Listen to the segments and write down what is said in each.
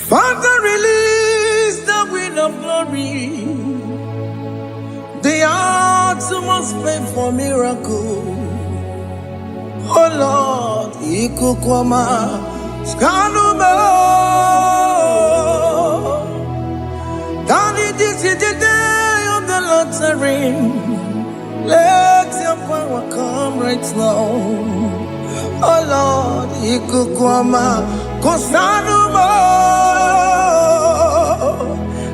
Father, release the wind of glory. The hearts must pray for miracle. Oh Lord, Ikukwama, Skanuma. Daddy, this is the day of the Lord's reign. Let your power come right now. Oh Lord, Ikukwama, Kosanuma.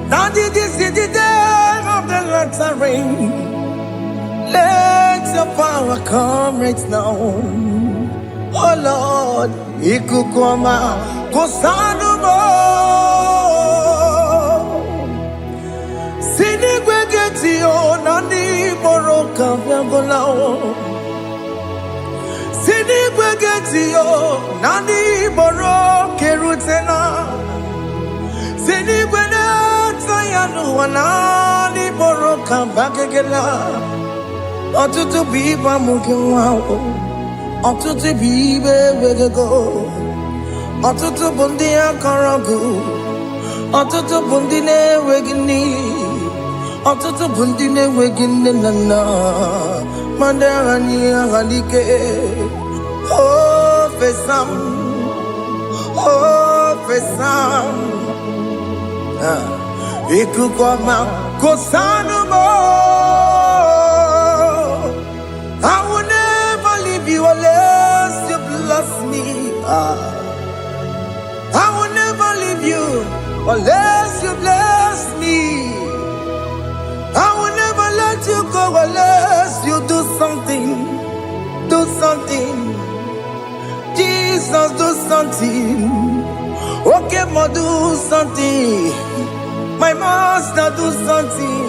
Daddy, this is the day of the Lord's reign. Let your power come right now. Oh Lord, Ikukwama, Kosanuma. Sinigwegetio, Nani Moroka, Viagolao. Sinigwegetio, Nani Moroke Rutena. Sinigwenata, Yanu, Nani Moroka, Bagagela. Otutu biba mukiwao, otutu bibe wegego, otutu bundi akaragu, otutu bundi ne wegini, otutu bundi ne wegini nana, mandarani halike, oh fesam, Ikukwama kosanuma. I will never leave you unless you bless me. I will never leave you unless you bless me. I will never let you go unless you do something. Do something. Jesus, do something. Okay, ma, do something. My master, do something.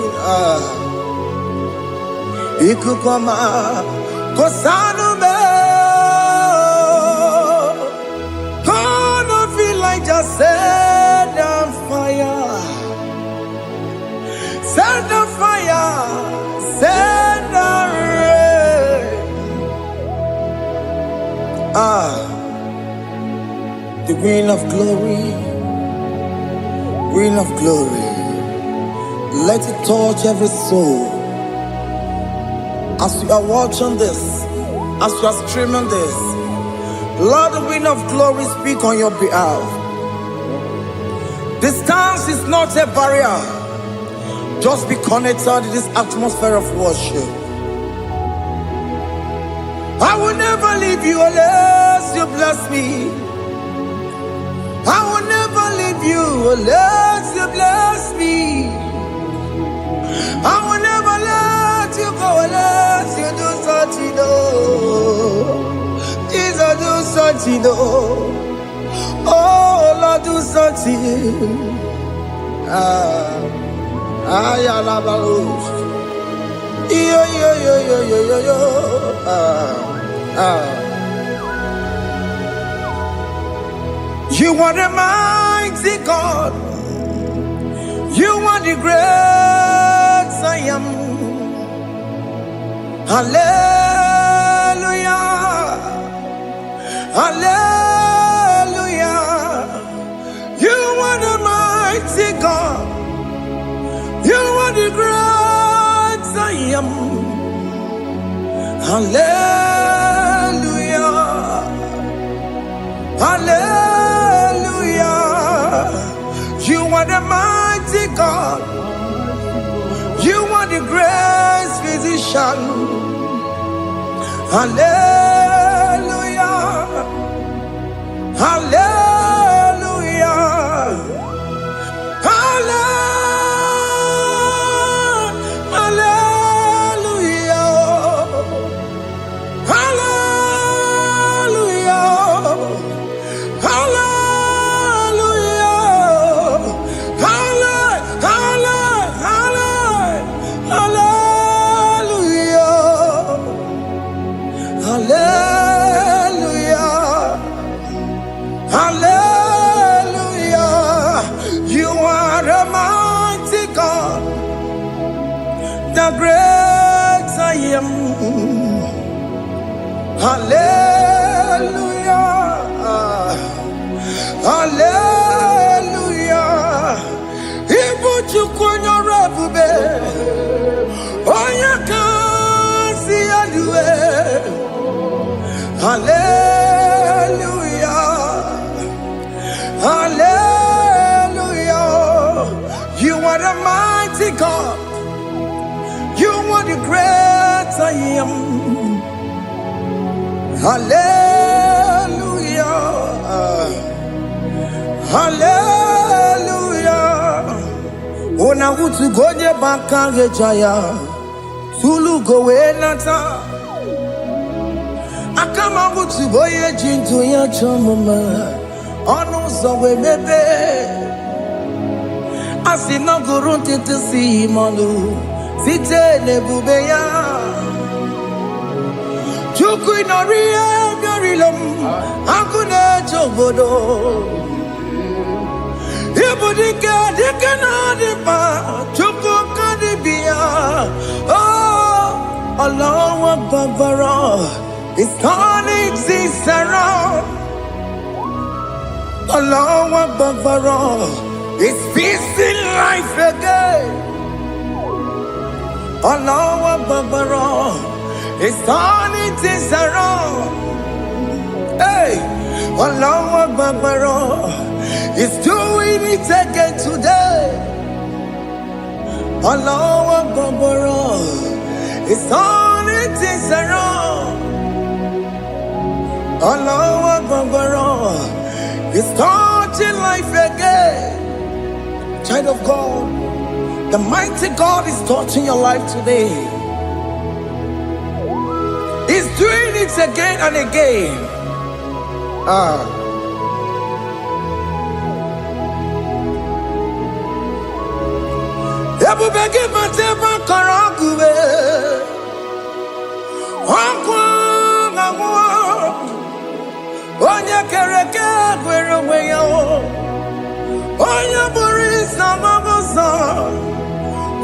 Ikukwama, Kosanume. Gonna feel like just set on fire. Set on fire. Set on rain. The wind of glory. Wind of glory. Let it touch every soul. As you are watching this, as you are streaming this, Lord, the wind of glory speak on your behalf. Distance is not a barrier. Just be connected to this atmosphere of worship. I will never leave you unless you bless me. I will never leave you unless you bless me. I will never let you go unless you do something. Jesus, do something. Oh Lord, do something. Ayalabalos. Yo. You are the mighty God. You are the great I am. Hallelujah. Hallelujah. You are the mighty God. You are the great I am. Hallelujah. Hallelujah. You are the mighty God. You are the great physician. Hallelujah. Hallelujah. The great I am. Hallelujah. Hallelujah. Hallelujah. Hallelujah. Ona utu gonye bakange jaya. Tulu gowe nata. Akama utu boye jintu ya chomama. Ono zowe mebe. Asina gurun titi si manu. Site nebubeya. Chuku inoria garilum. Akune chobodo. Ibudika dikana dipa. Chuku kadibia. Oh, Allah Akbar. It's turning things around. Allah Akbar. It's peace in life again. Allah Akbar. It's turning things around. Hey, Allah Akbar. It's doing it again today. Allah Akbar. It's turning things around. Allah Akbar. It's touching life again. Child of God, the mighty God is touching your life today. He's doing it again and again. Onya kereke gwero weyo. Onya boris na mabosa.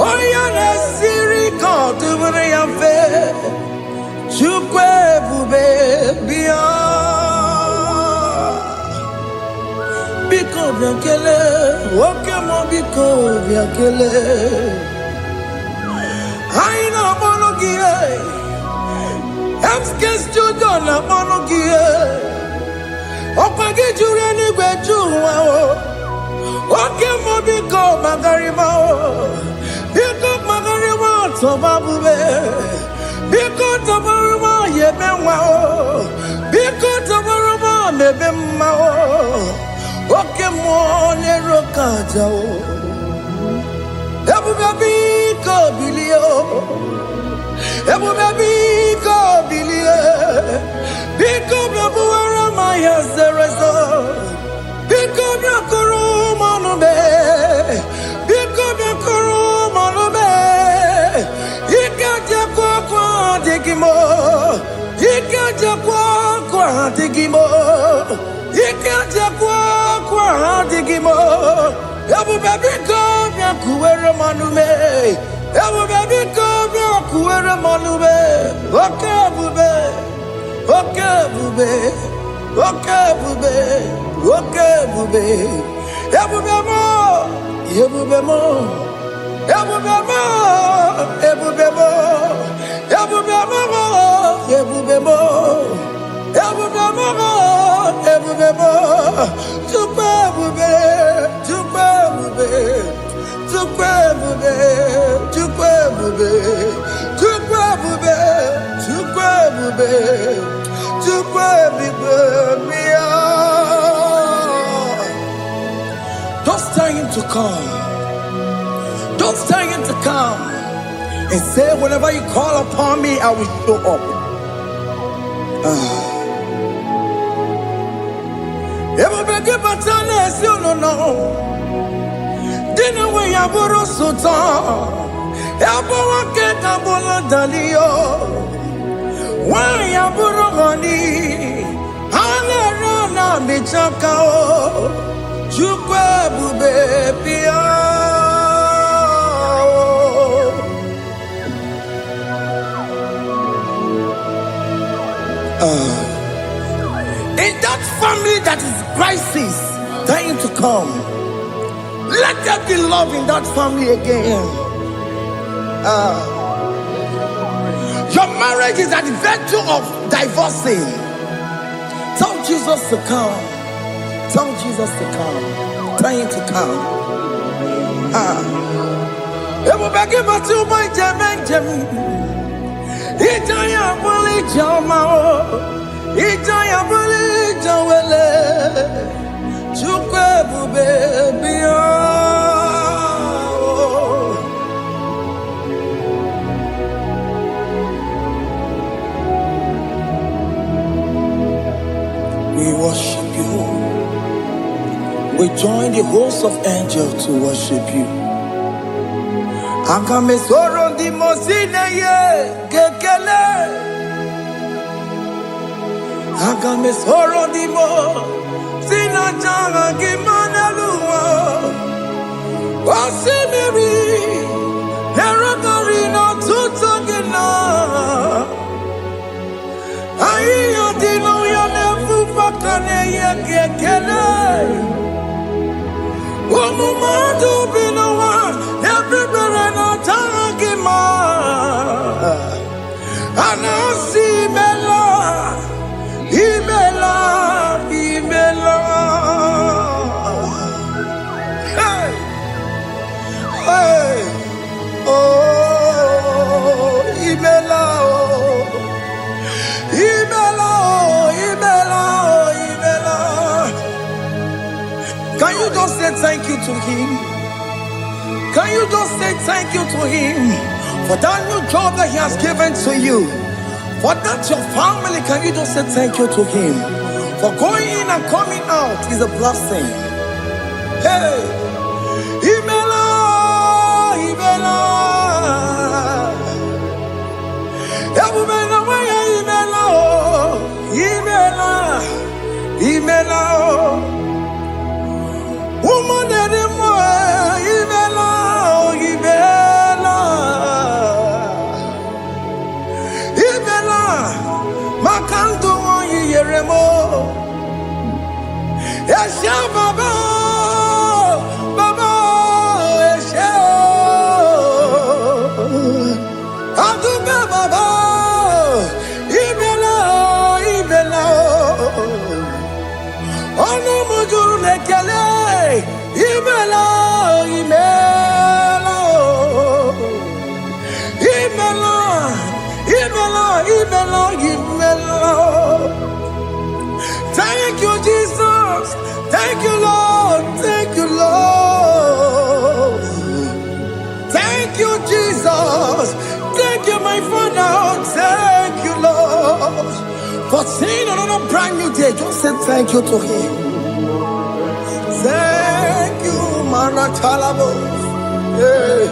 Onya nesiri kotu bure yamfe. Chukwe bube biya. Biko biakele. Woke mo biko biakele. Aina monogie. Emskes judo na monogie. Opage jure ni gwejuwa o. Oke mo biko magarima o. Biko magarima tobabube. Biko tobaruma yebenwa o. Biko tobaruma mebemma o. Oke mo nero kaja o. Ebube biko bilio. Ebube biko bilie. Biko bebuara maya zerezo. Biko biakuru manube. Biko biakuru manube. Ikaja kwa digimo. Ikaja kwa digimo. Ikaja kwa digimo. Ebube biko biakuere manube. Ebube biko biakuere manube. Okay bube. Okay bube. Okay bube. Okay bube. Ebube mo. Ebube mo. Ebube mo. Ebube mo. Ebube mo. Ebube mo. Ebube mo. Ebube mo. Tukwe bube. Tukwe bube. Tukwe bube. Tukwe bube. Tukwe bube. Tukwe bube. Tukwe bube. Don't tell him to come. Don't tell him to come. And say, whenever you call upon me, I will show up. Everybody but honest, you don't know. Dinner way I borrow so tall. Everyone get a bullet dalio. Why I borrow money? I'll run a bichakao. Chukwe bube pia. In that family that is crisis, trying to come, let there be love in that family again. Your marriage is at the verge of divorcing. Tell Jesus to come. Tell Jesus to come. Trying to come. It will be given to my Jemen. Itaya Bully Jama. Ijaya buli jawele, chukwe bube biya. We worship you. We join the host of angels to worship you. Akame soro di mosine ye kekele. Akame soro di mo sina changa kimana luwa. Wasimiri nerokari no tutogina. Ayo dino ya nefu fakane ye kekele. Omumadu binowa everybody no tangima. Anasi mela, imela, imela. Hey, hey, oh, imela, oh, imela, oh, imela, oh, imela. Can you just say thank you to him? Can you just say thank you to him for that new job that he has given to you? For that your family, can you just say thank you to him? For going in and coming out is a blessing. Hey, Imela, Imela, Imela, Imela, Imela. Woman anymore, Ibela, Ibela, Ibela, Makanto Yeremo, Esha Baba, Baba, Esha, Aduba Baba, Ibela, Ibela, Ono Mujuru Lekele. Imela, Imela, Imela, Imela, Imela, Imela. Thank you, Jesus. Thank you, Lord. Thank you, Lord. Thank you, Jesus. Thank you, my Father. Thank you, Lord. For seeing another brand new day, just say thank you to him. Thank you, Manatalabo. Yeah.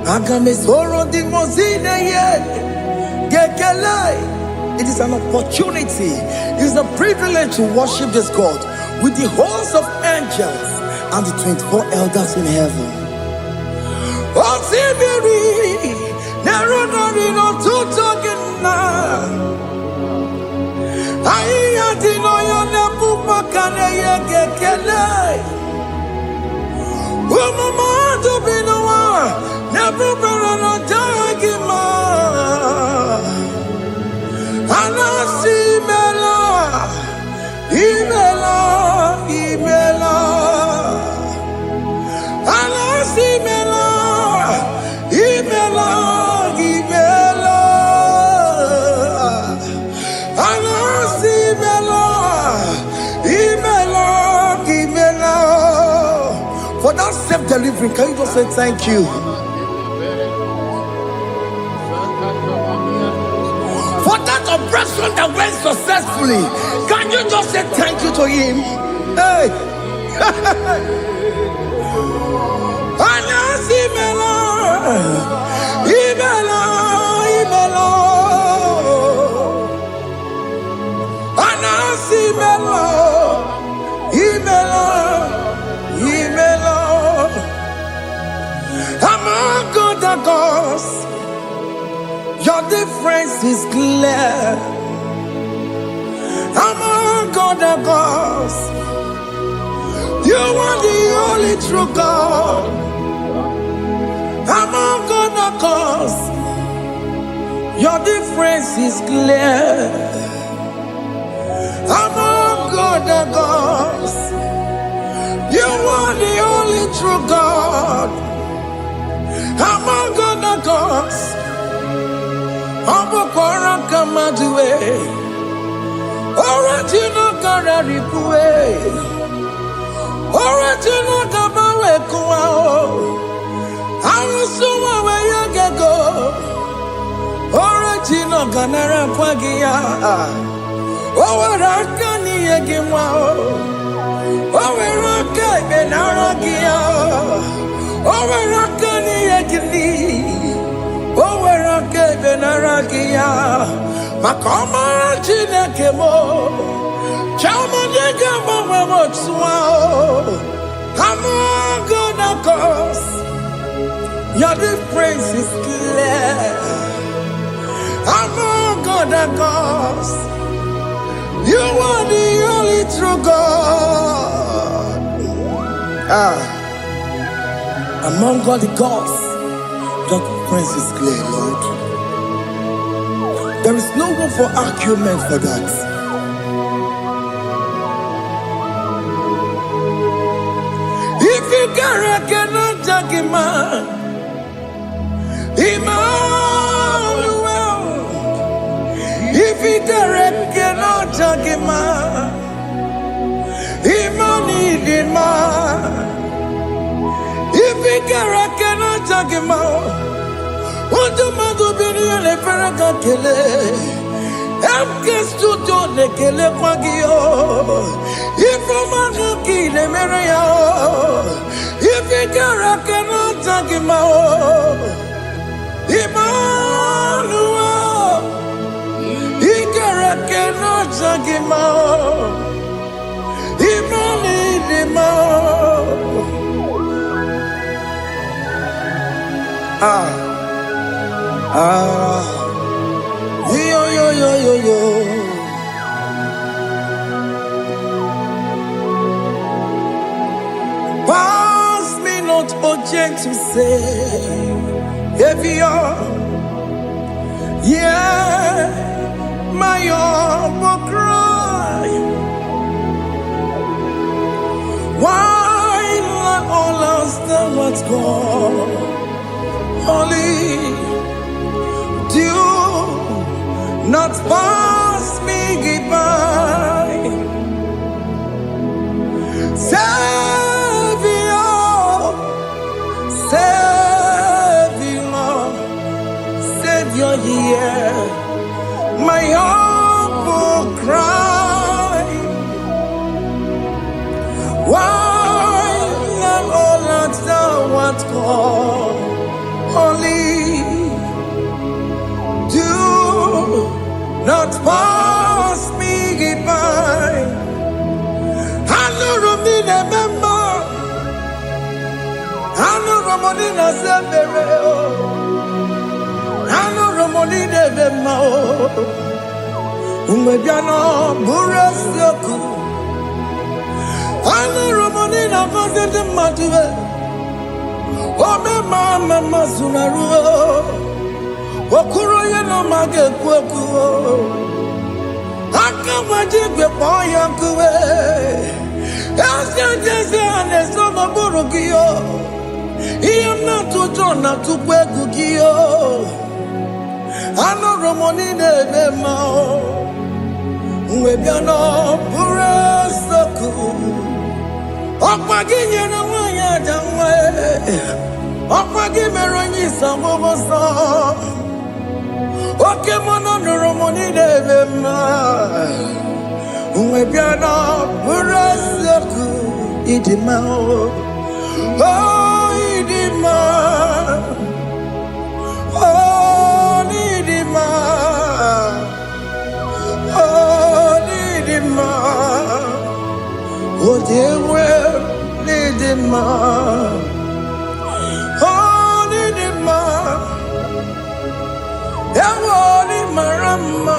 Agame soro di mozine ye gekele. It is an opportunity. It is a privilege to worship this God with the host of angels and the 24 elders in heaven. Oh, Sibiri, Nerunari no tutogina. Aiya dino yo nebu makane ye gekele. Umumadu binowa nebu berano jagima. Anasi mela, imela, imela. Anasi mela, imela, imela. Anasi mela, imela, imela. For that self-delivery, can you just say thank you? For that operation that went successfully, can you just say thank you to him? Hey. Anasi mela, imela, imela. Anasi mela, imela, imela. Among God and gods, your difference is clear. Among God and gods, you are the only true God. Among God and gods, your difference is clear. Among God and gods, you are the only true God. Among God and cause. Obokora Kamadue. Original Kararipue. Original Kabawe Kuao. Arusuma where you go. Original Ganara Kwagia. Owarakani Egimao. Owaraka Benaragia. Owarakani Egini. Owaraka Benaragia. Makoma Chinekemo. Chamanega Mamamotswao. I'm gonna cause. Your difference is clear. I'm gonna cause. You are the only true God. Among all the gods, your difference is clear, Lord. There is no room for argument for that. If you cannot judge him, Emmanuel. If you cannot judge him, Emmanuel. If you cannot judge him, what do you do? Be the Ferraga Kele. I'm guest to do the Kele Pagio. If I'm a key, the Maria. If you cannot judge him, Emmanuel. If you cannot judge him, yo. Pass me not object to say, if you're, yeah, my will cry. Why let all us know what's gone? Only do not pass me goodbye. Savior, yeah, my heart will cry. Why let all that know what's gone? Only do not pass me goodbye. I know Romina member. I know Romonina Zembere. I know Romonina member. Umebiano Burasioku. I know Romonina Vazende Matue. Oh, mama Sunaru. Okuro no mage kweku. Akamajigwe poyankuwe. Asia jese aneso maburugiyo. Iyam na tutona tukwegu giyo. Ano romoni nebe mao. Uwebiano pure soku. Okpagi nyere wanya jamwe. Okpagi meronyi samobosa. Oke mono romoni nebe mao. Uwebiano pure soku. Idimao. Oh, idima. Oh, idima. Oh, idima. Oh, dear, well, idima. Oh, idima. Ewoni marama.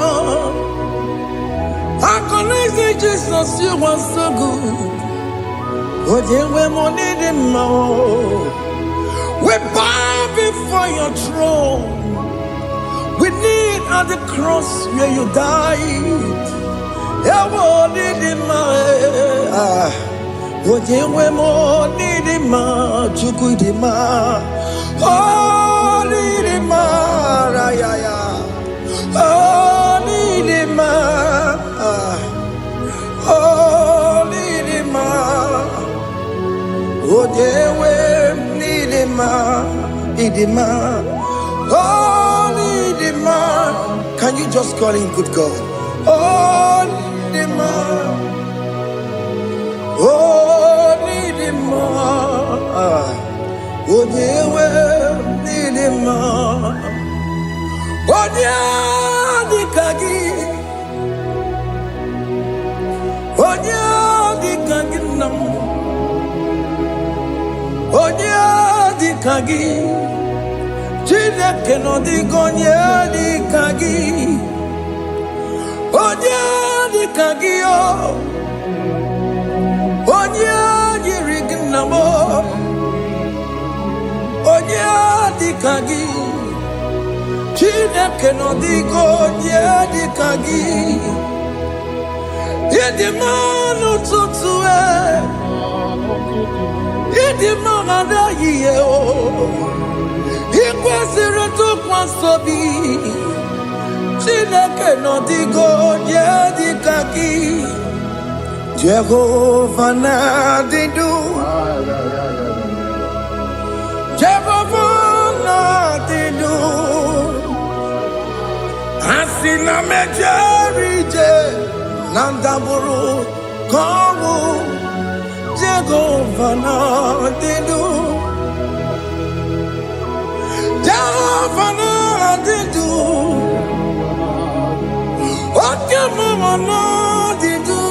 I can say Jesus, you are so good. Oh, dear, we need him more. We bow before your throne. We need at the cross where you died. Yeah, we need him more. Oh, dear, we need him more. Oh, need him. Oh, Nidima. Oh, Nidima. Oh, Dewe, Nidima. Nidima. Oh, Nidima. Can you just call him good God? Oh, Nidima. Oh, Nidima. Oh, Dewe, Nidima. Onya dikagi nam. Onya dikagi Chineke no digonya dikagi. Onya dikagi yo. Onya yirignamo. Onya dikagi Chineke no digonya dikagi. Yedimanu tutue. Yedimana yeo. Ikwesiri tukwasobi. Chineke no digonya dikagi. Jehovah na didu. Jehovah na didu. Asina mejerije. Nandaburu komu Jehovah na didu. Jehovah na didu. Okemama na didu.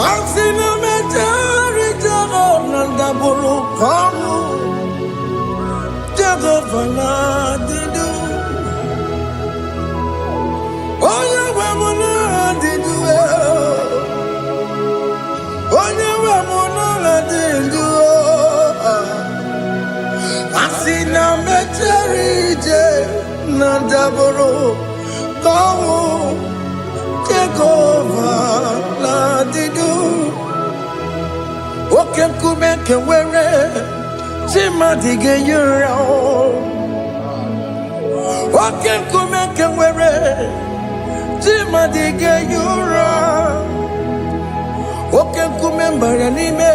Asina meteri Jehovah nandaburu komu Jehovah na didu. Asina meterije nandaburu komu Jehovah na didu. Oke kumeke were chimadige yura. Oke kumeke were chimadige yura. Oke kumembara nime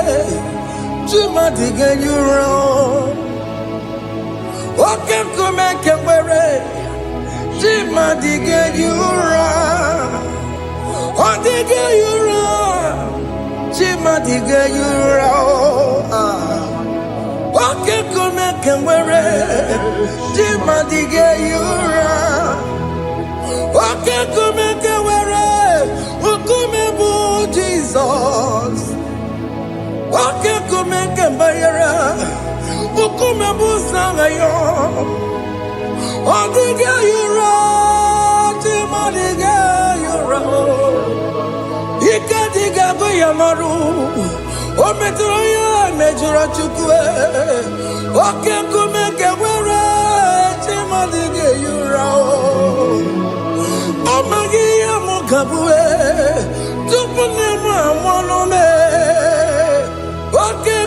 chimadige yura. Oke kumeke were chimadige yura. Odige yura chimadige yura. Oke kumeke were chimadige yura. Oke kumeke were ukumebu Jesus. Oke kumeke bayara ukumebu sangayo. Odige yura chimadige yura. Ikadiga goyamaru ometroya mejura chukwe. Oke kumeke were chimadige yura. Amagi amukabue tupune mwamonome. Oke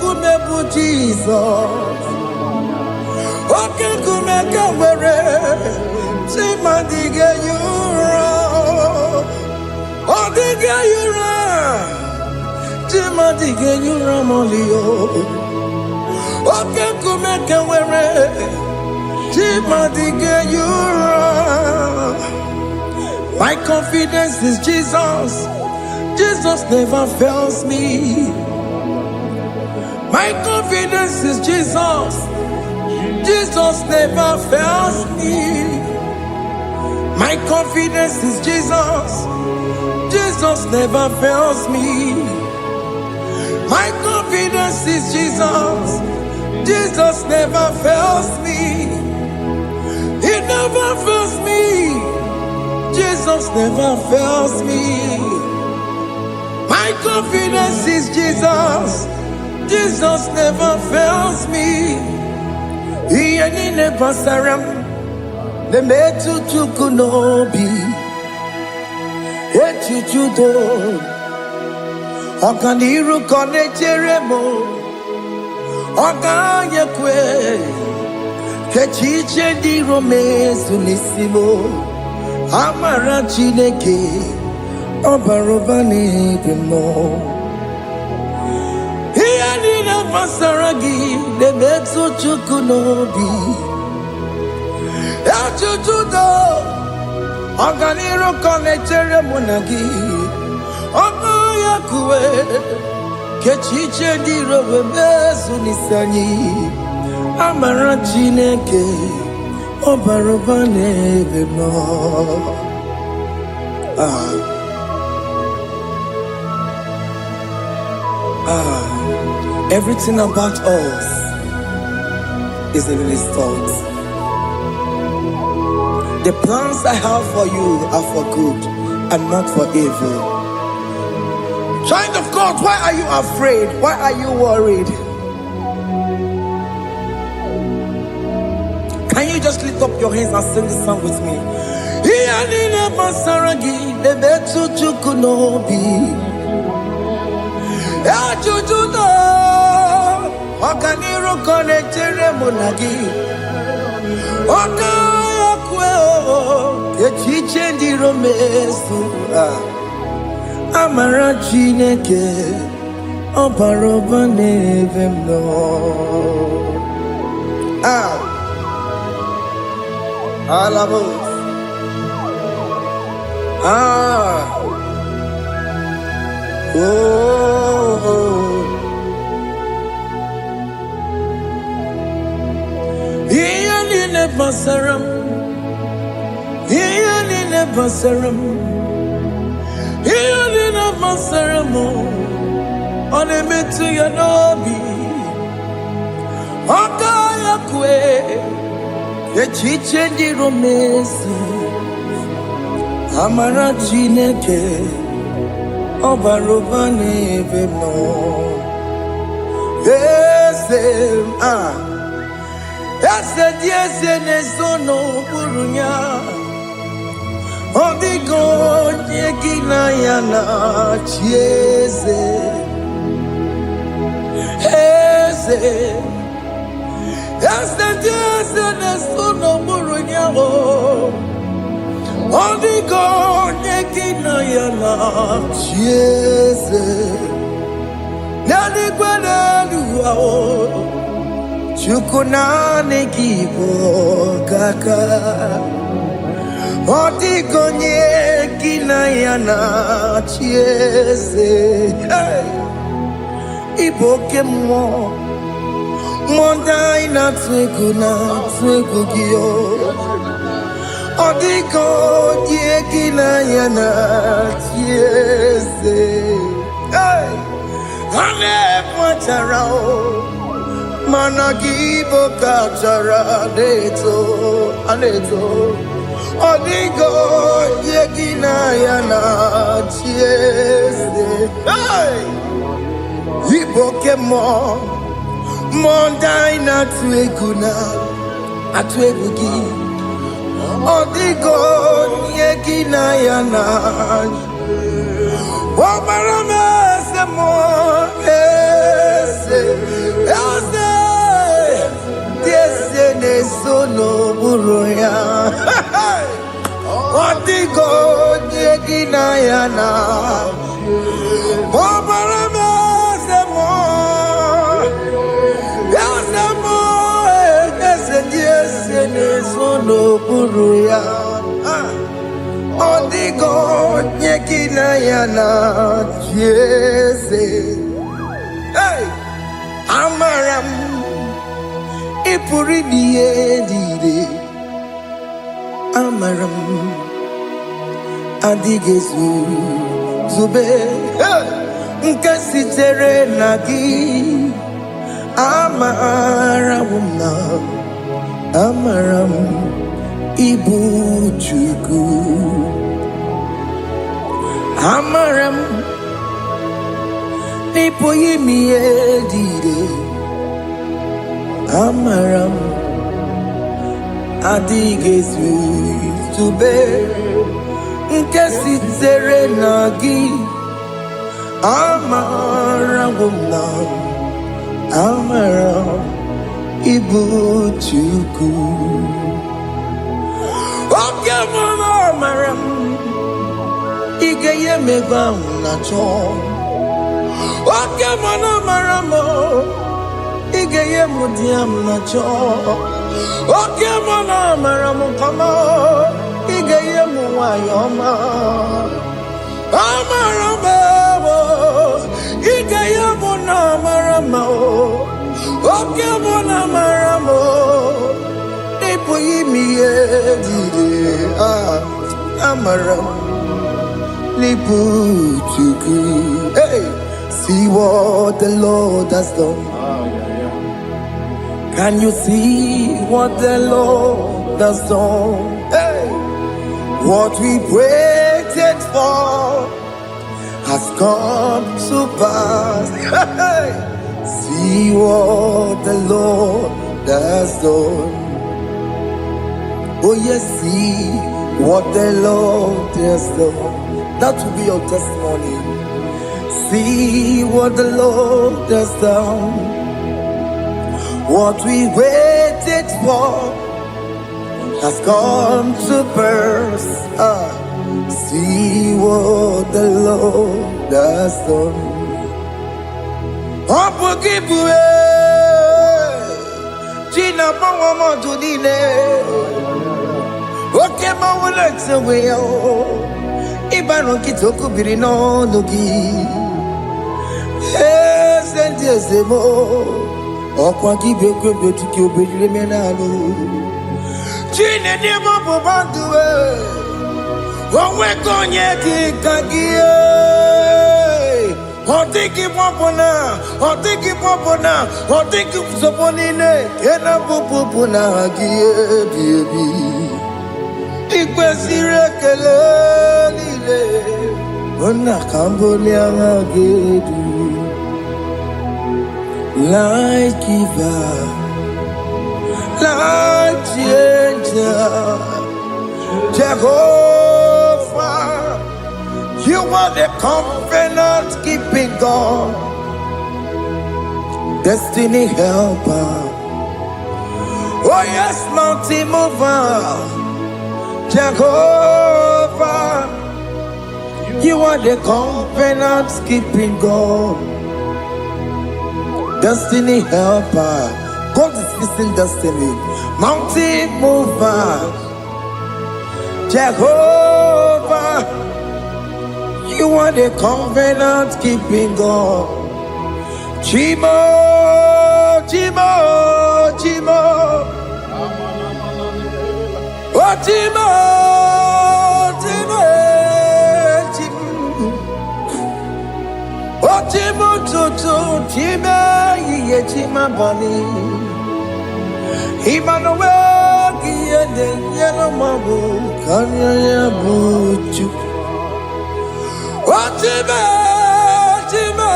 kume bu Jesus. Oke kume kawere chimadige yura. Odige yura chimadige yura molio. Oke kume kawere chimadige yura. My confidence is Jesus. Jesus never fails me. My confidence is Jesus. Jesus never fails me. My confidence is Jesus. Jesus never fails me. My confidence is Jesus. Jesus never fails me. He never fails me. Jesus never fails me. My confidence is Jesus. Jesus never fails me. He ain't never saram. The metu tukunobi. Echuchudo. Okaniru kone cheremo. Oganye kwe kechiche di romezu nisimo amara Chineke obaroba n'ebe mo ihe niile gbasara gị na-emetụ Chukwu n'obi echujudo ọganiru ka ọ na-echere mụ na gị oganye kwe kechiche di romezu nisani amara Chineke obaroba n'ebe mo. Everything about us is in His thoughts. The plans I have for you are for good and not for evil. Child of God, why are you afraid? Why are you worried? Can you just lift up your hands and sing this song with me? Amara Chineke obaroba n'ebe mo. Alabos. Iyalile basaram, iyalile basaram, iyalile basaram. Onemetu ya nobi, okaya kwe. Echiche di romezu amara Chineke obaroba n'ebe mo. Ese di eze n'ezono burunya odigo onye gị na ya na-achị eze. Ese di eze n'ezono burunya odigo onye gị na ya na-achị eze. N'eluigwe n'elu Chukwu naanị gị bụ ọkaka. Ọ dịghị onye gị na ya na-achị eze. Ị bụ oke mmụọ, mmụọ ndị anyị na-atụ egwu gị. Ọ dịghị onye gị na ya na-achị eze. Ha na-ekwetara mana gị bụ kachara na-eto. Ọ dịghị onye gị na ya na-achị eze. Ị bụ oke mmụọ, mmụọ ndị anyị na-atụ egwu gị. Ọ dịghị onye gị na ya na-achị. Ọ mara m eze mmụọ, eze eze na-eso n'okpuru ya. Ọ dịghị onye gị na ya na-achị. Ọ mara m eze mmụọ, eze ndị eze na-eso n'okpuru ya. Ọ dịghị onye gị na ya na-achị eze. Amara m ị pụrụ ime ihe niile. Amara m adịghị zube nke sitere na gị. Amara m ịbụ Chukwu. Amara m ị pụghị ime ihe niile. Amara m adịghị zube nke sitere na gị. Amara m amara ibu chuku. Oke mama amara ige ye meba na cho. Oke mama amara mo ige ye mudiam na cho. Oke mama amara mo kama ige ye muwayoma. Amara mo ige ye muna amara mo. Oke mama amara mo ipo yimi ye dide amara lipu chuku. Hey, see what the Lord has done. Can you see what the Lord has done? Hey, what we waited for has come to pass. Hey, see what the Lord has done. Oh yes, see what the Lord has done. That will be your testimony. See what the Lord has done. What we waited for has come to pass. See what the Lord has done. China Pawamo to Dine. Okay, Mawalex away. Ibano Kitoku Birino Nogi. Yes, and yes, the more. Okwaki beko betiki obedile menalo. Chine de mobo banduwe. Owe konye ki kagie. Otiki popona, otiki popona, otiki soponine. Kena popona gie baby. Ikwesire kele lile. Ona kambolia ngagedu. Light giver, light changer, Jehovah, you are the covenant keeping God, destiny helper. Oh yes, mountain mover, Jehovah, you are the covenant keeping God. Destiny helper, God is fixing destiny. Mountain mover, Jehovah, you are the covenant keeping God. Chimo, Chimo, Chimo, oh Chimo, Chimo, Chimo, oh Chimo, Chimo, Chimo. Chima bani Emmanuel Giyende Yelo Mabu Kanya Yabuchu. Chima, Chima,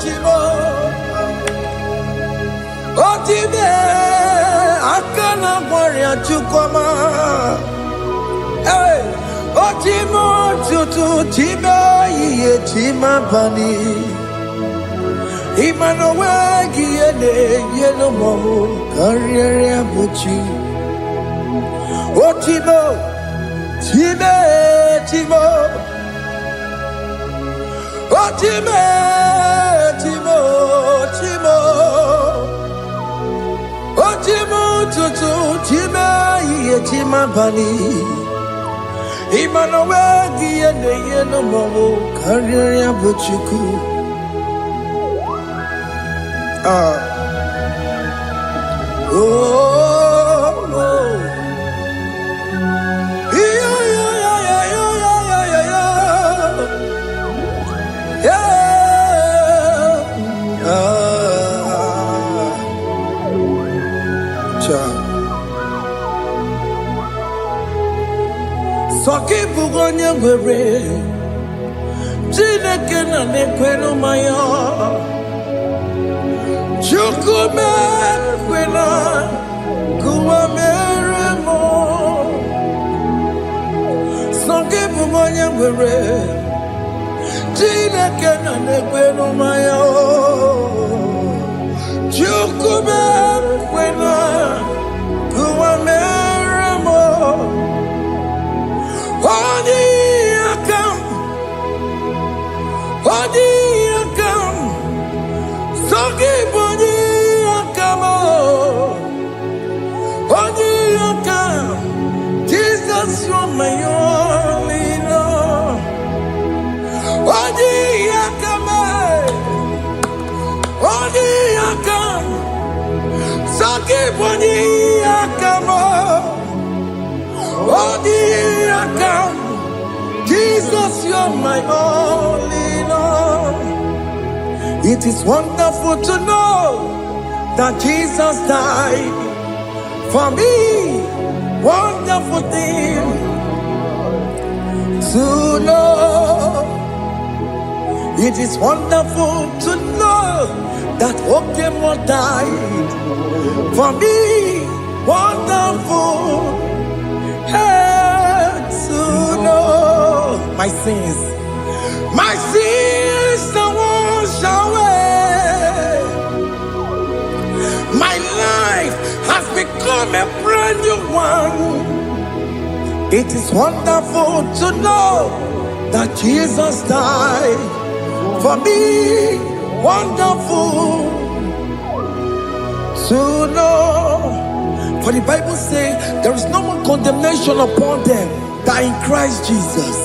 Chima, Chima, Akana Maria Chukoma. Hey, Chima, Chutu, Chima, Chima bani Emmanuel Giyende Yelo Mabu Kanya Yabuchu. Chima, Chima, Chima. Chimo, Chimo, Chimo, Chimo, Tutu, Chima, Chima Bani, Emmanuel Giyende Yelo Mabu Kanya Yabuchu. Soki bugonye gwere Chineke na nekwenu maya Chukume kwena Kuwa mere mo Soki bugonye gwere Chineke na nekwenu maya Chukube kwena kuwameramo Odi akam Sogi boni akamo Odi akam Jesus, you're my only Lord. Odi akam Sogi boni akamo Odi akam Jesus, you're my only Lord. It is wonderful to know that Jesus died for me. Wonderful thing to know. It is wonderful to know that Okemo died for me. Wonderful to know. My sins are washed away. My life has become a brand new one. It is wonderful to know that Jesus died for me. Wonderful to know. For the Bible says there is no more condemnation upon them that in Christ Jesus.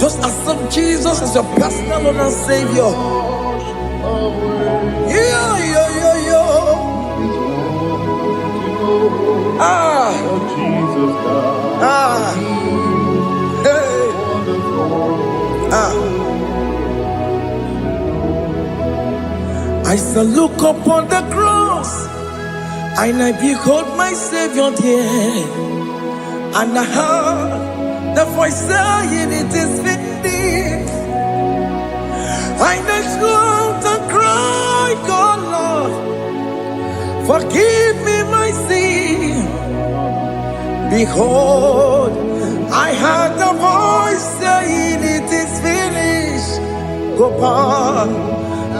Just accept Jesus as your personal Lord and Savior. Yeah. I shall look upon the cross, and I behold my Savior there, and I heard the voice saying, "It is finished." I knelt and cried, "God, Lord, forgive me my sin." Behold, I heard the voice saying, "It is finished." Go back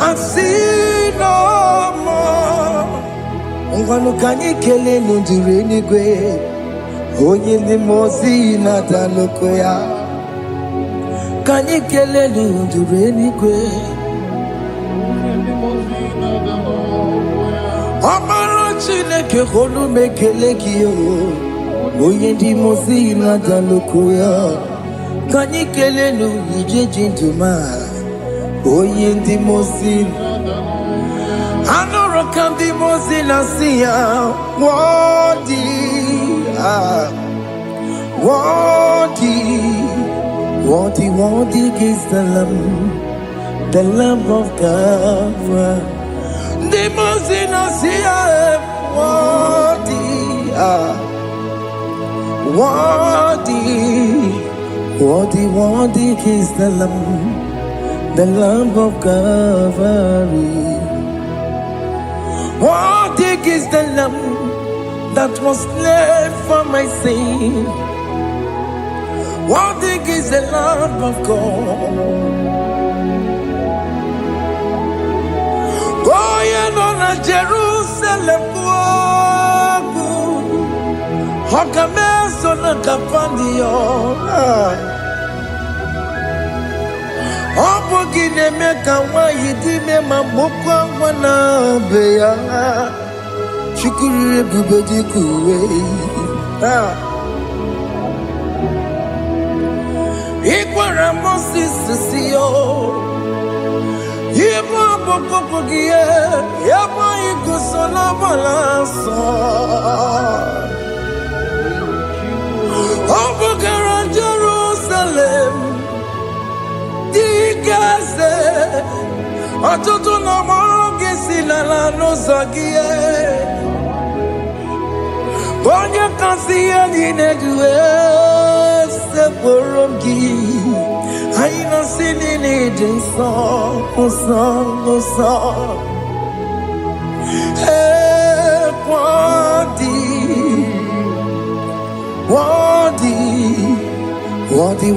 and sin no more. Ungwanu kanyi kele nundure nigwe, onye ndi mozi na daloko ya. Kanyi kele nundure nigwe, Amara Chineke holu mekele kiyo, onye ndi mozi na daloko ya. Kanyi kele nundure jintuma, onye ndi mozi. Anoro kandi mozi na siya, worthy is the Lamb of God. The mozi na siya, worthy is the Lamb of Calvary. Worthy is the Lamb that was slain for my sin. Worthy is the Lamb of God. Going on a Jerusalem walk, Hokames on a Capandio. Obogine meka wa yidime mamokwa wana beya Shukuri bubedi kuwe Ikwara Moses siyo Yebo bokopogie Yebo ikusola balanso Obogara Jerusalem Gaze, ọtụtụ na mọrọ gị si n'ala n'ụzọ gị onye kasị ihe niile duwe sekpụrụ gị anyị nọsi niile dị nsọ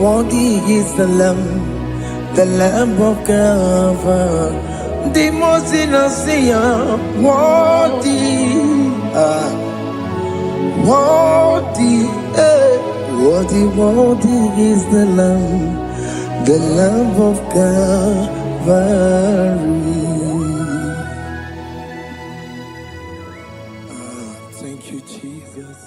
worthy is the Lamb of God. the most innocent, worthy, worthy, worthy is the Lamb of Calvary. Thank you, Jesus.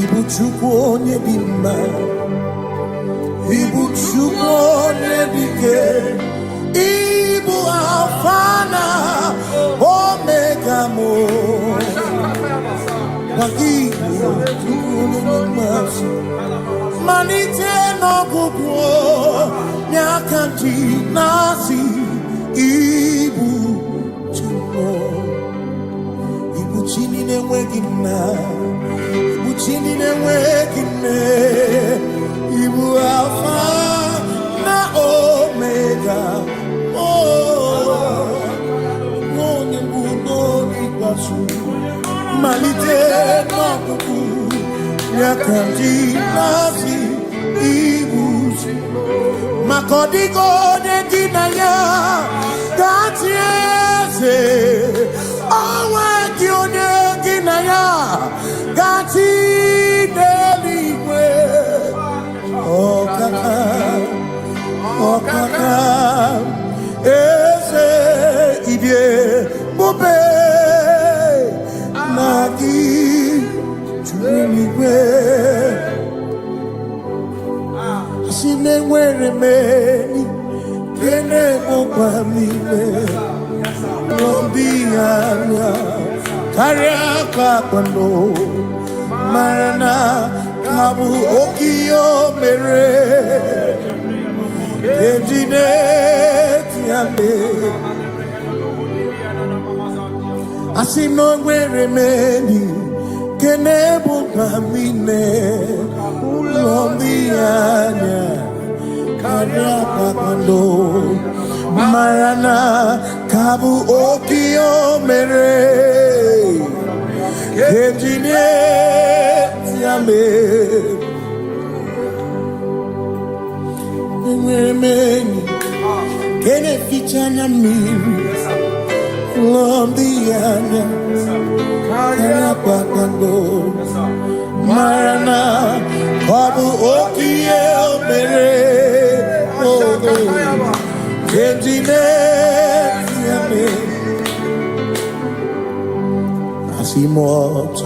Ibu Chukwu onye dị mma, Ibu Chukwu onye dị ike, Ibu Alfa na Omega mo. Ibu Chukwu onye dị mma, malite n'ọgwụgwụ n'aka ndị na-asị Ibu Chukwu, Ibu Chi na-enweghị nna. Chini na-enweghị nne, Ibu Alfa na Omega, onye mbụ n'oge ikpeazụ, malite n'ọgwụgwụ n'aka ndị na-asị Ibu maka ọ dịghị onye gị na ya ga-achị eze, o nweghị onye gị na ya ga-achị n'eluigwe. Ọkaka eze ibie bube na gị juru n'igwe. Asị na enwere m enyi nke na-ekpokwa m ime n'obi anya karịa ka akpano, mara na ka bụ oke ihe o mere eji na-eti ya mee. Asị na o nwere m enyi nke na-ekpokwa m ime n'obi anya karịa ka akpano, mara na ka bụ oke ihe o mere ejinie tiame. Enwere m enyi nke na-eficha anya mmiri n'obi anya karịa kpakpando, mara na ọ bụ oke ihe o mere ejinie tiame.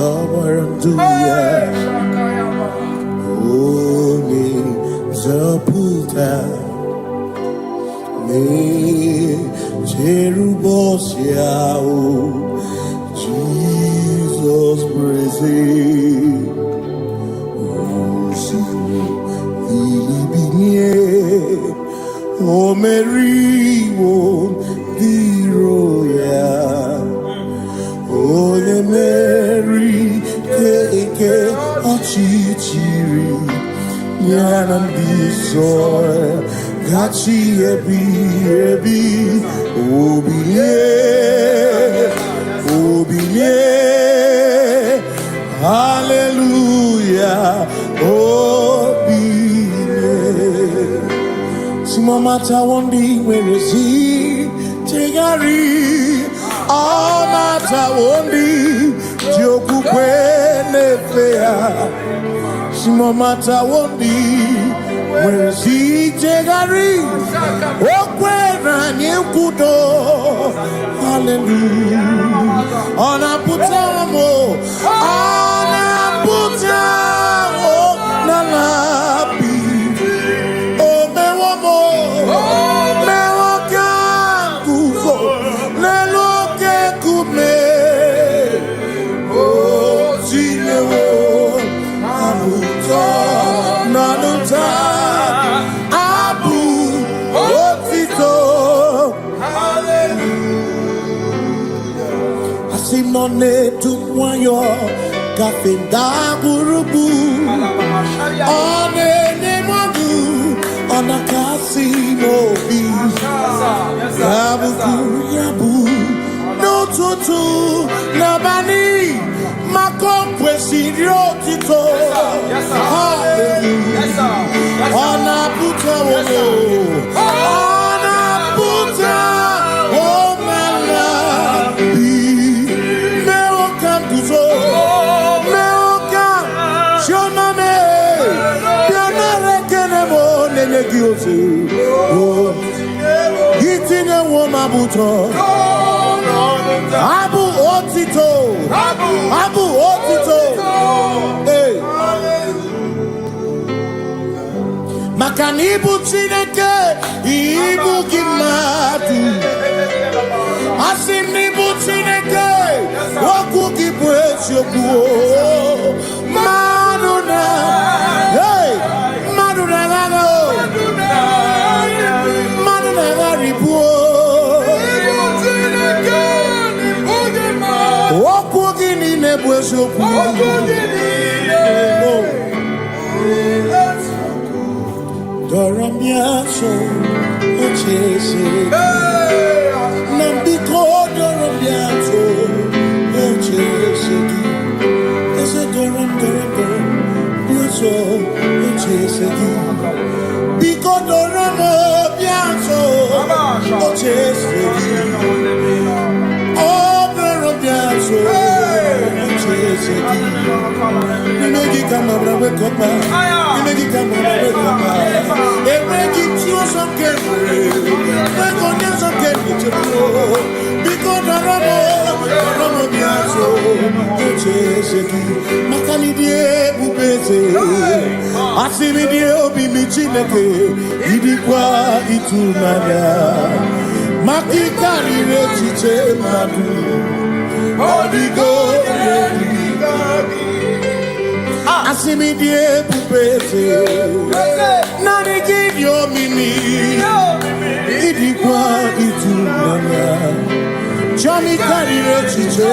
Asimotawaranduya Oni Zaputa Me Jerubosiao Jesus praise Osi Ilibinye O Mary O Diroya Onye Mary keke ọchịchịrị ya na ndị nsọ gachi ebi ebi. Obilie obilie hallelujah obilie. Simomata wondi where si chegari Amata wondi joku kwene fea. Simomata wondi where si chegari okwena nyekudo. Hallelujah. Ona putamo na labi. O mewamo mewakanguzo leloke kume. O zinewo amuta nanuta abu otito. Hallelujah. Asimone tumwayo kafenda burubu. One nemadu ona kasi mobi. Yabu yabu no tutu nabani makompwe sirio tito. Hallelujah. Eating a woman buto. Abu Otito. Abu Otito. Hey. Makanibu Chineke. Ibu Kimatu. Asinibu Chineke. Waku Kibwesyoku. Maduna. Hey. Maduna Gano. Maduna Garibu. Waku Gini Nebwesyoku. Doramiaso, Ochese. Nambiko Doramiaso, Ochese. Ese Doram, Biaso, Ochese. Biko Doramiaso, Ochese. Oh, Doramiaso, Ochese. You make it come up, wake up. You make it come up, wake up. They make it you some carefully. Make on you some carefully. Because the Ramo Biaso, Ocheseki, Makani die Bubese, Asimi die Obi Michineke, Idikwa Itunada, Makikari Rechiche Madu, Odigo, Asimi die Bubese, Nani give your mimi, Idikwa Itunada. Johnny carry rechiche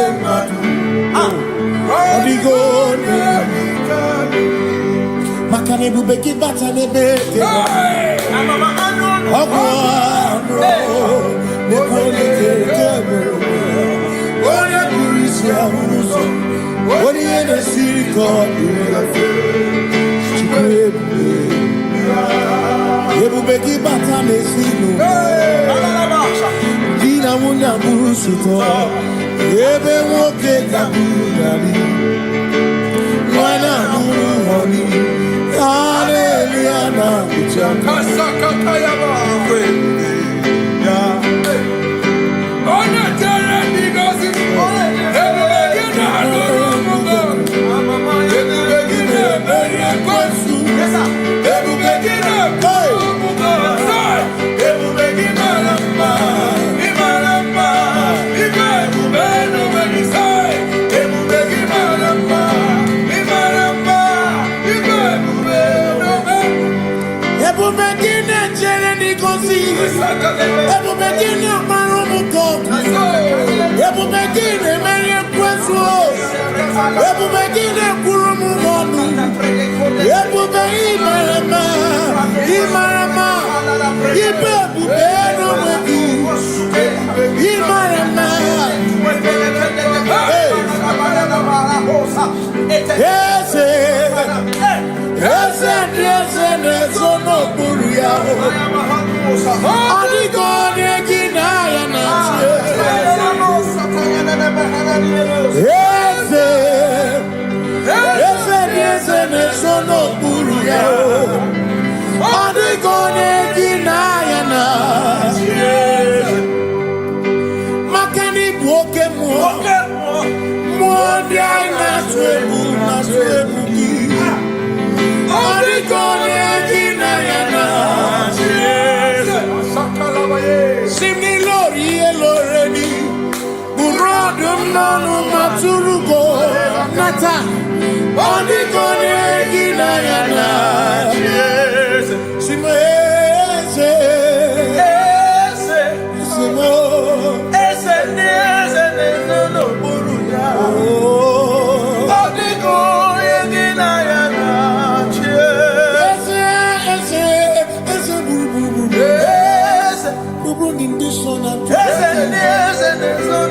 Odigo Makane bubeki batane bete Ogwano Nekone kekebe Oye kurisia unuso Oye ene siriko Chikwebe Yebubeki batane sinu Dina muna busuto Ebe woke kabudari Mwana muru honi Hallelujah na kuchaka Kasaka kayaba Ona tere nigosi Ebe begina halurumungo Ebe begina meriye kwesu Ebe begina halurumungo Ebe begina lamba Ebu begine marumu koku Ebu begine menye kwesu Ebu begine kurumu monu Ebu begine Imarama Ibebu beno weku Imarama Ese Nezono buru yao Adigo negina ya nache Ese nezono buru yao Adigo negina ya nache Makani buoke Mwandi aina swebu na swebu ki Adigo negina ya nache Simni lori eloreni Burodum nanu maturugo Nata Adigo negina ya nache Simese no buru ya Adigo negina ya nache Ese buru Buru nindisona Ese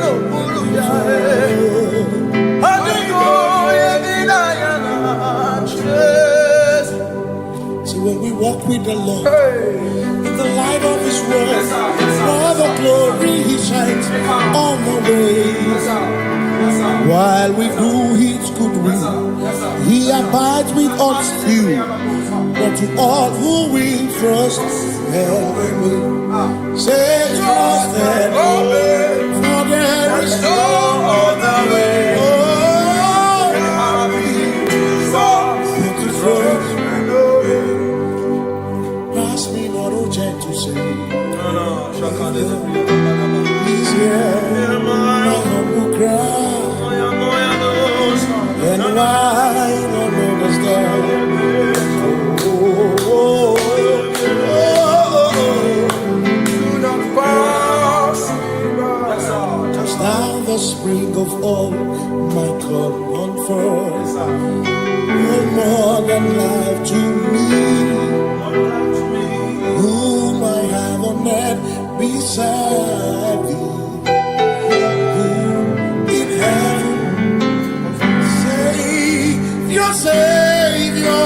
no buru ya Adigo negina ya nache. See when we walk with the Lord in the light of His word, for the glory He shines on the way. While we do His good will, He abides with us still. but to all who will trust and believe. Say trust and believe, for there is no other way. Oh, but to trust and believe. Pass me not, oh gentle say. Please hear my humble cry, and why not understand? Now the spring of all my cup unfurls, no more than life to me, whom I have on earth beside thee, whom in heaven, Savior, Savior.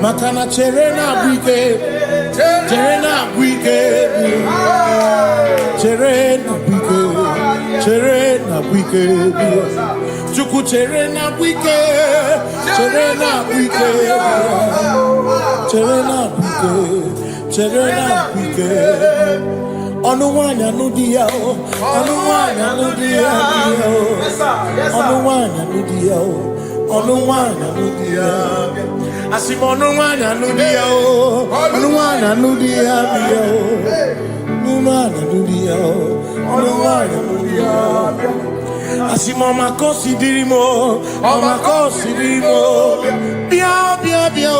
Makana cherena bwike, cherena bwike, cherena bwike, cherena bwike, chuku cherena bwike, cherena bwike, cherena bwike, cherena bwike. Onuwanya nudia, onuwanya nudia, onuwanya nudia, onuwanya nudia. Asim onuwanya nudia, onuwanya nudia, onuwanya nudia, onuwanya nudia. Asim omakosi dirimo, omakosi dirimo, bia bia bia,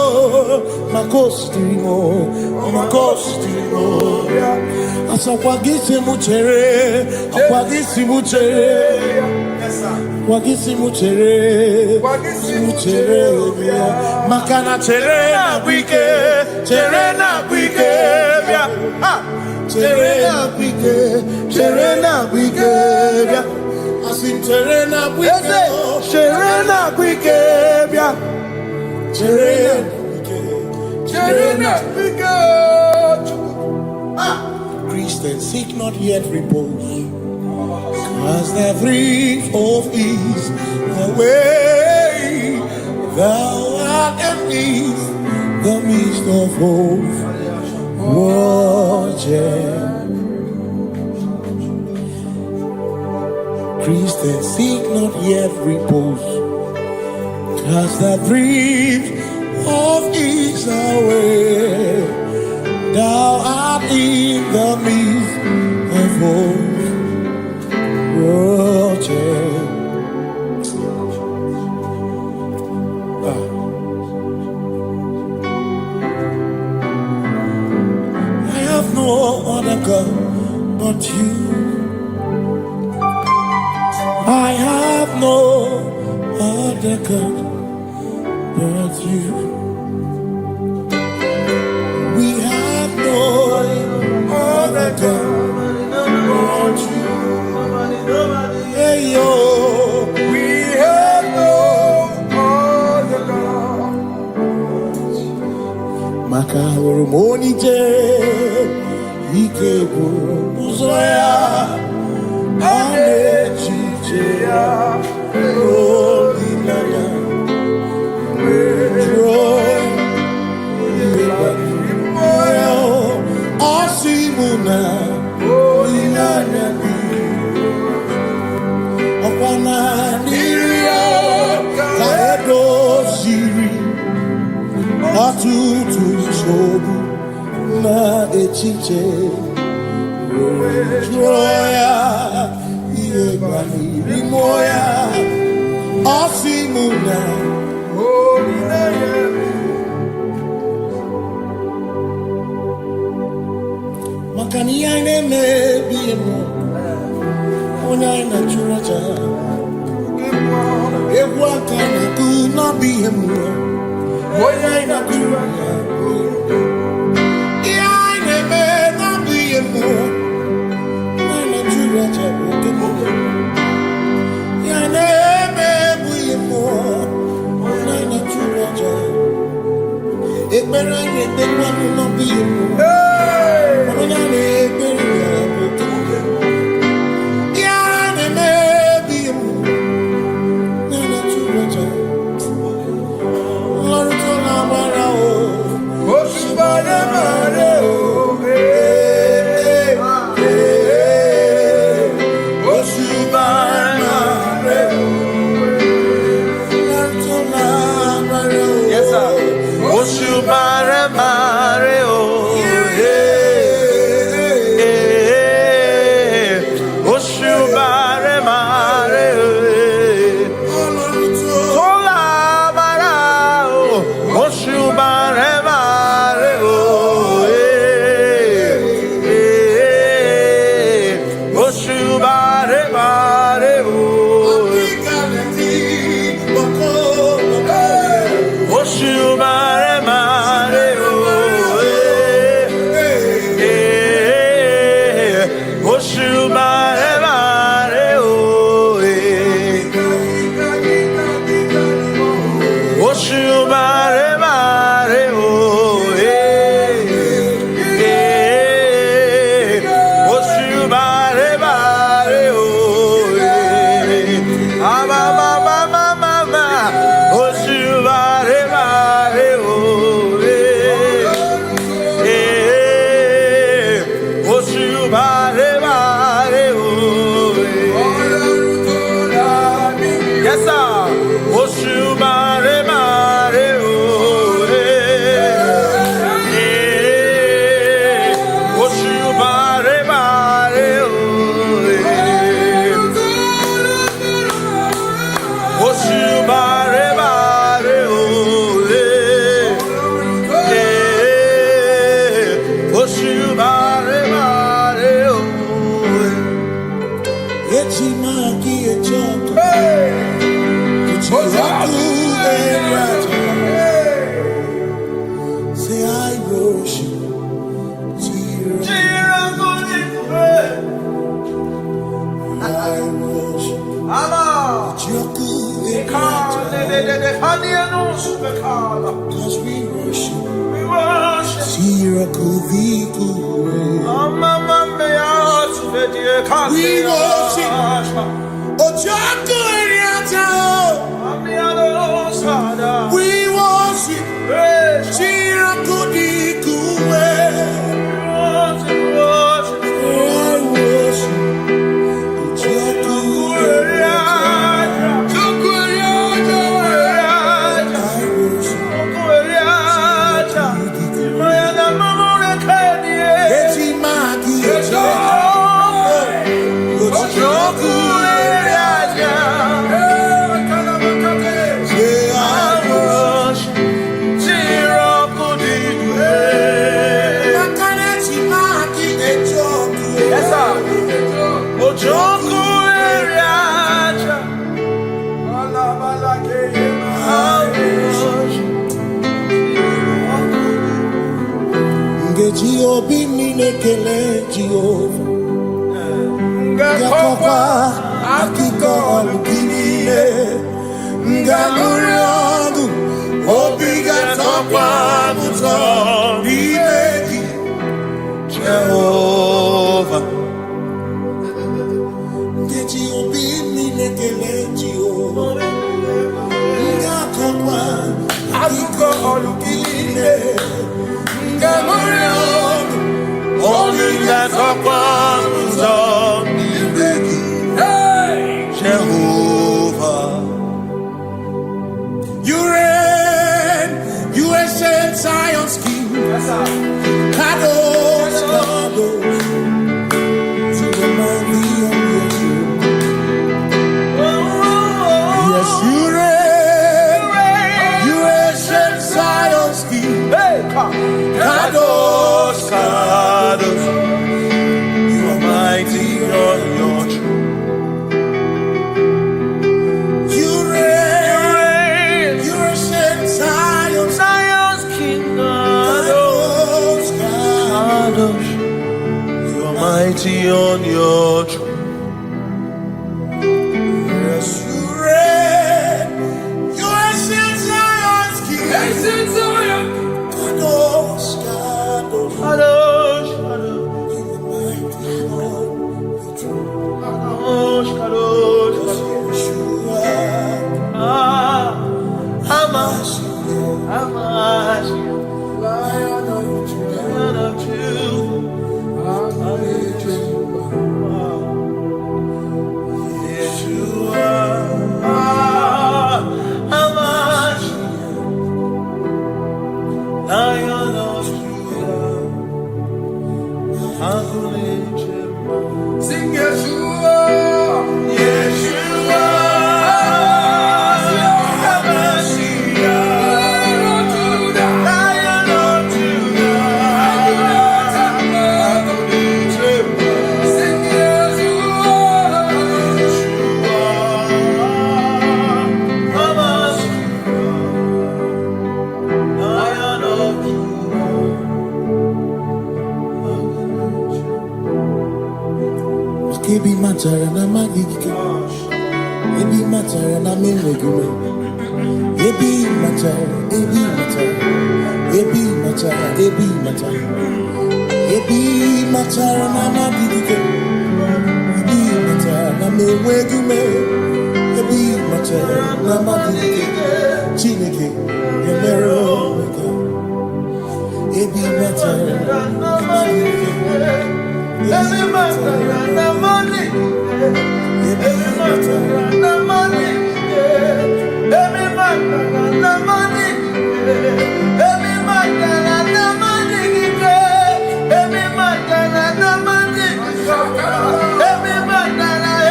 makosi dirimo, omakosi dirimo. Asakwagisi muchere, akwagisi muchere, akwagisi muchere, muchere. Makana chere na bwike, chere na bwike, chere na bwike, chere na bwike. Asim chere na bwike, chere na bwike, chere na bwike, chere na bwike. Christians seek not yet repose, as the brief of ease, the way thou art in ease, the midst of hope, watching. Christians seek not yet repose, as the brief of ease, the way thou art in the midst of hope, watching. I have no other God but you. I have no other God but you. Other God but you. Hey yo, we have no other God. Makahuru monite, ikebu uzoya, ane chicheya, roli nana, joy, Asimuna. na echiche Joya Yebani Rimoya Osimuna Makani aine me biemo Ona ina churacha Ewa kana kuna biemo Ona ina churacha Iaine me na biemo Ona ina churacha Iaine me biemo Ona ina churacha Ekbera nye tekwa na biemo Cause we worship, Obi minekele Jehova Ngakokwa akiko olukile Ngamuriogu Obi gatokwa muto Bimeki Jehova Ngeji Obi minekele Jehova Ngakokwa akiko olukile Ngamuriogu Jehovah, you reign, you ancient Zion's King. Kadosh, Kadosh, you are mighty on your throne. Yes, you reign, you ancient Zion's King. Kadosh, Kadosh, you are mighty on your throne. You reign, you ancient Zion's King. Kadosh, Kadosh, you are mighty on your throne. Yes, you reign, you ancient Zion's King. Ancient Zion. Kadosh, Kadosh, Kadosh, Kadosh, you are mighty on your throne. Kadosh, Kadosh, Kadosh, you are Amash, Lion of Judah. Sing Yeshua, Yeshua, Lion of Judah. Sing Yeshua, Lion of Judah. Ebi matara na magigike, ebi matara na memegume, ebi matara, ebi matara, ebi matara, ebi matara, ebi matara na magigike, ebi matara na memegume, ebi matara na magigike, Chineke yemero weka, ebi matara na magigike. Every matter na money, every matter na money, every matter na money, every matter na money, every matter na money,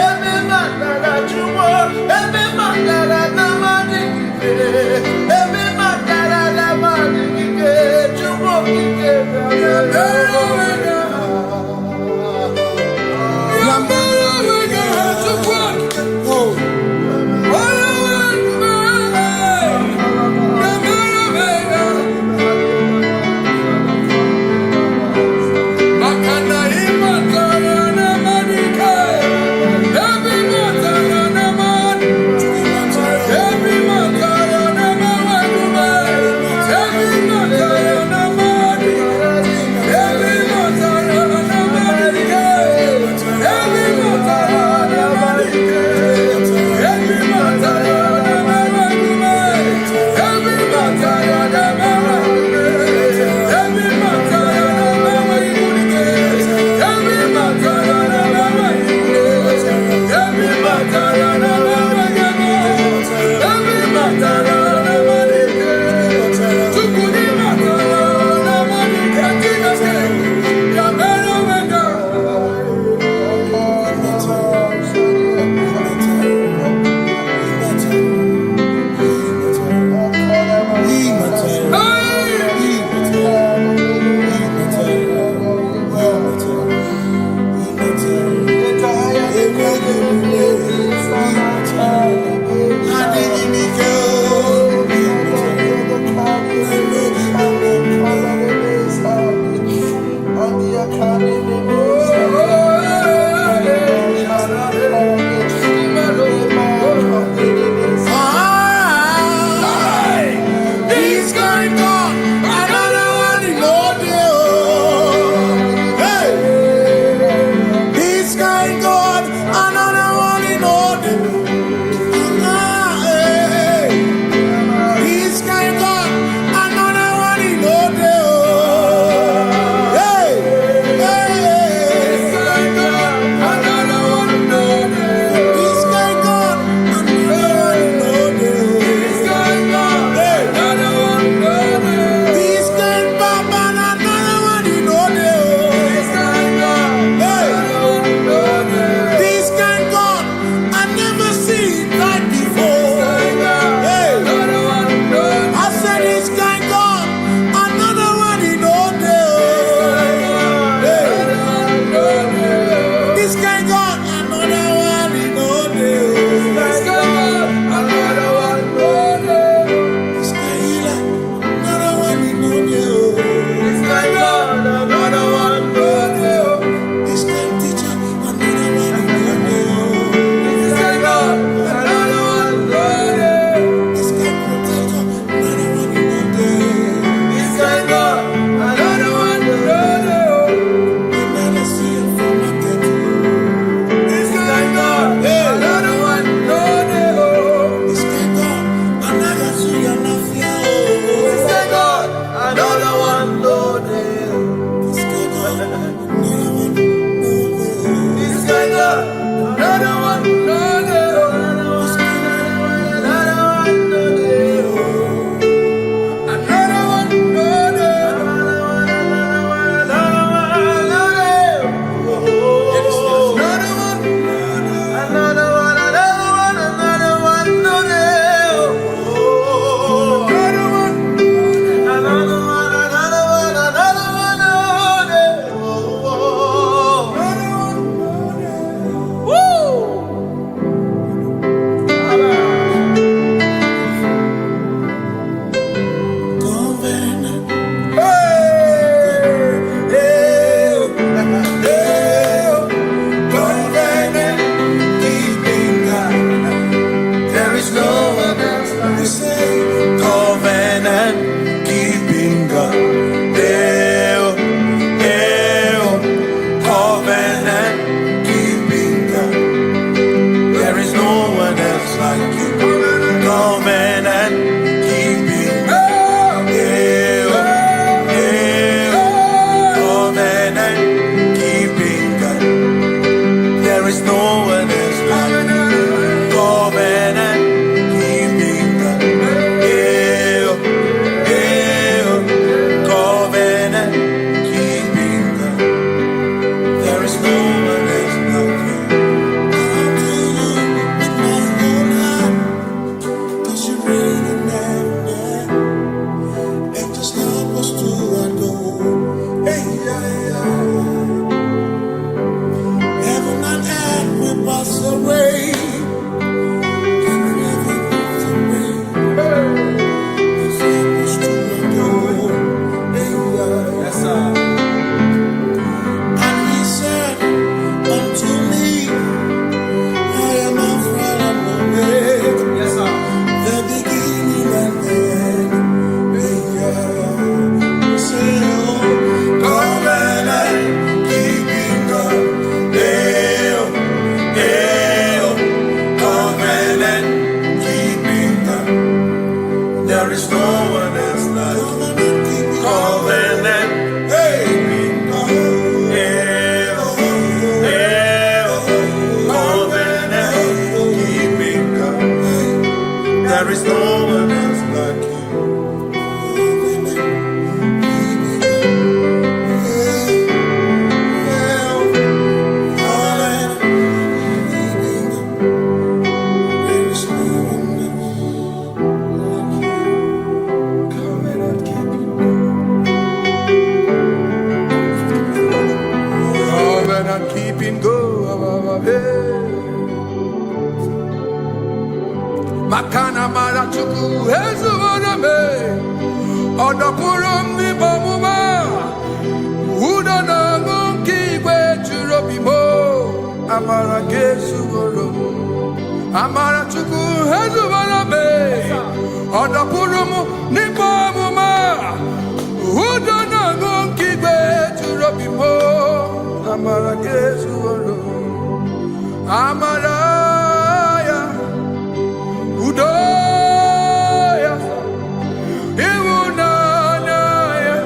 every matter na chumo, every matter na money, every matter na money, chumo is no one else like you. Covenant. Hey. There is no one else like you. There is no one else like you. Covenant keeping go. Makana mara chuku hezu warame odapurum ni bamuma uda na ngonki gwe churobimo amara gesu worum amara chuku hezu warame odapurum ni bamuma uda na ngonki gwe churobimo amara gesu worum amara Udoya, Iwunanaya,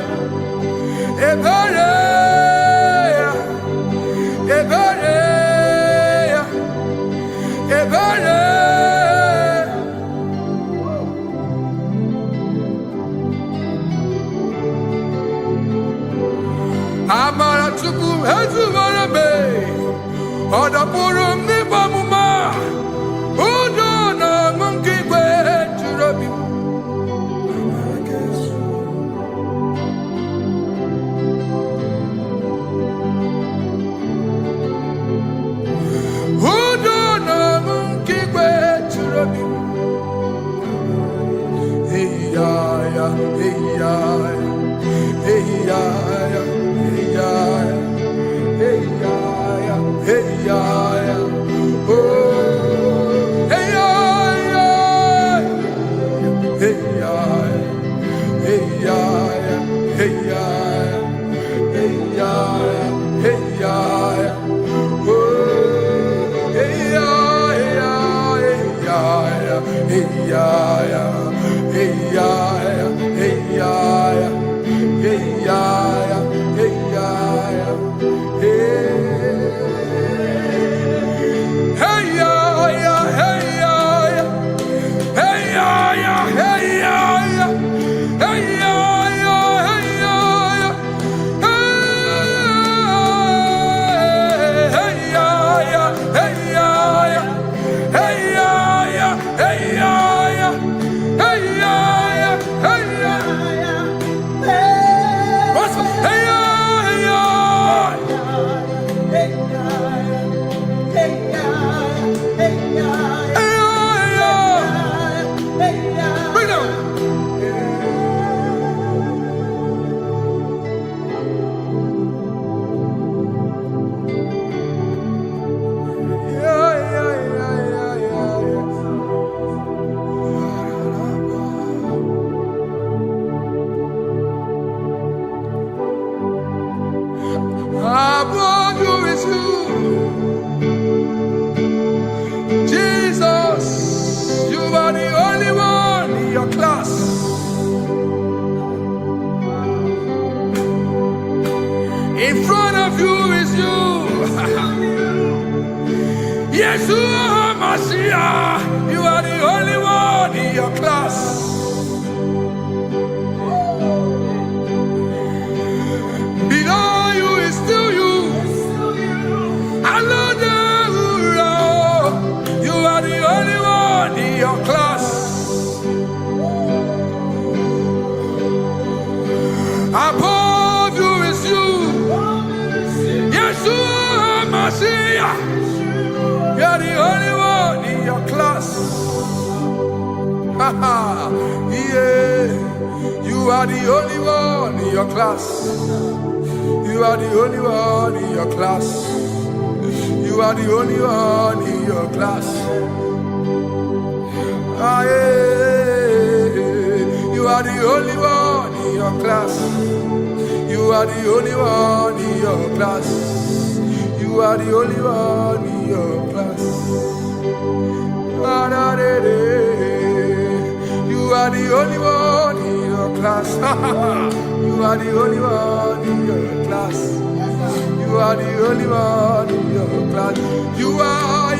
Ebereya, Ebereya, Ebereya. Amara chuku hezu warame, odapurum ni bamuma. In front of you is you. Yeshua Mashiach, you are the only one in your class. Below you is still you. You are the only one in your class. Above you is you. Yeshua Mashiach, you are the only one in your class. Yeah, you are the only one in your class. You are the only one in your class. You are the only one in your class. Ah, yeah. You are the only one in your class. You are the only one in your class. You are the only one in your class. Ah, da, da, da. You are the only one. class. You are the only one in your class. You are the only one in your class. You are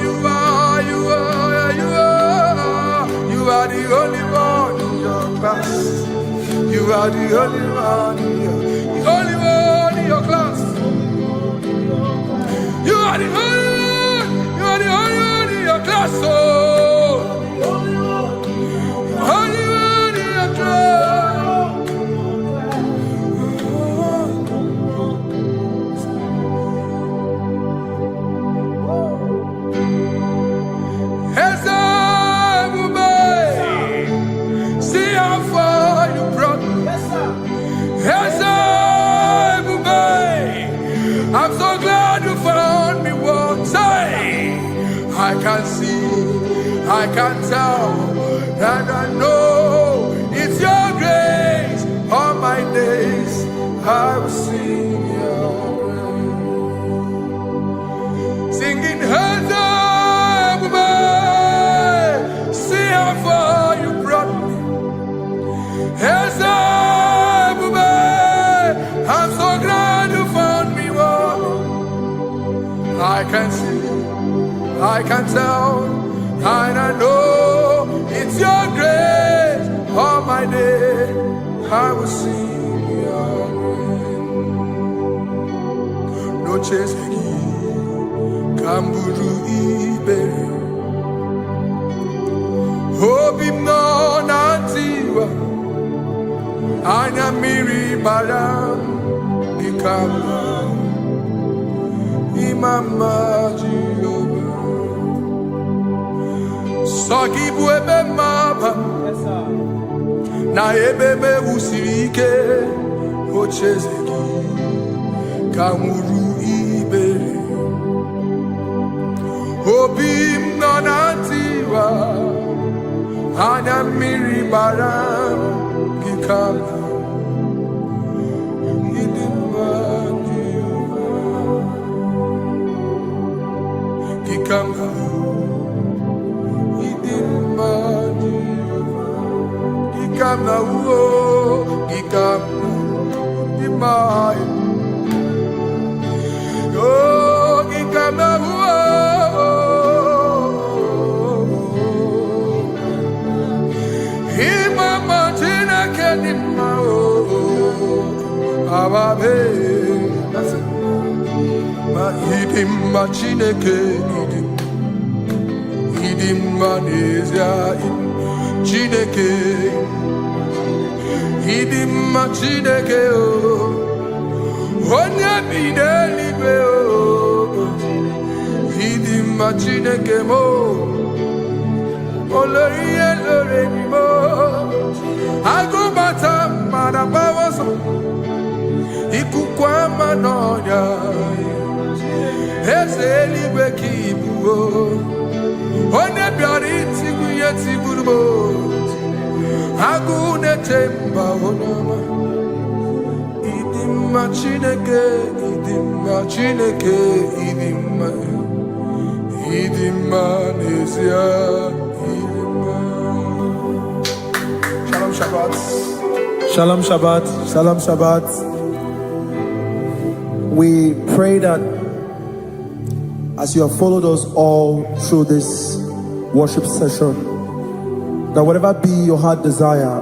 the only one in your class. You are the only one in your class. You are the only one in your class. Oh, only one in your class. See how far you brought me. I'm so glad you found me once. I can see, I can tell, and I know it's your grace. All my days I will sing your grace. Singing, see how far you brought me. I'm so glad you found me one. I can see, I can tell, and I know it's your grace. All my day I will sing your grace. No chase again, Kamburu Iberi. Hope him no nantiwa. Anya miri baram ikama imama Jehovah. Sogi buebe maba na ebebe usirike ochezeki kamuru ibere. Obim nonantiwa anya miri baram ikama idima Jehovah ikama idima Jehovah ikama ikama dimai oh ikama Ababe, ma idim ma chineke idim ma nezia chineke idim ma chineke o onye bideligwe o idim ma chineke mo oloriye lore ni mo agubata marabawaso ikukwama nonya ezeligwe kibuo onye bịara itigbu ihe tigburu mo agụ na-echemba onyeọma idimma Chineke idimma Chineke idimma n'ezie idimma. Shalom Shabbat. Shalom Shabbat. Shalom Shabbat. We pray that as you have followed us all through this worship session, that whatever be your heart desire,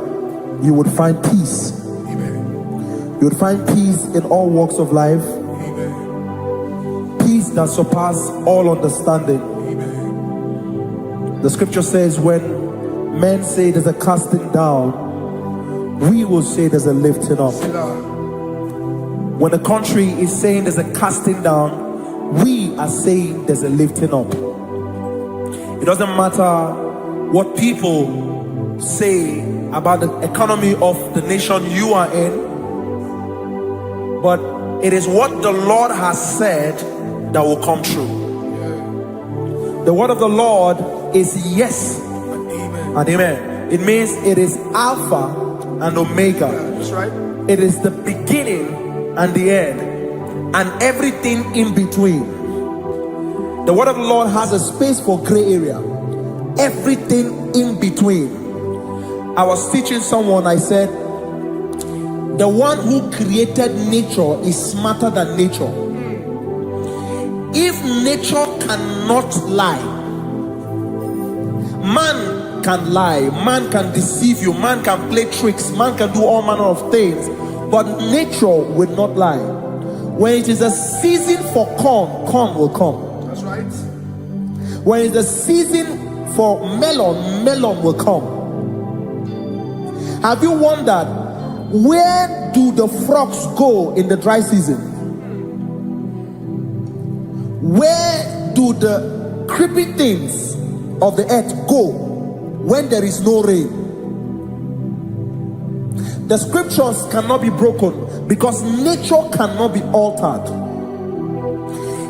you would find peace. Amen. You would find peace in all walks of life. Amen. Peace that surpasses all understanding. Amen. The scripture says when men say there's a casting down, we will say there's a lifting up. When the country is saying there's a casting down, we are saying there's a lifting up. It doesn't matter what people say about the economy of the nation you are in, but it is what the Lord has said that will come true. The word of the Lord is yes and amen. It means it is Alpha and Omega. That's right. It is the beginning and the end, and everything in between. The word of the Lord has a space for gray area. Everything in between. I was teaching someone, I said, the one who created nature is smarter than nature. If nature cannot lie, man can lie, man can deceive you, man can play tricks, man can do all manner of things, but nature will not lie. When it is a season for corn, corn will come. That's right. When it's a season for melon, melon will come. Have you wondered, where do the frogs go in the dry season? Where do the creepy things of the earth go when there is no rain? The scriptures cannot be broken because nature cannot be altered.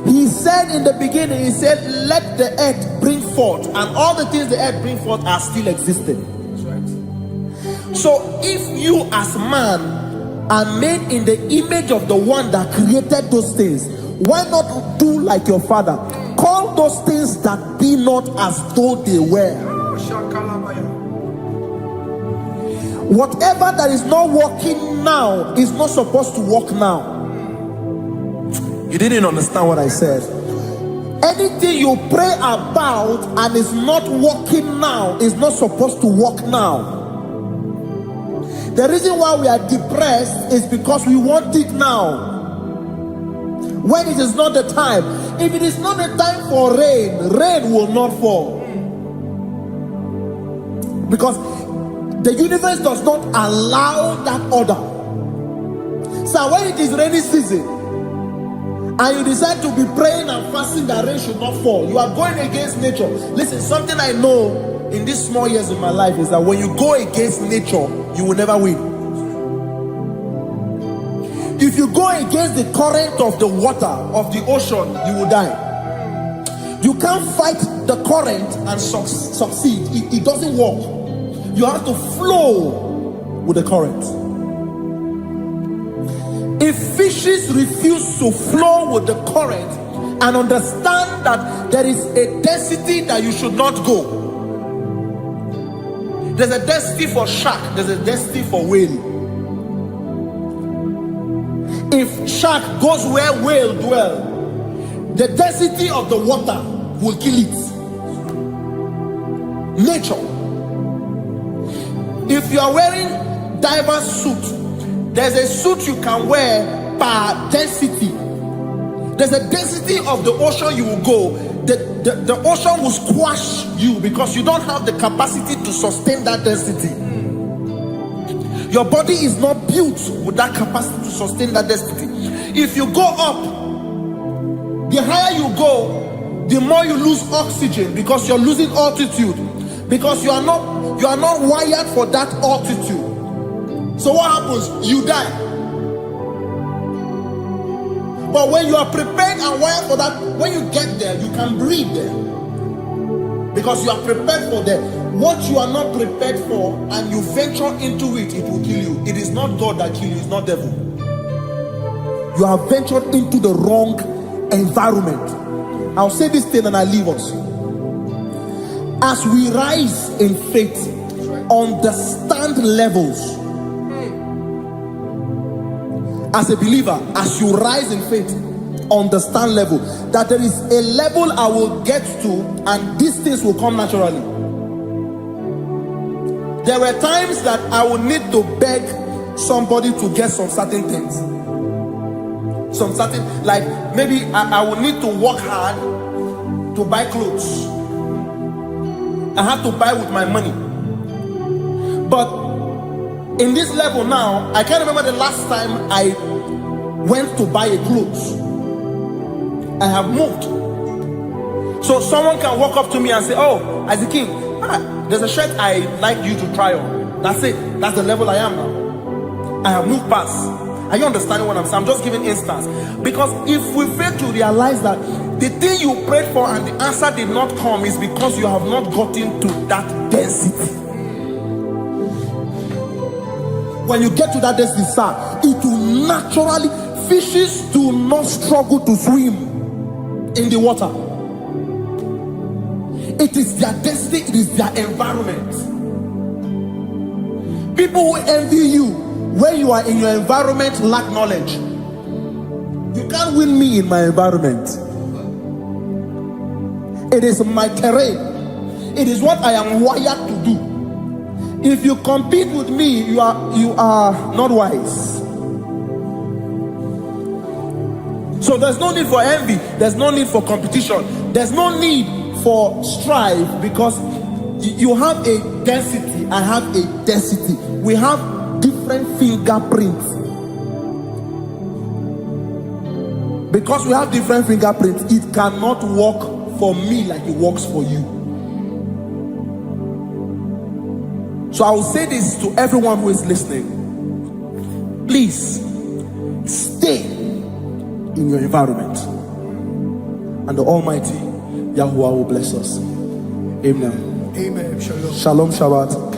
He said in the beginning, he said, let the earth bring forth, and all the things the earth bring forth are still existing. That's right. So if you as man are made in the image of the one that created those things, why not do like your father? Call those things that be not as though they were. Whatever that is not working now is not supposed to work now. You didn't understand what I said. Anything you pray about and is not working now is not supposed to work now. The reason why we are depressed is because we want it now, when it is not the time. If it is not the time for rain, rain will not fall, because the universe does not allow that order. So when it is rainy season and you decide to be praying and fasting that rain should not fall, you are going against nature. Listen, something I know in these small years of my life is that when you go against nature, you will never win. If you go against the current of the water of the ocean, you will die. You can't fight the current and succeed. It doesn't work. You have to flow with the current. If fishes refuse to flow with the current and understand that there is a density that you should not go, there's a density for shark, there's a density for whale. If shark goes where whale dwell, the density of the water will kill it. Nature. If you are wearing diver's suit, there's a suit you can wear per density. There's a density of the ocean you will go. The ocean will squash you because you don't have the capacity to sustain that density. Your body is not built with that capacity to sustain that density. If you go up, the higher you go, the more you lose oxygen because you're losing altitude, because you are not wired for that altitude. So what happens? You die. But when you are prepared and wired for that, when you get there, you can breathe there, because you are prepared for that. What you are not prepared for and you venture into it, it will kill you. It is not God that kills you, it's not devil. You have ventured into the wrong environment. I'll say this thing and I leave us. As we rise in faith, understand levels. As a believer, as you rise in faith, understand level. That there is a level I will get to and these things will come naturally. There were times that I would need to beg somebody to get some certain things. Some certain, like maybe I would need to work hard to buy clothes. I have to buy with my money. But in this level now, I can't remember the last time I went to buy a clothes. I have moved. So someone can walk up to me and say, oh, Isaac King, there's a shirt I like you to try on. That's it. That's the level I am now. I have moved past. Are you understanding what I'm saying? I'm just giving instance. Because if we fail to realize that the thing you prayed for and the answer did not come is because you have not gotten to that density. When you get to that density, sir, it will naturally, fishes do not struggle to swim in the water. It is their destiny, it is their environment. People who envy you where you are in your environment lack knowledge. You can't win me in my environment. It is my terrain. It is what I am wired to do. If you compete with me, you are not wise. So there's no need for envy. There's no need for competition. There's no need for strife, because you have a density. I have a density. We have different fingerprints. Because we have different fingerprints, it cannot work for me like it works for you. So I will say this to everyone who is listening. Please stay in your environment, and the Almighty Yahuwah will bless us. Amen. Amen. Shalom. Shalom Shabbat.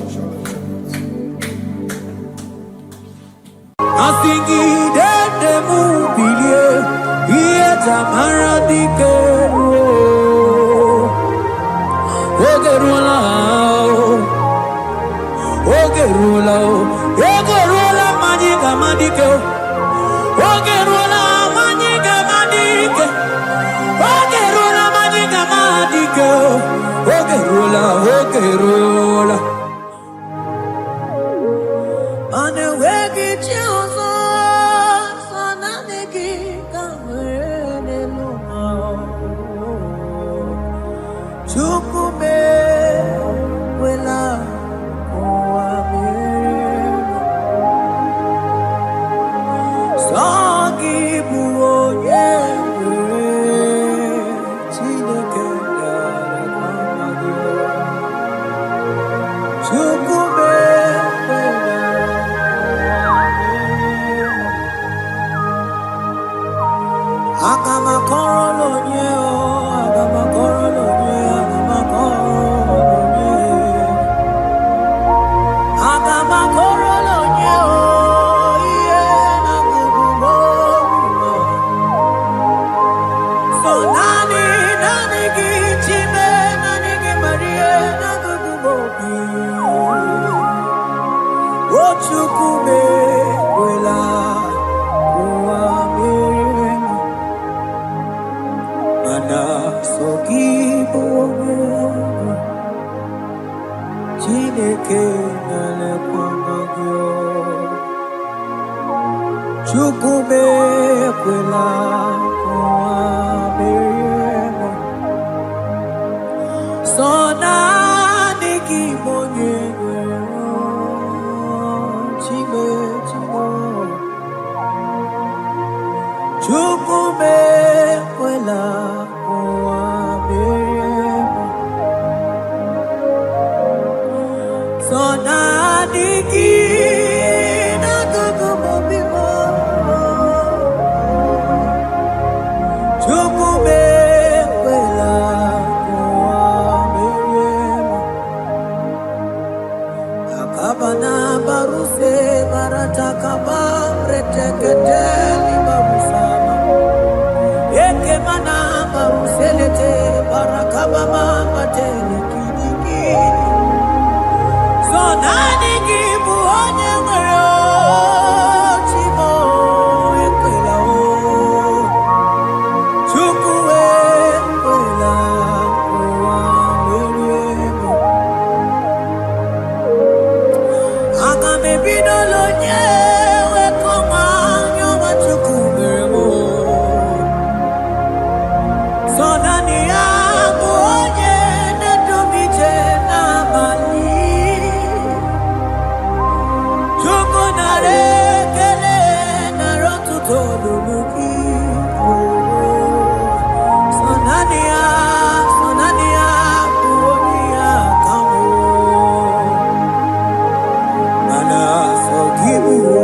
Give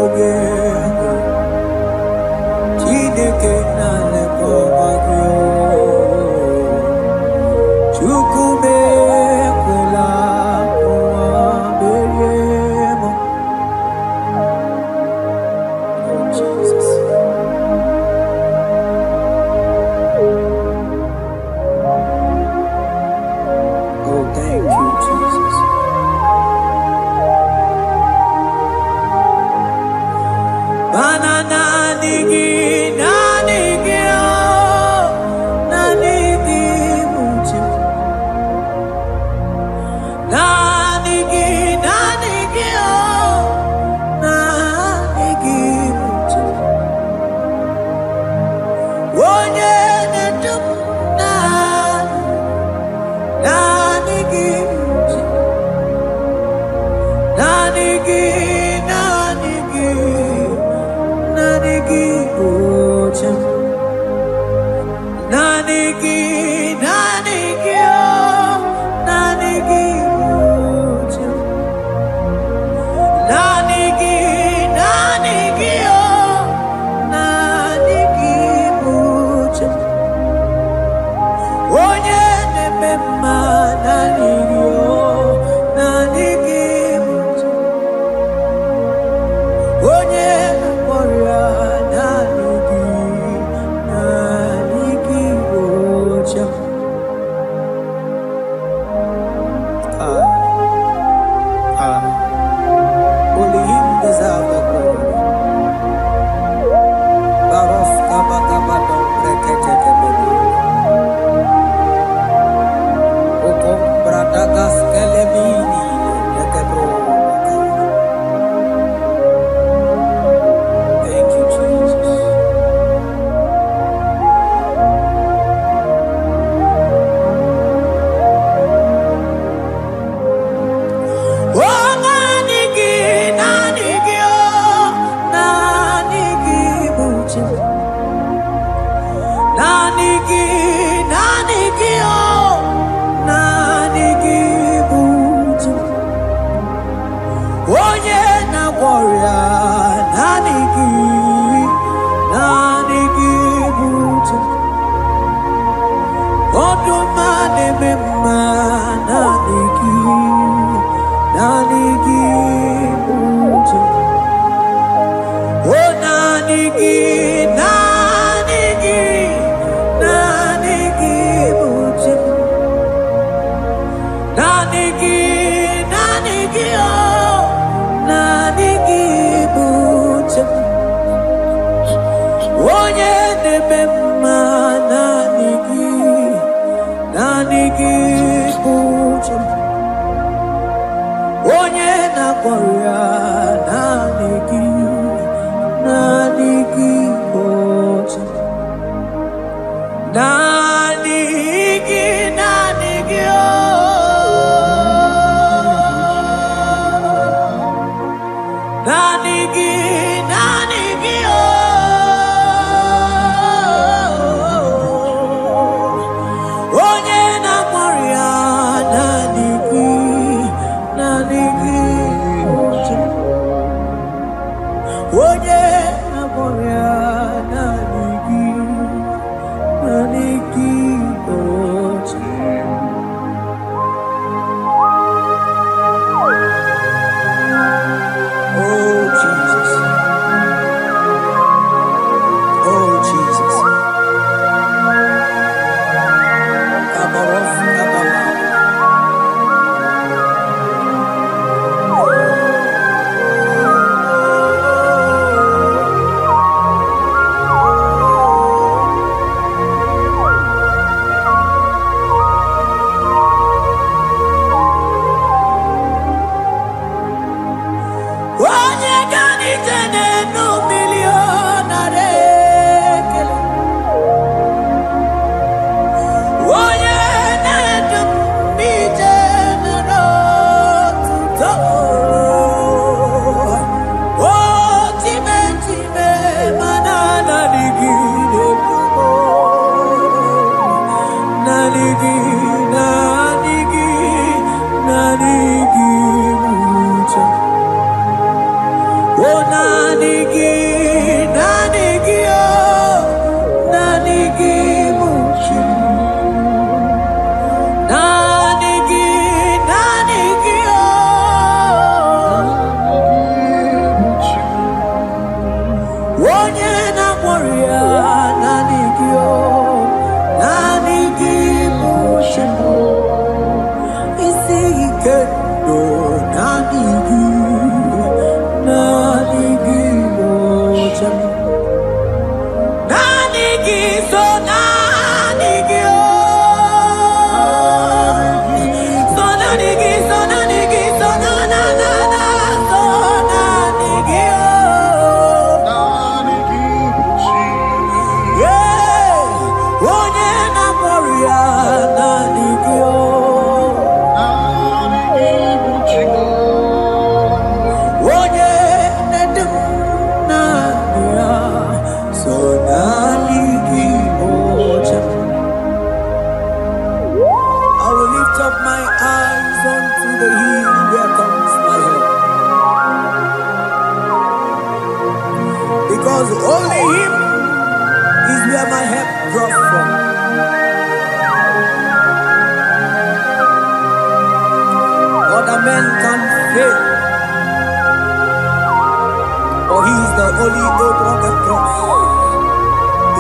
holy Abraham cross,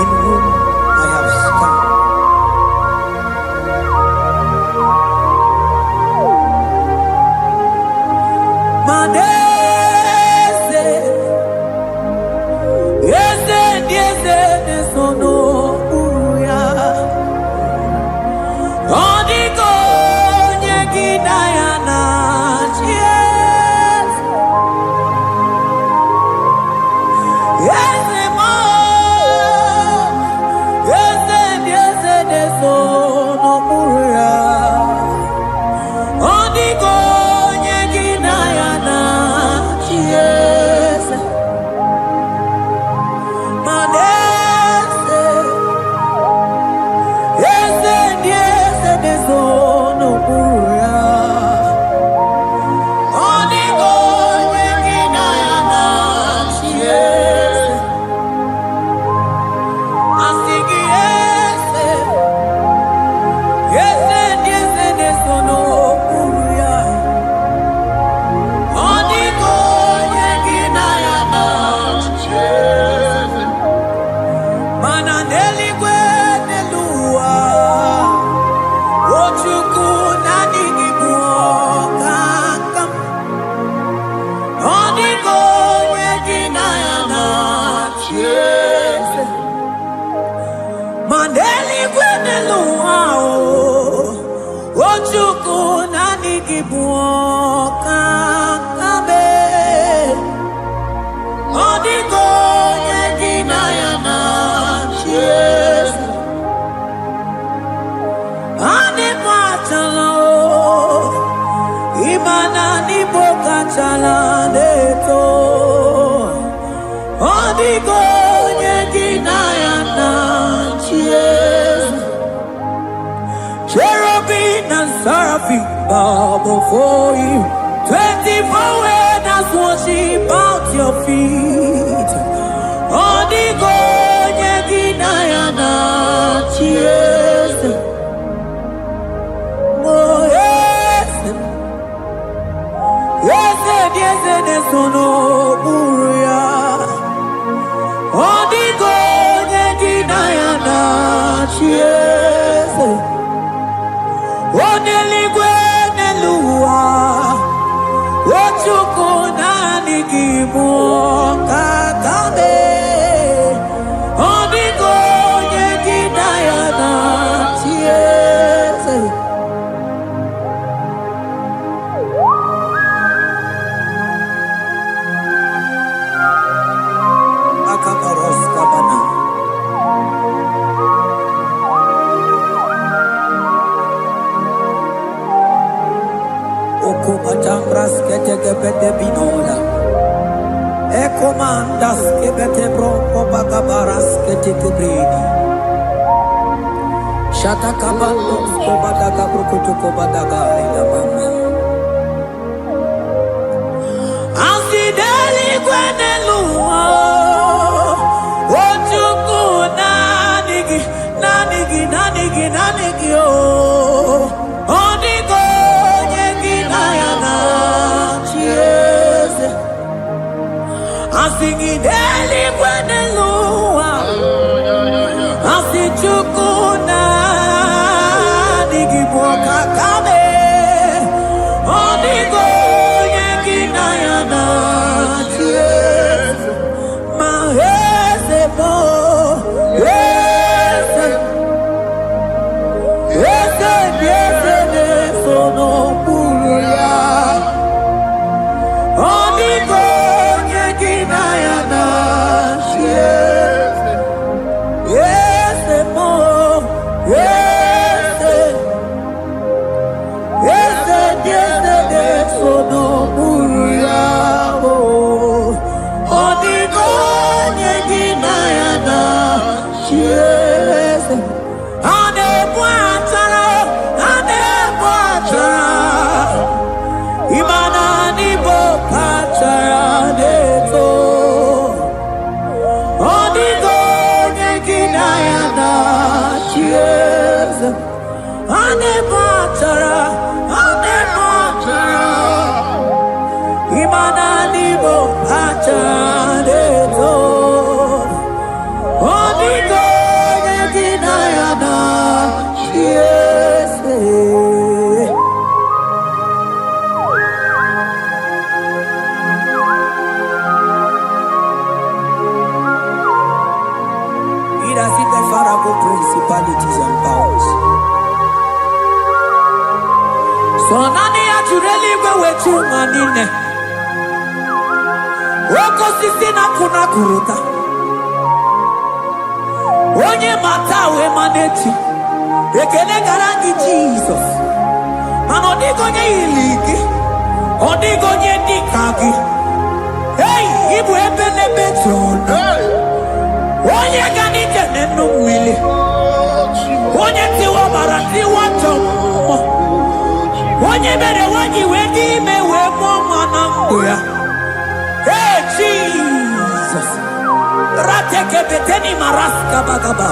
in whom I have stand. Manese, yese, nesono uya. Odiko nyegidayana, yes. Yese mo, yese, nesono uya. Odiko nyegidayana, yes. Manese, yese, nesono uya. Odiko nyegidayana, yes. Asigi yese, nesono uya. Odiko nyegidayana, yes. Mananeli kwenelua, ochuku nanigibuokakam. Odiko nyegidayana, yes. Maneli kwenelua, ochuku nanigibuokakame. Odiko nyegidayana, yes. Anipatala, imana nibokatala neto. Odiko nyegidayana, yes. Cherubim and seraphim bow before you. 24 elders worship at your feet. Odiko nyegidayana, yes. Oh yes, yes, nesono uya. Odiko nyegidayana, yes. Oneligwe nelua, ochuku nanigibuokakame. Odiko nyegidayana, yes. Akabaros kabana. Okomatambras ketekepete binola. Ekomandas kebete broko bagabaras ketekebrini. Shatakabandos kobadaga brukutu kobadaga ilamama. Asideli kwenelua, ochuku nanigi oh. Odiko nyegidayana, yes. Asigideli kwenelua, asichuku nanigibuokakame. Odiko nyegidayana, yes. Mahese mo, yes. Yes, nesono uya. Odiko nyegidayana, yes. Yes, mo, yes. Yes, nesono uya. Odiko nyegidayana, yes. Imana nibokatara neto. Odiko nyegidayana, yes. Anepatara. Imana nibo achadeto. Onigo yeginayana yes. It has hit the Pharaoh principalities and powers. So nani actually go with you manine. Woko sisi na kuna kuruta. Onye matawe maneti. Ekele garangi Jesus. Mano digonye iligi. Odigonye dikagi. Hey, ibu ebele beton. Onye gani jene numili. Onye tiwa barati watomo. Onye bere wanyi wedi mewe mwana mbuya. Hey Jesus. Rateke beteni maraska bagaba.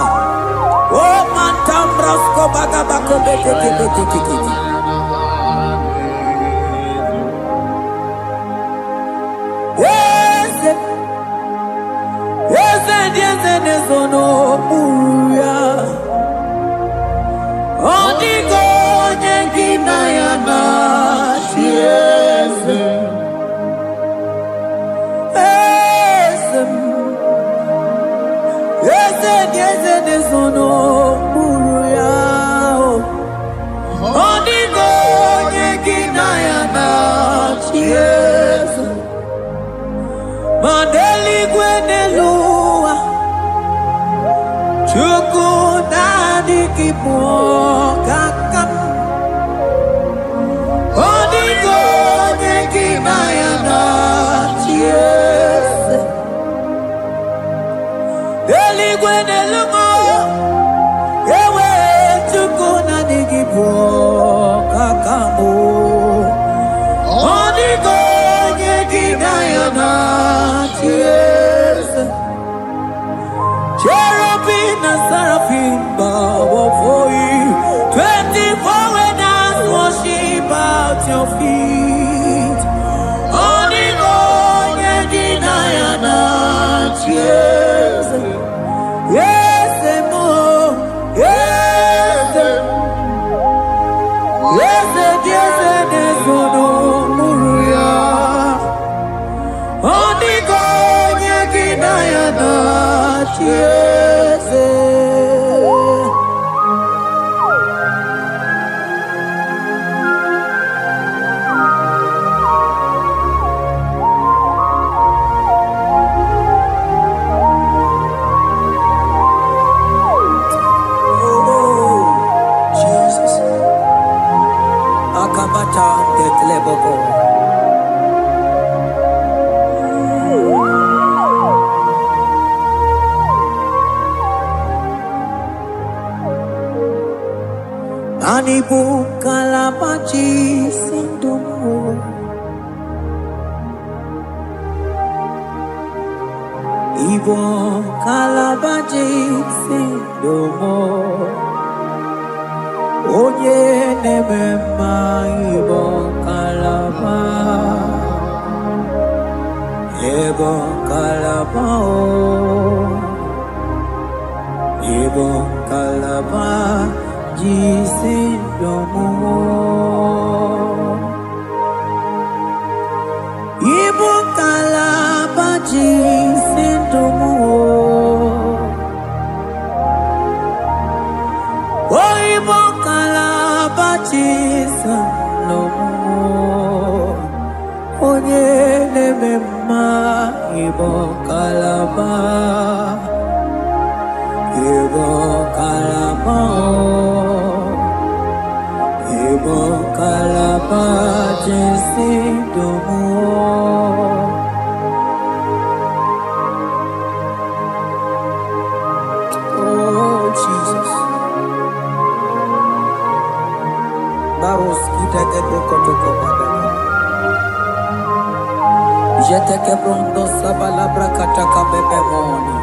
Oh mantambrasko bagaba beteke beteke. Yes. Yes nezono buya. Odigo nyengina yana yes. Yes nezono buya. Odigo nyengina yana yes. Mandeli gwenelua. Chuku nadi kipo kakam. Odigo nyengina yana yes. Deli gwenelua. Ewe chuku nadi kipo kakamu. Odigo nyengina yana yes. Cherubim and seraphim bow before you. 24 elders worship at your feet. Onigo yedinayana yes. Yes, mo. Yes. Yes, yes, yes, no muruya. Onigo yedinayana yes. Oh, Jesus. Akabata detleboko. Anibu kalabachi sindumu. Ibo kalabachi sindumu. Oye nemema ibo kalaba. Ibo kalaba Ibo kalaba. Jisindomo Ibo kalaba jisindomo Oh Ibo kalaba jisindomo Onye nemema Ibo kalaba Ibo kalaba Ibo kalaba jisindomo Oh Jesus Baros kitake brokotoko badana Jeteke brondo sabalabra kataka bebe moni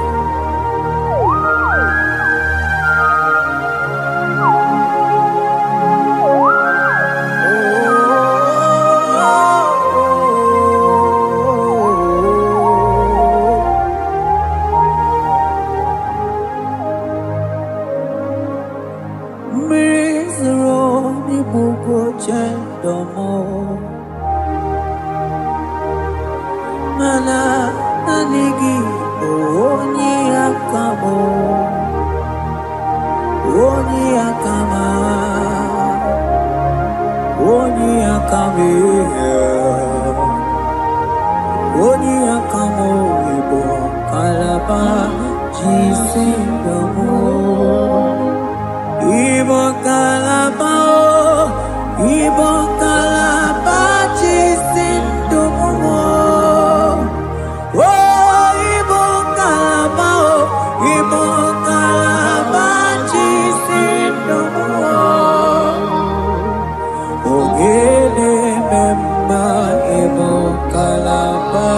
Oni akamo ibo kalaba jisindamo. Ibo kalaba jisindamo. Oh, ibo kalaba jisindamo. Ogele memba ibo kalaba.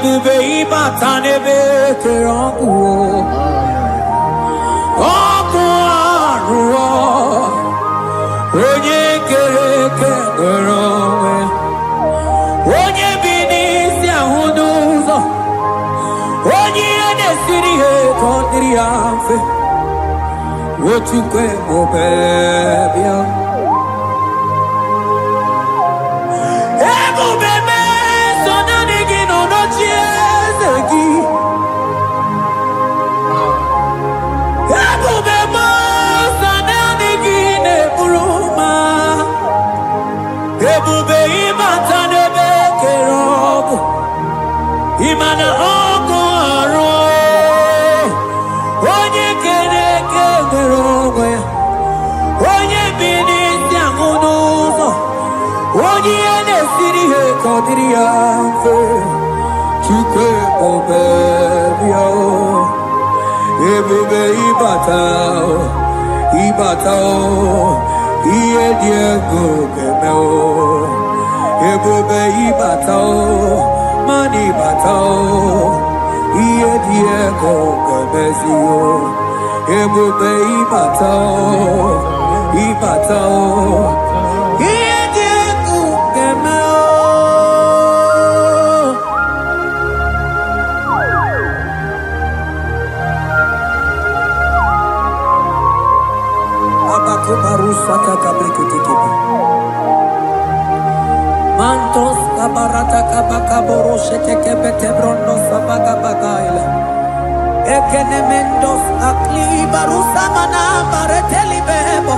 Bube ibatane beke rangu Okuaruo Onye kereke ngerowe Onye binisi ahuduzo Onye edesiri he kondiri afe Wotukwe mobebia Imana okoro Onye kereke ngerowe Onye binisi ahuduzo Onye edesiri he kondiri afe Chukwe obebia Ebube ibatao Iye diego kemeo Ebube ibatao Mani batao Iye diego kemezio Ebube ibatao Iye diego kemeo Abakubarusa kabrikitiki Mantos kabarata kabakaboro sheteke bete brondo sabaga bagaila Ekene mendos akli barusa mana bareteli bebo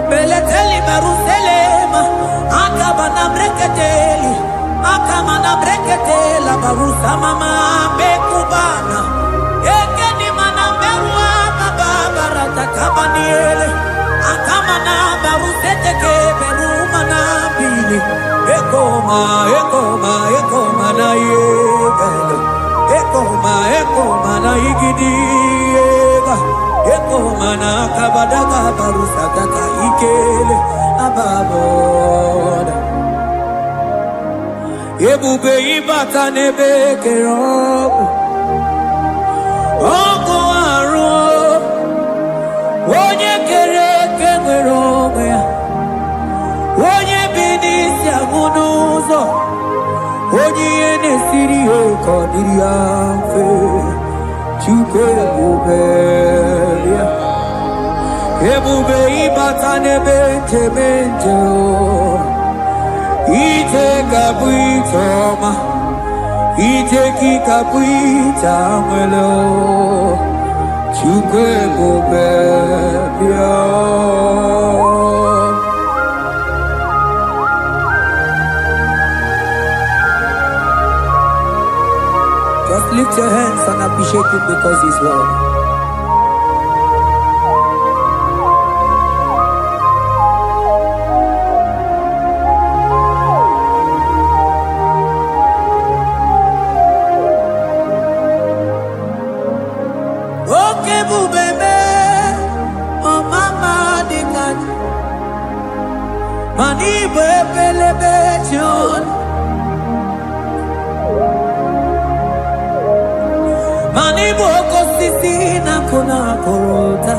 Beleteli baruselema Akabana breketeli Akamana breketela barusa mama bekubana Ekeni mana merua kababarata kabaniele Akamana baruseteke berumana bili Ekoma na yegalo Ekoma na igidiega Ekoma na kabadaga barusataka ikele Ababoda ebube ịbata n'ebe kere ọkụ arụ onye kere eke nwere onwe ya onye bi n'isi agụ n'ụzọ onye ihe na-esiri ya ka ọ dịrị ya mfe Chukwu ebube ya ebube ịbata n'ebe njem ije ga-abụ ije ọma ije gị ga-abụ ije anwele Chukwu ebube bịa Just lift your hands and appreciate him because he's worthy. Mani bebelebe John Mani boko sisi na kuna korota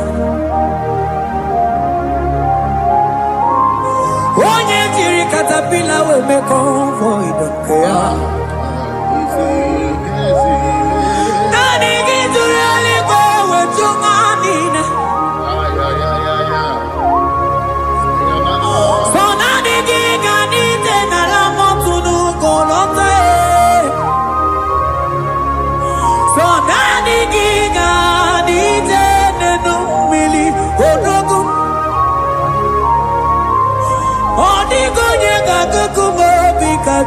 Onye jiri katapila we me convoy don't care Nani gizuri aliko we chunganina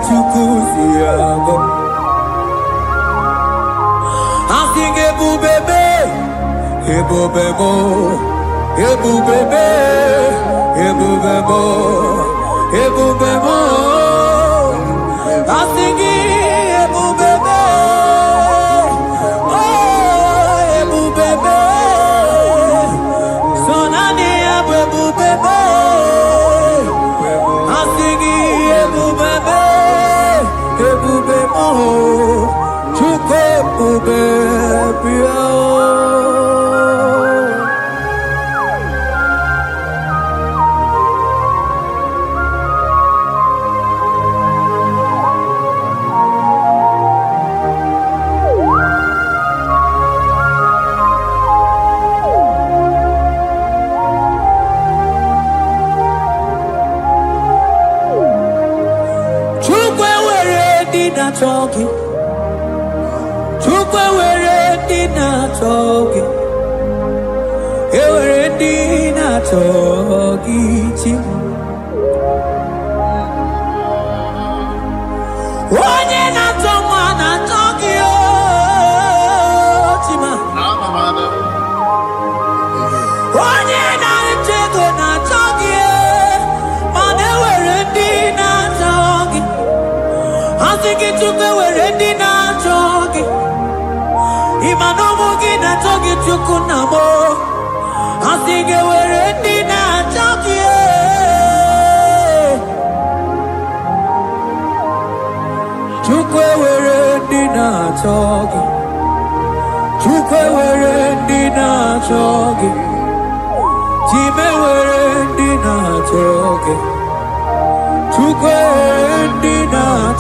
Chukuziago I sing ebubebe ebubebo ebubebe ebubebo ebubebo I sing ebubebe oh ebubebe sonani ebubebe I sing ebubebe ebube mo Chukwu ebube bịa talking Chukwu were dinner talking were dinner talking Onye na tongwa na talking chima Onye na chego na talking Mane were dinner talking I think it took away ready now talking. Imanomo gina talking to Kunamo. I think it were ready now talking. Took away ready now talking. Took away ready now talking. Time were ready now talking. Took away not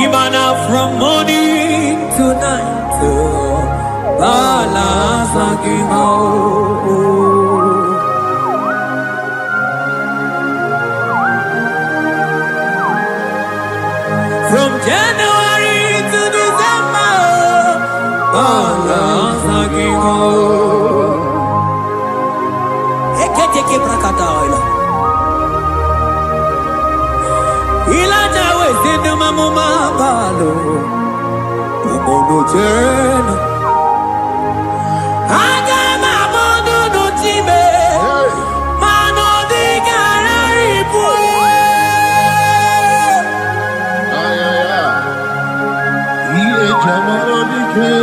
Imana from morning to night, from January to December, keteke brakadaila. Ilaja wezende mamuma balo. Umono jena. Aga mamono no time. Mano di gararipu. Ile jamano di ke.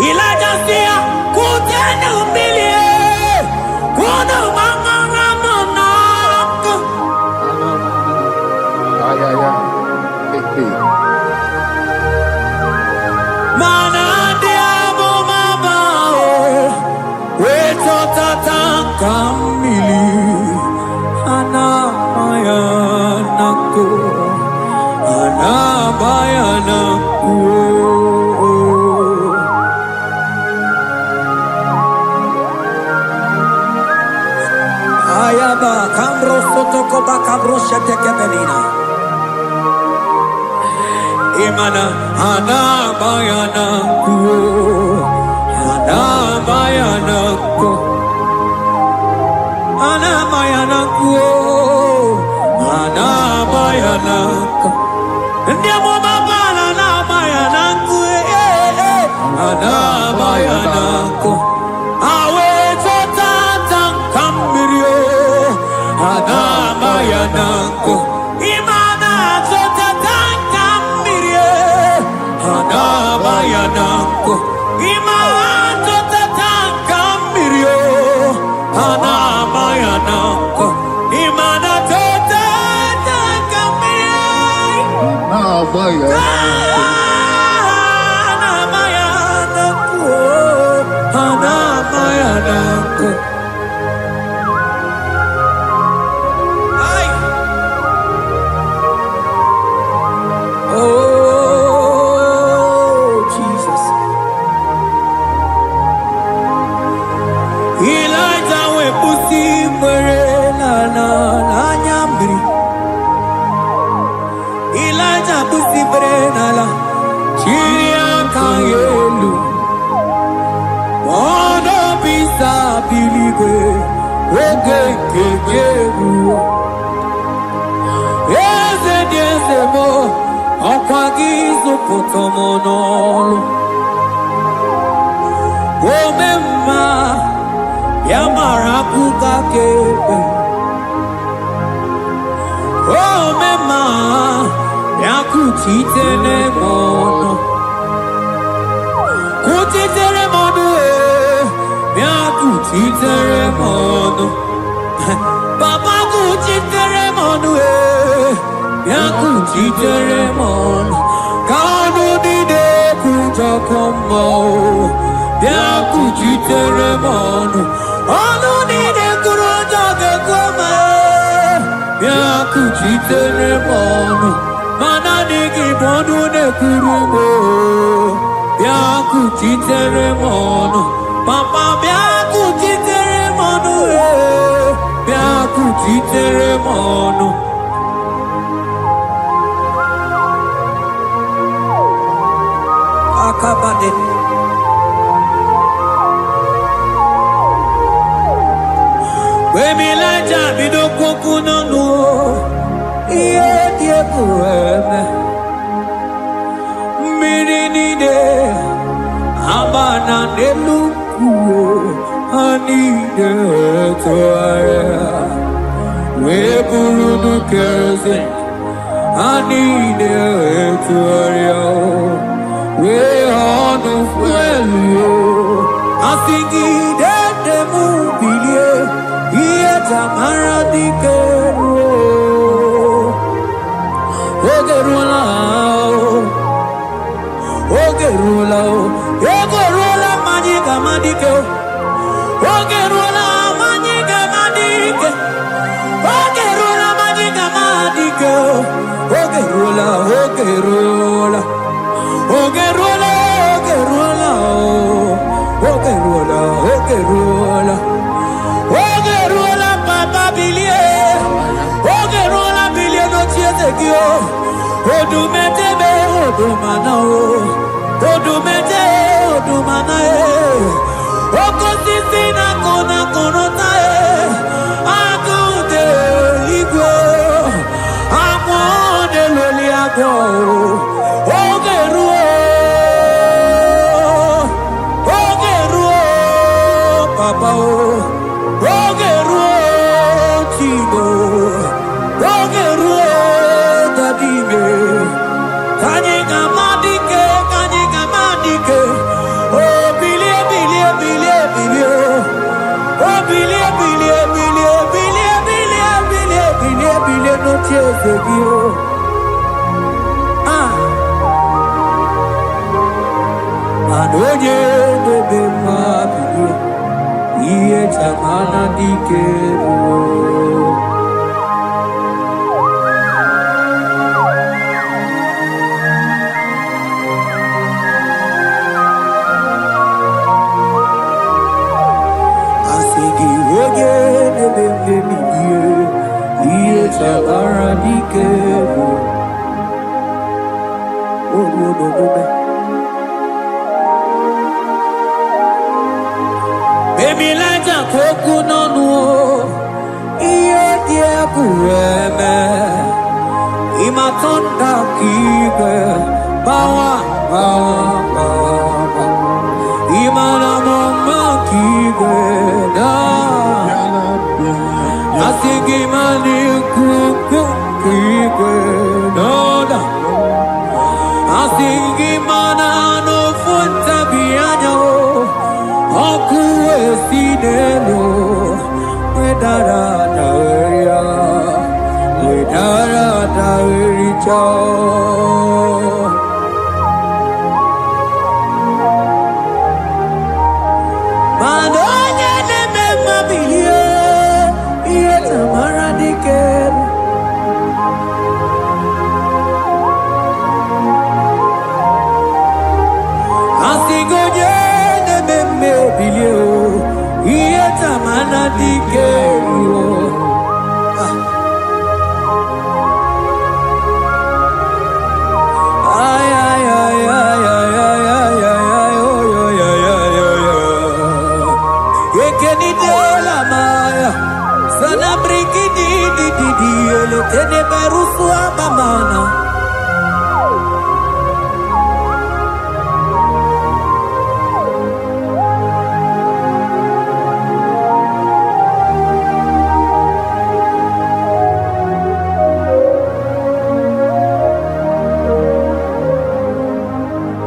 Elijah sia kutena umilie kuno mama nako mana diabo mama weto tatanka mili ana maya nako ana maya nako. Ayaba kambro sotoko bakabro sheteke belina. Imana ana bayana kuo, ana bayana ko, ana bayana kuo, ana bayana ko. Ndiamo mabana na bayana kuo, ana bayana ko. Nanko imana zota tanka mirie hana maya nanko imana zota tanka mirie hana maya nanko imana zota tanka mirie hana maya nanko hana maya nanko. Elijah busi brenala chiria kayelu mono bisa biligwe oge kejeru eze mo okwagizo potomonolo omemma yamara kukakebe omemma yakuchitere mono kuchitere mono yakuchitere mono Baba kuchitere mono yakuchitere mono kanu dide kujakomo yakuchitere mono anu dide kurojoge koma yakuchitere mono mananigi bodu ne kurumo yakuchitere mono papa yakuchitere mono yakuchitere mono akabade Elijah bido kokuno no iye kueme Mirinide Amana nelukuo Anide toare Weburudu kerze Anide toare We honu fuelio Asingi de mubilie Iye tamara dikero Ogerula Ogerula Magiga madike Ogerula Magiga madike Ogerula Magiga madike Ogerula Ogerula Ogerula Ogerula Ogerula Ogerula Papa Bilie Ogerula Bilie no chiezekio Odumete be odumana Odumete odumana Okosisi na kona konota Akude igwe Amode loli agwo Ogeruo Papa Ogeruo Tibo Ogeruo Dadime Kanyega madike Oh bilie Oh bilie no tiezegio Adoye bebe mabie Iye tamana dikero Asigi oye bebe mabie Iye tamana dikero Oh Baby Laja koku nonu Iye die kueme Imatonda kike Bawa Imana mama kike Da Asigi mani kuku kike Da Asigi mana no funta bianyo Okuwe sinelo Wedara daweria Madonya neme mabilie Iye tamara dikeru Asigoje neme bilio Iye tamara dikeru Tene berusu abamana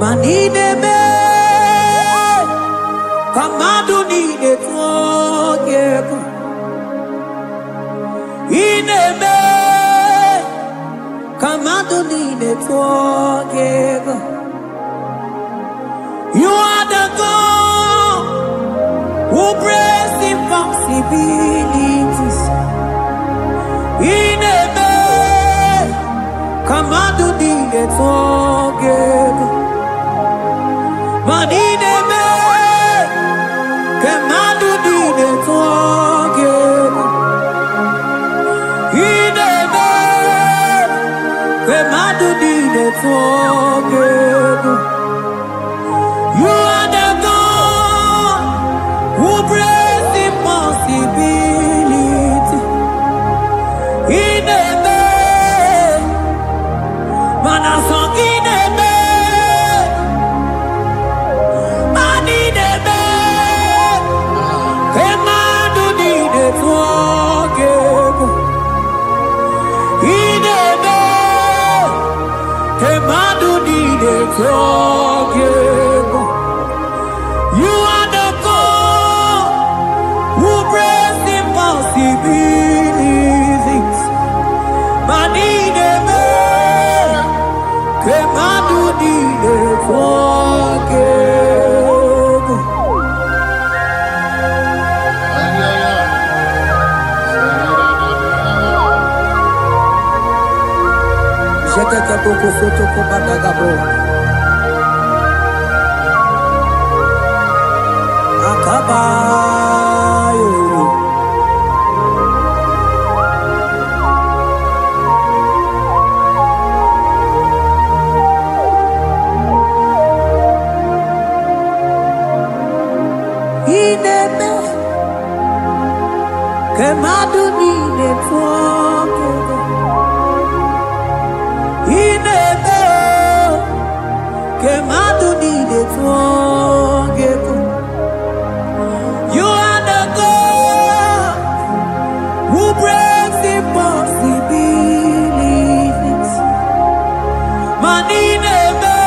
Manine me Kamadu nine tuogeko Ine me Kamadonine together. You are the God who breaks impossibilities. In a man, Kamadonine together. But in a man, Kamadonine together. In a man, Kamadonine together. You are the God who breaks impossibility. In a man, You are the God who breaks impossibilities. Manidebe, Kemadu dide forgive. Jeteke poko soto ko badagabo. Akabayo. Ineme kemadu nine twoko. Ineme kemadu nine twoko. You are the God who breaks impossibilities. Maninebe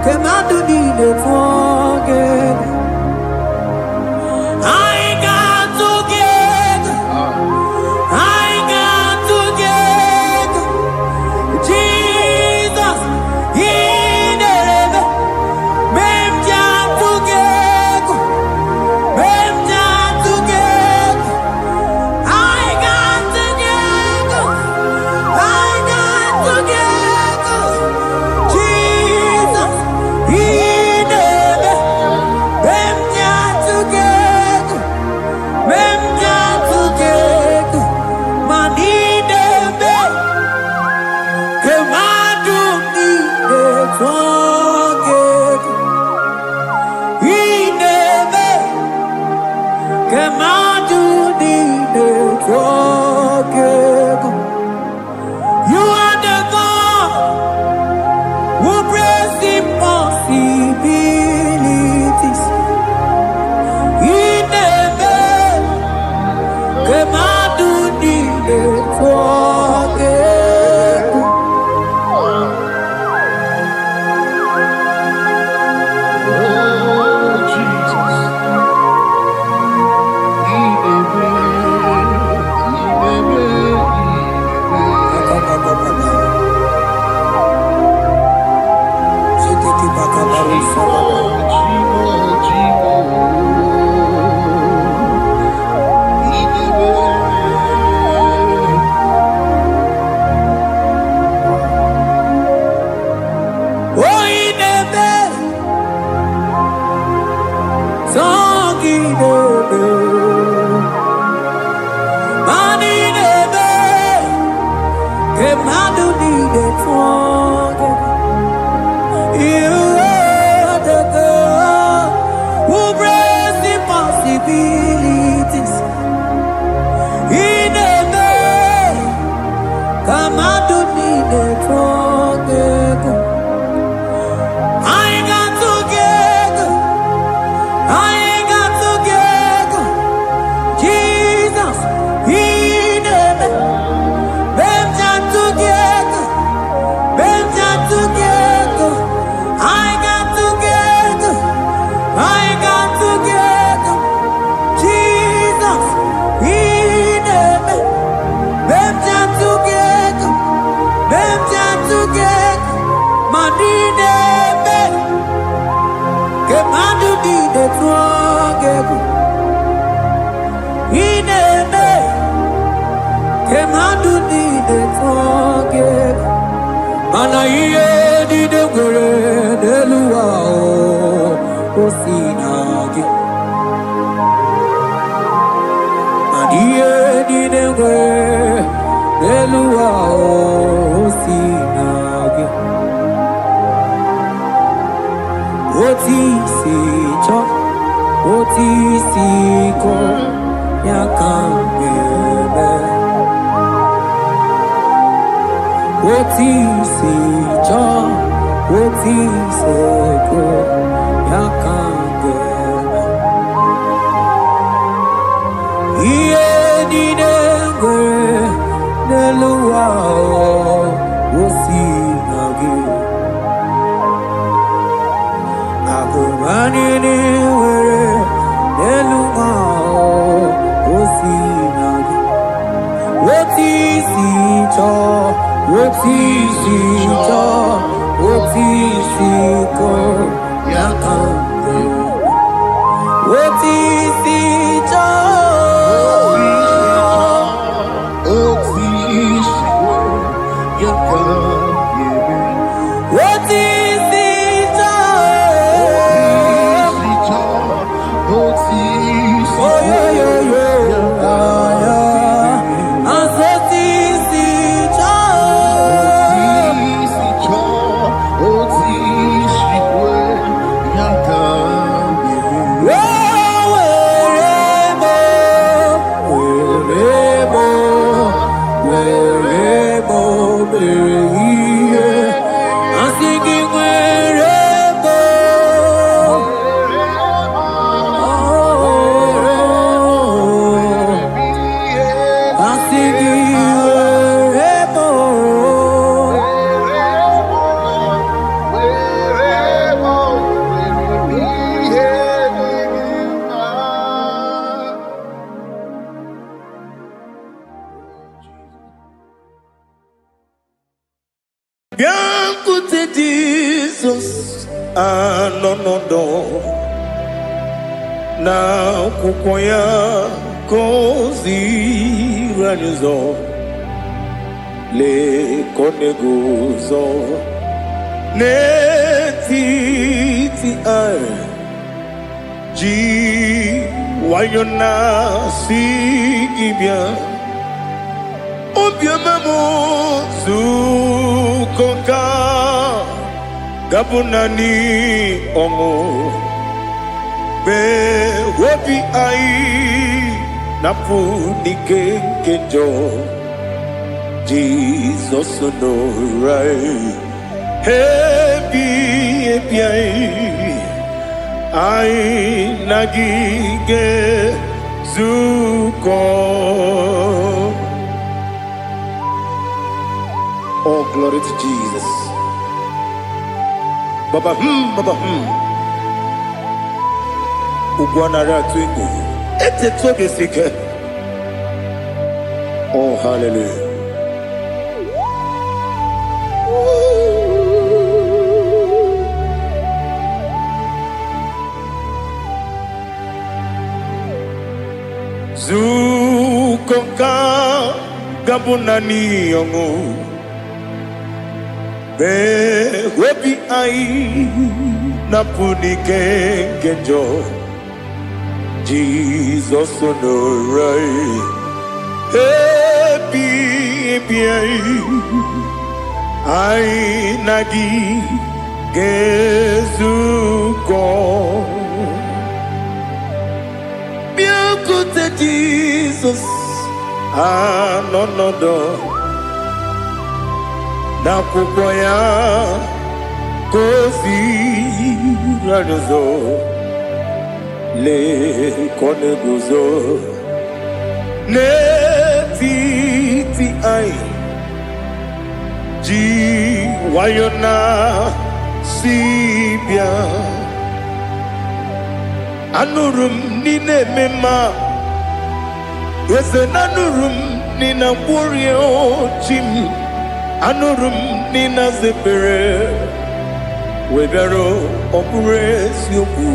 kemadu nine forget. I got together. I got together. Jesus, Inebe, Memja together. You are the God who breaks impossibilities. Inebe, Kemadu dide forget. what is it, what is it, Yakanga. Iye dinenge, Nelua, Wosinagi. Agumani niwere, Nelua, Wosinagi. What is it, what is it, what is it, Yakanga. What is it, what is it, oh yeah, yeah, yeah, and what is it, I'm singing wherever, I'm singing wherever. Bien écoutez Jesus, ah non non non, na kukoya kozi ranizo, le koneguzo, ne titi ai, ji wayona si bien. Oh bien maman, zukoka, gabunani omo, be wopi ai, napu nike kenjo, Jesus no right, happy ai, nagige zuko. Oh, glory to Jesus. Baba, Baba, Ugwanara twingu. Ete toge sike. Oh, hallelujah. Zukonka gabunani yongu. Be wepi ai napuni kenjo Jesus no right happy ai nagi gezuko bien côté Jesus ah non non non na kukoya kozi ranizo le koneguzo ne titi ai ji wayona si bien anurum nine mema yese nanurum nina warrior chim anurum nina zepere webero opure sioku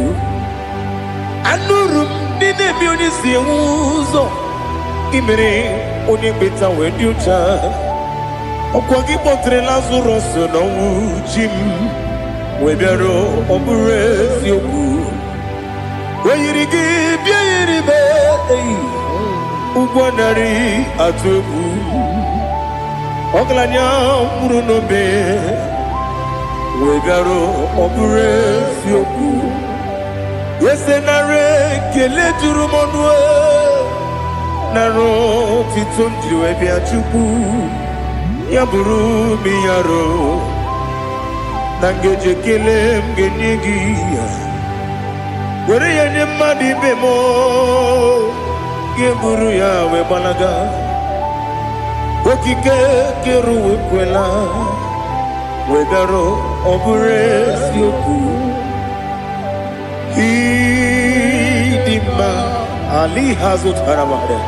anurum nine mioni siuzo imere oni beta wediucha okwagi potre lazarus no jim webero opure sioku weyirigi biayiribe ugwanari atubu Oglanya murunobe wegaro obure fioku yesenare kele turumonwe naro titondri webi achuku ya bụrụ m ihe arụ na ngeji ekele m ga-enye gị ya were ya nye mmadụ ibe m ga-eburu ya wee gbalaga okike kere uwe kwela wee bịarụ ọ bụrụ eziokwu ịdị mma ali ha zụtara mmadụ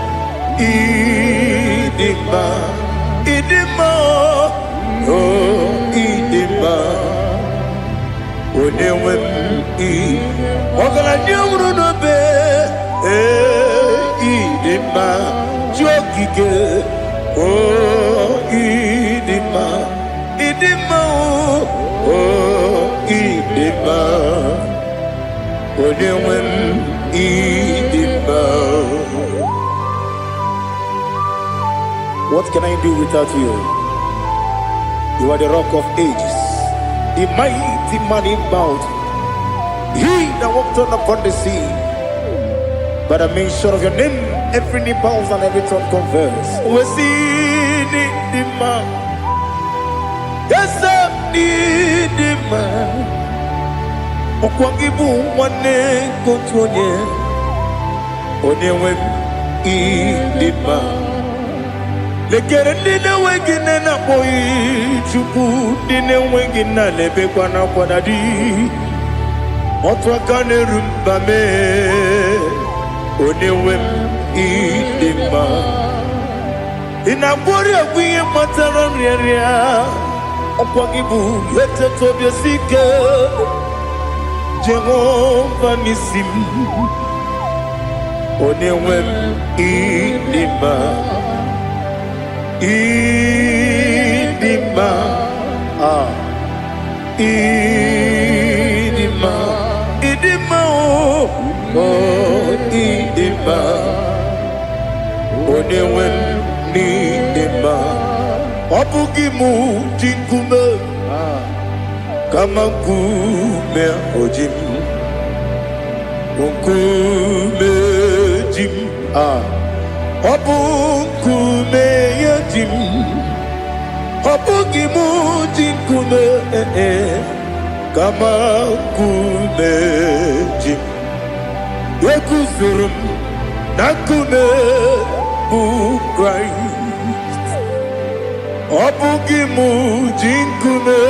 ịdị mma ịdị mma ịdị mma onye nwe m ọgaranya nwụrụ n'obe ịdị mma ji okike ịdị mma ịdị mma ịdị mma onye nwe m ịdị mma. What can I do without you? You are the rock of ages, the mighty man in mountain, he that walked on upon the sea. By the mention of your name, every knee bows and every tongue confess. We see the man. Yes, I need the man. Okwangibu wane kotonye. Onyewe the man. Lekere ndine wengine na boyi chuku ndine wengine lebe kwa na kwa dadi otwa kane rumba me onyewe idima inabori agwiye matara nriaria okwagibu yete tobye sike Jehova nisim onyewe idima idima idima idima idima onyewe n'idima ọ bụghị mụ ji nkume kama nkume oji m nkume ji m ọ bụ nkume ya ji m ọ bụghị mụ ji nkume kama nkume ji m ekuzuru m na nkume bụ Kraịst ọ bụghị mụ ji nkume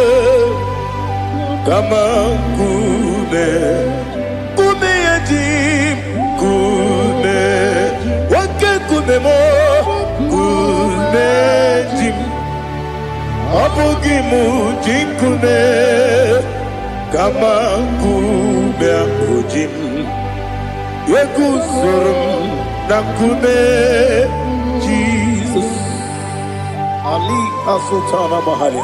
kama nkume nkume ya ji m nkume nwoke nkume m nkume ji m ọ bụghị mụ ji nkume kama nkume ahụ ji m eguzoro m na nkume Jizọs Ali Asutana Mahali.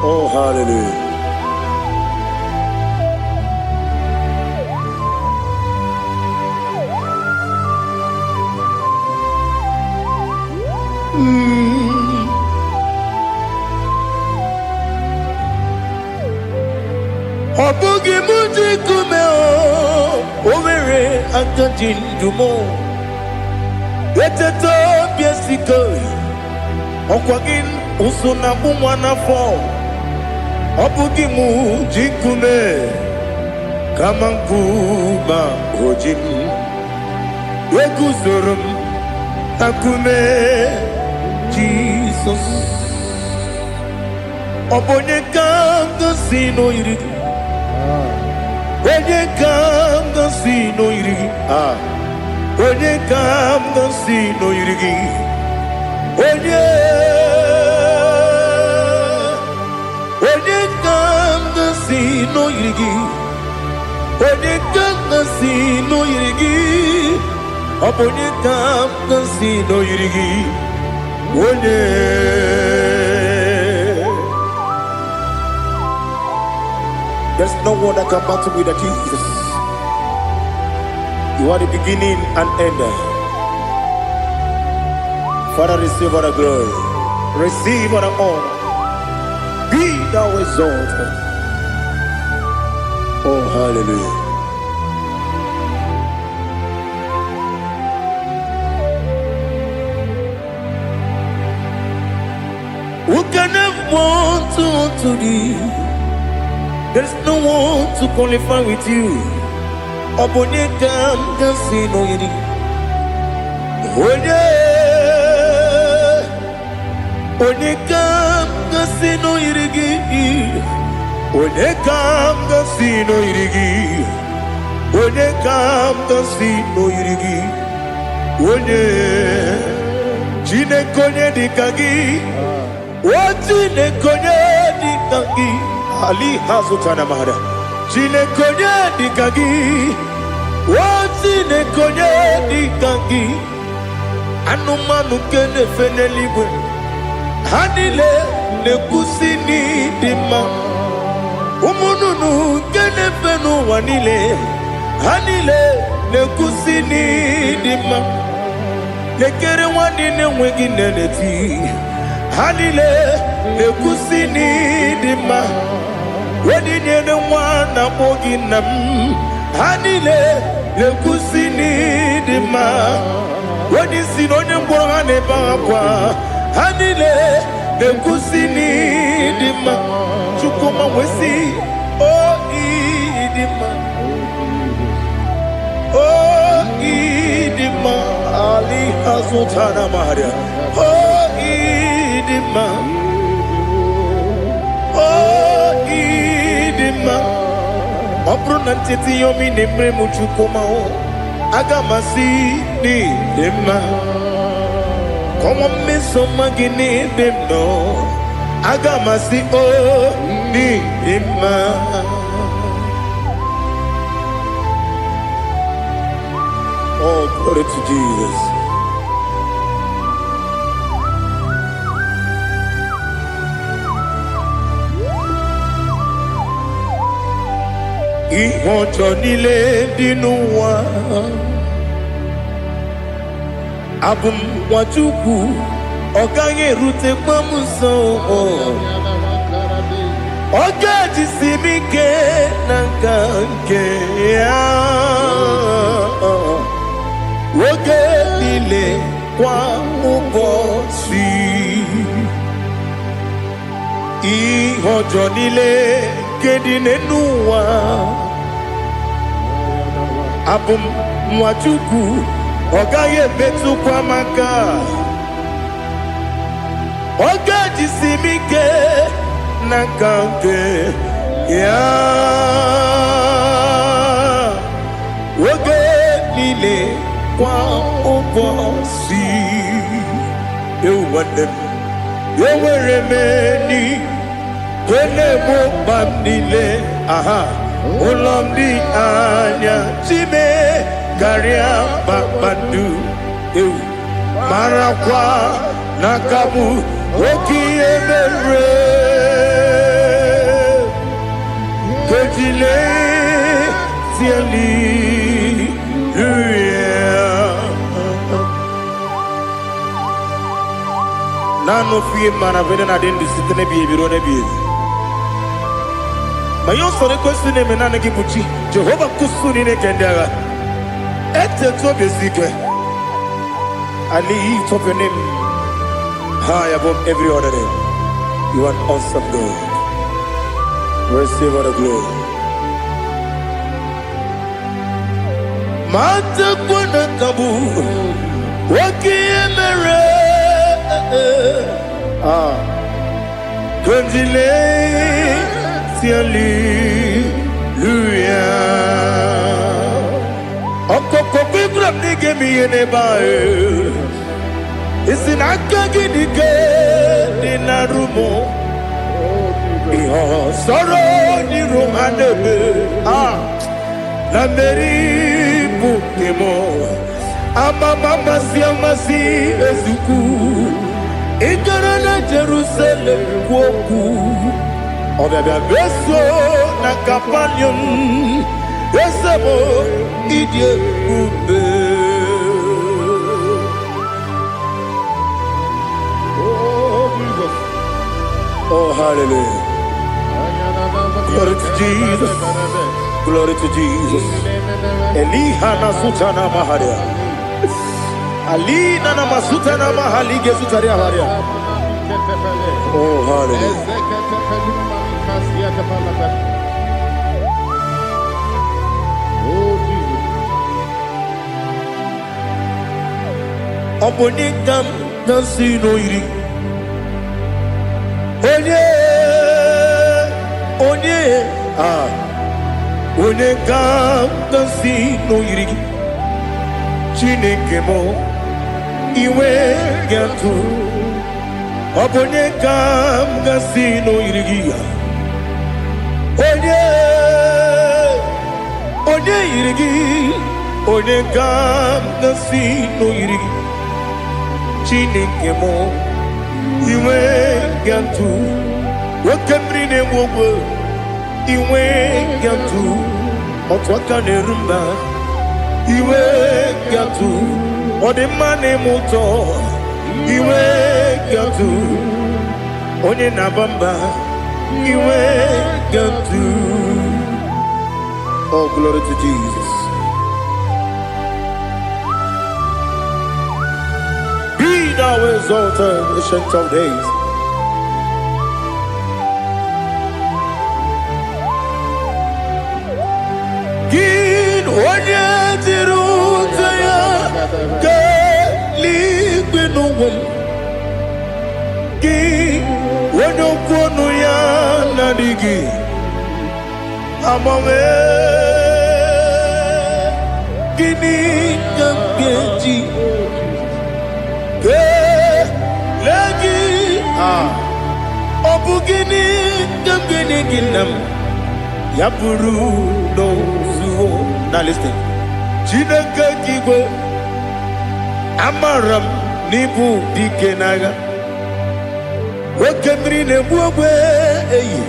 Oh, hallelujah. Ọ bụghị mụ ji nkume o nwere aka ji ndụ m eteta obi esiko ọkwa gị ụsụ na mụ nwa n'afọ ọ bụghị mụ ji nkume kama nkume oji m eguzoro m na nkume Jizọs ọ bụ onye ka m gosi n'oyiri gị onye ka m gosi n'oyiri gị onye ka m gosi n'oyiri gị onye ka m gosi n'oyiri gị onye ka m gosi n'oyiri gị ọ bụ onye ka m gosi n'oyiri gị onye there's no one that can battle with Jesus. You are the beginning and end. Father, receive all the glory. Receive all the honor. Be thou exalted. Oh, hallelujah. unto thee. There is no one to qualify with you. Obonekam kasino yidi. Onekam kasino yirigi. Onekam kasino yirigi. Onekam kasino yirigi. One Chinekonye dikagi. What Chinekonye dikagi. Ali Hazutana Mahara. Chinekonye dikagi. What Chinekonye dikagi. Anumanu kene feneliwe. Hanile nekusini dima. Umununu kene fenu wanile. Hanile nekusini dima. Nekere wanine wengi neneti. Hanile nekusini dima. Wedine ne wana mogi nam. Hanile nekusini dima. Wadi sinonye mbwangane bakwa. Hanile nekusini dima. Chukuma wesi oh idima. Oh idima. Ali Hazutana Maria. Oh idima. Oh idima. Obrunantiti yomi nemre muchukuma o. Agamasi ni dema. Como me somagini demno. Agamasi o ni dema. Oh, glory to Jesus. Ihojo nile dinuwa. Abum wajuku. Oganye rute kwa muso. Oga jisimike nangange ya. Woge nile kwa ubosi. Ihojo nile kedine nuwa. Abum mwachuku ogaye betu kwa maka. Oga jisimike nakange ya. Woge nile kwa ubosi. You want them. You were remaining. Wele mo bandile. Aha. Ulomdi anya. Chime. Garia babandu. You. Marakwa. Nakabu. Woki emere. Kejile. Tiali. Nano fiye mana vene na den disitene biye biro ne biye. Mayon sore kosu ne menane kibuchi. Jehovah kusuni ne kendaga. Ete to besike. I lift up your name high above every other name. You are awesome God. Receive all the glory. Mata kuna kabu. Waki emere. Kondile Hallelujah. Okoko bibram nige mi enebae. Isinakagi nige dinarumo. Iho soro ni romanebe. La meri bukemo. Amama siamasi ezuku. Igarana Jerusalem woku. Obebe beso na kapanium. Esebo idie ube. Oh Jesus. Oh hallelujah. Glory to Jesus. Glory to Jesus. Elihana sutana maharia. Ali nana masuta na mahali gesutaria haria. Oh hallelujah. Obonikam nasino iri. Onye Onikam nasino iri. Chineke mo iwe gatu. Obonikam nasino iri. Onye iri. Onikam nasino iri. Chineke mo iwe gatu. Wakemri ne wowo iwe gatu. Otwaka ne rumba iwe gatu. Odemane moto iwe gatu. Onye nabamba iwe gatu. Oh, glory to Jesus. Be thou exalted, ancient of days. Gin onye tiruta ya ke ligbinu. Gin onye kwonu ya nadigi amame. Gini kambeji ke lagi obugini kambeni ginam yapuru no zuo. Now listen. Chineke kigwe amaram nibu dikenaga. Wakemri ne buogwe eyi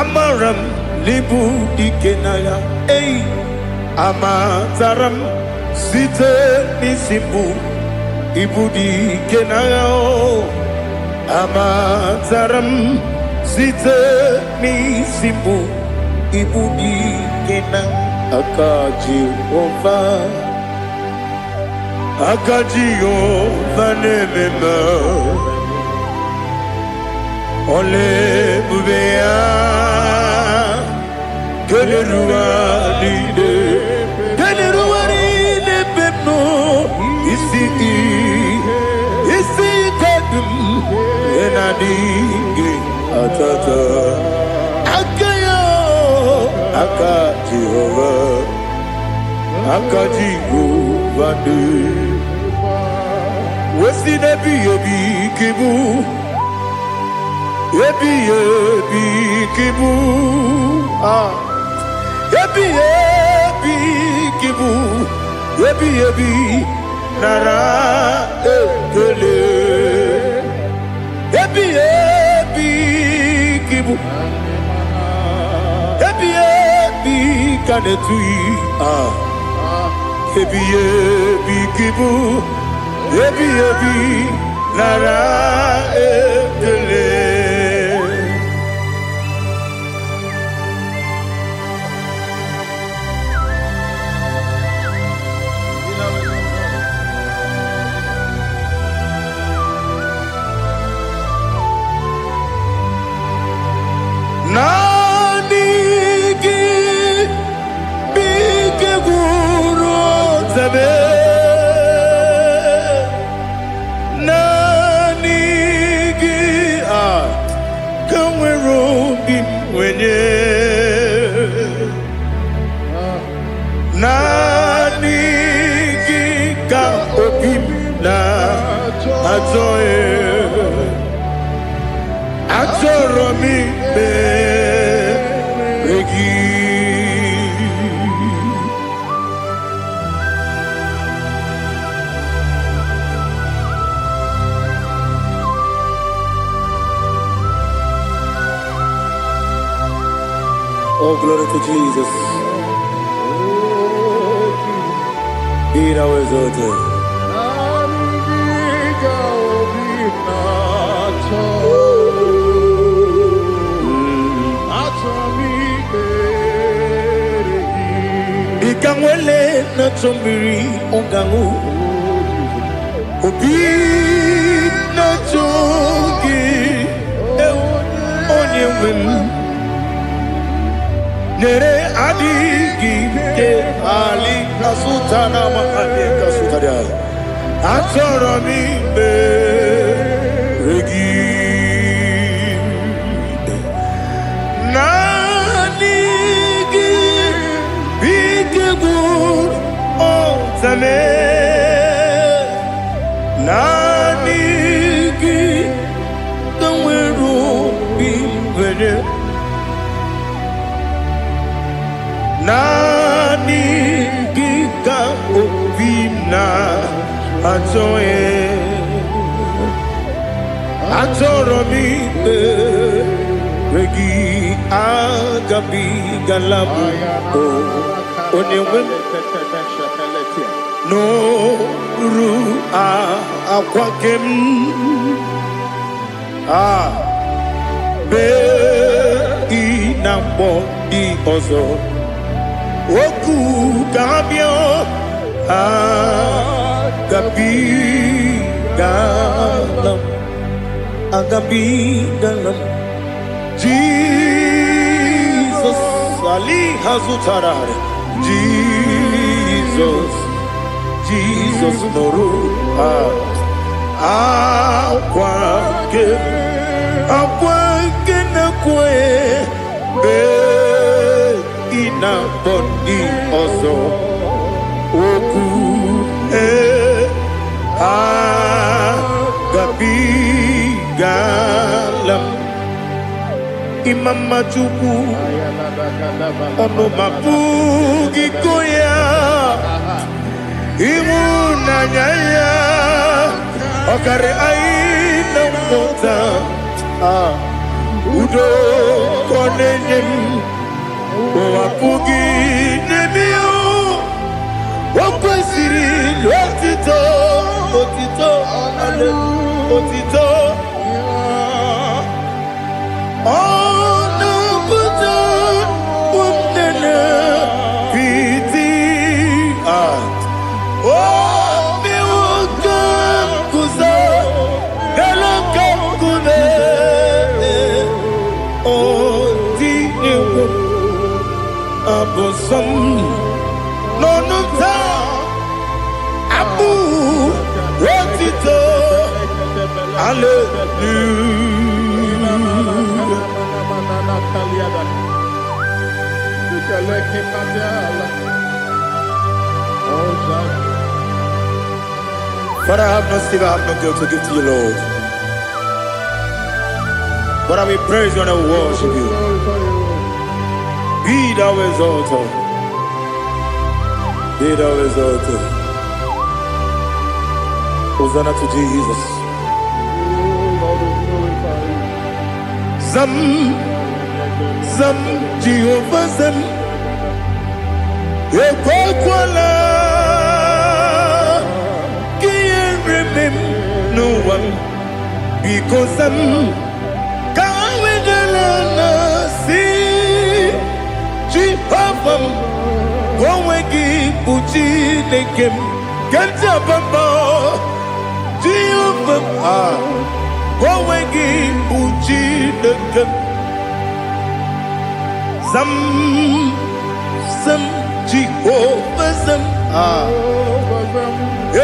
amaram nibu dikenaga. Eyi amataram site nisimbu ibudi kenaga. Amataram site nisimbu ibudi kenaga. Akaji ova nemema ole bubea keleruaride pepno isi kadum enadinge atata Akaji Jehovah de Wesi nebi yebi kibu Yebi kibu Yebi kibu Yebi Nara ekele Yebi kibu Kanetui Ebi kibu Ebi Nara ekele. Oh, glory to Jesus. Be thou exalted. Ikamwele na chombiri ongangu Obi na chogi onye wem nere adigi ke ali kasutana ma ali kasutaria atoro mi be regi nanigi bigegu o tame nanigi kanweru bimbere nani gika obina atoe atoro mi regi agabi galabu onewe no ru akwakem be inambo di ozo Oku kabio agabi galam Jesus Ali hazutarare Jesus noru akwake na kwe be ina bondi ozo oku gabi galam imama chuku ono mapugi koya imuna nyaya okare aina mota udo konenyem wapugi nemio wakwesiri lotito ale otito ono buto umnene piti mi wakam kuza galakam kune Abosam nonunta abu rotito But I have no silver, I have no gold to give to you, Lord. But I will praise you and I will worship you. Be thou exalted. Be thou exalted. Hosanna to Jesus. Zam Jehovah Zam Ekwakwala Can't remember no one because I'm Jehovah, go wegi buji nekem, kanja bamba. Jehovah, go wegi buji nekem. Zam Jehovah zam,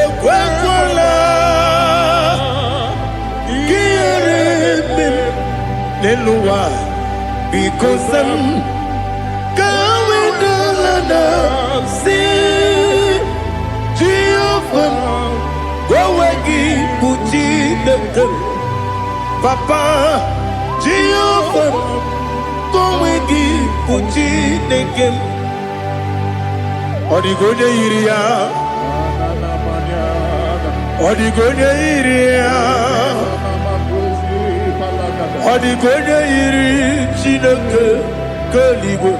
ekwakwala, kiyeremem, neluwa, because I'm. See Jehovah, go wagi buji nekem, Papa Jehovah, go wagi buji nekem. Odigonya iria, odigonya iri chineke keligwe.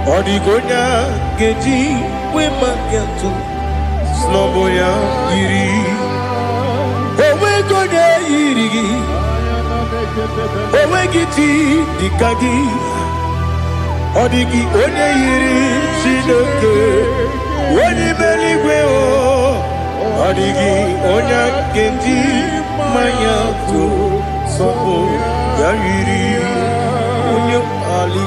Odigonya geji wema gentu snoboya iri owegonya iri owegiti dikagi odigi onye iri chineke onye meligwe o odigi onye geji manya tu sobo ya iri onye ali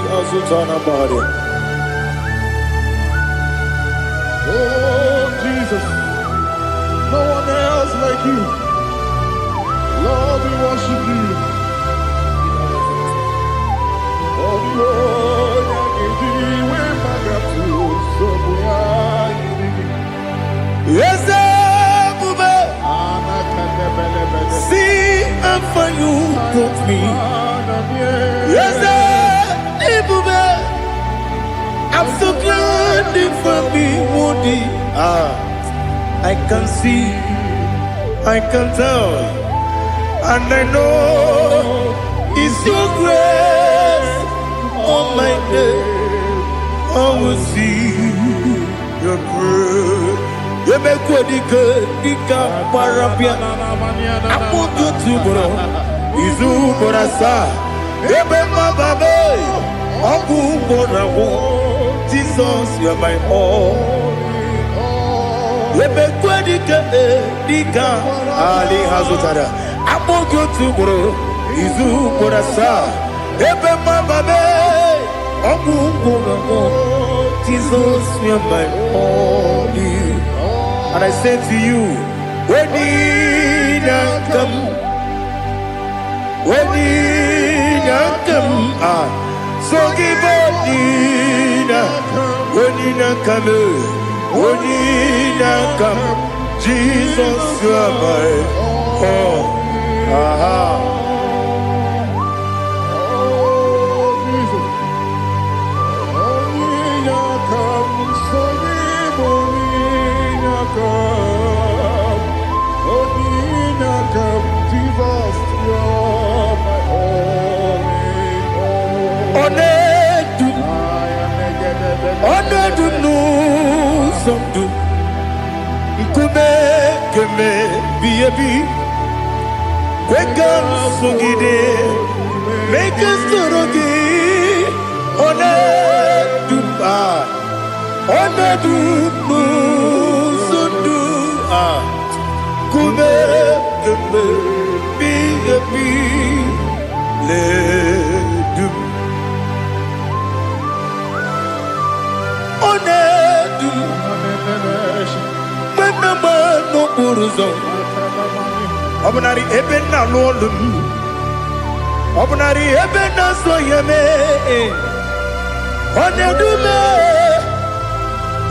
Oh, Jesus, no one else like you. Lord, we worship you. Oh, Lord, yes, see and for you put me. Yes, I'm so glad for me, Woody. I can see, I can tell, and I know it's your grace. Oh my God, I will see your grace. You make what you could, you can't parapia. I put you to bro. Izu borasa. You make my baby. Aku borawo. Jesus, you are my all. You make what you could, you can't. Ali Hazutara. I put you to bro. Izu borasa. You make my baby. Aku borawo. Jesus, you are my all. And I say to you, when you come, so give up, when you come, Jesus, you are my all. Make us Obnari ebena lolum Obnari ebena soyeme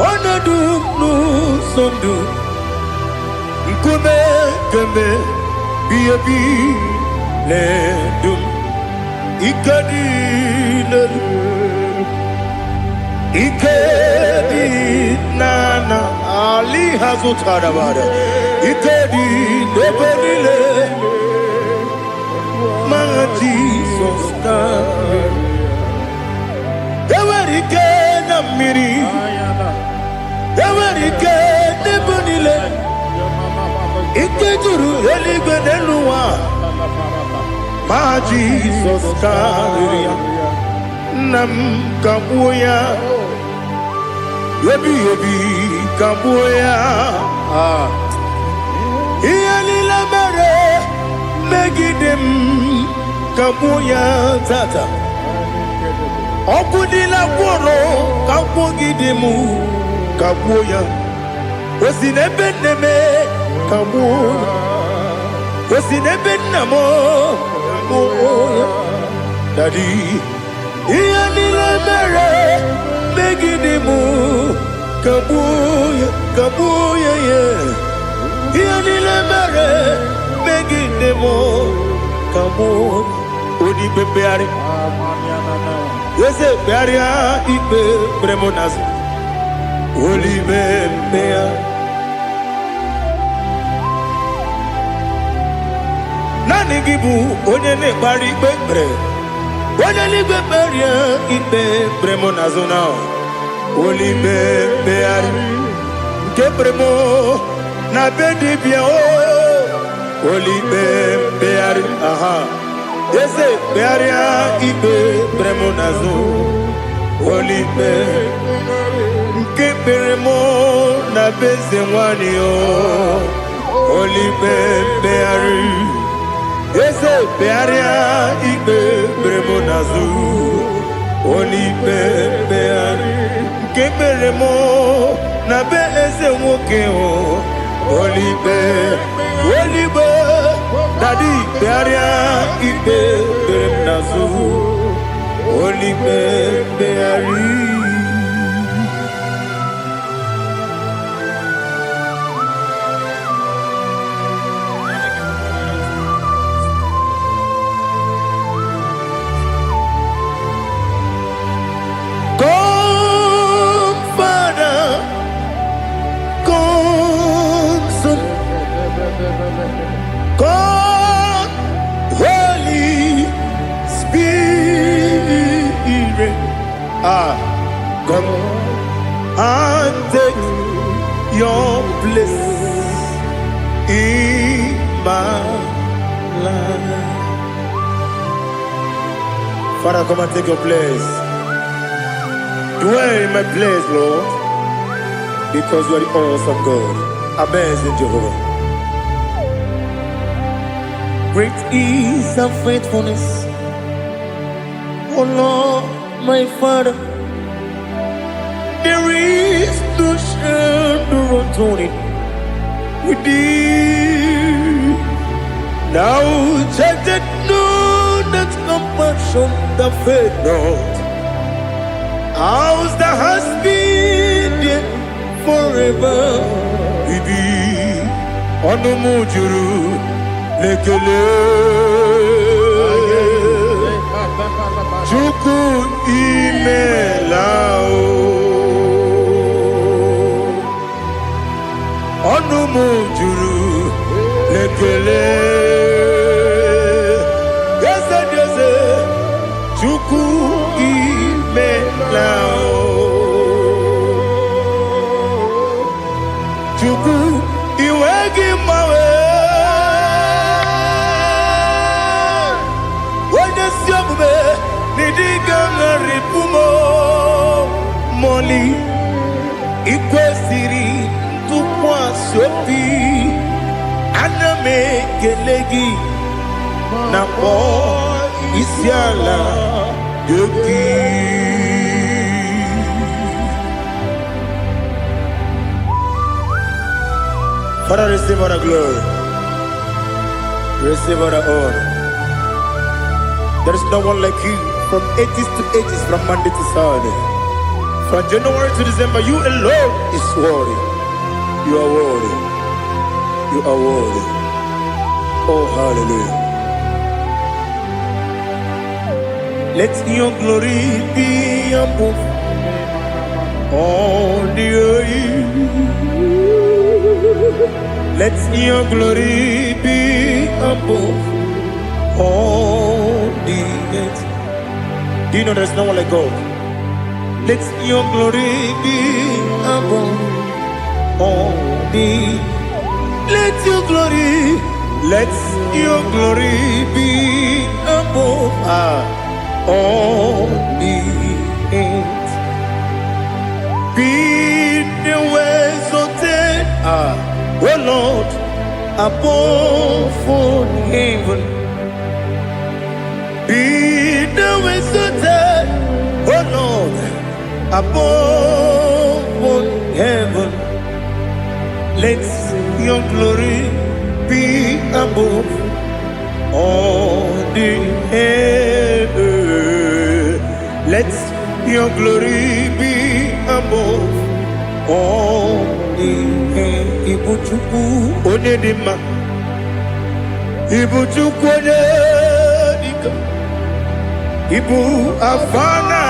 Onedu nu sondu Nkume keme biyebi ledum Ikedi nana Ali Hazutara bada Ikedi deberile Manga Jesus kame Ewerike na miri Ewerike debonile Ikejuru eligwe neluwa Ma Jesus kame Nam kabuya Yebi kabuya Iyalila mere Megidem kabuya tata Okudila kworo kabugidemu kabuya Osinebeneme kabuya Osinebenamo kabuya Daddy Iyalila mere Megidemu kabuya yeah Iyalila mere Megidemu kabuya Odi bebeari Yese bearia ibe bremonas Oli bebea Nani gibu onye ne bari bebre Onye li beberia ibe bremonas now Oli bebeari Ke bremo na bedi bia Oli bebeari aha Yese bearia ibe bremonazo Olibe Nke beremo na beze wani o Olibe beari Yese bearia ibe bremonazo Olipe beari kebere mo na be eze nwoke o. Olipe dadi bearia ipe bere nazu. Olipe beari. God, Holy Spirit, come and take your place in my life. Father, come and take your place. Dwell in my place, Lord, because you are the awesome God. Amazing Jehovah. Great is thy faithfulness, O Lord, my Father. There is no shadow of turning with thee. Now check that no, that compassion that faith not. Ours that has been there forever with thee. Onumujuru lekele Chuku imelao Onumujuru lekele Yese Chuku imelao Chuku iwegi mawe Moli ikwesiri tukwasopi aname kelegi na po isiala yoki. Father, receive all the glory, receive all the honor. There is no one like you. From ages to ages, from Monday to Saturday, from January to December, you alone is worthy. You are worthy. You are worthy. Oh, hallelujah. Let your glory be above all the earth. Let your glory be above all the earth. Do you know there's no one like God? Let your glory be above all the. Let your glory be above all the earth. Be the ways of death, oh Lord, above all heaven. Be the ways of death, oh Lord, above all heaven. Let your glory be above all the earth. Let your glory be above all the earth. Ibuchuku onedima, Ibuchuku onedika, Ibu afana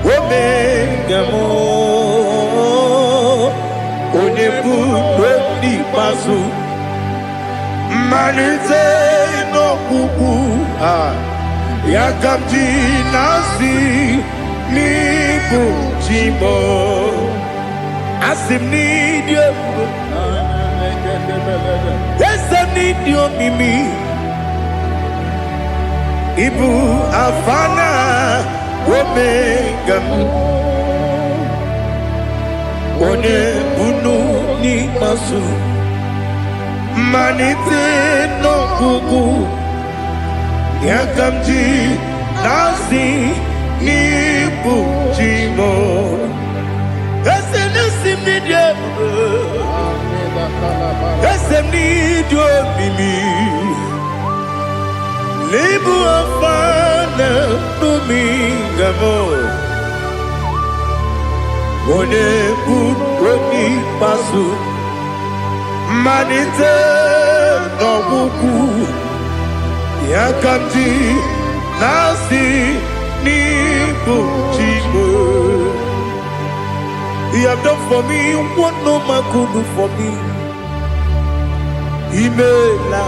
omega mo, Onebu weni pasu, Manite no kuku, Yakamji nasi nibu chimo, Asim need you, yes I need you mimi, Ibu afana omega mo, Onebu ni pasu. Manite no kuku Yakamji nasi nibu chimo esene simidye eseni dio mimi libu afana numingamo one kuni pasu manite no buku yakanti nasi nibu chimo. You have done for me what no man could do for me. Imela,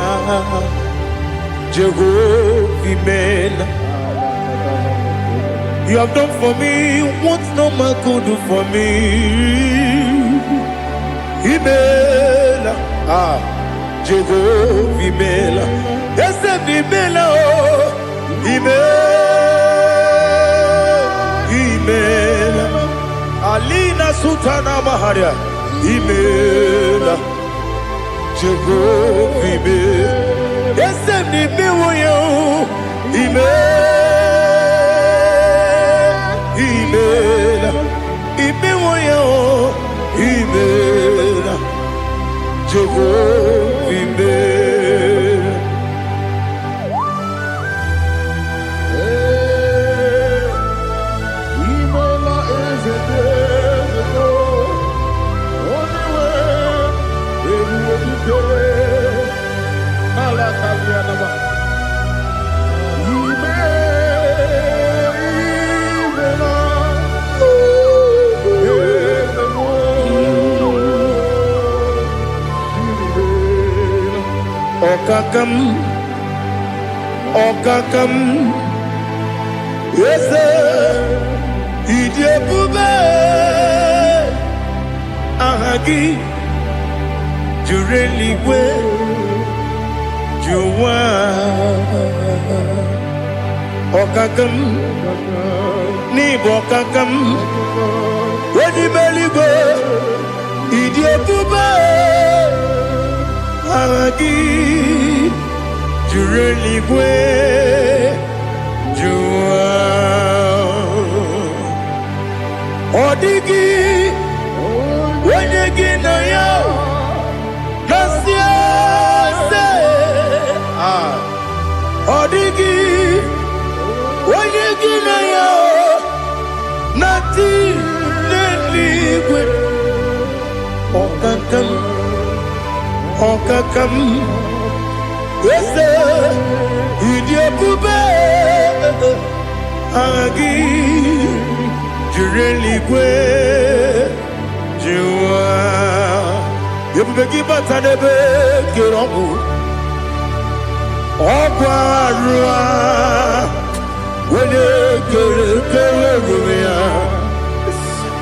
Jehovah, Imela. You have done for me what no man could do for me. Imela, Jehovah, Imela. Yes, Imela, Imela. Alina Sutana Maharia, Imela, Jehovah, Imela. Yes, Imela, Imela, Imela, Jehovah, Imela. Okakam, yes, Idiabube, Ahagi, Jureligwe, Juwa, Okakam, Nibokakam, Wadibeligwe, Idiabube, Ahagi. Jureligwe, Jua, Odigi, Wanyegi na ya, Nasia se, Odigi, Wanyegi na ya, Nati Neligwe, Okakam, Okakam. Yes, Idiabube, Agi, Jureligwe, Jua. You begi batanebe, Kiromu, Okwarua, Wede Kerumia,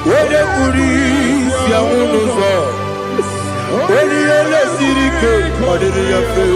Wede Kuris, Yamunuzo, Wede Yele Sirike, Odiri Yafu.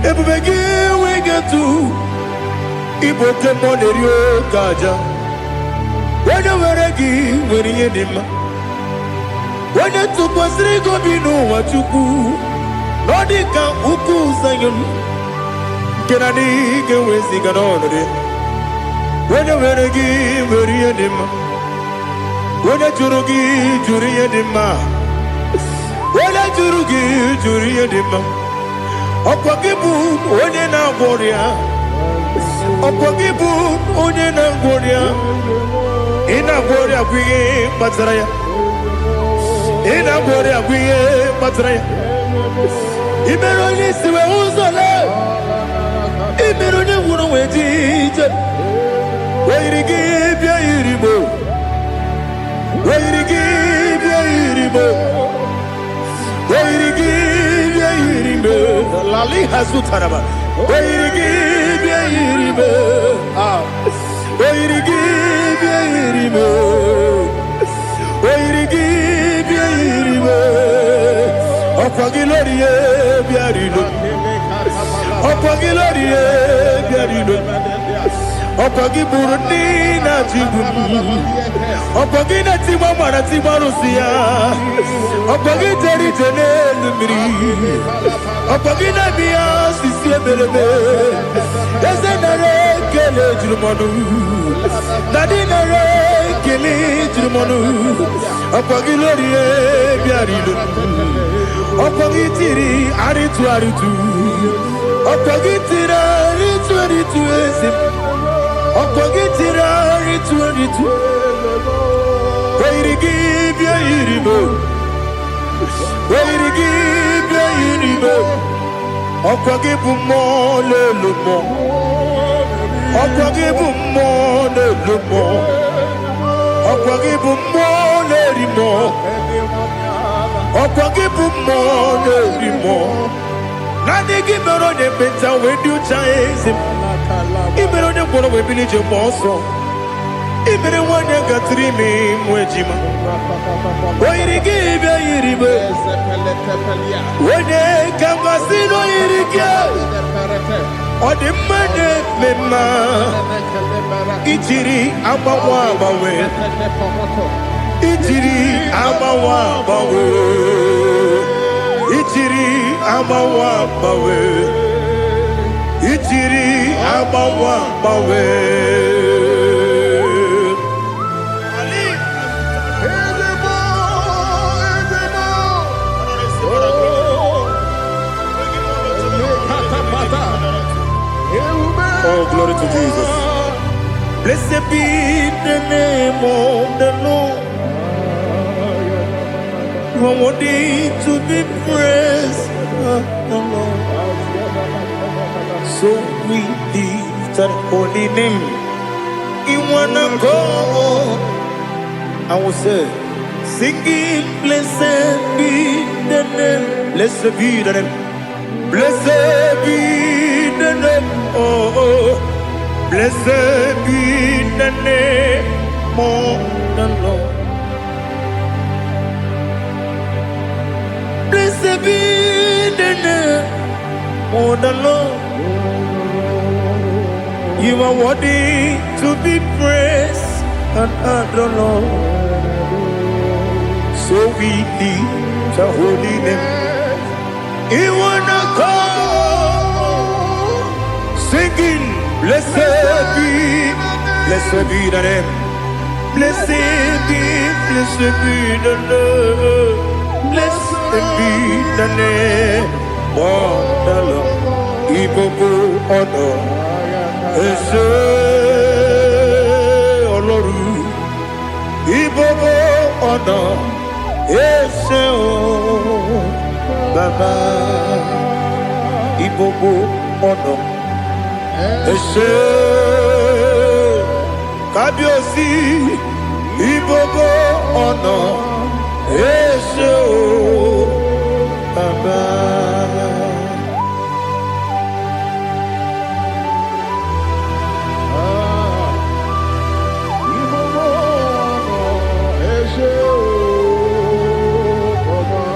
Everybody we get to Ibote Monerio Gaja. When you were a gay, when you did, when you took was Rico Bino, what you do, Nordica, Uku, Sayon, Kennedy, get with Siganone. When you were a gay, when you did, when you Jurugi, Juria Dima, when you Jurugi, Juria Dima, Opakibu, Odena Boria, Opakibu, Odena Boria. Ina Boria Guye Matraya. Ina Boria Guye Matraya. Imeroni Siwe Uzole. Imeroni Wunu Wetija. Where you give your Iribo. Where you give your Iribo. Where you give your Iribo. Lali Hasutaraba. Where you give your Iribo. Where you give your Iribo. Where you give your Iribo. Okwagiloriye biarilo. Okwagiloriye biarilo. Okwagiburundi na jibu. Okwagina timama na timarusia. Okwagiteri tenelu miri. Okwagina biya sisi ebelebe. Ezenare kele jirumonu. Nadinare kele jirumonu. Okwagiloriye biarilo. Okwagitiri aritu aritu. Okwagitira aritu aritu ezim. Okwagitira aritu aritu. Weirigibya iribo. Weirigibya iribo. Okwagibumo lelumo. Okwagibumo lelumo. Okwagibumo lerimo. Okwagibumo lerimo. Nani gimero ne beta wedu chaizim. Imero ne kono we bilije monso. Imere wanya gatrimi mwejima. Oirigibya iribe. Wene kamasino irige. Odimane mema. Ichiri amawa bawe. Ichiri amawa bawe. Ichiri amawa bawe. Ichiri amawa bawe. Oh, glory to Jesus. Blessed be the name of the Lord. You are worthy to be praised, the Lord. So we lift that holy name. You wanna go? I will say, singing, blessed be the name. Blessed be the name. Blessed be the name. Oh, blessed be the name of the Lord. Blessed be the name of the Lord. You are worthy to be praised and adored, Lord. So we lift the holy name. You wanna call, singing, blessed be the name. Blessed be the Lord. Blessed be the name of the Lord. Ibobo honor, Ese Oloru. Ibobo honor, Ese O Baba. Ibobo honor, Ese Kabiosi. Ibobo honor, Ese O Baba.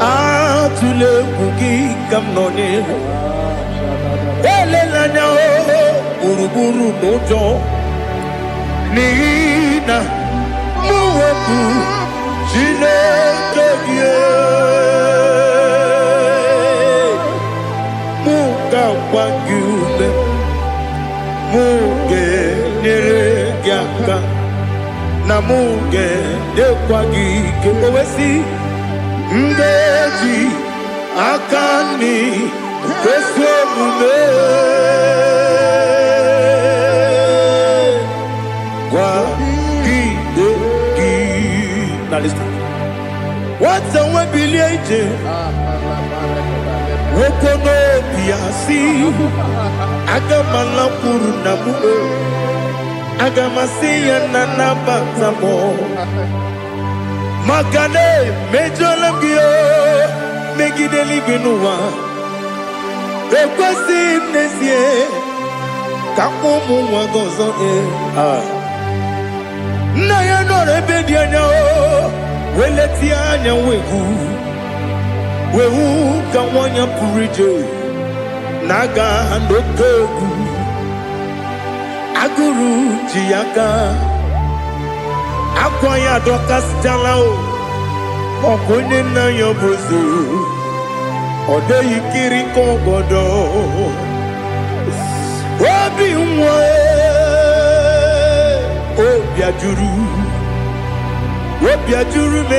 Atule kuki kamnone. Ele lanya o uruburu nojo. Nina muweku Chineke muka wangyume muge nere gyaka na muge dekwagike owesi ngeji akani kesemume kwa gidegi. Now listen. What's the one billion? Wokono biasi agamala purunamu agamasiya nanabatamo magane mejolamgio megideli binuwa ekwesi nesie kamumu wagozo na ya nore bedianya weleti anya wegu wewu ka nwanya pụrụ ije na-aga n'oke egwu agụrụ ji ya gaa akwa ya dọkasịchala ọkụ onye nna ya bụzi ọ dịghị kiri ka ọgọdọ obi nwa obi ajuru m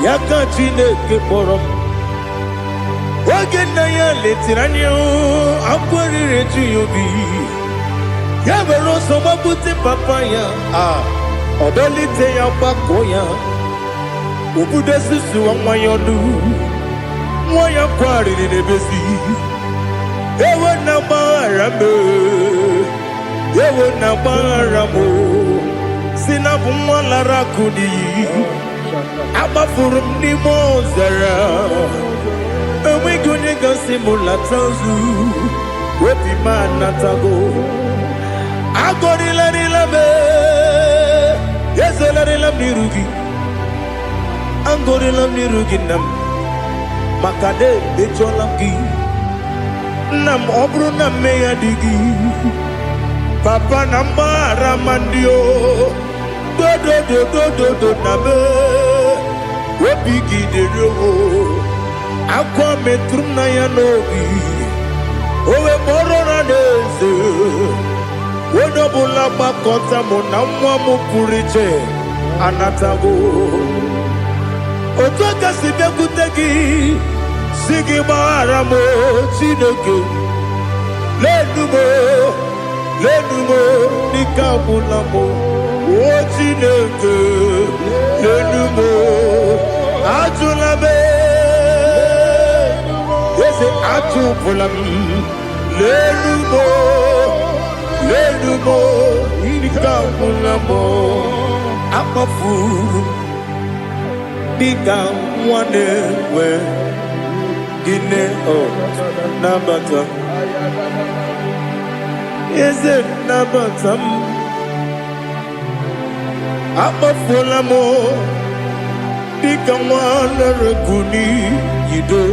ya ka Chineke kpọrọ m oge nna ya letiri anya akwa riri eju ya obi ya were ọsọ gbapute papa ya ọ dọlite ya gbakọ ya obodo susu nwa ya ọnụ nwa ya kwarịrị n'ebezi ewe na gbaghara m si na bụ nwa lara akụ n'iyi agbafuru m n'ime ọzara enweghị onye gasị m lata nzu obi m anatago agọrịlarịla m ezolarịla m n'iru gị agọrịla m n'iru gị nna m maka na emejọla m gị nna m ọ bụrụ na mmehie dị gị papa na mgbaghara ma ndị dodododododo na me obi gị dịrị akwa metụrụ m na ya n'obi o wee kpọrọ na n'eze onye ọbụla gbakọta mụ na nwa m pụrụ iche anatago otu aka si bịakwute gị si gị gbaghara m Chineke lenumo dịka agwụla m o Chineke lenumo ajụla m eze ajụpụla m lenumo dịka agwụla m akpafuru dịka nwa na-enwe gịnị nabata eze nabata m akpafuola m dịka nwa na-erekwu n'iyido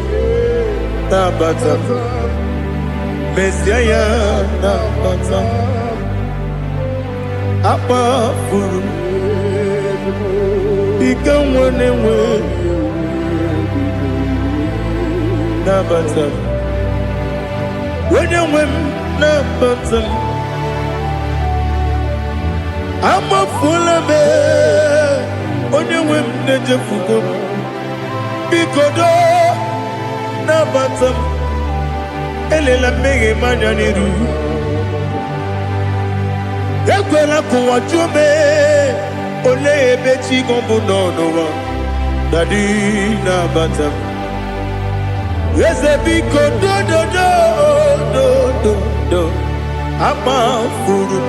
nabata mesia ya nabata akpafuru dịka nwa na-enwe nabata onye nwe m nabata m amafuola m onye nwe m na-ejefugo m biko nabata m elela mmehie m anya n'iru ekwela ka ụwa jụọ m olee ebe chi gị bụ n'ụwa dadi nabata m eze biko do akpafuru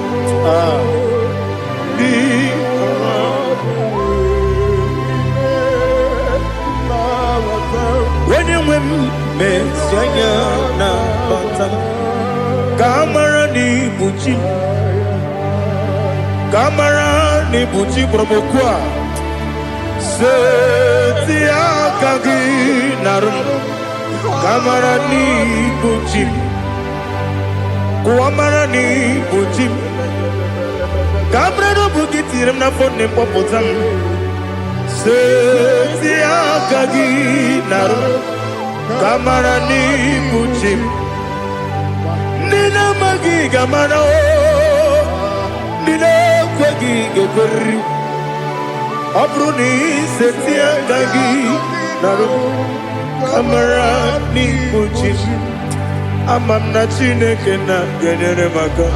onye nwe m mesi anya nabata m ka amara n'ibu chi ka amara n'ibu chi kpọrọ m okwu a seti aka gị narụ ka amara n'ibu chi kụwa mara n'ibu chi ka amara n'obu gị tiri m n'afọ nne mkpọpụta m seti aka gị narụ ka amara n'ibu chi ndị na-amaghị ga-amara ndị na-ekweghị ga-ekweriri ọ bụrụ na iseti aka gị narụ amara n'ibu chi ama m na Chineke na-enyere m aka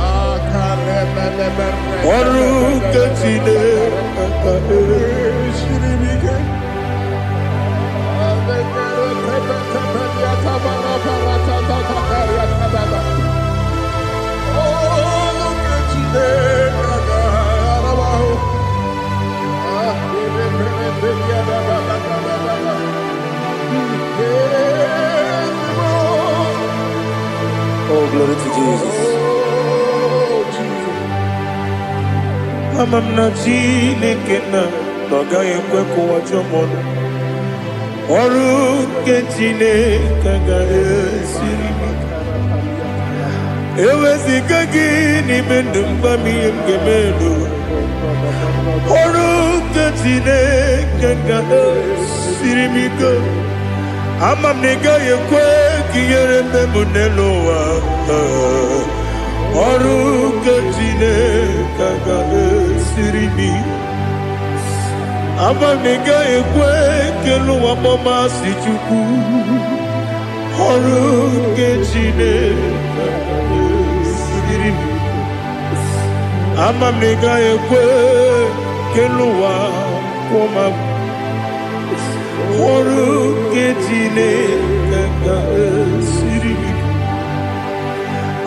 ọrụ nke Chineke Oh, glory to Jesus. Ama m na Chineke na ọ gaghị ekwe ka ụwa jụọ m ọnụ. ọrụ nke Chineke ga-esiri m eweziga gị n'ime ndụ mgbami ihe m ga-emenụ ọrụ nke Chineke ga-esiri m ike ama m na ị gaghị ekwe ka ihere mme m n'elu ụwa ọrụ nke Chineke ga-esiri m ike ama m na ị gaghị ekwe ka elu ụwa gbamasị Chukwu ọrụ nke Chineke ga-esiri m ike ama m na ị gaghị ekwe ka elu ụwa kwụma m ọrụ nke Chineke ga-esiri m ike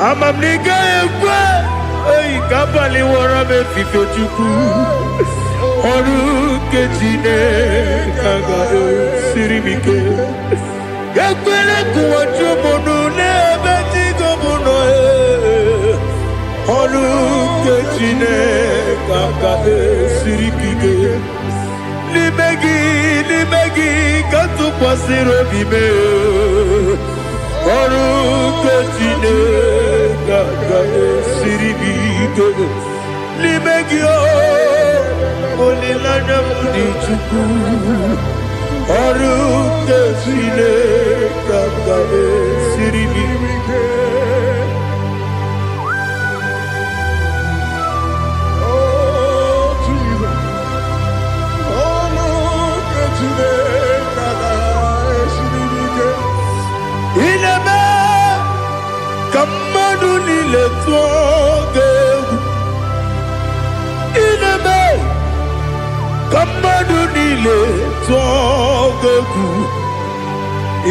ama m na ị gaghị ekwe ka abalị wara m efife Chukwu ọrụ nke Chineke ga-esiri m ike ekwere ka ụwa jụọ m ọnụ n'ebe Chigo m nọ ọrụ nke Chineke ga-esiri m ike n'ime gị ka tụkwasịrị obi m ọrụ nke Chineke ga-esiri m ike n'ime gị olileanya m dị Chukwu ọrụ nke Chineke ga-esiri m ike ineme ka mmadụ niile tụọ gị egwu ineme ka mmadụ niile tụọ gị egwu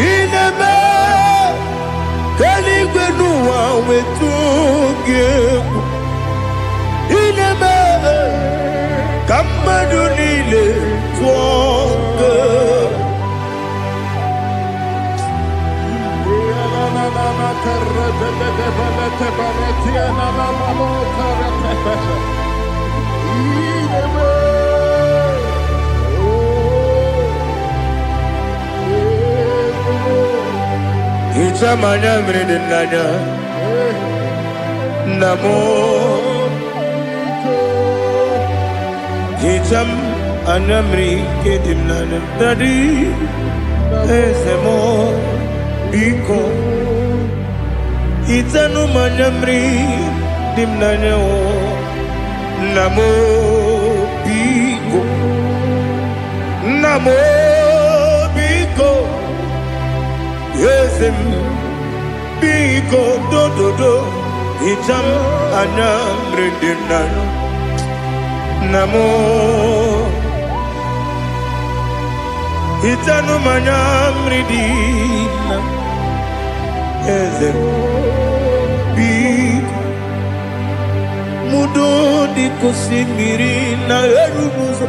ineme ka eluigwe n'ụwa wee tụọ gị egwu ineme ka mmadụ niile tụọ gị egwu Hicham anya mmiri dị n'anya nna m hicham anya mmiri nke dị m n'anya dadi eze m biko hitanụ m anya mmiri dị m n'anya nna m biko nna m biko eze m biko dododo hicham anya mmiri dị m n'anya nna m hitanụ m anya mmiri dị na eze m biko mudo dị ka osimiri na erumuzo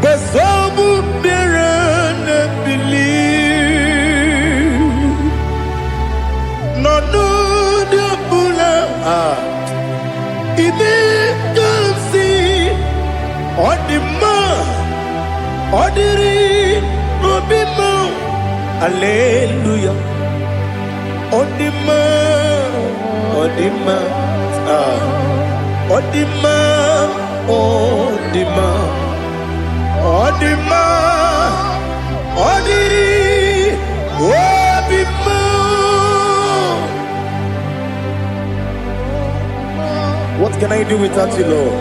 besobu mmiri na-ebili n'ọnụ dị ọbụla ime gasị ọ dị mma ọ dịrị n'obi m aleluya ọ dị mma ọ dị mma ọ dị mma ọ dị mma ọ dị mma ọ dịrị obi mma. What can I do without you, Lord?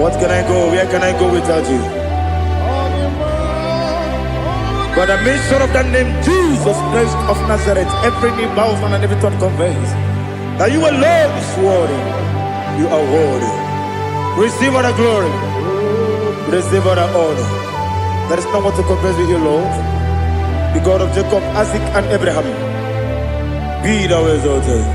What can I go? Where can I go without you? By the mention of that name, Jesus Christ of Nazareth, every knee bows and every tongue confesses that you alone is worthy. You are worthy. Receive all the glory. Receive all the honor. There is no one to compare with you, Lord. The God of Jacob, Isaac, and Abraham. Be thou exalted.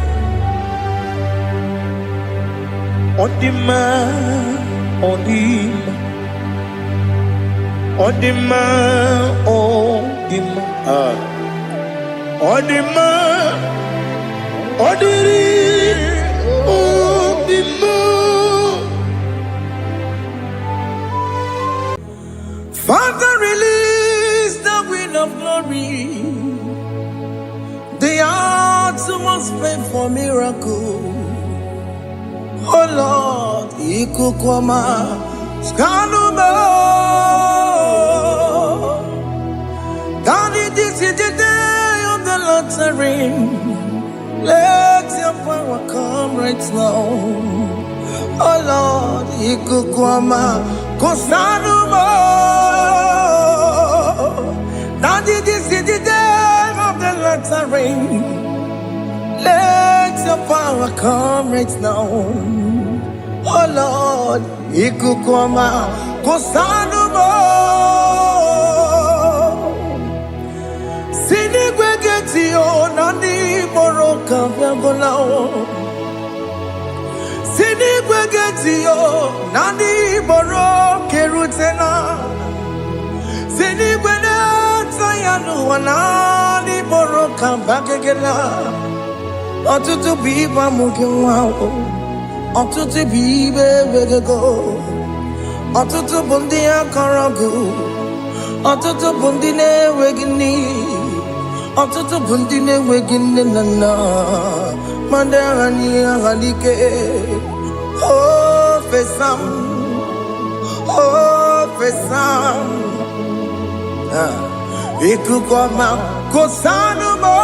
On the man, on the man. On the man, on the man, on the man, on the man. pray for miracle. Oh Lord, Ikukwama, Skanuma. Daddy, this is the day of the lottery. Let your power come right now. Oh Lord, Ikukwama, Kosanuma. Daddy, this is the day of the lottery. Let your power come right now. Oh Lord, Ikukwama, Kosanuma. Sinigwegetio, Nandi Moroka, Viagolao. Sinigwegetio, Nandi Moroke Rutena. Sinigwena, Sayanu, Nandi Moroka, Bagagela. Ọtụtụ bụ ibe amụghị nwa ahụ, ọtụtụ bụ ibe ewegego, ọtụtụ bụ ndị akọrọ gị, ọtụtụ bụ ndị na-enweghị nne, ọtụtụ bụ ndị na-enweghị nne na nna, ma ndị agha n'ihe agha n'ike. O fesam, o fesam, ikuku ọma kosanu mo.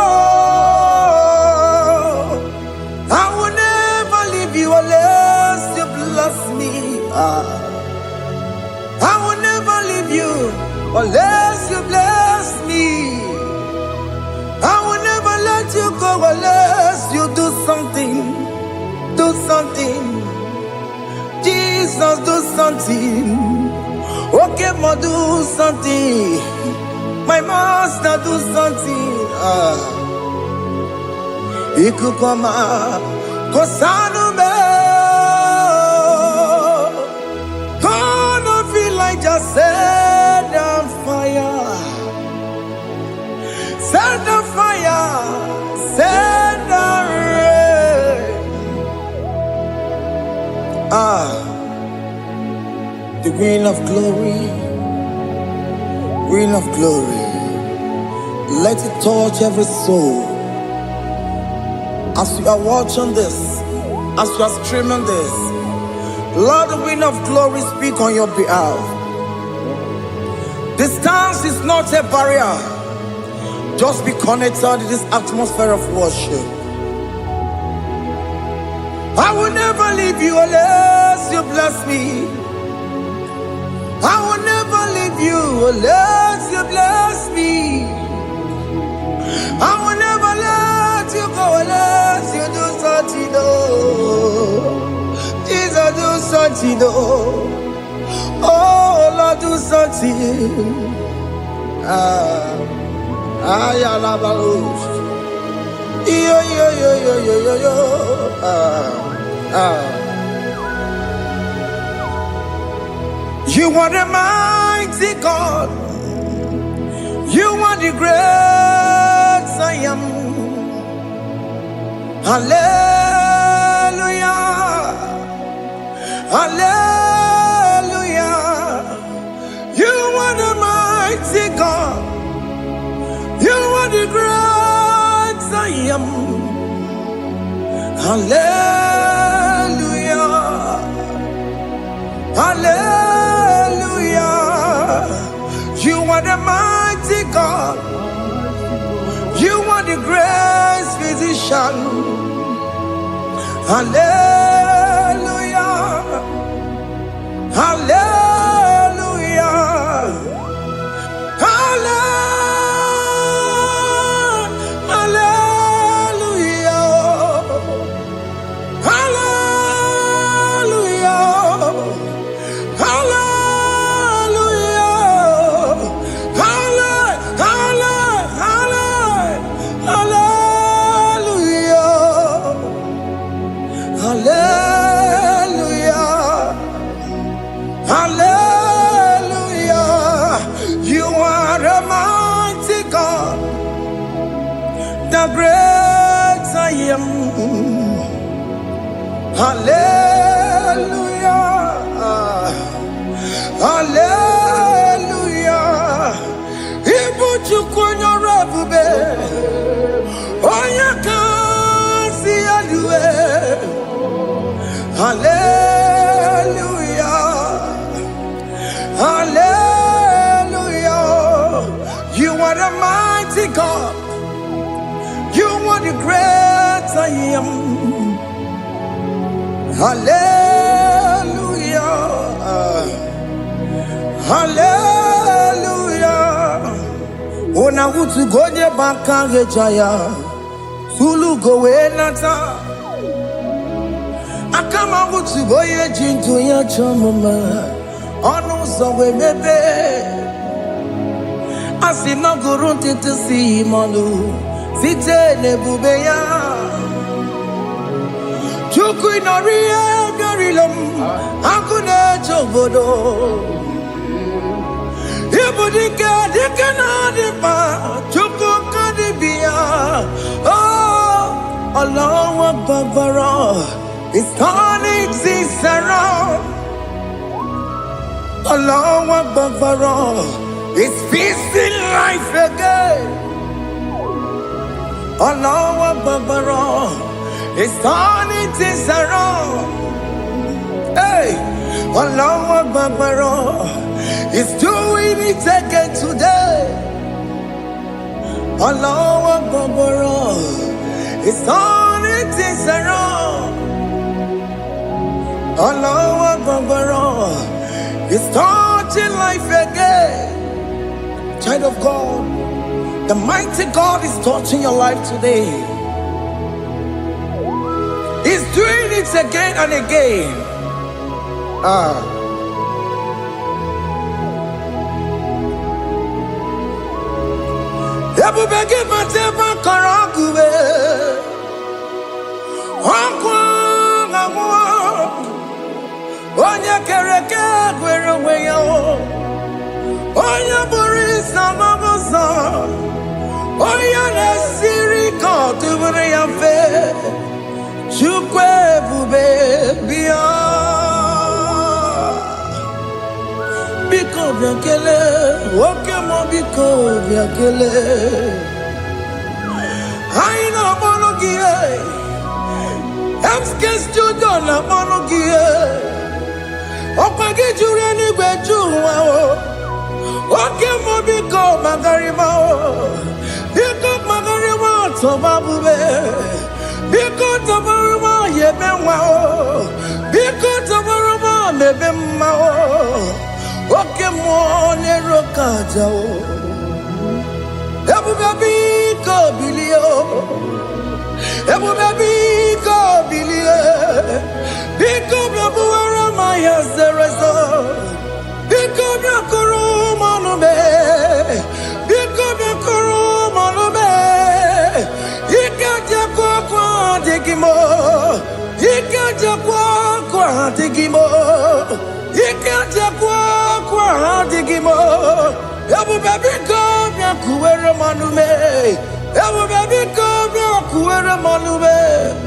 I will never leave you unless you bless me. I will never leave you unless you bless me. I will never let you go unless you do something. Do something. Jesus, do something. Okay, ma, do something. My master, do something. Ikukwama, Kosanume. Gonna feel like just set on fire. Set on fire. Set on rain. The green of glory. Green of glory. Let it touch every soul. As you are watching this, as you are streaming this, Lord, the wind of glory speak on your behalf. Distance is not a barrier. Just be connected to this atmosphere of worship. I will never leave you unless you bless me. I will never leave you unless you bless me. I will never let you go unless you do something. Jesus, do something. Oh Lord, do something. Yo. You are the mighty God. You are the great I am. Hallelujah. Hallelujah. You are the mighty God. You are the great I am. Hallelujah. Hallelujah. You are the mighty God. You are the great physician. Hallelujah. Hallelujah. The great I am. Hallelujah. Hallelujah. Ibu chukwu nyorebube. Oya ka Hallelujah. Hallelujah. You are the mighty God. You are the great I am. Hallelujah. Hallelujah. Ona utu gonye bakange jaya. Sulu gowe nata. Akama utu goye jintu ya chamama. Onu sowe mebe. Asina gurunti tisi manu. Site nebubeya. Chuku inorie garilom. Akune chobodo. Ibudika dikana dipa. Chuku kadibia. Oh, Allah Akbar. It's turning things around. Allah Akbar. It's peace in life again. Allah Akbar. It's turning things around. Hey, Allah Akbar. It's doing it again today. Allah Akbar. It's turning things around. Allah Akbar. It's touching life again. Child of God, the mighty God is touching your life today. He's doing it again and again. Ebubege mateba karakube. Onya kereke gwerewe yo. Onya borisa mabosa. Onya nesiri kotubure ya fe. Chukwe bube biya. Biko biakele. Oke mo biko biakele. Aina monogie. Emske studio na monogie. Opage jure ni gbejuwa o. Oke mo biko magarima o. Biko magarima toba bube. Biko tabaruma yebenwa o. Biko tabaruma mebemma o. Oke mo nero kaja o. Ebube biko bilio. Ebube biko bilie. Biko blabuara maya zerezo. Biko blakuru manube. Biko blakuru manube. Ikaja kwa digimo. Ikaja kwa digimo. Ikaja kwa digimo. Ebube biko blakuere manume. Ebube biko blakuere manume.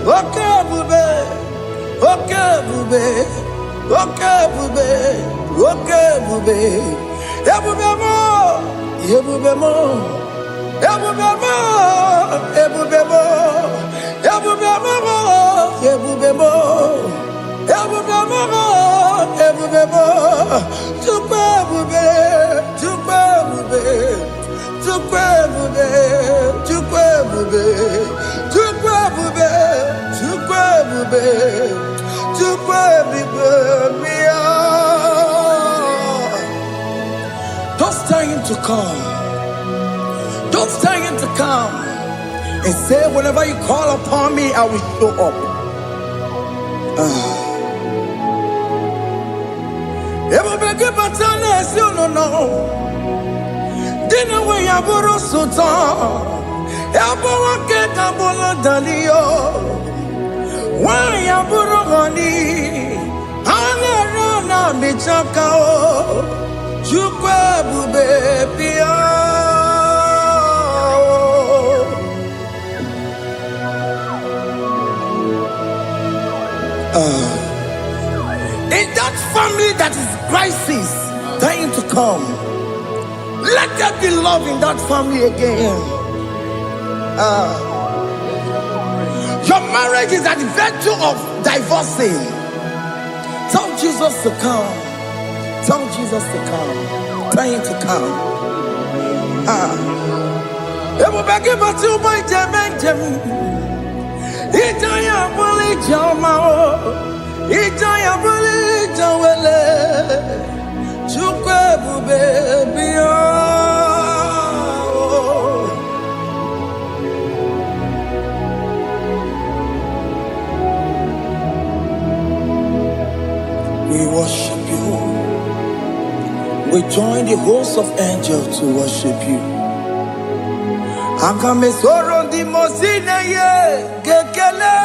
Oke bube. Oke bube. Oke bube. Oke bube. Ebube mo. Ebube mo. Ebube mo. Ebube mo. Ebube mo. Ebube mo. Ebube mo. Ebube mo. Tukwe bube. Tukwe bube. Tukwe bube. Tukwe bube. Tukwe bube. Tukwe bube. Tukwe bube. Don't stay him to come. Don't stay him to come. And say, whenever you call upon me, I will show up. Everybody but unless you don't know. Dinner way I borrow so tall. Elbow get a bola dalio. Why I borrow honey? I'll run a michakao. Chukwe bube pia. In that family that is crisis, dying to come, let there be love in that family again. Your marriage is at the verge of divorcing. Tell Jesus to come. Tell Jesus to come. Tell him to come. Everybody give us to my Jam. Itaya Bully Jamao. Itaya Bully Jawele. Chukwebu baby. We worship you. We join the host of angels to worship you. Akame soro di mosine ye gekele.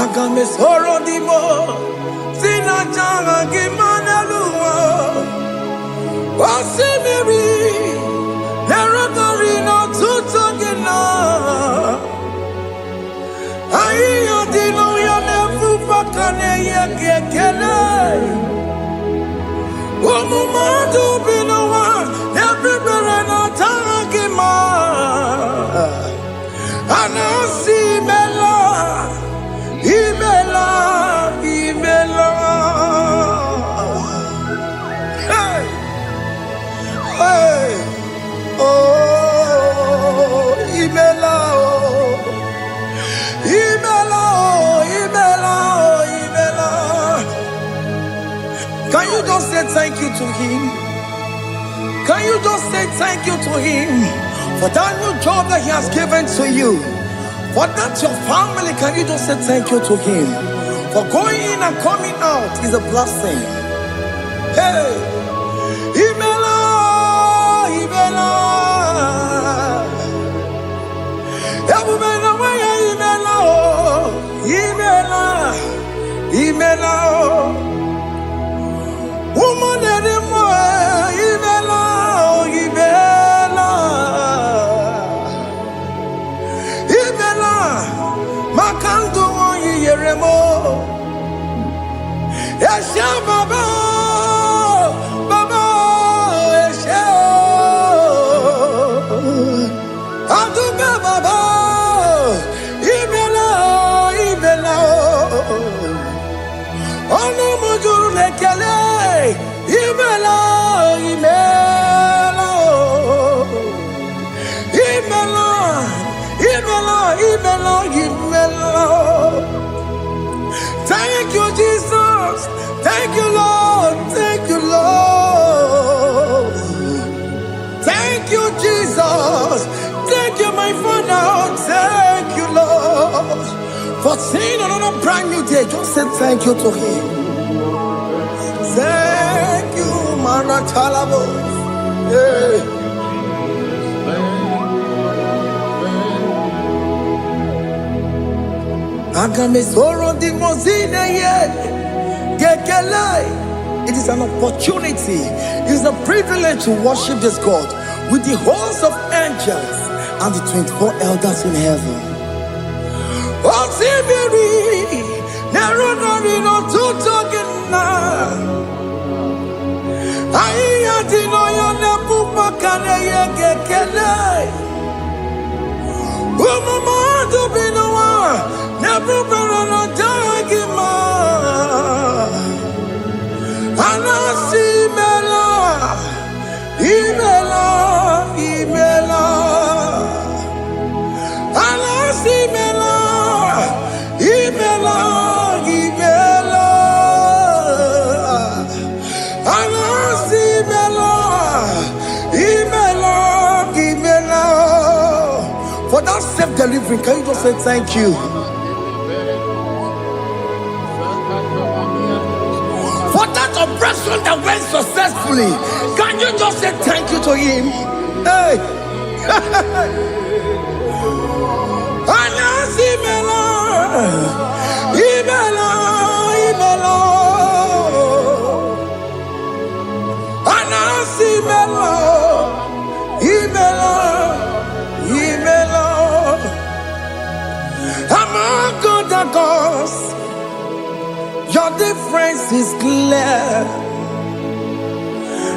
Akame soro di mo sina janga gimana luwa. Wasimiri nerotori no tutogina. Ayo dino ya nefu pakane ye gekele. Omumadu binowa everywhere na tangima. Anasi mela, imela, imela. Hey, hey, oh, imela, oh, imela, oh, imela, oh, imela. Can you just say thank you to him? Can you just say thank you to him for that new job that he has given to you? For that your family, can you just say thank you to him? For going in and coming out is a blessing. Hey, Imela, Imela, Imela, Imela, Imela, woman anymore, Imela, Imela, Imela, Makandu Yeremo, Esha Baba, Baba, Esha, Aduba Baba, Imela, Imela, Ono Mujuru Lekele. Imela, Imela, Imela, Imela, Imela, Imela. Thank you, Jesus. Thank you, Lord. Thank you, Lord. Thank you, Jesus. Thank you, my Father. Thank you, Lord. For seeing another brand new day, just say thank you to him. Thank you, Manatalabo. Yeah. Agame soro di mozine ye gekele. It is an opportunity, it is a privilege to worship this God with the host of angels and the 24 elders in heaven. Oh, Sibiri, Nerunari no tutogina. Aiya dino yo nebu makane ye gekele. Umamadu binowa nebu berana dagima. Anasi mela, imela, imela. Anasi mela, imela, imela. Anasi mela, imela, imela. For that self-delivery, can you just say thank you? For that operation that went successfully, can you just say thank you to him? Hey! Anasi mela, imela, imela. Anasi mela, imela, imela. Among other gods, your difference is clear.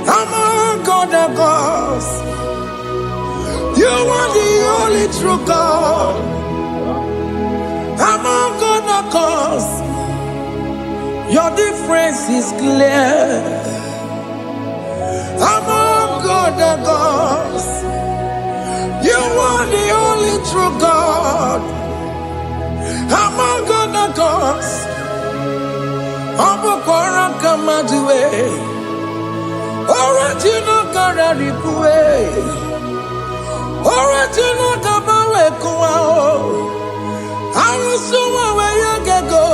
Among other gods, you are the only true God. Among other gods, Your difference is clear. Among God and gods, you are the only true God. Among God and gods, Abokora Kamadue, original Kararipue, original Kabawe Kuao, Arusuma Wayagego,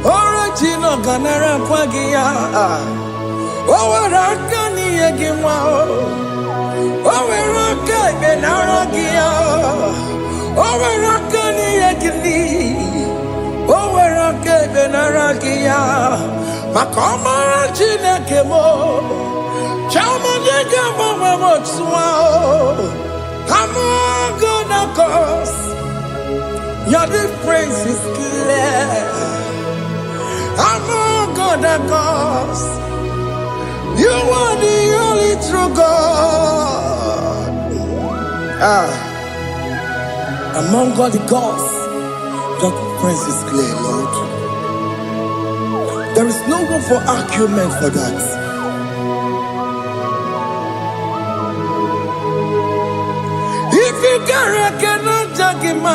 original Ganara Kwagia, Owarakani Yagimao, Owaraka Benaragia, Owarakani Yagini. Owaraka benaragia, makamara chinekemo, chamanega mamamotswao. Among God and gods, your difference is clear. Among God and gods, you are the only true God. Among God and gods, your difference is clear, Lord. There is no room for argument for that. If you cannot judge him,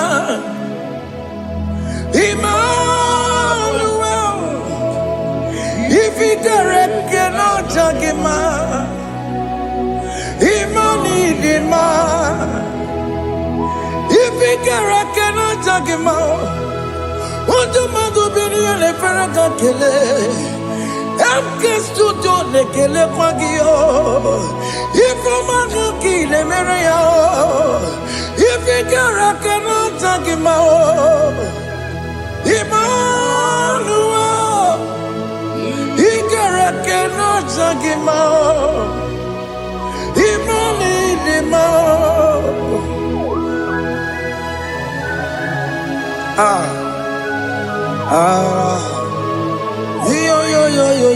Emmanuel. If you cannot judge him, Emmanuel. If you cannot judge him, Odumago bini le feraka kele, MK studio le kele kwagio. Ifomano ki le mereya, ifigara kena tagimao. Emmanuel, igara kena tagimao.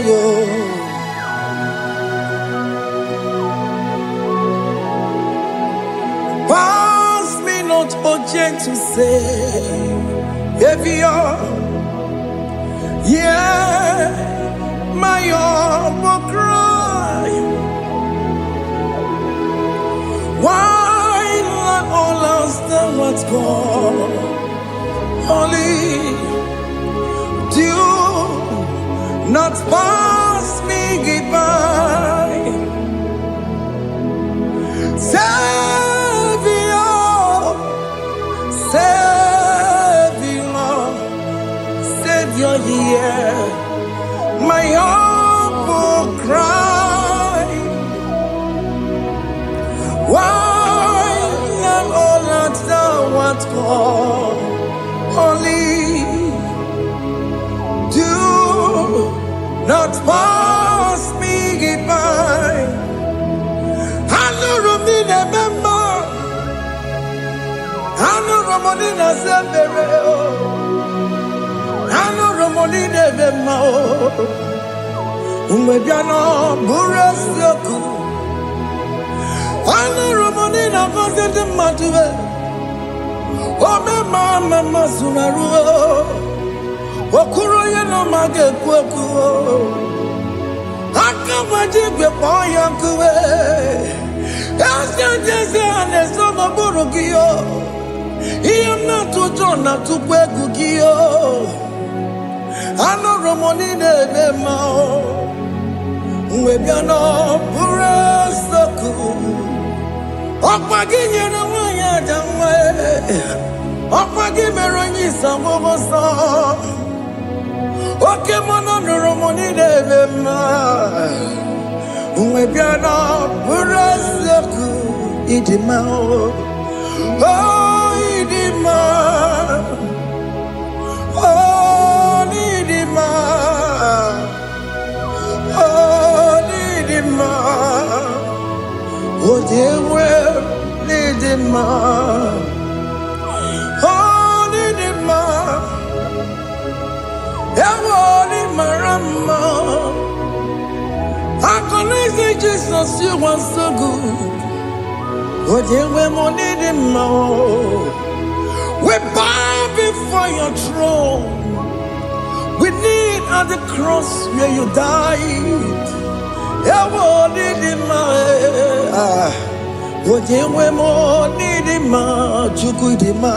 Yo. Pass me not urgent to say, if you're, yeah, my will cry. Why not all else than what's gone? Only do not pass me by. Savior, here, my humble cry. Why not all that thou art called? Only do not pass me by. I know Romina member, I know Romonina Zembere, I know Romonina member, Umediano Burasoku, I know Romonina Cosette Matue. Oh, mama sunaru, okuro yeno mage kweku, akamaji bepoya kuwe, jese anesono burugiyo, iyamna tujona tukweku giyo, ano romoni nebe mao, webiano burasoku, okpagi nyere wanya jamwe. Opagi meronyi sambogo sa, oke mono nuromoni devema, unwebiana buraseku idima oh idima, oh idima, oh idima, oh dewe idima. I can say Jesus, you are so good. But you will money the more. We bow before your throne. We need at the cross where you died. Ewo nidima, ojewe mo nidima, chuku dima,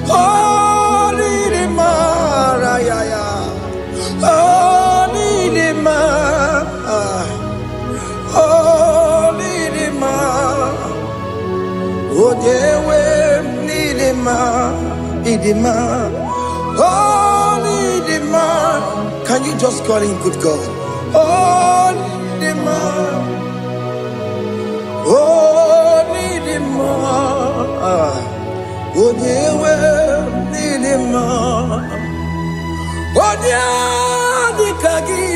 oh nidima, rayaya, oh nidima, oh nidima, ojewe nidima, idima, oh nidima. Can you just call him good God? Oh nidima, oh nidima, ojewe nidima, ojewe dikagi,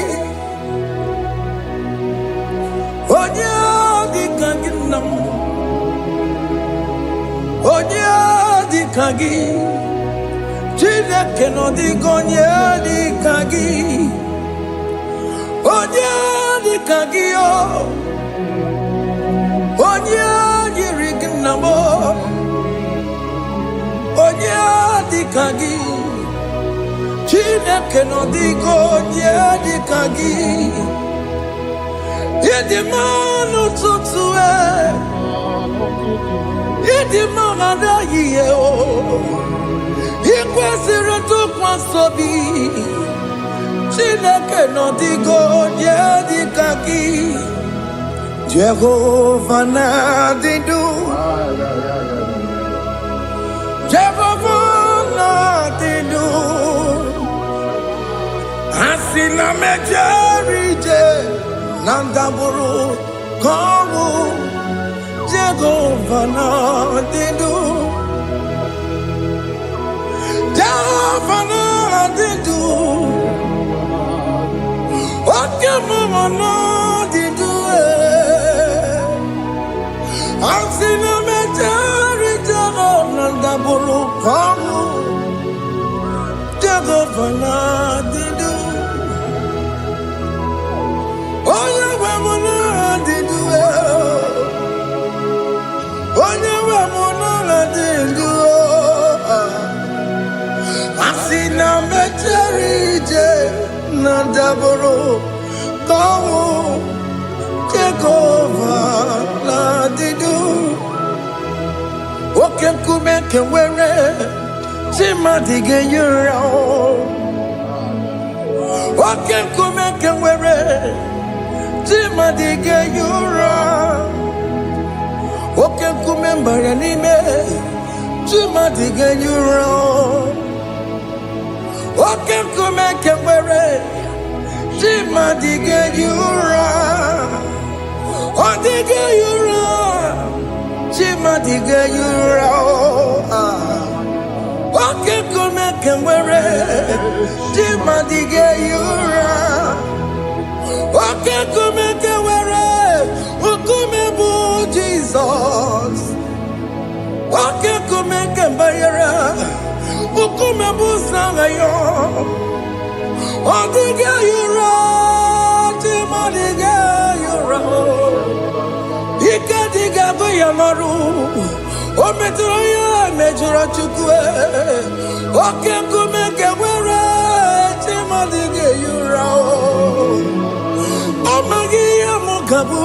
ojewe dikagi nam, ojewe dikagi, Chineke no digonye dikagi, ojewe dikagi yo, ojewe diriginamo, ojewe dikagi, Chineke no digonye dikagi, yedimanu tutue, yedimanu adayiye o. Ikwesịrị ntụkwasị obi, Chineke nọ dịgonye dịka gị. Jehova na-adị ndụ, Jehova na-adị ndụ. Asị na m ejere ije na ndagwurugwu nke ọnwụ, Jehova na-adị ndụ. Jehova na-adị ndụ, oke mmụọ na-adị ndụ. Asị na m ejere ije na ndagwurugwu nke ọnwụ, Jehova na-adị ndụ. Onye nwe m na-adị ndụ, onye nwe m na-adị ndụ. Asị na m ejere ije na ndagwurugwu nke ọnwụ, Jehova na-adị ndụ. Oke nkume nke nwere chi mmadụ ga-eyi ụra. Oke nkume nke nwere chi mmadụ ga-eyi ụra. Oke nkume mbara n'ime chi mmadụ ga-eyi ụra. Oke nkume nke nwere chi mmadụ ga-eyi ụra. Ọ dịghị eyi ụra, chi mmadụ ga-eyi ụra. Oke nkume nke nwere chi mmadụ ga-eyi ụra. Oke nkume nke nwere nkume bụ Jizọs. Oke nkume nke mbanyere nkume bụ Sanga yo. Ọ dịghị eyi ụra, chi mmadụ ga-eyi ụra. Ike dịghị agụ ya n'ọrụ, o metụrụ ya mejọrọ Chukwu. Oke nkume nke nwere chi mmadụ ga-eyi ụra. Ọ maghị ihe m ga-abụ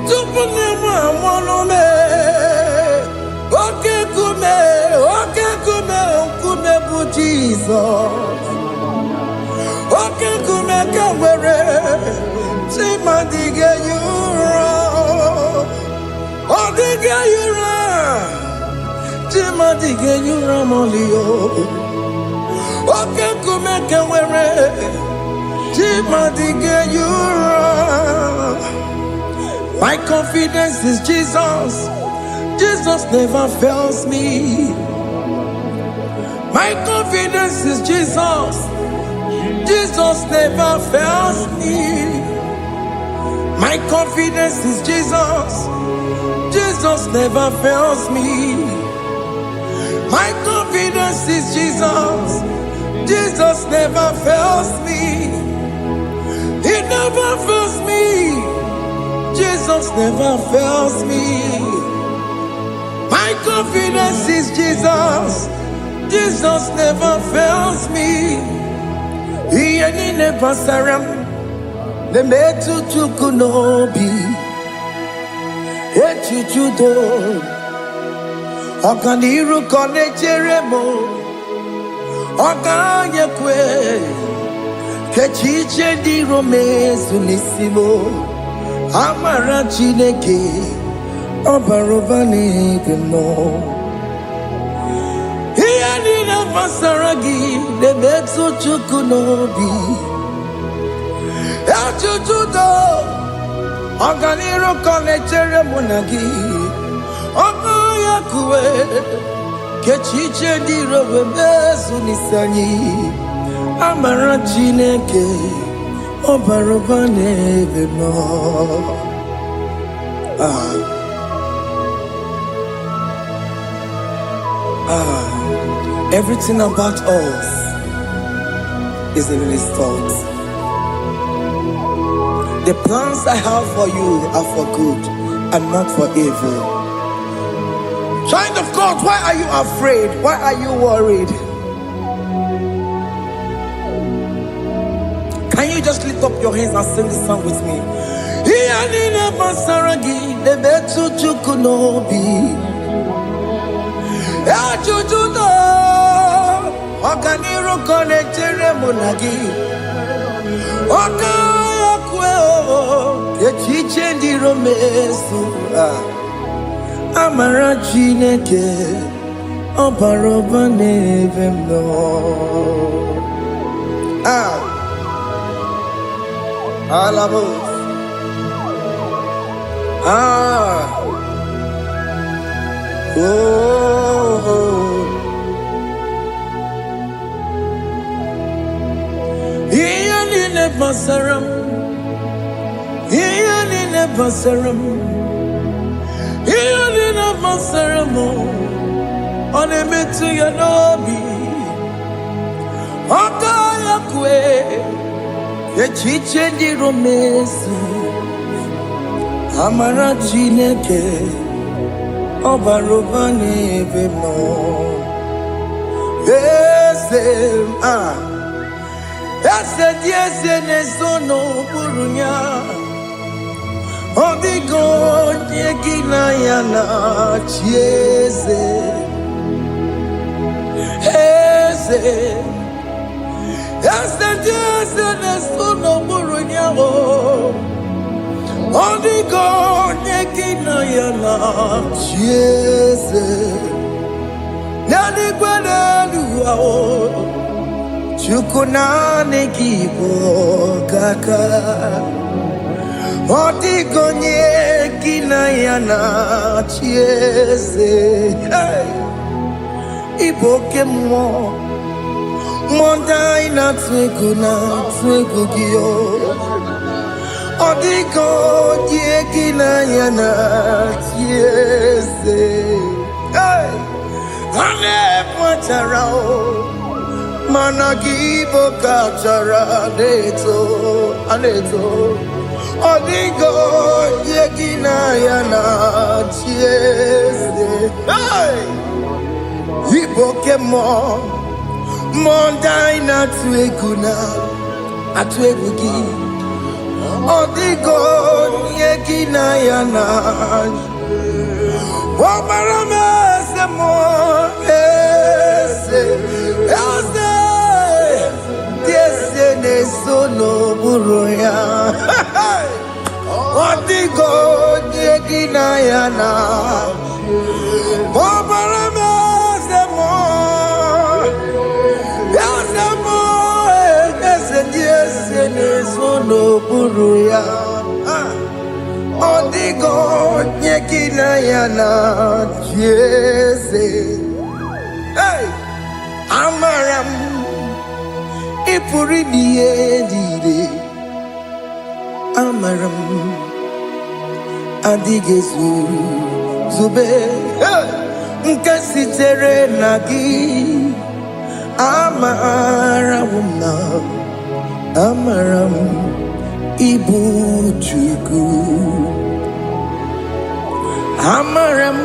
tupu nne m amụọ m. Oke nkume, oke nkume, nkume bụ Jizọs. Oke nkume nke nwere chi mmadụ ga-eyi ụra. Ọ dịghị eyi ụra, chi mmadụ ga-eyi ụra ma ọlị o. Oke nkume nke nwere chi mmadụ ga-eyi ụra. My confidence is Jesus. Jesus never fails me. My confidence is Jesus. Jesus never fails me. My confidence is Jesus. Jesus never fails me. My confidence is Jesus. Jesus never fails me. He never fails me. Jesus never fails me. My confidence is Jesus. Jesus never fails me. Iyani ne pasaram ne metu tukunobi echuchudo Okaniru kone jeremo Okanye kwe Kechiche di romezu nisimo Amara chineke Obarobane gemo Iyani na pasaragi ne metu tukunobi echuchudo Okaniru kone jeremo nagi Okayakwe Kechiche di robe mezu nisanyi Amara chineke Obaroba nebe mo Everything about us is in his thoughts. The plans I have for you are for good and not for evil. Child of God, why are you afraid? Why are you worried? Can you just lift up your hands and sing this song with me? Iyanine masaragi nebetu chukunobi echuchudo Okaniru kone jeremo nagi Okayakwe Kechiche di romesu Amara chineke Obaroba nebe mo Alabos Iyanine pasaram Iyanine pasaram Iyanine pasaram Onemetu yanobi Okayakwe Kechiche di romesu Amara chineke Obaroba nebe mo Ese nesono burunya Odigo nyekina yana chieze Ese nesono burunya Odigo nyekina yana chieze Nani kwenelu Chukunane kibo kaka Odigo nyekina yana chieze Iboke mo Mondai na twegu giyo Odigo nyekina yana chieze Ane pacharao Managibo kachara aneto Odigo yekina yana chiese Iboke mo Mondai na atwegugi Odigo yekina yana Wamarame se mo Ese nesono buruya Odigo nyekina yana Wamarame se mo Ese nesono buruya Odigo nyekina yana Jese Amaram Ipuri dide Amaram Adigezu Zube Nkasitere nagi Amaram Ibu Chuku Amaram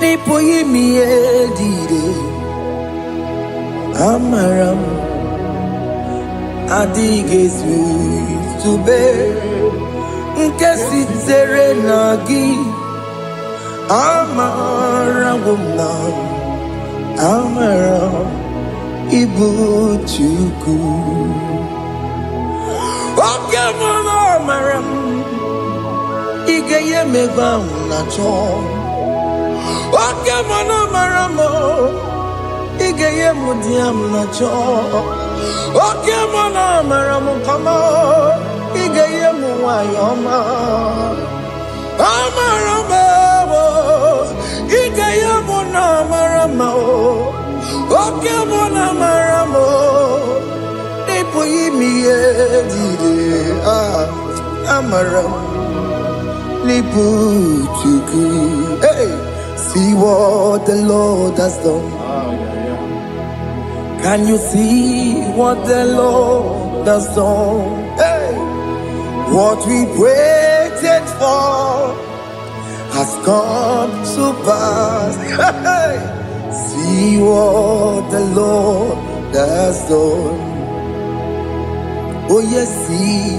Nipo yimi edide Amaram adịghị zube nke sitere na gị amarawo m na amara ịbụ Chukwu oke mụrụ amara m ị ga-enye m ebe ahụ na-achọ oke mụrụ amara m ị ga-enye m di ya m na-achọ oke mụrụ amara m kama ị ga-enye m nwanyị ọma amara m ị ga-enye m na amara m oke mụrụ amara m ịpụghị ime ihe dịrị amara m n'ịbụ Chukwu. Hey, see what the Lord has done. Can you see what the Lord has done? Hey, what we waited for has come to pass. Hey, see what the Lord has done. Oh yes, see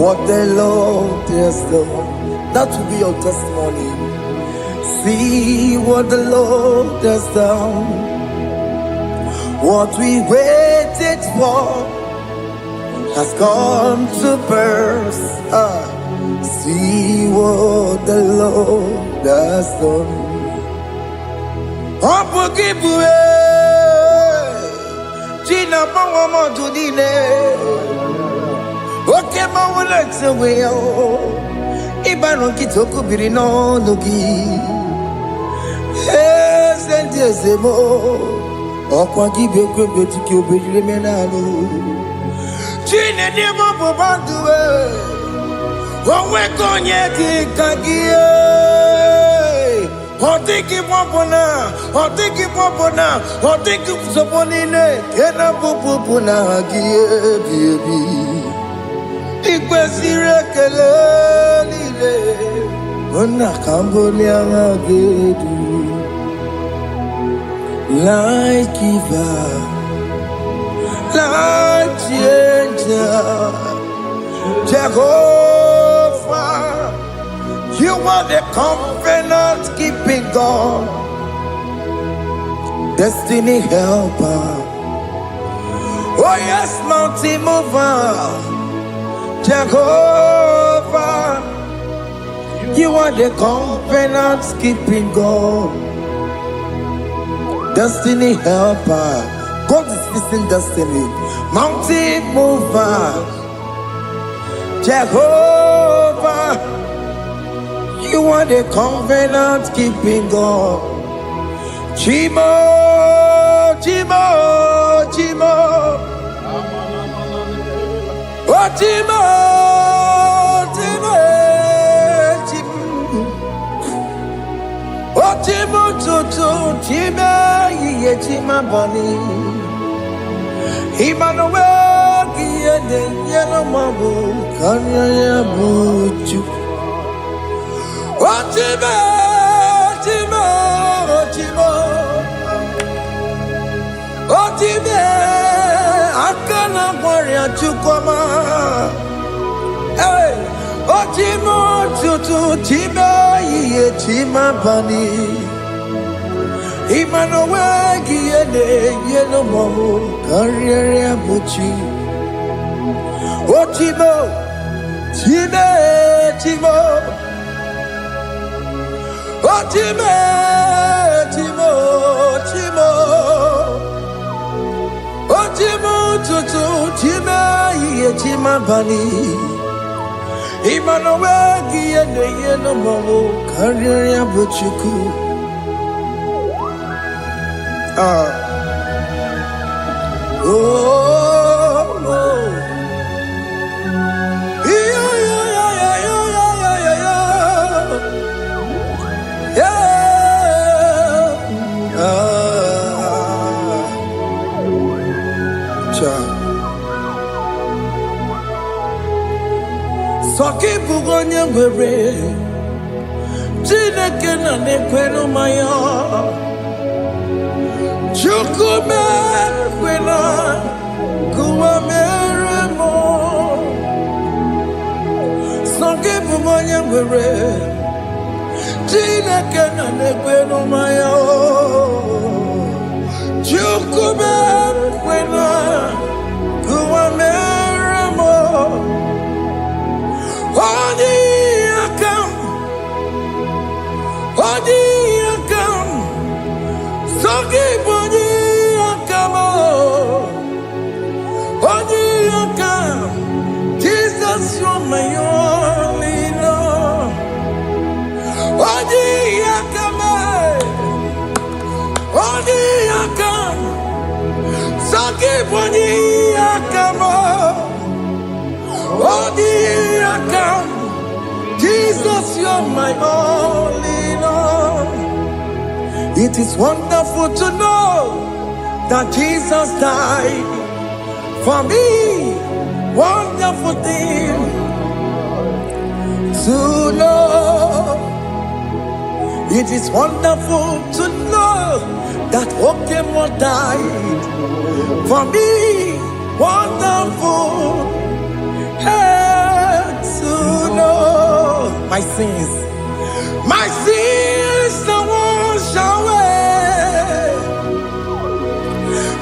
what the Lord has done. That will be your testimony. See what the Lord has done. What we waited for has come to pass. See what the Lord has done. Opogibue, Gina Bawa Judine, Oke Mawalex away. Ibano kitoko birino nogi Sentezemo Okwa gibe kwebe tiki obejile menalo Chine demo bobanduwe Onwe konye kikagie Otiki popona Otiki soponine Kena popona agie biebi Ikwesire kelelile Ona kambolia magedu Like giver Like changer Jehovah You are the covenant keeping God Destiny helper Oh yes, mountain mover Jehovah, you are the covenant keeping God, destiny helper. God is fixing destiny, mountain mover. Jehovah, you are the covenant keeping God. Chimo, Chimo, Chimo. Oh, Chimo, Chimo, Chimo. Oh, Chimo, Chimo, Chimo, Ye Chima Bani. Emmanuel, Kiede, Yellow Mabu, Kanya Buchu. Oh, Chimo, Chimo, Chimo. Oh, Chimo. Akana warrior chukoma, hey, Ochimo tutu chima ye chima bani, Emmanuel giene yeno mamu karriere buchi, Ochimo chime chimo, Ochime chimo chimo. Ochimo tutu chima ye chima bani Emmanuel giene yeno mamu karriere buchuku Soki bugonye ngwere Chineke na nekwenu maya Chukume kwena Kuwa mere Songi bumonya were Jina kena nekweno maya Chukube kwena Kuwa meramo Odi akam Songi boni akamo Odi akam Jesus, you're my only love. Odi akame, Odi akam, Saki boni akamo, Odi akam, Jesus, you're my only love. It is wonderful to know that Jesus died for me. Wonderful thing to know. It is wonderful to know that Okemo died for me. Wonderful to know my sins are washed away.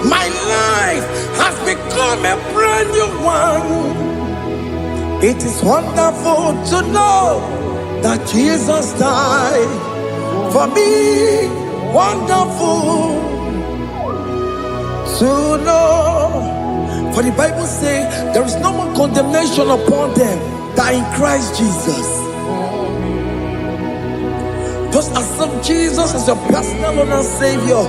My life has become a brand new one. It is wonderful to know that Jesus died for me. Wonderful to know. For the Bible says there is no more condemnation upon them that in Christ Jesus. Just accept Jesus as your personal Lord and Savior.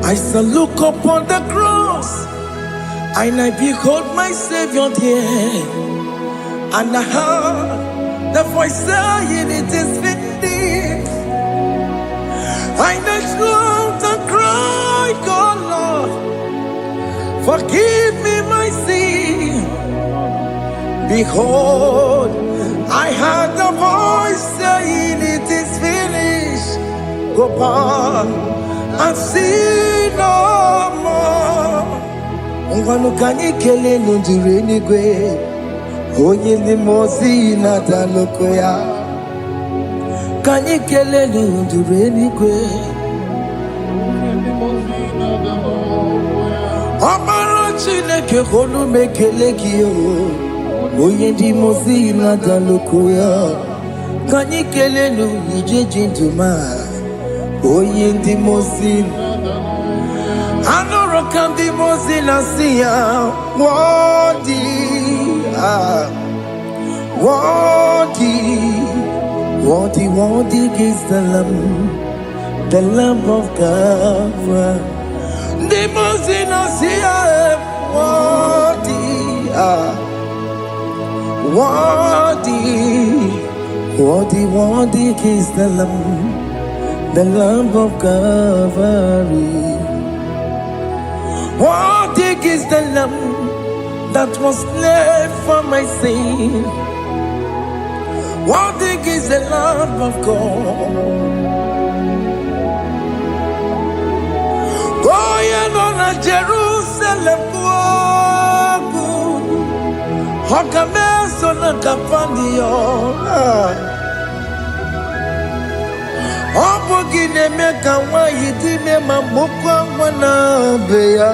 I shall look upon the cross and I behold my Savior there, and I heard the voice saying, "It is finished." I next looked and cried, "God, Lord, forgive me my sin." Behold, I heard the voice saying, "It is finished." Go back and sin no more. Ungwanu kanyi kele nundure nigwe, onye limozi na dalokoya. Kanyi kele nundure nigwe. Amara chineke konu mekele kiyo, onye limozi na dalokoya. Kanyi kele nu ije jinduma, onye limozi. Anoro kandi mozi na siya, worthy is the Lamb of God. The mozi na siya, worthy is the Lamb of Calvary. Worthy is the Lamb that was slain for my sin. Worthy is the Lamb of God. Going on a Jerusalem, Hokameso na kapandio. Obogine meka wa yidime mamukwa wana beya.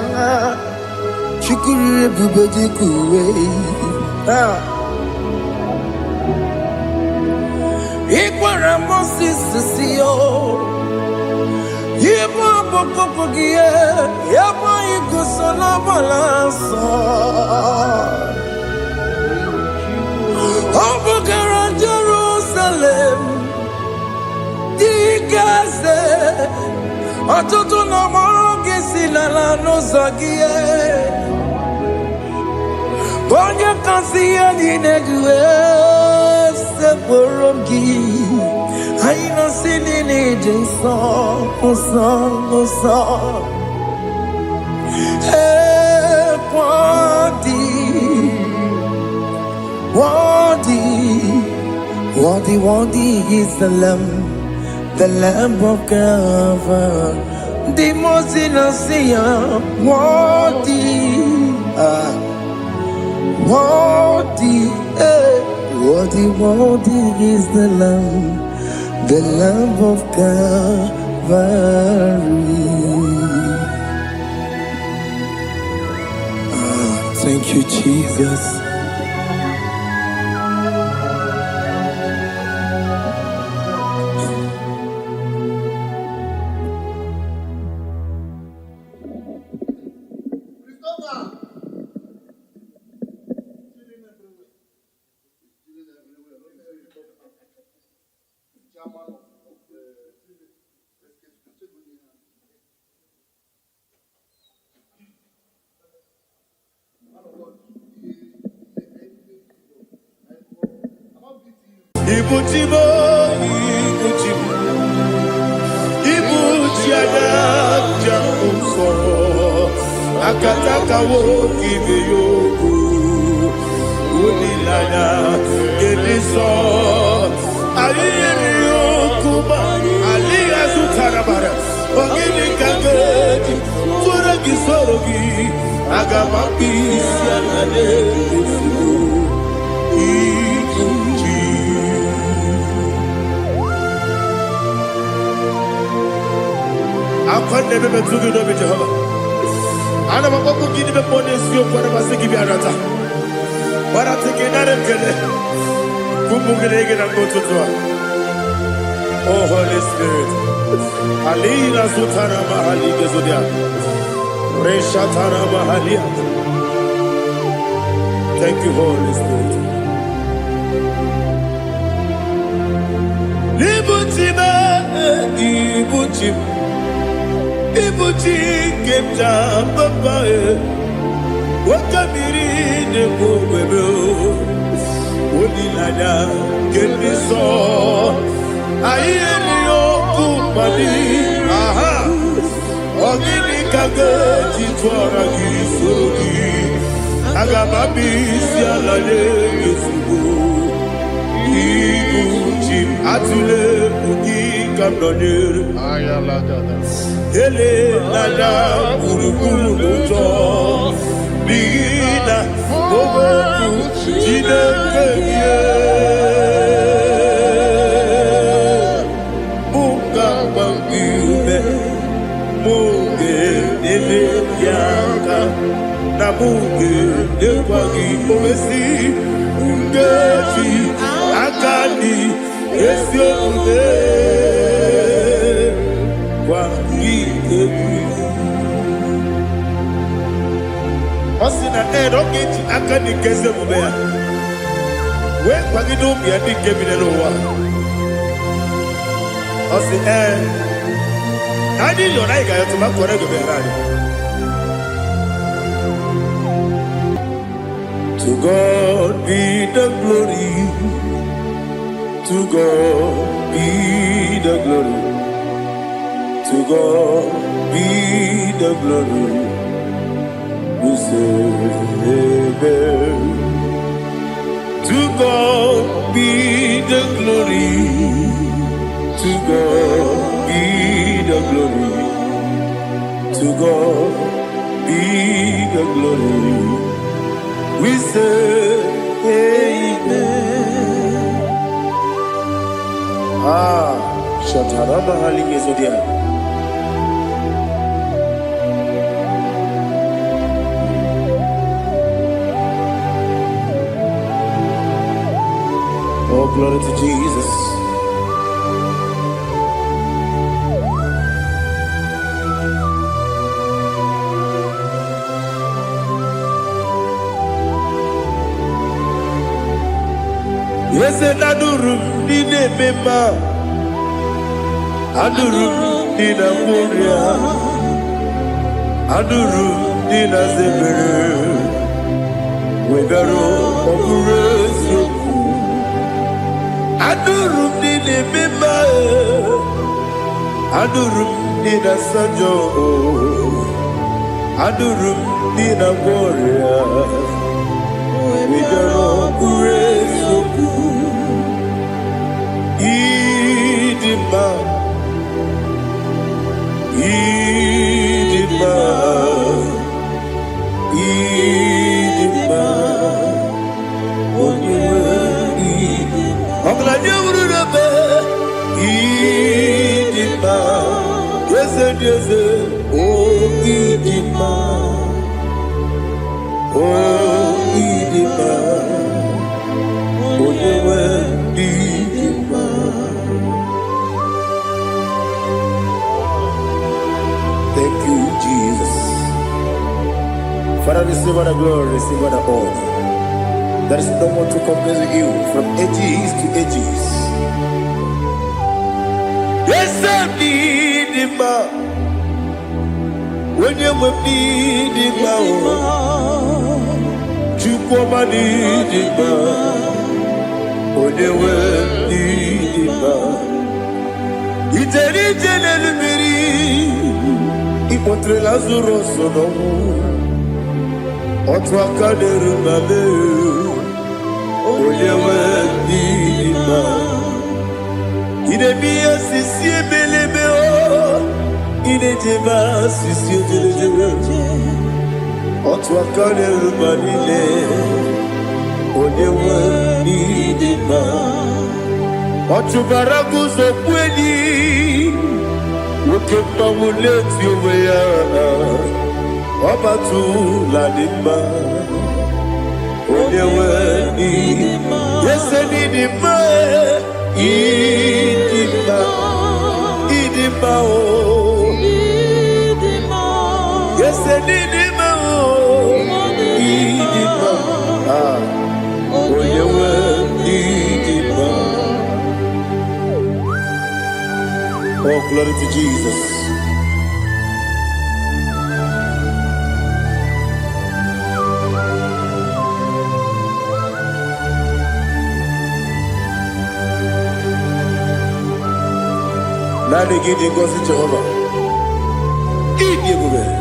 Chukuri bubedi kuwe. Ikwara Moses siyo. Yema bokopogie. Yema igusola balanso. Obogara Jerusalem. Digaze. Atutu na moroge silala no zagie. Bonye kansiya dinegwe se boromgi. Aina sinini jinso osan. Kwadi Worthy is the Lamb of God, the most innocent. Worthy is the Lamb of Calvary. Thank you, Jesus. Akataka wo kibe yoku unilada gediso ayiri yoku ba ali azutarabara ogini kangeti tora gisorogi agamapi sianade ikuji akwande bebe tugi no be Jehova. Ana makoku gidi be ponesio kwa masiki bi arata. Bara tekenare kele. Kumugirege na ngototwa. Oh Holy Spirit. Alina sutana mahali gezodia. Reshatana mahali. Thank you, Holy Spirit. Ibuchi kemja papa wakamiri de bobebe onilada kemiso ayeni okupani aha ogini kage titwara gisorogi agamabi sialale yesugo ibuchi atule ugi kamdonere ayalada ele nada buruburu moto bina oboku jinekeye muka bangibe muge ele yaka na muge dekwagi omesi ngeji akani esiokude Osina rogeji akani keze mubea. We kwagido bia di kemine lowa. Osi nadi yona iga yotu makore go berani. To God be the glory. To God be the glory. To God be the glory. We say amen. To God be the glory. To God be the glory. To God be the glory. We say amen. Shatarama Haligezodia. Oh, glory to Jesus. Yes, and Adurum Nine Mema Adurum Nina Moria Adurum Nina Zebere Wegaro Operation Adurum Nine Mema Adurum Nina Sanjo Adurum Nina Moria Wegaro Operation Ọ̀gbàdì wúrú bẹ́ ìdìbà. Yẹ́sẹ̀ ó ìdìbà. Ó ìdìbà. Oníwẹ̀ ìdìbà. Thank you, Jesus. Father, receive all the glory, receive all the honor. There is no one to compare with you from ages to ages. Yes, I need him. When you need him, you come and need him. When you need him, it's a little bit. Ipotre Lazarus no otwa kaderu mame oyewe dima ide biya sisi belebe o ide jeba sisi jebe otwa kaderu manile oyewe dima otubaragu zo kweli Wokemba muleti oweya Obatu ladima Oyewe idima Yese nidima Idima Idima o Yese nidima o Idima Oyewe idima. Oh, glory to Jesus. Now they give you God to Jehovah. Give you God.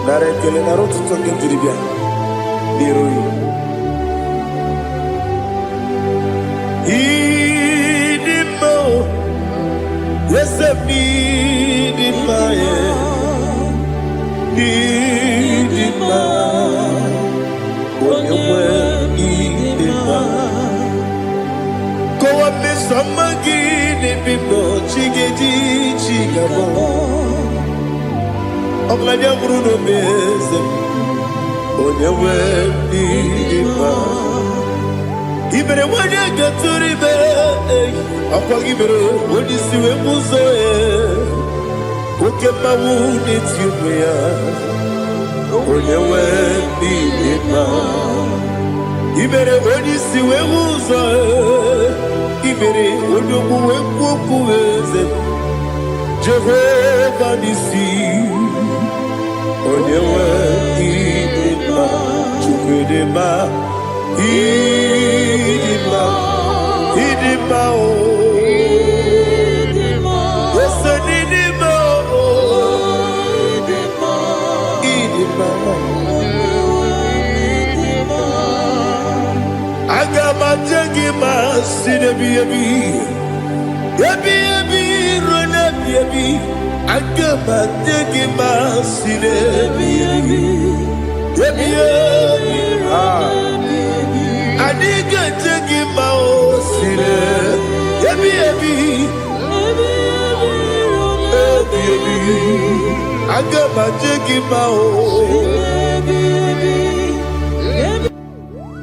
Now they tell you not to talk into the bia. Yes, I need it, my need it, my when you were need it, my go up with some again, if you know, chigamo. I'm like a Bruno Bez, when you were need it, my even when you get to the bed. Apagibero, when you see a muzo, okay, my wound it's you, when you went in Ibere, when you see a muzo, Ibere, when you go Jehovah, you see, when you went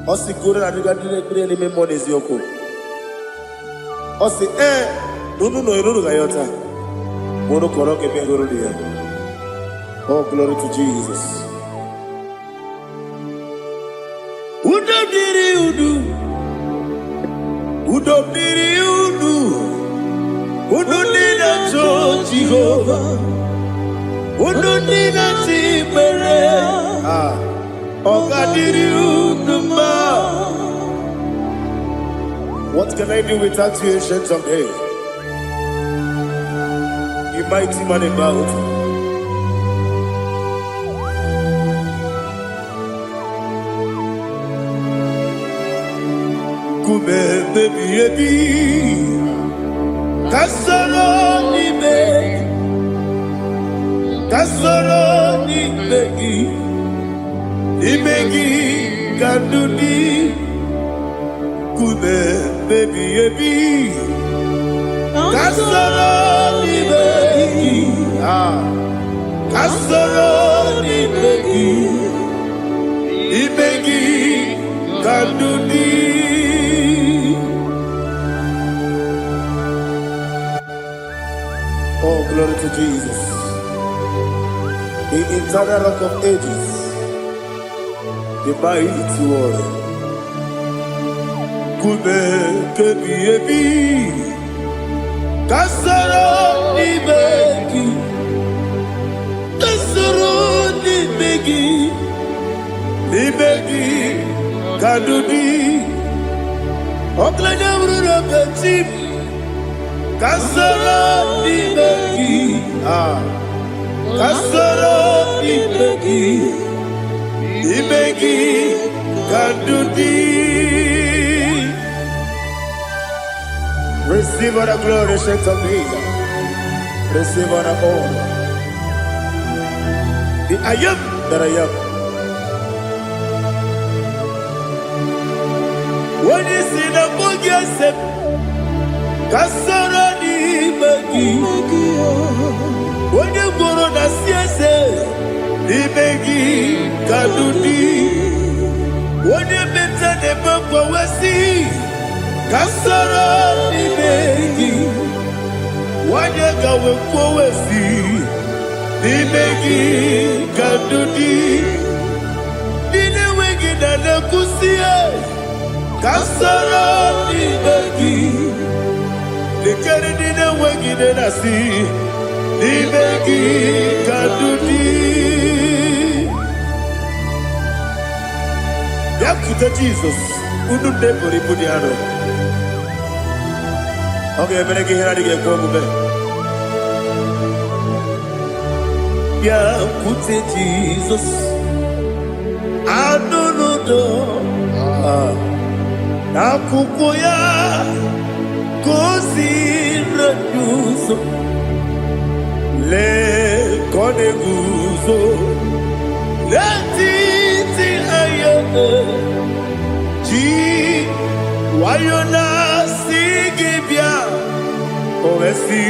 Osi kure na duga dire me monezi yoko. Osi nunu no iruru gayota. Mono koroke me iruru dia. Oh, glory to Jesus. Udo diri udu. Udo diri udu. Udo dina to Jehovah. Udo dina tibere. What can I do without you, ancient of days? You mighty man about. Kume baby, kasoro ni begi. Imegi kanduni kube baby, baby. Kasoro ni begi, kasoro ni begi, ibegi kadudi. Oh, glory to Jesus, the eternal rock of ages, the mighty one. Kube kebi ebi. Kasoro ni begi, kasoro ni begi kadudi. Oklanya urura beti, kasoro ni begi, kasoro ni begi kadudi. Receive all the glory, shake of Jesus. Receive all the honor. The I am that I am. When you see the book, you say, Kasara ni begi. When you go on the siasa, ni begi kadudi. When you better the book, we see. Kasara ni begi, wanyega wekowesi, ni begi kadudi, nine wegi na nekusie. Kasara ni begi, nikeri nine wegi na nasi, ni begi kadudi. Yakuta Jesus, unu nebori budiano. Okay, I'm going to get go back. Yeah, put it Jesus. I don't know. Nakukoya, kosi reduso. Le koneguso. Le titi ayane. Ji wayona. Ovesi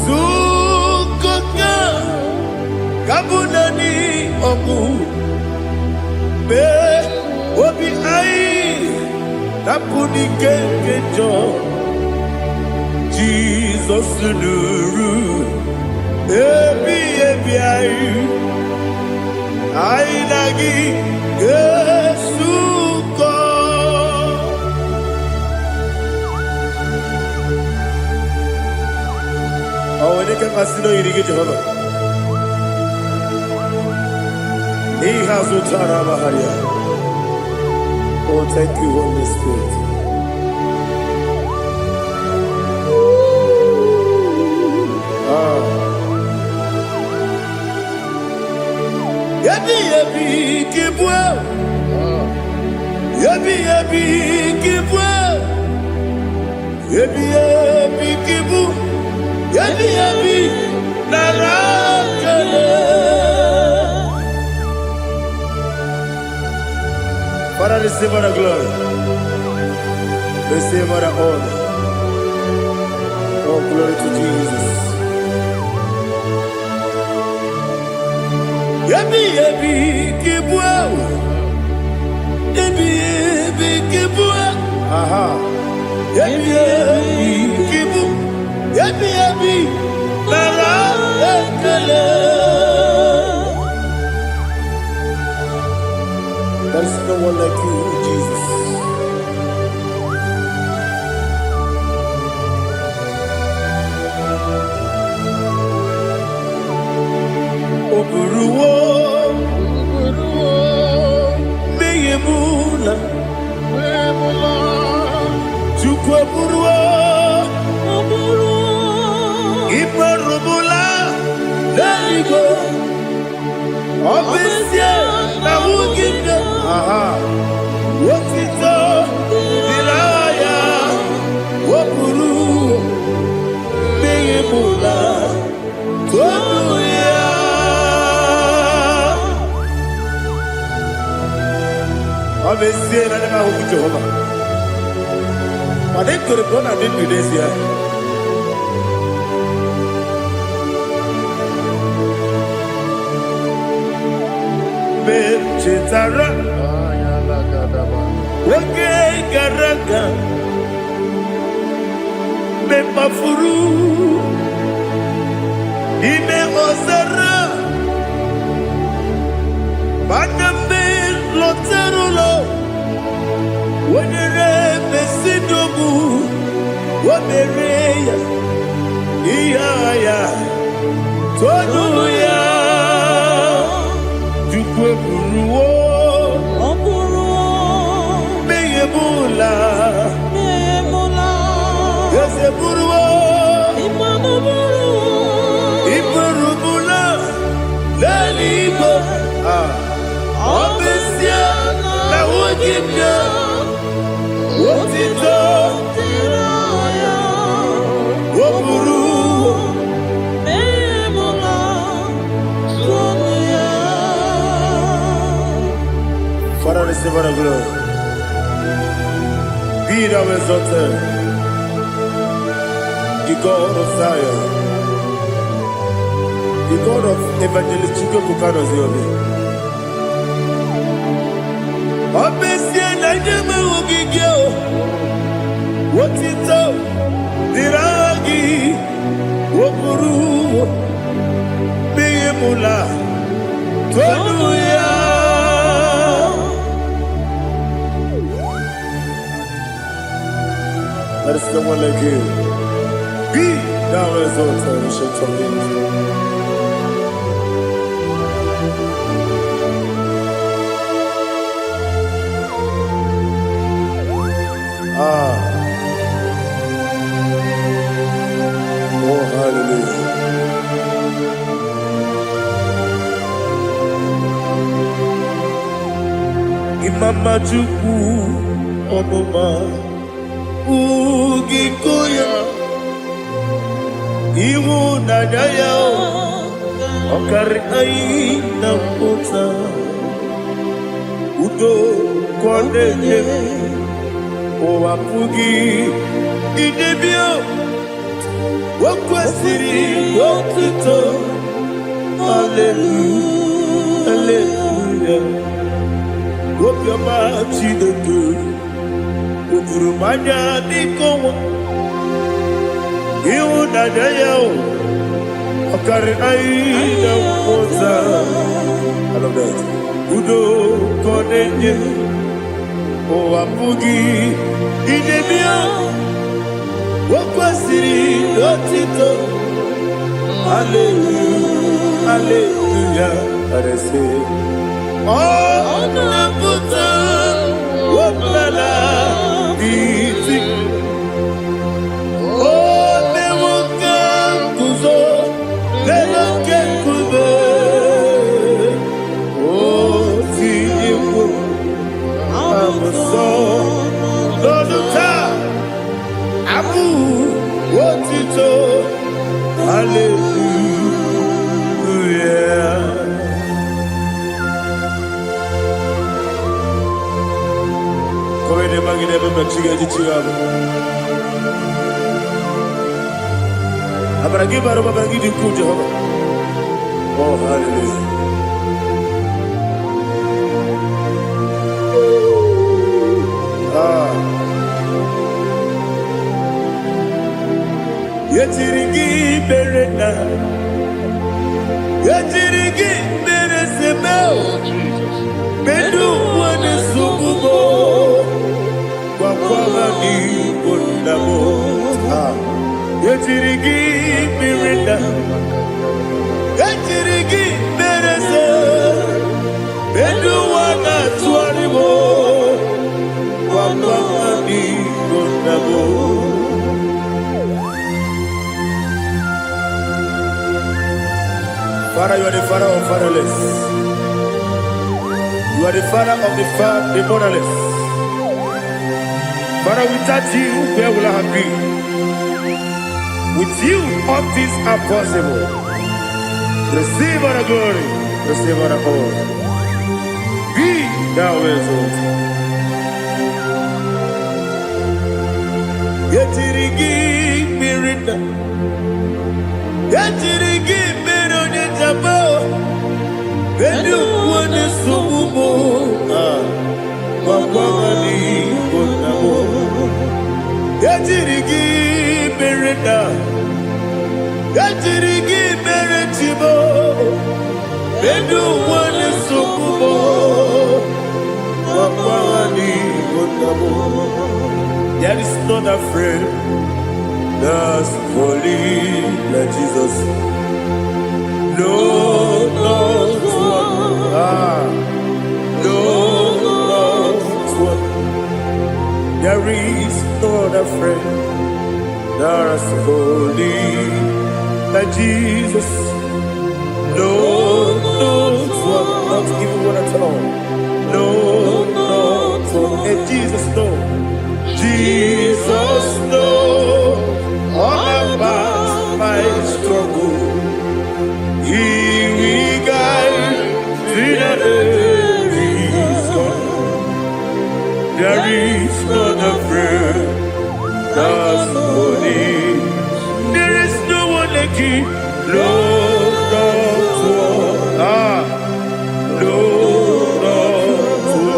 Zukoka Kabunani Oku Be Obi Ai Tapuni Kenjo Jesus Nuru Ebi Ai Ai Nagi Yesuko. Oh, when you can consider you get Jehovah. He has Utara Maharia. Oh, thank you, Holy Spirit. Yabi yabi kibwa. Yabi yabi kibwa. Yabi yabi kibu. Yabi yabi narakale. Father, receive all the glory. Receive all the honor. Oh, glory to Jesus. Yabi yabi kibwa. Yabi yabi kibwa. Aha. Yabi yabi kibu. Yabi yabi narakale. There's no one like you, Jesus. Oburuwo, meyemula, chukweburuwo, iparubula, leligo, obesia, na wuginde. Aha. Wotito, diraya, wopuru, meyemula, toduya. Obesia na nema huku Jehovah. I think to the brother I did with this year. Chetara, okay, Garaga, Mepafuru, Ime Ozara, Baname Loterulo, Wenere Besidobu, Wabereya, Iaya, Tonuya. Meyemula, Yeseburua, Iburubula, Lalibo, Obesia, La Wogibia, Wotito, Woburu, Father, receive our glory. Be thou exalted, the God of Zion, the God of Evangelist Chico Bukano Ziobi. Obesia Najame Wogigio, Wotito, Diragi, Wokuru, Beyemula, Tonuya. There is no one like you. Be thou exalted, we shall talk in. Oh, hallelujah. Imama Juku, Onoma. Ugikoya Iwu Nadaya Okari Aina Kota Udo Kondeye Owapugi Idebio Wakwasiri Wakito Hallelujah Hallelujah Wapyama Chidedu Ukurumanya Nikowa Iwu Nadaya Okari Aina Kota I love that Udo Kondeye Owapugi Idebio Wakwasiri Lotito Hallelujah Hallelujah I say Oh Nabuta Wapala Biti Oh Newoka Kuzo Newoka Kuzo Oh Tiyewo Amoso Loduta Abu Wotito Hallelujah Come ne magine bebe chiga di chiga Abragi baro babragi di ku Jehovah Oh hallelujah Yetirigi berena Yetirigi beresebel Bedu wane sububo Kwa ni bondamo Yetirigi berena Yetirigi berese Bedu wana tuaribo Kwa ni bondamo Father, you are the father of fatherless. You are the father of the motherless. Father, without you, where will I have been? With you, all things are possible. Receive our glory, receive our honor. Be thou exalted. Yetirigi mirina. Yetirigi mirone jabo. Benu wane sumumo. Wapawani bonamo. Yetirigi mirina. Yetirigi miretibo. Benu wane sumumo. Wapawani bonamo. There is not a friend that's holy like Jesus. No, no, no, one. There is not a friend that's holy like Jesus. No, no, one. Not even one at all. No, no, one. And Jesus knows. Jesus knows all about my struggle. He will guide me there is not a friend that's holy. There is no one like him. No, no, no, no.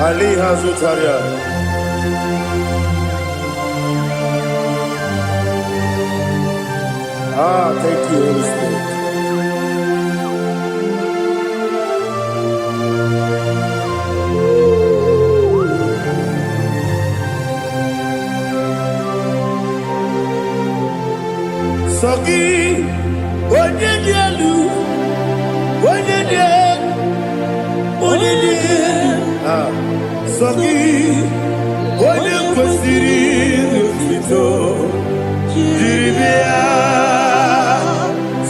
Ali Hazutaria. Thank you, Holy Spirit. Sogi, Onyedialu, Onyedialu. Sogi, Onye kwesịrị otuto jiri bịa.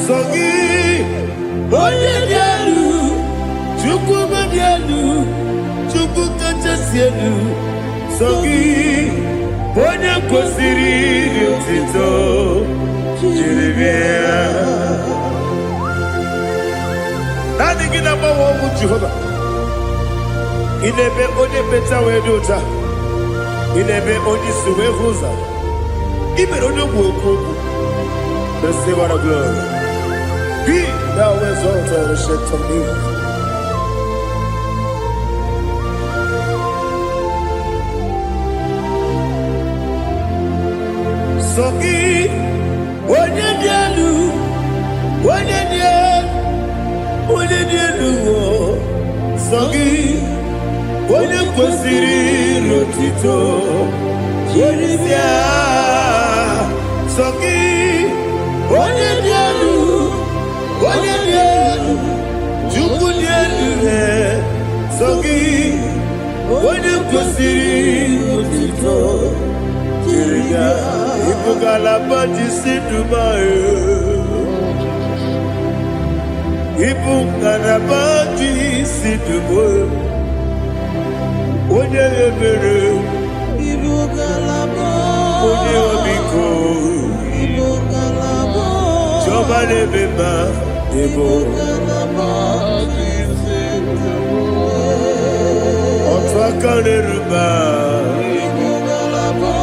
Sogi, Onye dị elu, Chukwu dị elu, Chukwu kachasị elu. Sogi, Onye kwesịrị otuto jiri bịa. Naanị gị na-agbawa ọgwụ Jehova. Inebe onye beta wee dị ụta. Inebe onye isi wee hụ ụzọ. Ibere onye ogwu okwu okwu. Receive our glory. Be thou exalted and shake on me. Sogi, onye dị elu, onye dị elu. Sogi, onye kwesịrị otuto jiri bịa. Sogi, onye dị elu, Chukwu dị elu. Sogi, onye kwesịrị otuto jiri bịa. Ibu ngalaba jisi Dubai. Ibu ngalaba jisi Dubai. Onye ebere, Ibu ngalaba. Onye omiko, Ibu ngalaba. Jọba n'ebeba, Ibu ngalaba jisi Dubai. Otu aka n'eruba, Ibu ngalaba.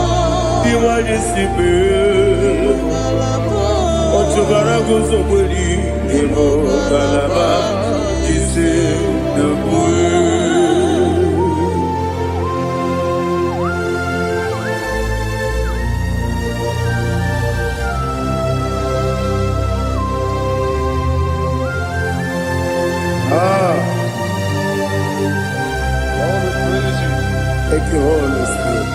Iwanye sibe, Ibu ngalaba. Otu bara guzo kweli, Ibu ngalaba jisi Dubai. Thank you, Holy Spirit.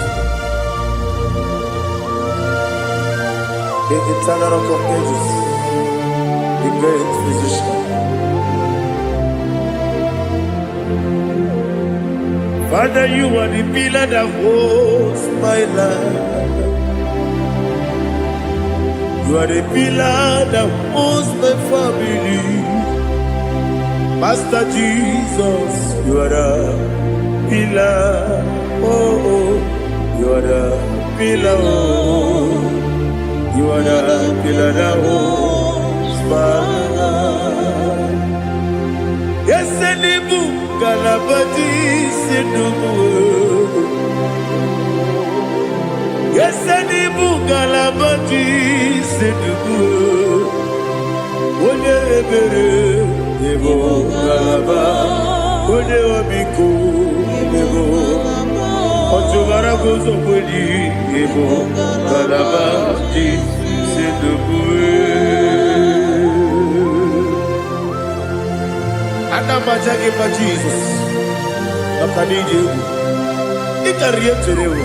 The eternal rock of ages, the great physician. Father, you are the pillar that holds my life. You are the pillar that holds my family. Master Jesus, you are the pillar. Oh, you are the pillar. Oh, you are the pillar that holds my life. Yes. Yesenibu galabati sinubu. Yesenibu galabati sinubu. Onye ebere ebo galaba. Onye obiku ebo. Otubara gozo bodi ebo galabati sinubu. Anamajage ma Jesus. Akanije. Ikariye terewo.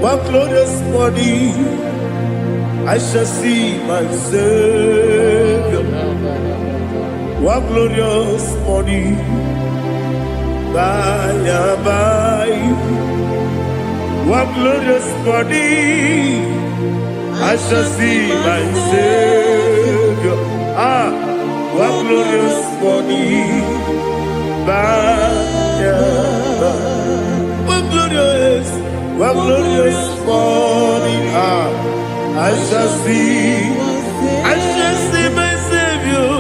One glorious morning, I shall see my Savior. One glorious morning, by and by. One glorious morning, I shall see my Savior. One glorious morning, by and by. One glorious morning, I shall see my Savior.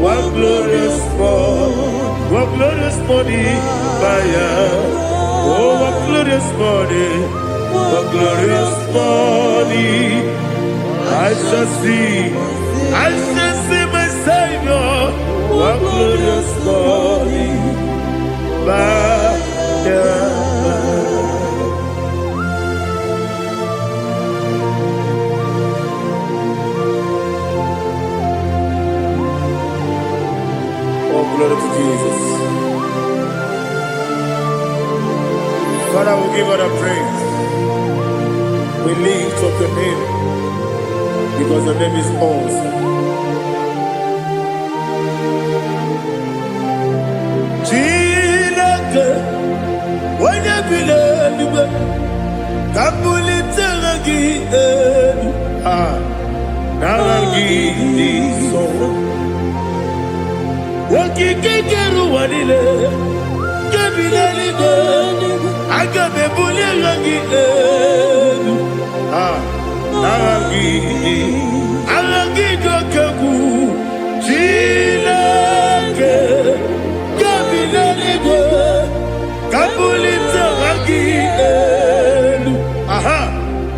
One glorious morning, oh, one glorious morning, I shall see my Savior. One glorious morning, glory to Jesus. Father, we give her the praise. We lift up your name because your name is awesome. Chineke, when you believe, kabuli teragi naragi so. Wakikekeru wanile Kebileligo Agabe buli rangi Arangi dokeku Chineke Kebileligo Kabuli rangi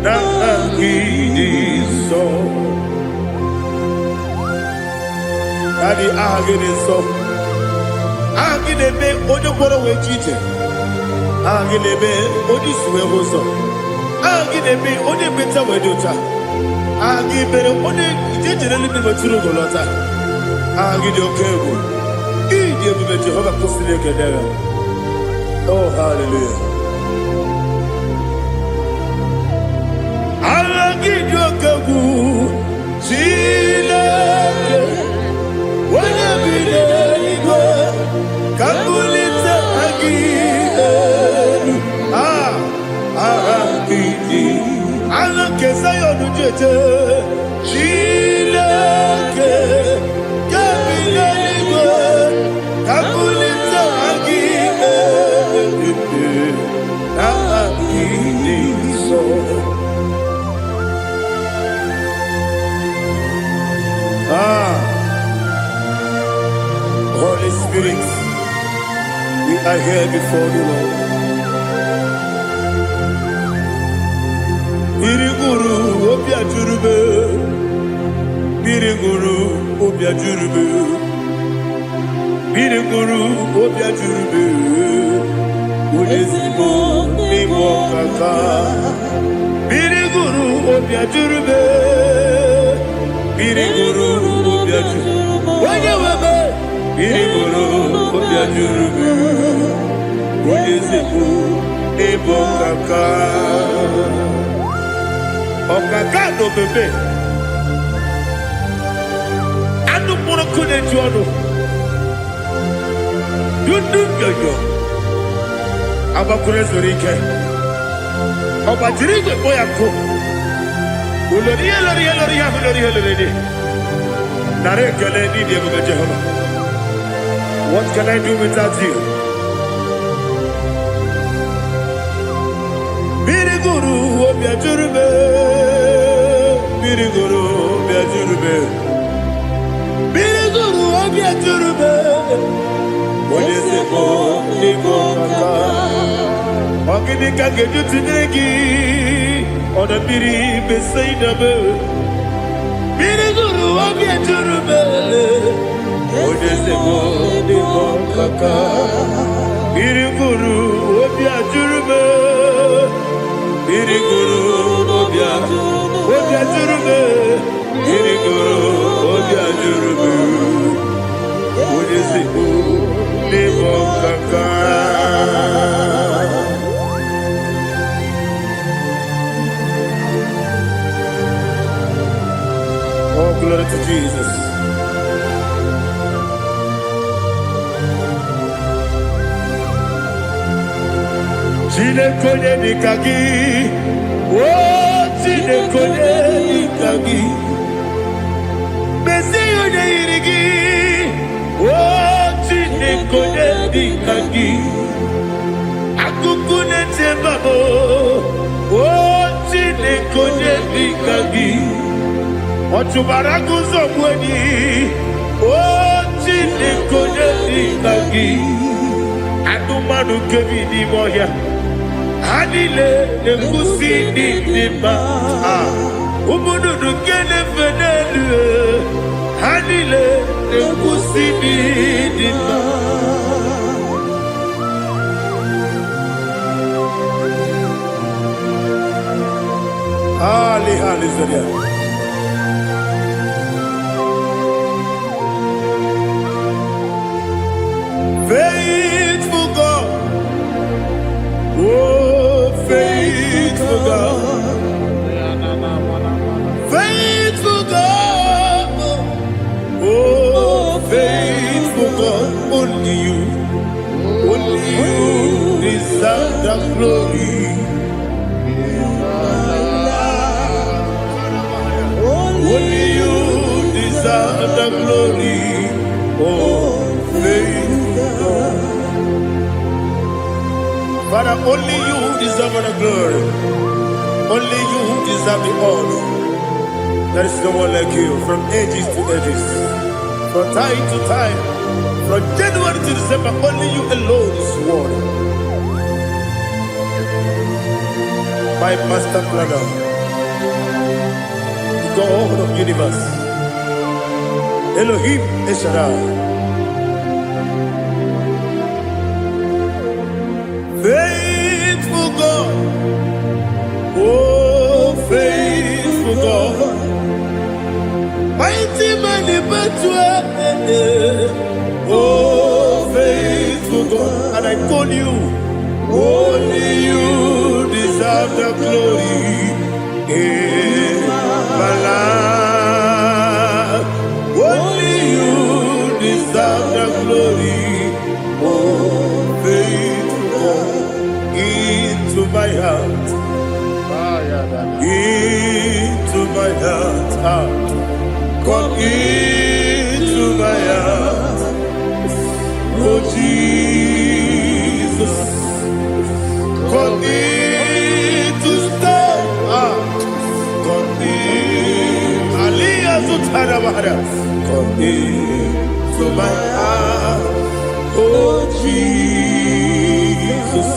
Narangi so Daddy, agene so. Agene be ojo boro we chite. Agene be oji suwe hoso. Agene be oji beta we dota. Agene be oji jejere libi maturu golota. Agene okego. Ije be Jehovah kosile kedera. Oh, hallelujah. Agene okego. Chileke. When you believe, kabulita again. Ala kesayo nujete. Chileke, kabulita again. So. Holy Spirit, we are here before you, Lord. Biriguru obia jurube, Biriguru obia jurube, Biriguru obia jurube, Udesibo nimo kaka, Biriguru obia jurube, Biriguru obia jurube, Wanyawebe. Biriguru obia jurube, Udesibo nimo kaka. Okaka no bebe. Anu mono kone juano. Dundu yoyo. Abakure zorike. Obajirige boyako. What can I do without you? Biriguru obiajurube, biriguru obiajurube, biriguru obiajurube. Onesemo nigo kaka, ogini kageju tinegi, ona biri besaidabe. Biriguru obiajurube, onesemo nigo kaka, biriguru obiajurube. Biriguru obiajurube, biriguru obiajurube. Onesemo nigo kaka. Oh, glory to Jesus. Chinekonye nikagi, oh chinekonye nikagi, Mesiyone irigi, oh chinekonye nikagi, Akukune tembabo, oh chinekonye nikagi, Otubaragu zomweni, oh chinekonye nikagi, Adumanu kevidi moya. Hanile nekusi nima, umunudu kene fenelu. Hanile nekusi nima. Hallelujah. Faithful God, oh faithful God, faithful God, oh faithful God, only you deserve the glory. Only you deserve the glory, oh faithful God. Father, only you deserve the glory. Only you deserve the honor. There is no one like you, from ages to ages, from time to time, from January to December. Only you alone is worthy. My master planner, the God of the universe, Elohim Eshadai. Faithful God, oh faithful God, mighty man in battle, oh faithful God, and I call you, only you deserve the glory in my life, only you deserve the glory, oh faithful God. Into my heart, into my heart, come into my heart, oh Jesus, come in to stay, come in, Aliyah Zutarabara, come into my heart, oh Jesus.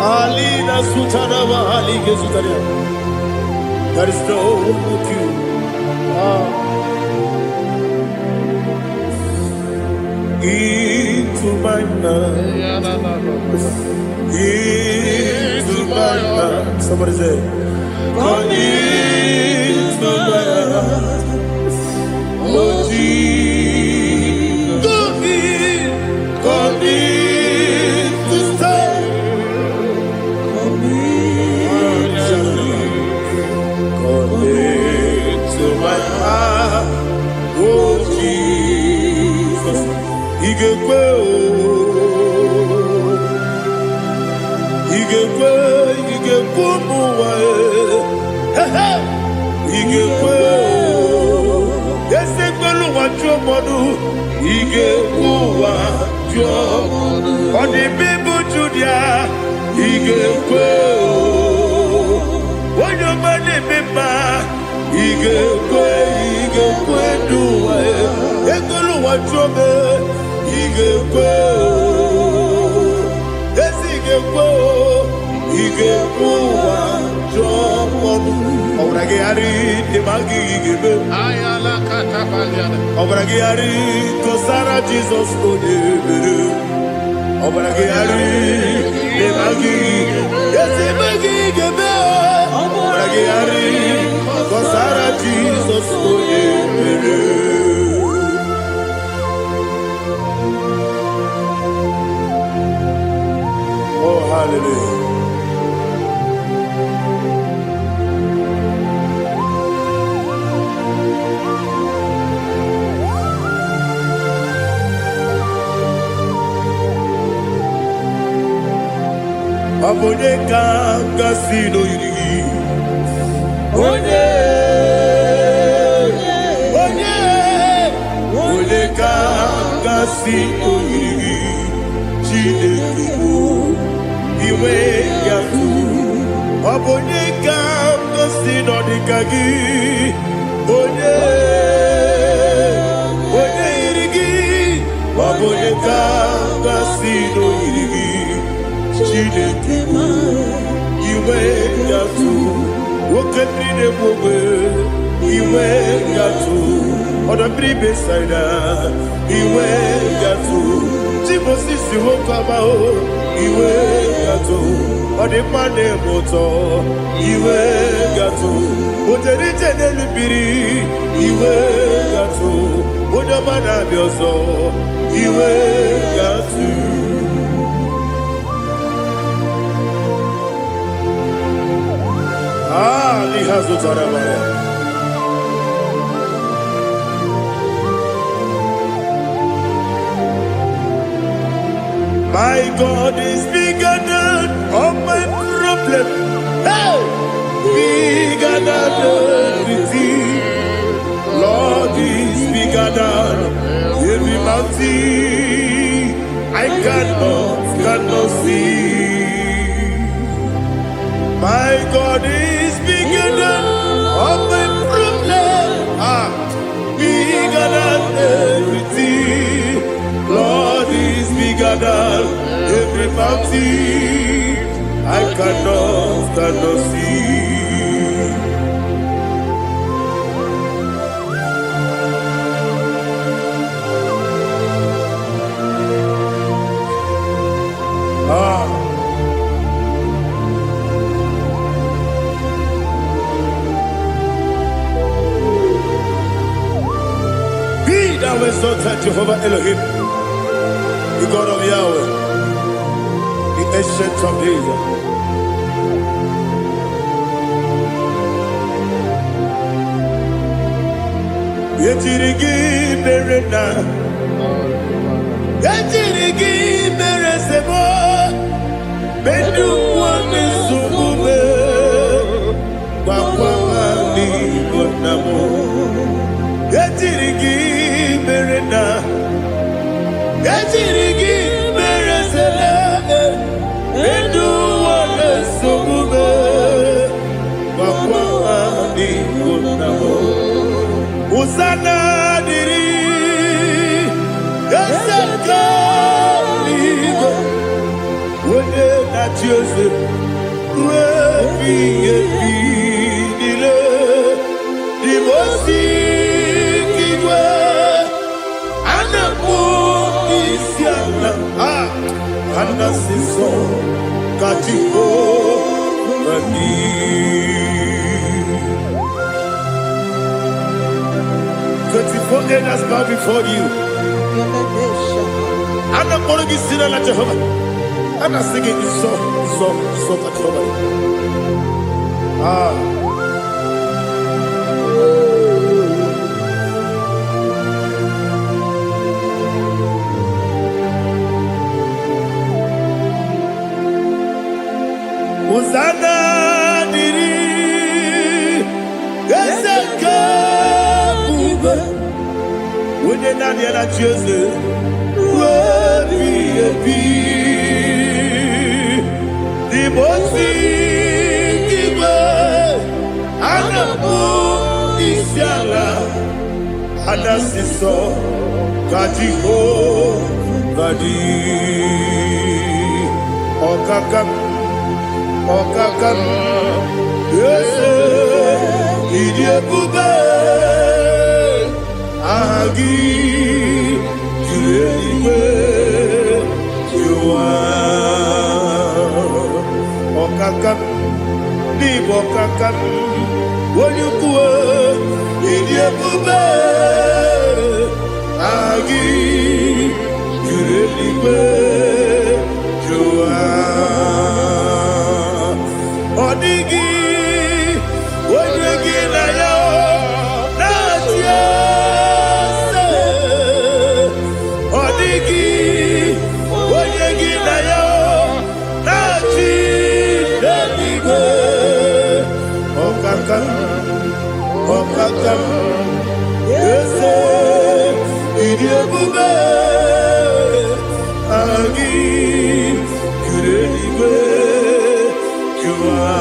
Alina Sutanaba Alige Sutaria. There is no one with you. Into my heart. Into my heart. Somebody say, come into my heart. Oh Jesus. Come in to stay. To my heart, oh Jesus, He gave way, kumuwa ige kwe ese kwelu wa jomodu ige kuwa jomodu odi bibu judia ige kwe woyo mane bima ige kwe duwa ekwelu wa jome ige kwe ese ige kwe ige kuwa jomodu obrage ari de magi ige Ayala katapaliana. obrage ari to Sara Jesus odebere obrage ari de magi ese magi ige obrage ari to Sara Jesus odebere. Oh hallelujah. Abone kanga sino yiri Onye kanga sino yiri Chineke iwe yatu Abone kanga sino dikagi Onye yirigi Abone kanga sino yirigi Chineke iwe yatu Wokenine mwe iwe yatu Odabri besaida iwe yatu Timosisi wokabao iwe yatu Odimane moto iwe yatu Oterite nelubiri iwe yatu Odamana bioso iwe yatu. Lihazo Tarabaya. My God is bigger than all my problem. Hey! Bigger than everything. Lord is bigger than every mountain. I cannot see. My God is bigger than all my problem. Bigger than everything. Lord is bigger than every mountain. I cannot see. Thou exalted Jehovah Elohim, the God of Yahweh, the ancient of days. Yetirigi berena, yetirigi beresebo, bedu wane sumube, wakwa mani bonamo. Yetirigi berena, yetirigi beresele, bedu wane sumube, wakwa mani bonamo. Usana diri, esaka ligo, wone na Joseph, wepi dile, divosi kiwe, anapo isiana, anasiso katiko mani. 24 elders bow before you. I'm not going to be seen like Jehovah. I'm not singing this song like Jehovah. Hosanna. Yakabube, when you're not yet at Jesus, the most Anabu Isiala, Anasiso, Kadiho, Kadi, Okakam, yes, Idiabube, Agi, Juliwe, Okakam, Nibokakam. When you go in your bube, Agi, you really were, you are. Odigi, when you get a not yes. Odigi, when you get a not Okakam, yes, Idiabube, Agi, Kureliwe, Kua,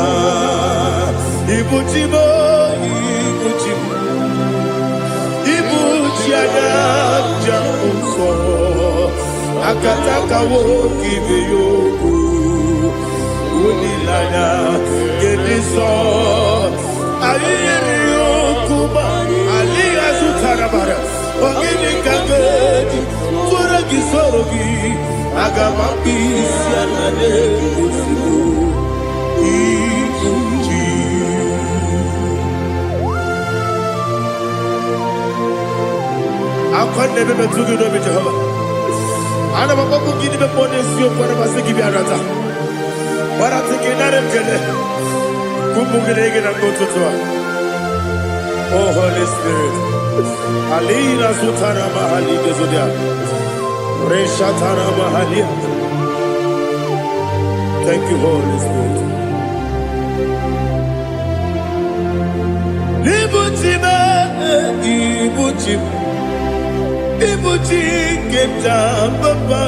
Ibuchimo, Ibuchiana, Jamuso, Akataka woki beyoku, Unilana, Gediso. Aliyokuba, Aliyazutarabara, Ogini Kagedi, Furagi Sorogi, Agamapi, Sianane, Kusibu, Ikuji. I can't never be too good of it, Jehovah. I never want to give them money, so for the Masiki Biarata. But I think another Oh, Holy Spirit, Alina Sutara Mahali Gezodia, Reshatara Mahalia. Thank you, Holy Spirit. Ibuchima, Ibuchi, Keta, Papa,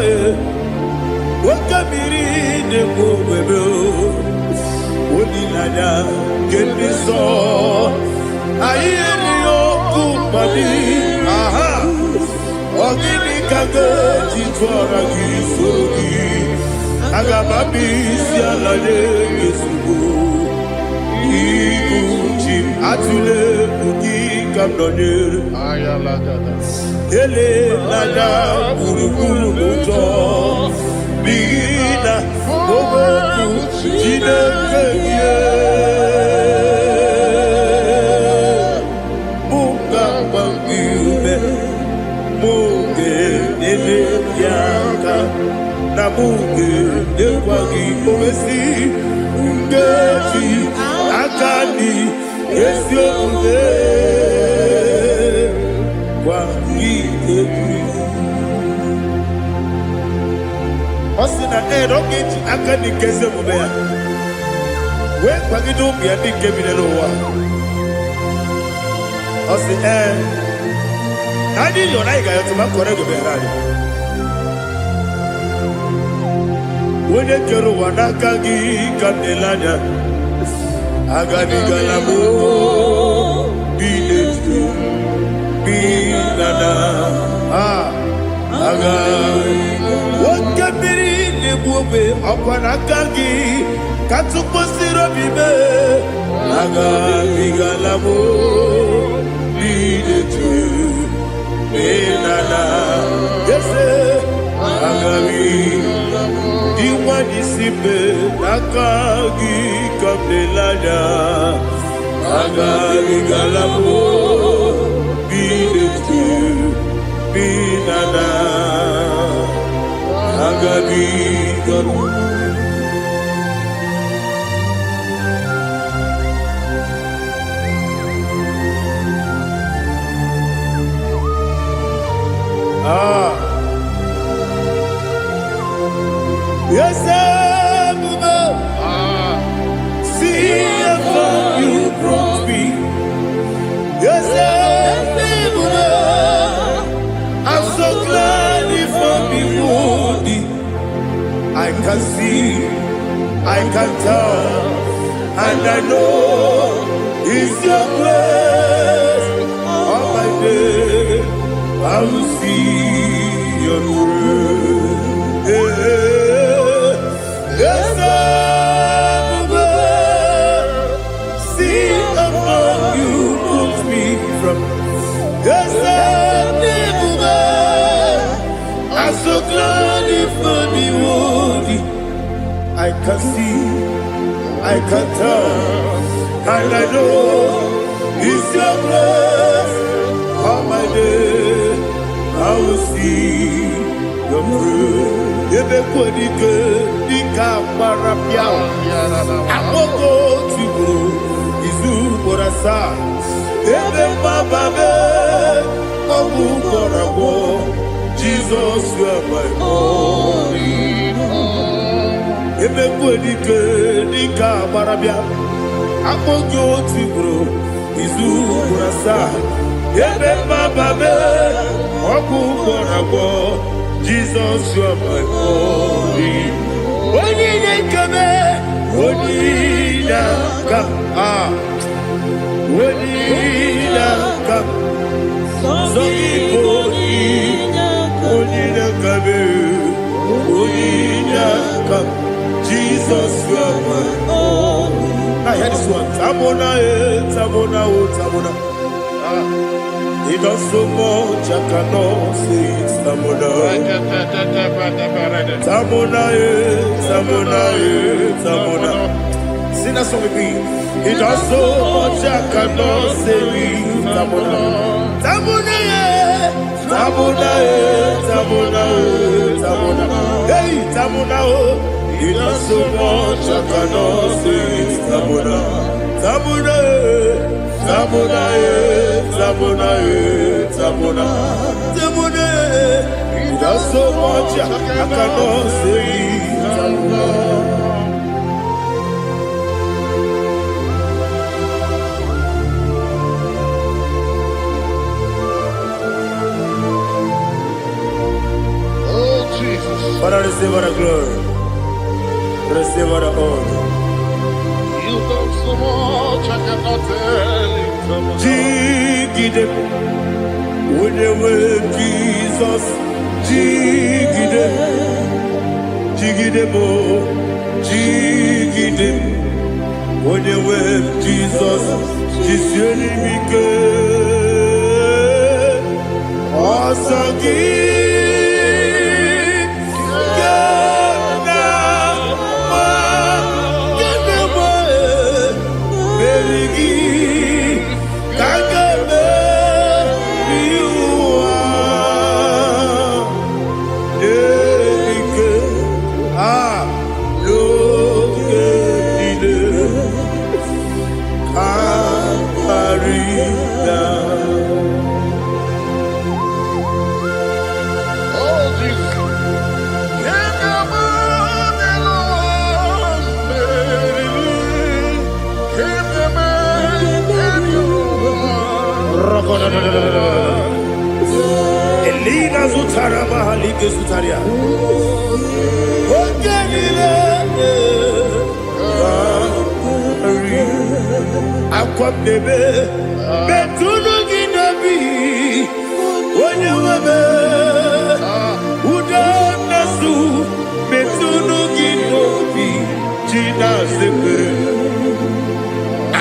Wakamiri, the Mubebo. Onilanya Geliso Ayeri Okupali Aha Ogini Kage Jitwara Gisogi Agababi Sialade Gesugu Ikuchi Atule Ugi Kamdonir Ayalagada. Ele Lada Urukuru Muto Bigina Boboku Jinekeye Munga Bangiume Munge Nele Yaka Na Munge Nekwagi Omesi Ungeji Akani Yesyo Unge Kwangi Ebi Osina Rogi Akani Kese Mubea. When Pagido be a big cabin lower. Osina I did your like I to my correct to be right. When the Kero Wanakagi Candelania Agani Galamo Be Nana Agani. What can be the Bube upon Akagi? Katsuposiro Bibe Agami Galamo Lead it to Benana. Yes, Agami Iwanisibe Akagi Kabelada Agami Galamo Lead it to Benana. Agabi Galu Yes, see how far you brought me. Yes, I'm so glad if me woody. I can see, I can tell, and I know it's your grace. All my day, I will see your grace. Yes, I'm see among you put me from. Yes, I'm so glad if me woody. I can see, I can tell, and I know it's your grace. All my day, I will see your grace. Ebe kodike dika marapia, amoko tigo izu borasa. Ebe mababe, obu borabo. Jesus, you are my only home. Ebe kodike dika marapia, amoko tigo izu borasa. Ebe mababe, obu borabo. Jesus, you are my only. Only come, only come, only come. So only come. Jesus, you are my only. I hear this one. Tamona, tamona, tamona. He does so much, I cannot say it's Tamona. Tamona, Tamona, Tamona. Sing that song with me. He does so much, I cannot say it's Tamona. Tamona, Tamona, Tamona, Tamona. Hey, Tamona, he does so much, I cannot say it's Tamona. Tamona, Tamona, Tamona, Tamona, Tamona. He does so much, I cannot say Tamona. Oh, Jesus. Father, receive all the glory. Receive all the honor. You done so much, I cannot tell it. Jigide, when you were Jesus, Jigide, Jigide mo, Jigide, when you were Jesus, Jisuni Mike, Osagi. Elina Zutara Mahalike Zutaria. Akwam debe betunu ginabi onye webe uda nasu betunu ginobi jina sebe.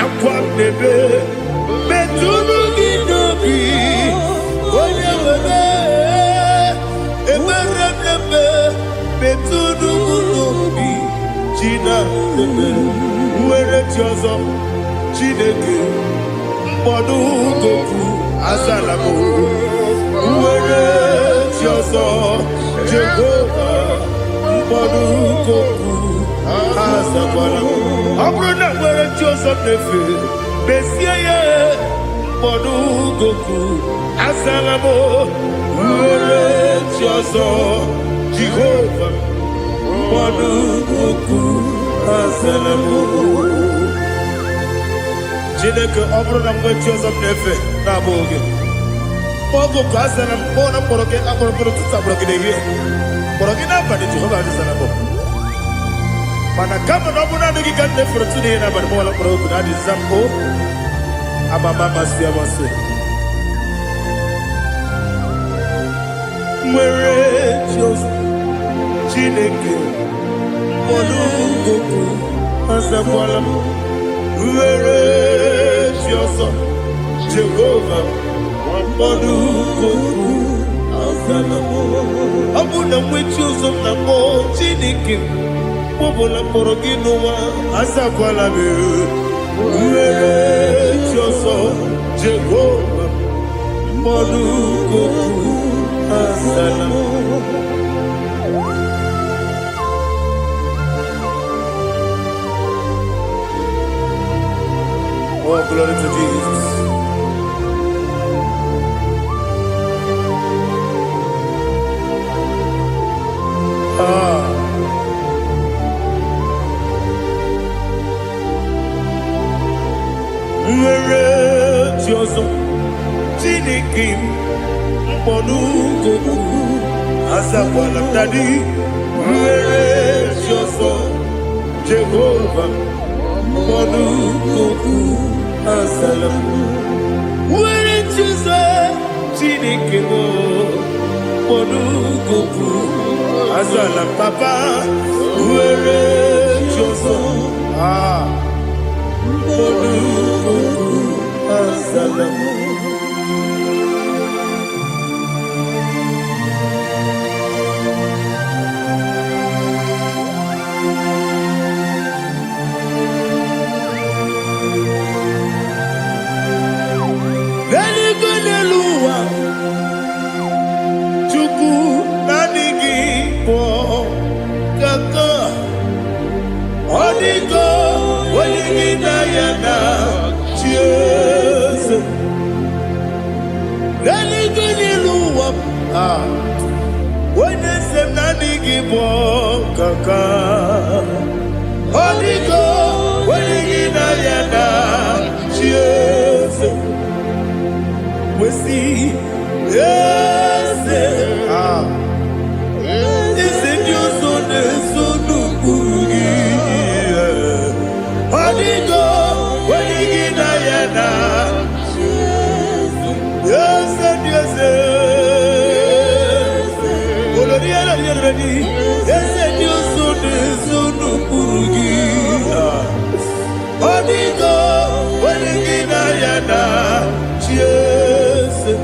Akwam debe betunu ginobi onye webe ebere nebe betunu ginobi jina sebe. Were chozo Chineke mkpọdụ goku azalamo. Were chozo Jehova mkpọdụ goku azakwalamo. Ọ bụrụ na were chozo nefe besie ya mkpọdụ goku azalamo. Were chozo Jehova mkpọdụ goku azalamo. Chineke ọ bụrụ na mgbe chi ọzọ m na-efe na-abụghị gị ọgụ ka a sara m kpọọ na mkpọrọ gị akpọrọ tụta akpọrọ gị n'ehihie kpọrọ gị n'abalị Jehova adịzara m mana kama na ọ bụ naanị gị ka m na-efere tụ n'ihe n'abalị m ọla mkpọrọ ogu na adịza m o amama amasị amasị nwere chi ọzọ Chineke mkpọrọ ogu azakwala m nwere chi ọzọ Jehova mkpọrọ ogu azala m ọ bụ na nwechi ụzọ m na mkpọ Chineke mkpọbụla mkpọrọ gị n'ụwa azakwala m nwere chi ọzọ Jehova mkpọrọ ogu azala m. Oh, glory to Jesus. Nwere chi ọzọ Chineke mkpọrọ ogu azakwala m dadi nwere chi ọzọ Jehova mkpọrọ ogu azala m nwere chi ọzọ Chineke mkpọrọ ogu azala m papa nwere chi ọzọ mkpọrọ ogu azala m. Onye sem na adịghị bụ kaka ọdịgo onye gị na ya na chi eze wesi eze eze ndị ọzọ na-eso n'okpuru gị ọdịgo onye gị na ya na chi eze ndị eze eze ndị ọzọ na-eso n'okpuru gị ọdịgo onye gị na ya na chi eze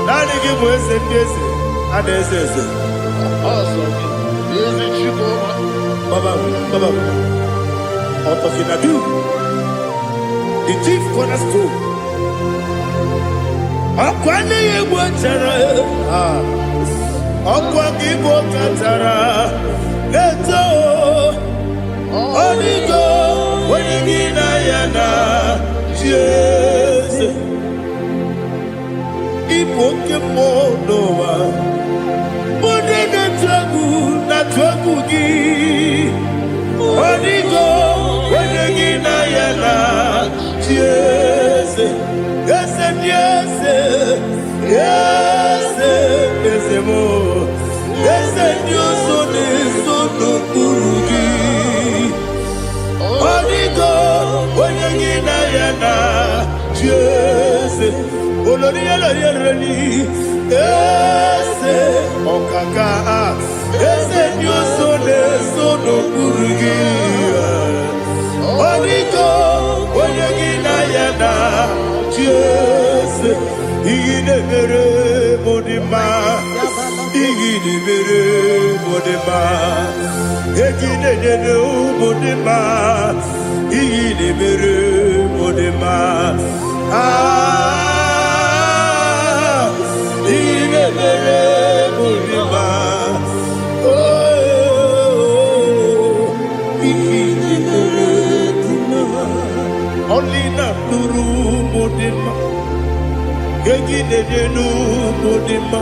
naanị gị bụ eze ndị eze a na-eze eze Baba Ọtọfinadu the chief cornerstone ọkwa anaghị egbu chara ọkwa gị bụ katara eto ọdịgo onye gị na ya na chi eze ịbụ oke mmụọ n'ụwa onye na-atụ egwu gị ọdịgo onye gị na ya na chi eze eze ndị eze eze eze m eze ndị ọzọ na-eso n'okpuru gị ọdịgo onye gị na ya na chi eze olori elorielori eze ọkaka eze ndị ọzọ na-eso n'okpuru gị ọdịgo onye gị na ya na chi eze iyi na-emere m dị mma iyi na-emere m dị mma egi na-enyere ụmụ dị mma iyi na-emere m dị mma iyi na-emere m dị mma iyi na-emere dị mma ọlị na-atụrụ ụmụ dị mma egi na-enyere ụmụ dị mma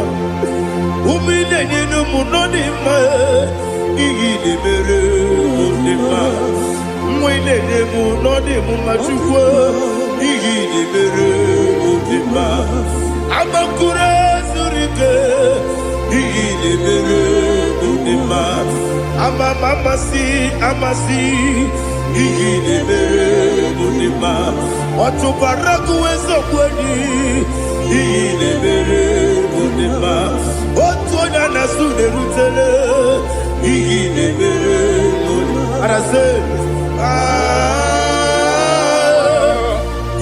umi na-enyere ụmụ nọ dị mma iyi na-emere ụmụ dị mma mwile demu no demu machukwu iyi lebere odima amakure zurike iyi lebere odima amasi iyi lebere odima otubaraku ezokweni iyi lebere odima otu onye na-asụ na-erutele iyi lebere odima arase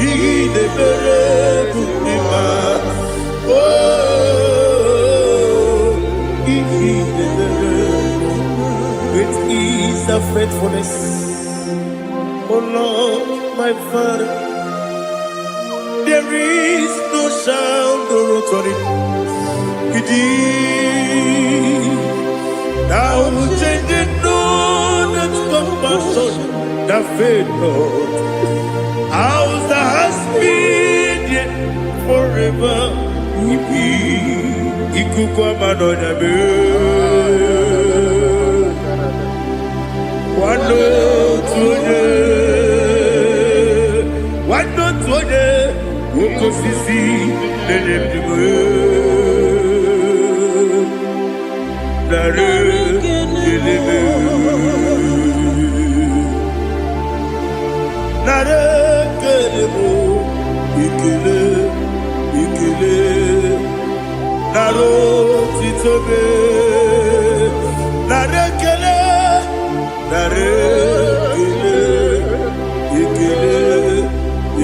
iyi lebere odima iyi lebere great is the faithfulness, oh Lord my Father. There is no sound or authority. Now changing no that compassion, the faith, Lord. Ours that has been yet forever. Ikukwa be. Wando tuone uko sisi lelebwe nare lelebe nare kelebo ikele naro titobe nare kele nare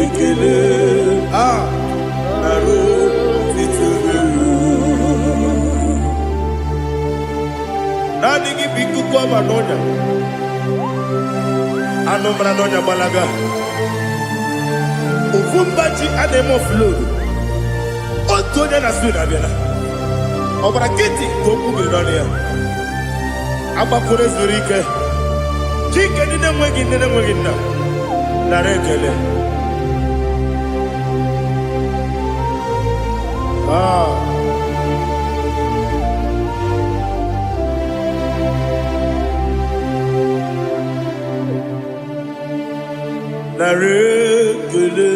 ikele naro titobe nani gibiku kwa manonya anomra nonya balaga ufumbaji ademo flow otonya na sura bela obra kiti koku bironia abakure zurike jike nene mwegi na narekele narekele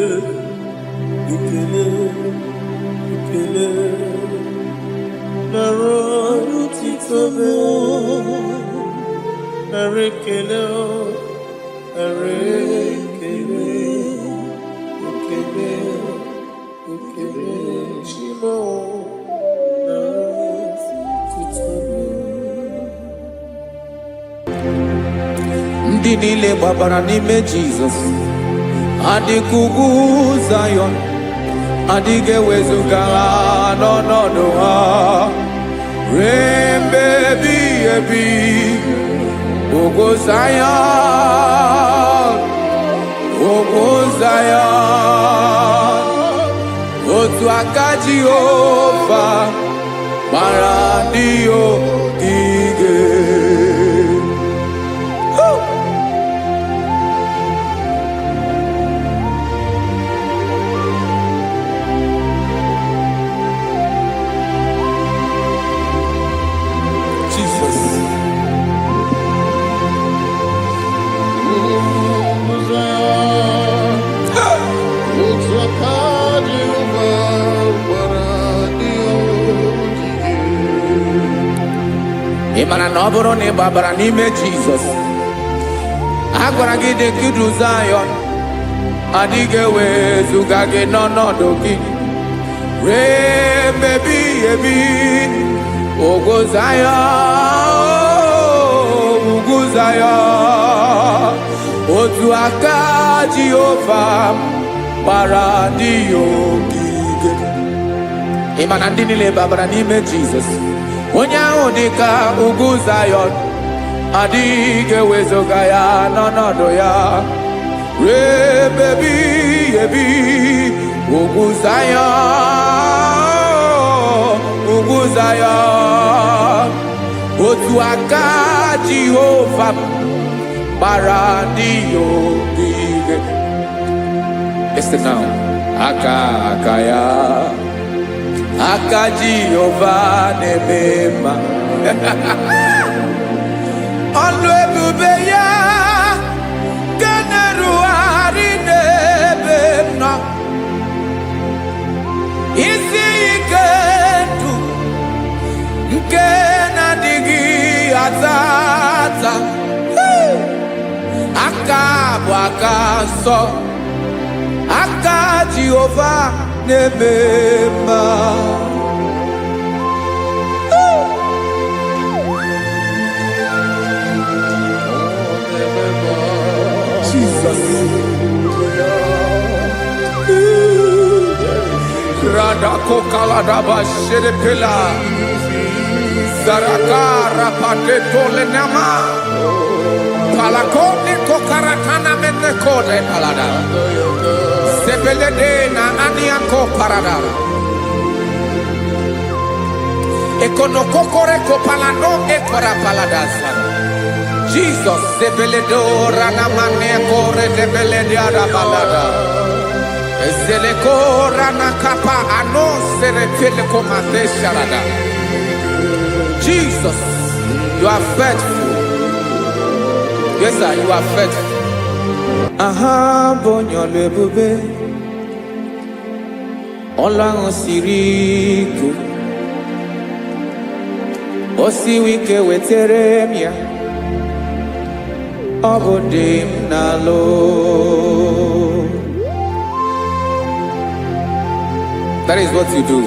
ikele naro titobe narekele chimo ndị niile gbabara n'ime Jizọs adịghị ugwu Zayọn adịghị ewezuga ha n'ọnọdụ ha ruo mgbe ebighị ebi. Ugwu Zayọn, ugwu Zayọn, otu aka Jehova gbara ndị ogige. Ịmara na ọ bụrụ na ị gbabara n'ime Jizọs, a gwara gị dị ka Ugwu Zayọn adịghị ewezuga gị n'ọnọdụ gị ruo mgbe ebighị ebi. Ugwu Zayọn, ugwu Zayọn, otu aka Jehova gbara ndị ogige. Ịma na ndị niile gbabara n'ime Jizọs, onye ahụ dị ka ugwu Zayọn adịghị ewezuga ya n'ọnọdụ ya ruo mgbe ebighị ebi. Ugwu Zayọn, ugwu Zayọn, otu aka Jehova gbara ndị ogige. Listen now, aka ya, aka Jehova na-eme mma. Ọlụ ebube ya ga-asọ aka Jehova na-eme mma. Jesus. Radako kaladaba shedepela Zaraka rapate tole nama Palakone kokaratana mene kode palada Sebelede na aniako paradara Ekonokokore kopalano ekora paladasa Jesus sebeledo rana mane kore debelede arabalada Zeleko rana kapa ano serepele komande sharada. Jesus, you are faithful. Yes, sir, you are faithful. Aha, bonyo lebube. Olang osiriku. Osiwike weteremia. Obodim nalo. That is what you do.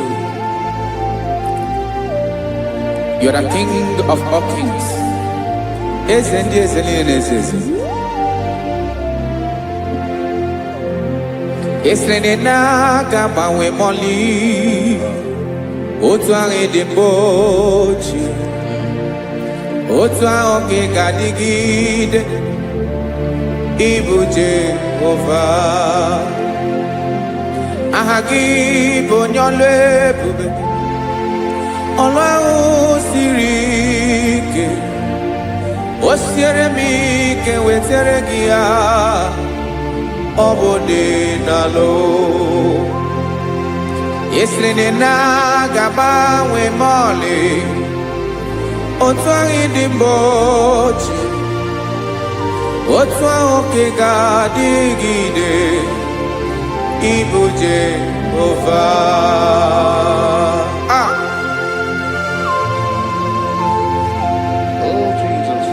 You are the King of all kings. Esrenena gabawe moli. Otwange dembochi. Otwange gadigide. Ibu Jehovah. Ahagi bonyole bube Olwa sirike Osiere mi ke wetere gia Obode nalo Yesrene na gaba we mole Otwangi dimbochi Otwa oke gadigide Ibu Jehovah. Oh, Jesus.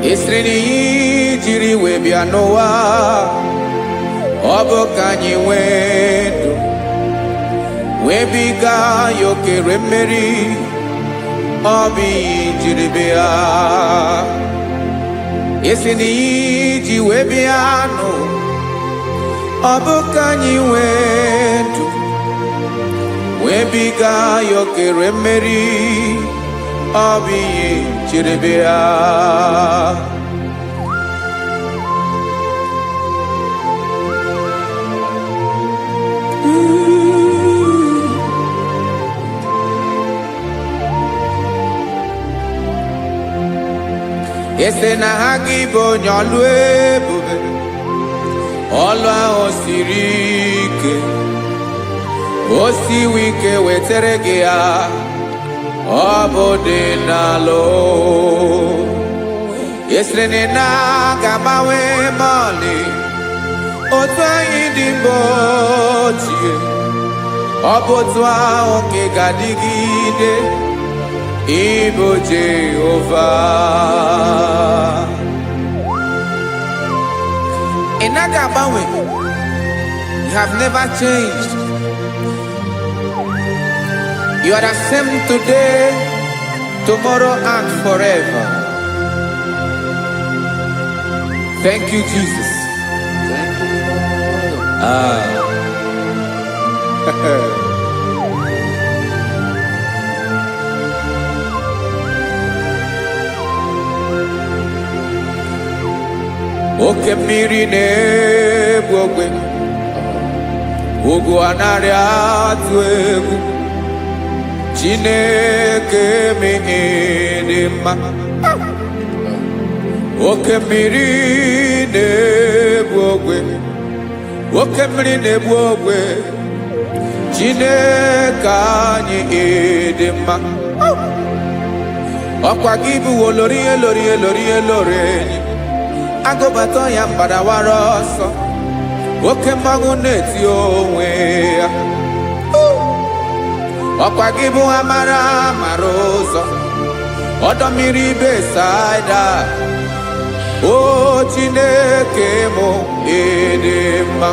Esreni jiri webia noa Obo kanyi wedu Webiga yokere meri Obi jiribia Esini ji webiano Obo kanyi wedu Webiga yokere meri Obi jiribia Ese na hagi bonyolwe bube Olwa osirike Osiwike weteregea Obode nalo Ese na gamawe mali Otwa idimbochie Obotwa onke gadigide Ibu Jehovah. Inagabawe, you have never changed. You are the same today, tomorrow, and forever. Thank you, Jesus. Thank you, Lord. Oke mmiri na-egbu ogwe ugwu anarị atụ egwu Chineke dị mma oke mmiri na-egbu ogwe oke mmiri na-egbu ogwe Chineke anyị dị mma ọkwa gị bụ olori enyi Agobato ya mbadawara ọsọ oke mmanwụ na-eti onwe ya ọkwa gị bụ amara mara ụzọ ọdọ mmiri Besaida. O Chineke mụ ịdị mma,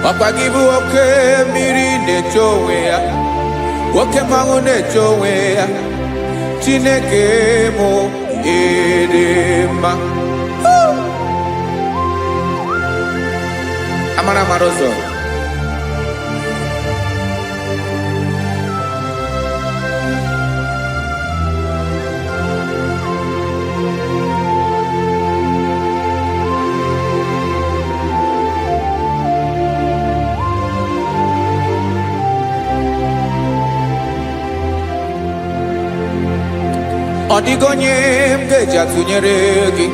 ọkwa gị bụ oke mmiri na-eche onwe ya, oke mmanwụ na-eche onwe ya. Chineke mụ ịdị mma. Amara mara ụzọ. Ọ dịghị onye m ga-eji atụnyere gị,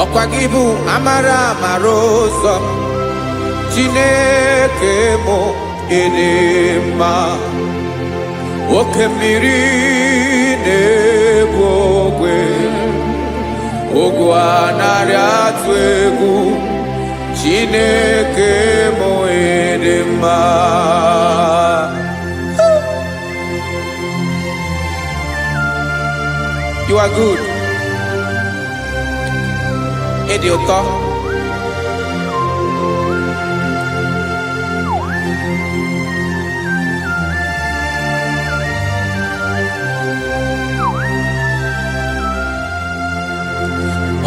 ọkwa gị bụ amara mara ụzọ. Chineke mụ ịdị mma, oke mmiri na-ebu ogwe, ogwu anarị atụ egwu. Chineke mụ ịdị mma. You are good. Ịdị ụtọ.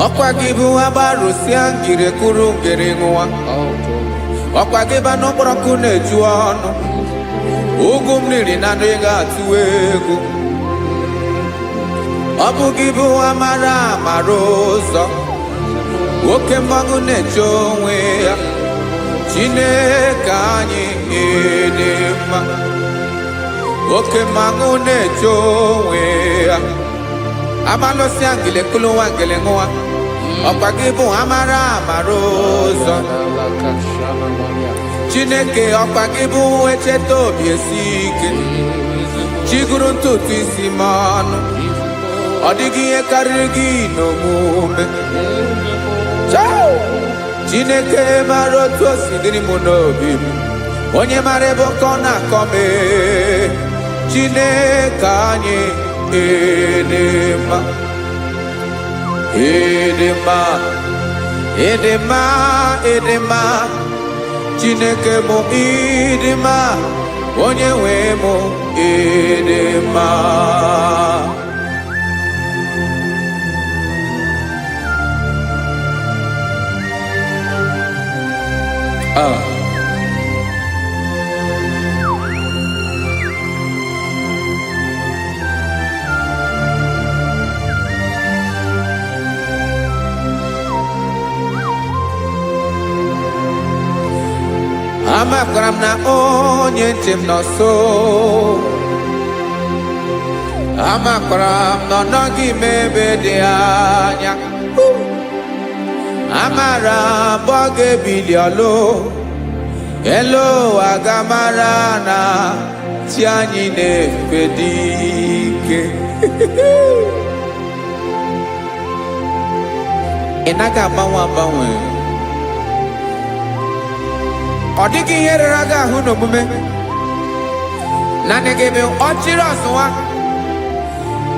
Ọkwa gị bụ agbarụsịa ngiri kụrụ ngiri nwa, ọkwa gị ba n'ọkpọrọkụ na-eju ọnụ, ugwu mmiri na anụ ga-atụ egwu. Ọ bụ gị bụ amara mara ụzọ, oke mmanwụ na-eche onwe ya. Chineke anyị ịdị mma, oke mmanwụ na-eche onwe ya. Amalụsịa ngele kụlụ nwa ngele nwa, ọkwa gị bụ amara mara ụzọ. Chineke ọkwa gị bụ echeta obi esi ike, chiguru ntutu isi m ọnụ. Ọ dịghị ihe karịrị gị n'omume. Chineke mara otu o si dịrị m n'obi m, onye mara ebe ọkọ na-akọ m. Chineke anyị ịdị mma, ịdị mma, ịdị mma, ịdị mma. Chineke mụ ịdị mma, onye nwe mụ ịdị mma. Amakwara m na onye nche m nọ nso, amakwara m na ọ nọghị m ebe dị anya. Amara m ọ ga-ebili ọlụ, elu ụwa ga-amara na chi anyị na-efe dị ike. Ị naghị agbanwe agbanwe, ọ dịghị ihe rere gị ahụ n'omume. Naanị gị bụ ọchịrị ọsụwa,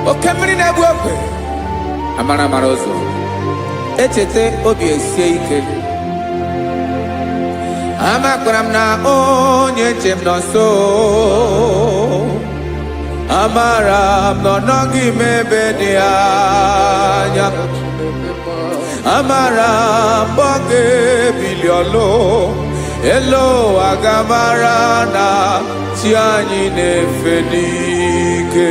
oke mmiri na-egbu ogwe. Amara mara ụzọ, echeta obi esie ike. Amakwara m na onye nche m nọ nso, amara m na ọ nọghị m ebe dị anya. Amara m ọ ga-ebili ọlụ, elu ụwa ga-amara na chi anyị na-efe n'ike.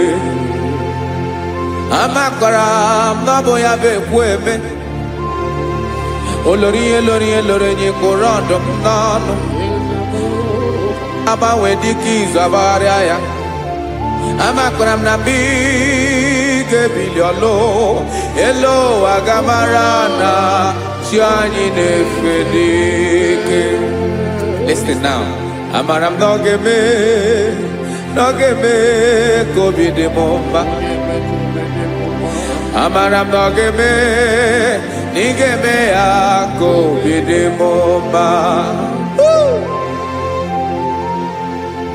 Amakwara m na ọ bụ ya bụ ekwu eme, olori ihe lori ihe lori enyi kwụrụ ọdụm n'ọnụ. Agbanwe dịka izu agbagharịa ya. Amakwara m na mgbe ị ga-ebili ọlụ, elu ụwa ga-amara na chi anyị na-efe n'ike. Listen now. Amara m na ọ ga-eme ka obi dị m mma. Amara m na ọ ga-eme na ị ga-eme ya ka obi dị m mma.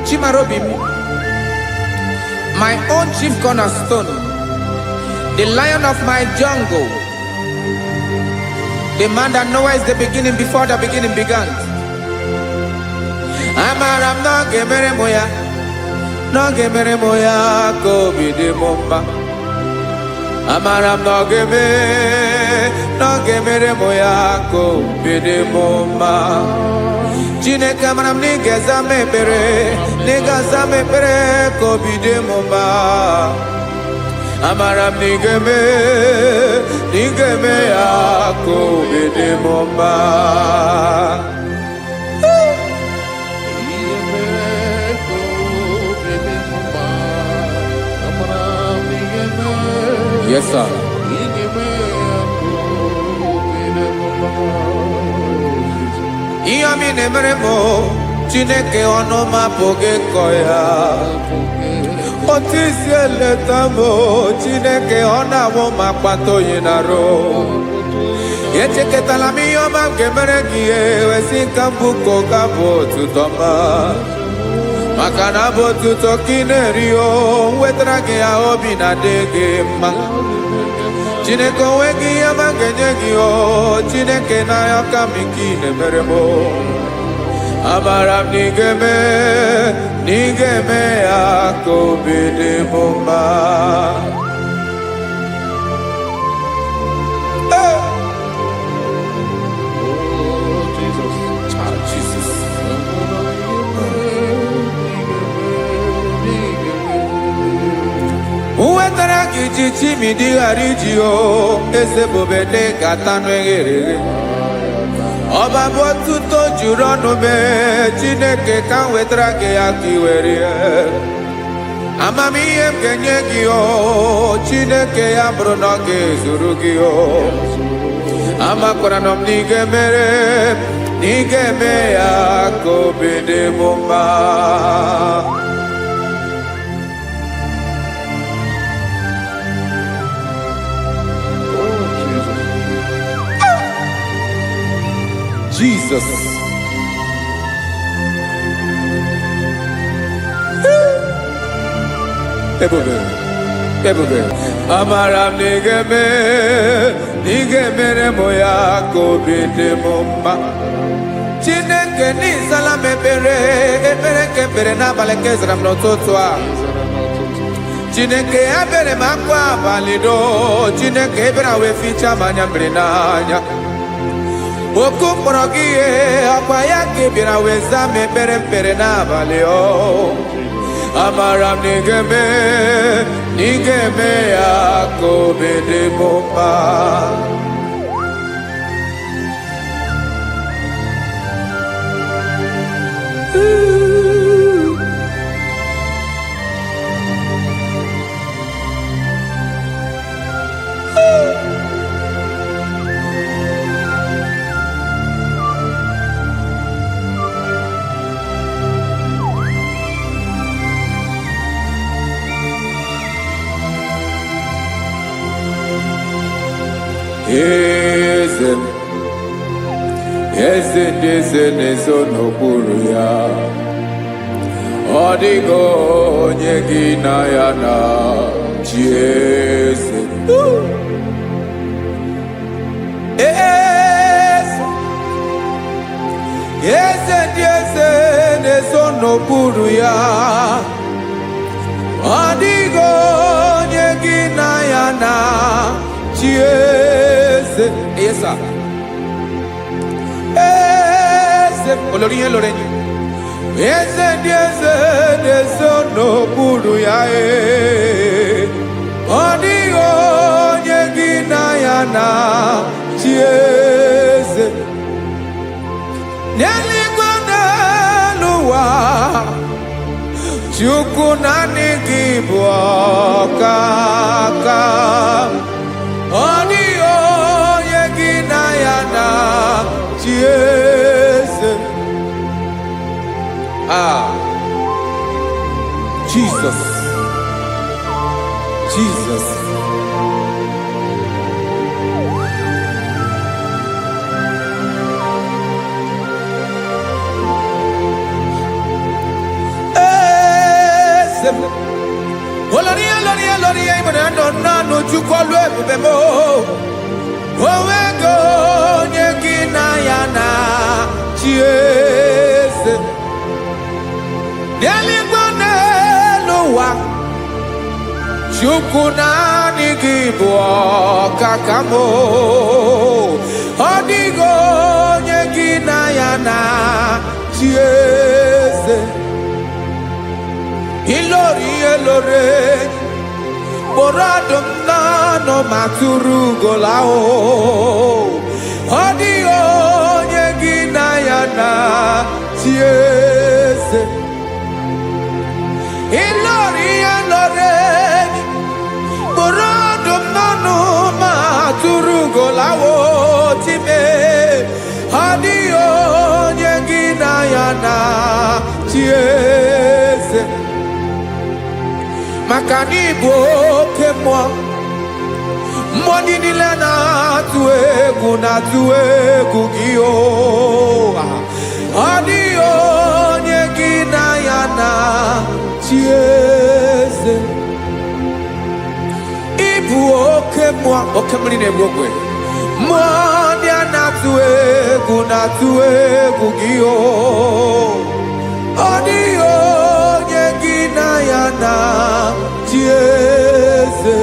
Chimarobim, my own chief cornerstone, the lion of my jungle, the man that knows the beginning before the beginning began. Amaram no gemere moya ko bide momba. Amaram no gemere moya ko bide momba. Chine kamaram ni gezame pere ko bide momba. Amaram ni geme ako bide momba. Yes, sir. Iyami nemeremo, Chineke onoma poge koya. Otisi eletamo, Chineke onawo makpato yinaro. Yecheke talami yoma gemeregie, wesikambuko kabo tutoma. Makana botu tokinerio, wetrage ya obi na dege ma. Chineke wegi ya mangenyegi o, Chineke na ya kamiki nemeremo. Amaram nigeme ako bidemo ma. Uwetara kichichi midi harijio, ese bobede katano egere. Oba botuto jurono me, Chineke kan wetara ke akiwere. Amami emkenyegio, Chineke abrono ke zurugio. Amakoranom nigeme ako bede bomba. Jesus. Ebube. Amaram nigeme moya ko bide momba. Chineke ni salame pere na balekezram no totwa. Chineke abere makwa balido. Chineke ebera we ficha manyambre nanya. Okumporogie akwa yake bira weza mepere na baleo. Amaram nigeme ako bede bomba. Eze nezo n'okpuru ya. Ọ dịghị onye gị na ya na-achị eze. Eze ndị eze nezo n'okpuru ya. Ọ dịghị onye gị na ya na-achị eze. Yes, sir. Oloriye lorenyi. Eze n'okpuru ya. Ọ dịghị onye gị na ya na-achị eze. N'eluigwe n'elu ụwa, Chukwu naanị gị bụ ọkaka. Ọ dịghị onye gị na ya na-achị eze. Jesus. esem. Olori ibona no no chukolu ebube mo. Owego onye gị na ya na chieze. N'eluigwe n'elu ụwa, Chukwu naanị gị bụ ọkaka m. Ọ dịghị onye gị na ya na chieze. Ilori kpọrọ m n'ọnụ ma tụrụ ugola o. Ọ dịghị onye gị na ya na chieze. Ilori kpọrọ m n'ọnụ ma tụrụ ugola o time. Ọ dịghị onye gị na ya na chieze. Maka na ị bụ oke mmụọ, mmụọ ndị niile na-atụ egwu gị o. Ọ dịghị onye gị na ya na chieze. Ị bụ oke mmụọ, oke mmiri na-egbu ogwe, mmụọ ndị a na-atụ egwu gị o. Ọ dịghị onye gị na ya na chieze.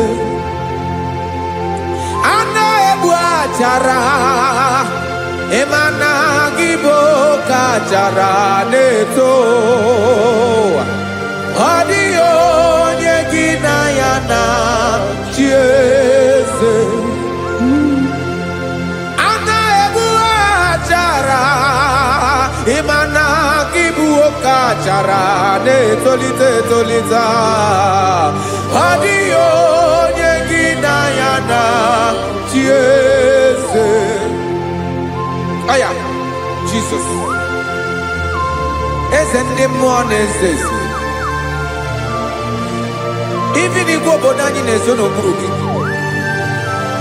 A na-egbu achara, ịma na gị bụ ka achara na-eto. Ọ dịghị onye gị na ya na chieze. A na-egbu achara, ịma na gị bụ ka achara na-etolite etolite. Ọ dịghị onye gị na ya na chieze. Aya, Jesus. Eze ndị mmụọ na-eze eze. Even igwe obodo anyị na-ezo n'okpuru gị.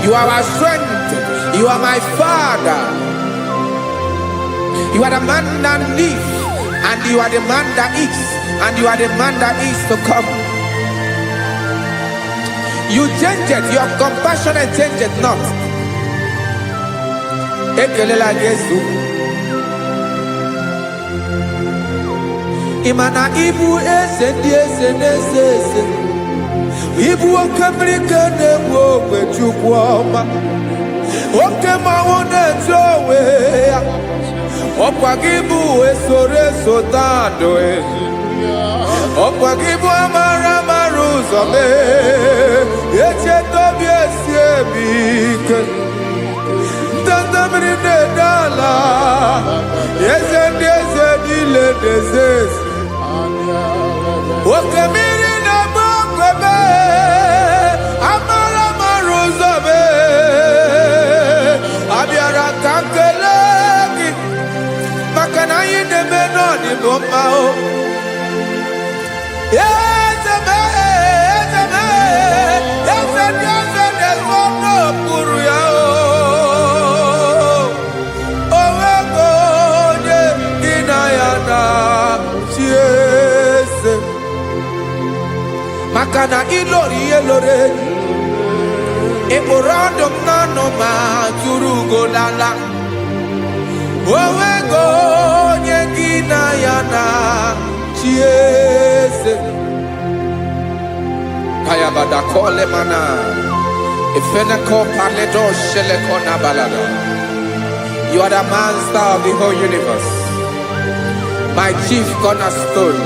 You are our strength. You are my Father. You are the man that lives, and you are the man that is, and you are the man that is to come. You change it, your compassion and change it not. Ekelela Jesu. Imana ibu ese ndi ese n'ese ese. Ibu oke mmiri ka na-egbu ogwe Chukwu ọma. Oke mmanwụ na-eto onwe ya. Ọkwa gị bụ esoro tando ezi. Ọkwa gị bụ amara ụzọ mee. Echeta obi esi ebi ike. Ndanda mmiri na-ede ala. Eze ndị eze niile na-eze ezi. Oke mmiri na-agba ogwe mee. Amara ụzọ mee. Abịara ka nkele gị. Maka na anyị na-eme n'ọdị bụ mma o. Eze ndị eze na-ezo n'okpuru ya o. Owego onye gị na ya na chieze. Maka na ilori ịkpụrụ ọdụ m n'ọnụ ma tụrụ ugolala. Owego onye gị na ya na chieze. Kayabada kole mana. Ifeneko paledo sheleko na balada. You are the master of the whole universe. My chief cornerstone.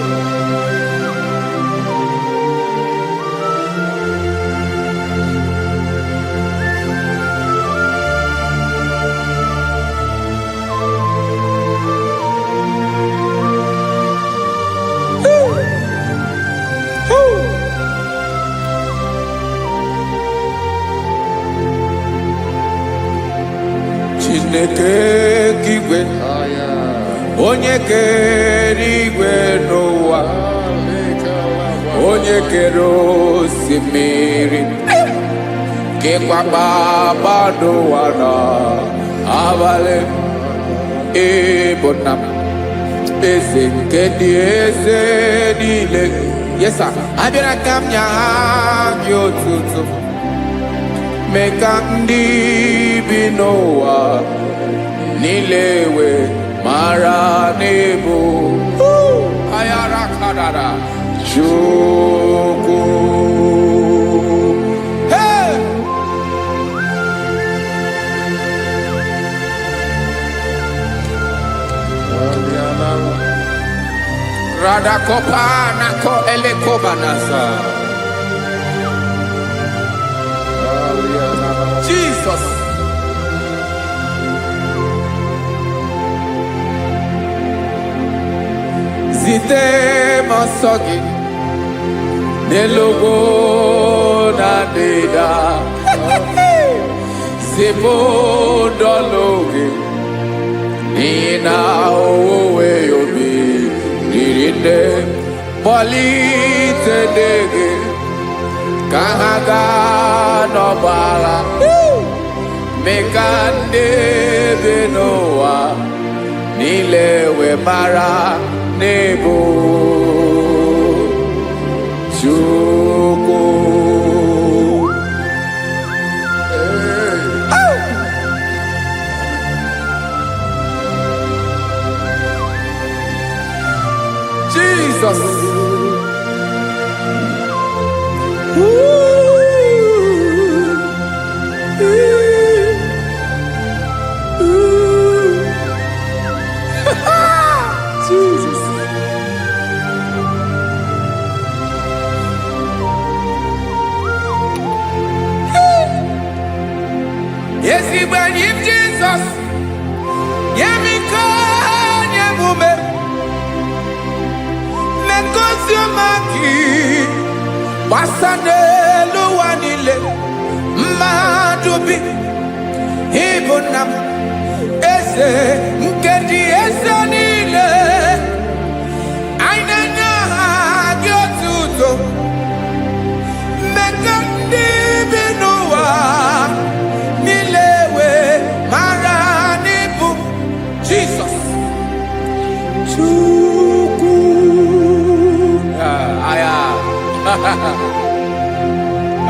Chineke kigwe, onye kere igwe n'ụwa, onye kere osimiri, kekwa kpakpando ụwa n'abalị. Ịbụ nna m, eze nke ndị eze niile. Yes, sir. Abịara ka m nye gị otuto, mee ka ndị bi n'ụwa niile wee mara n'ebu ayara kadara Chukwu. Hey! Radakopa nako elekobanasa. Jesus. Zite masogi nelogo na deda. Zipo dologe ina owe yobi nirinde bolite dege kahaga no bala mekande benoa nilewe mara nebo Chukwu. Jesus. Jesus. Yes, he believed Jesus. Yemiko, Yemume. Mekosio maki. Basane luwanile. Madubi. Ibunam. Ese. Nkedi ese nile. Ainanya gyotuto. Mekandi binuwa. Nilewe maranibu. Jesus. Chukwu. Aya.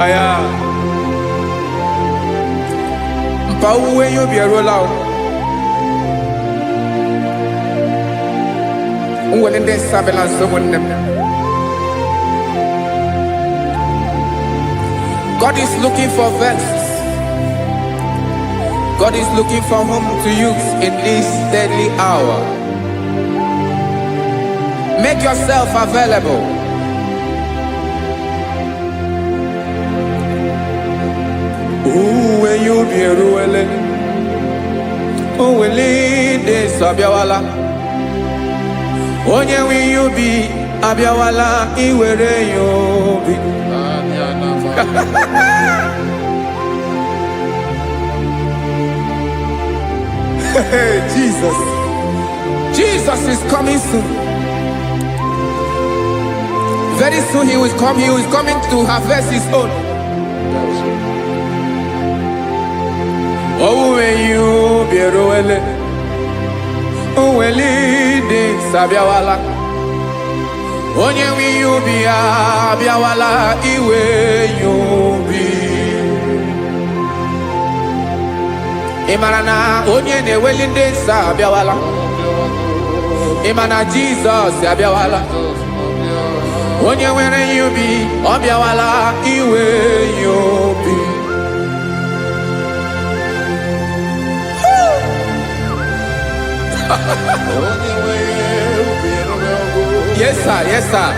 Aya. Mpa uwe yo bierola o. When they surveillance someone, God is looking for vessels. God is looking for whom to use in this deadly hour. Make yourself available. When you be ruling, who will lead this Abiawala? Onye wi yubi abiawala iwere yubi. Jesus. Jesus is coming soon. Very soon he will come. He is coming to harvest his own. Oh, when you be ruele. Uwelide sabiawala onye wi yubi abiawala iwe yubi Imarana onye na-ewelide sabiawala Imana Jesus abiawala onye nwere yubi obiawala iwe yubi Yes, sir. Yes, sir.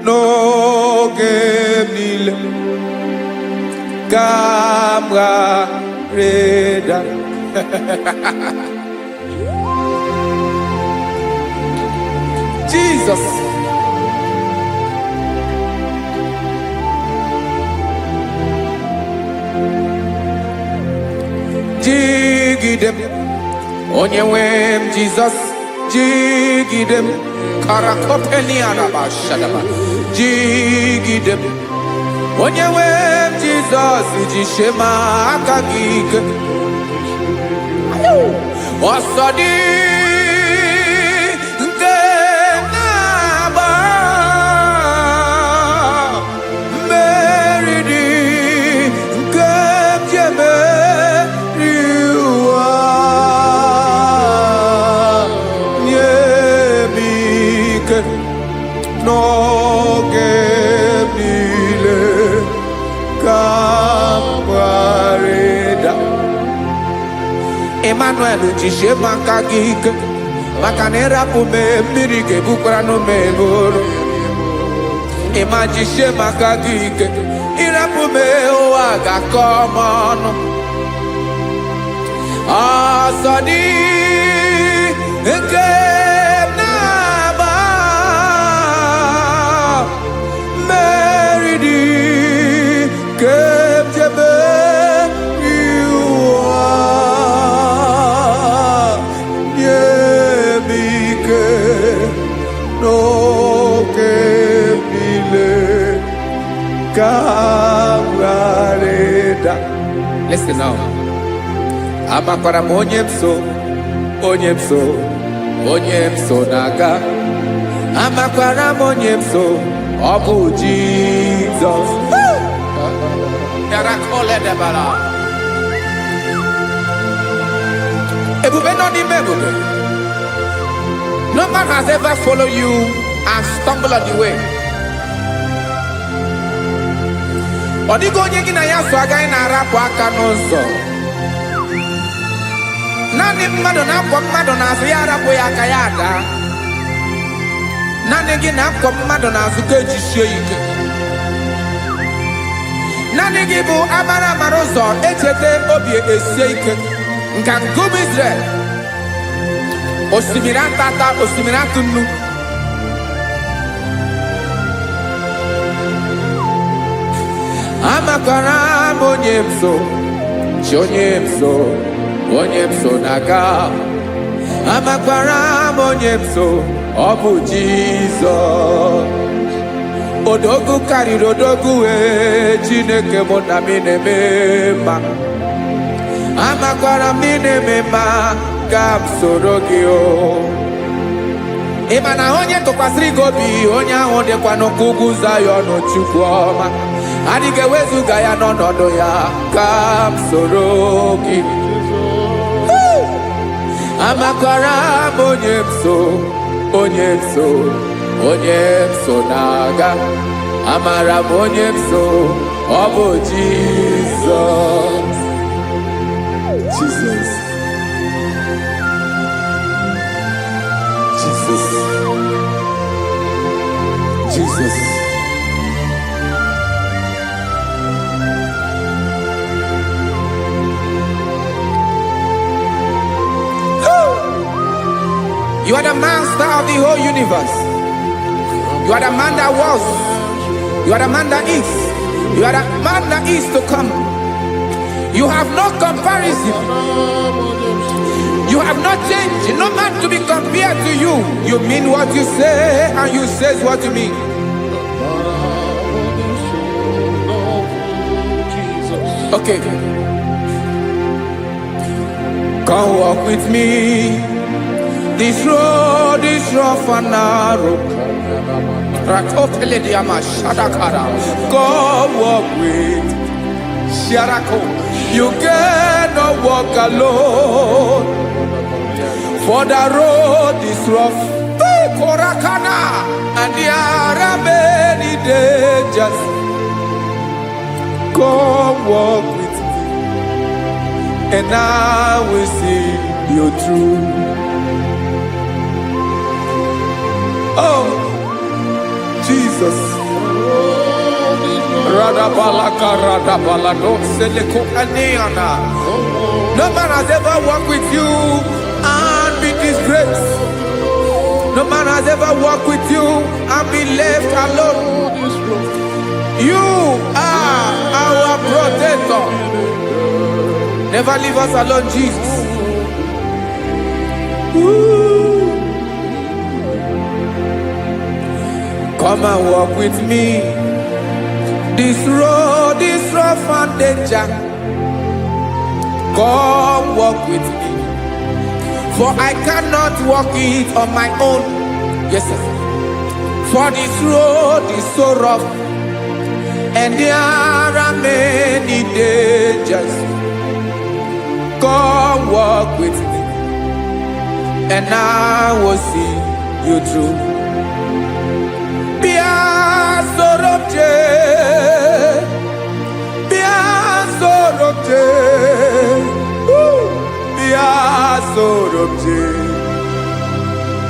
No game nile Kamra reda Jesus. Jigidem onye nwem Jesus. Jigidem karakopeni arabashadaba. Jigidem onye nwem Jesus. Jishema akagike Osodi nke na n'oge niile ka m gharịda. Emmanuel jisie maka gị ike, maka na ịrapụ m mmiri ga-ebukwara n'ume eboro. Ịma jisie maka gị ike, ịrapụ m ụwa ga-akọ m ọnụ. Ọsọ dị nke m na-agba, mmeri dị nke m jebe ụwa. Nye m ike n'oge niile ka m gharịda. Listen now. Amakwara m onye m so, onye m so, onye m so na-aga. Amakwara m onye m so, ọ bụ Jizọs. Ebube nọ n'ime ebube. No man has ever followed you and stumbled on the way. Ọ dịghị onye gị na ya so agaghị na-arapụ aka n'ụzọ. Naanị mmadụ na-akwọ mmadụ n'azụ ya arapụ ya aka ya ada. Naanị gị na-akwọ mmadụ n'azụ ka ejisie ike. Naanị gị bụ amara amara ụzọ echete obi esie ike. Nka ngụm Israel, osimiri atata, osimiri atụ nnu. Amakwara m onye m so, chi onye m so, onye m so na-aga. Amakwara m onye m so, ọ bụ Jizọs. Odogwu karịrị odogwu, Chineke mụ na mi na-eme mma. Amakwara m na-eme mma, ka m soro gị o. Ị ma na onye tụkwasịrị gị obi, onye ahụ dịkwa n'ugwu Zayọn Chukwu ọma. Adịghị ewezuga ya n'ọnọdụ ya, ka m soro gị. Amakwara m onye m so, onye m so, onye m so na-aga. Amara m onye m so, ọ bụ Jizọs. Jesus. Jesus. Jesus. You are the master of the whole universe. You are the man that was. You are the man that is. You are the man that is to come. You have no comparison. You have not changed. No man to be compared to you. You mean what you say, and you say what you mean. Okay. Come walk with me. This road is rough and narrow. Come walk with Sharako. You cannot walk alone, for the road is rough. Korakana, and there are many dangers. Come walk with me, and I will see you through. Oh, Jesus. No man has ever walked with you and be disgraced. No man has ever walked with you and be left alone. You are our protector. Never leave us alone, Jesus. Ooh. Come and walk with me. This road is rough and danger. Come walk with me, for I cannot walk it on my own. Yes, sir. For this road is so rough, and there are many dangers. Come walk with me, and I will see you through. jee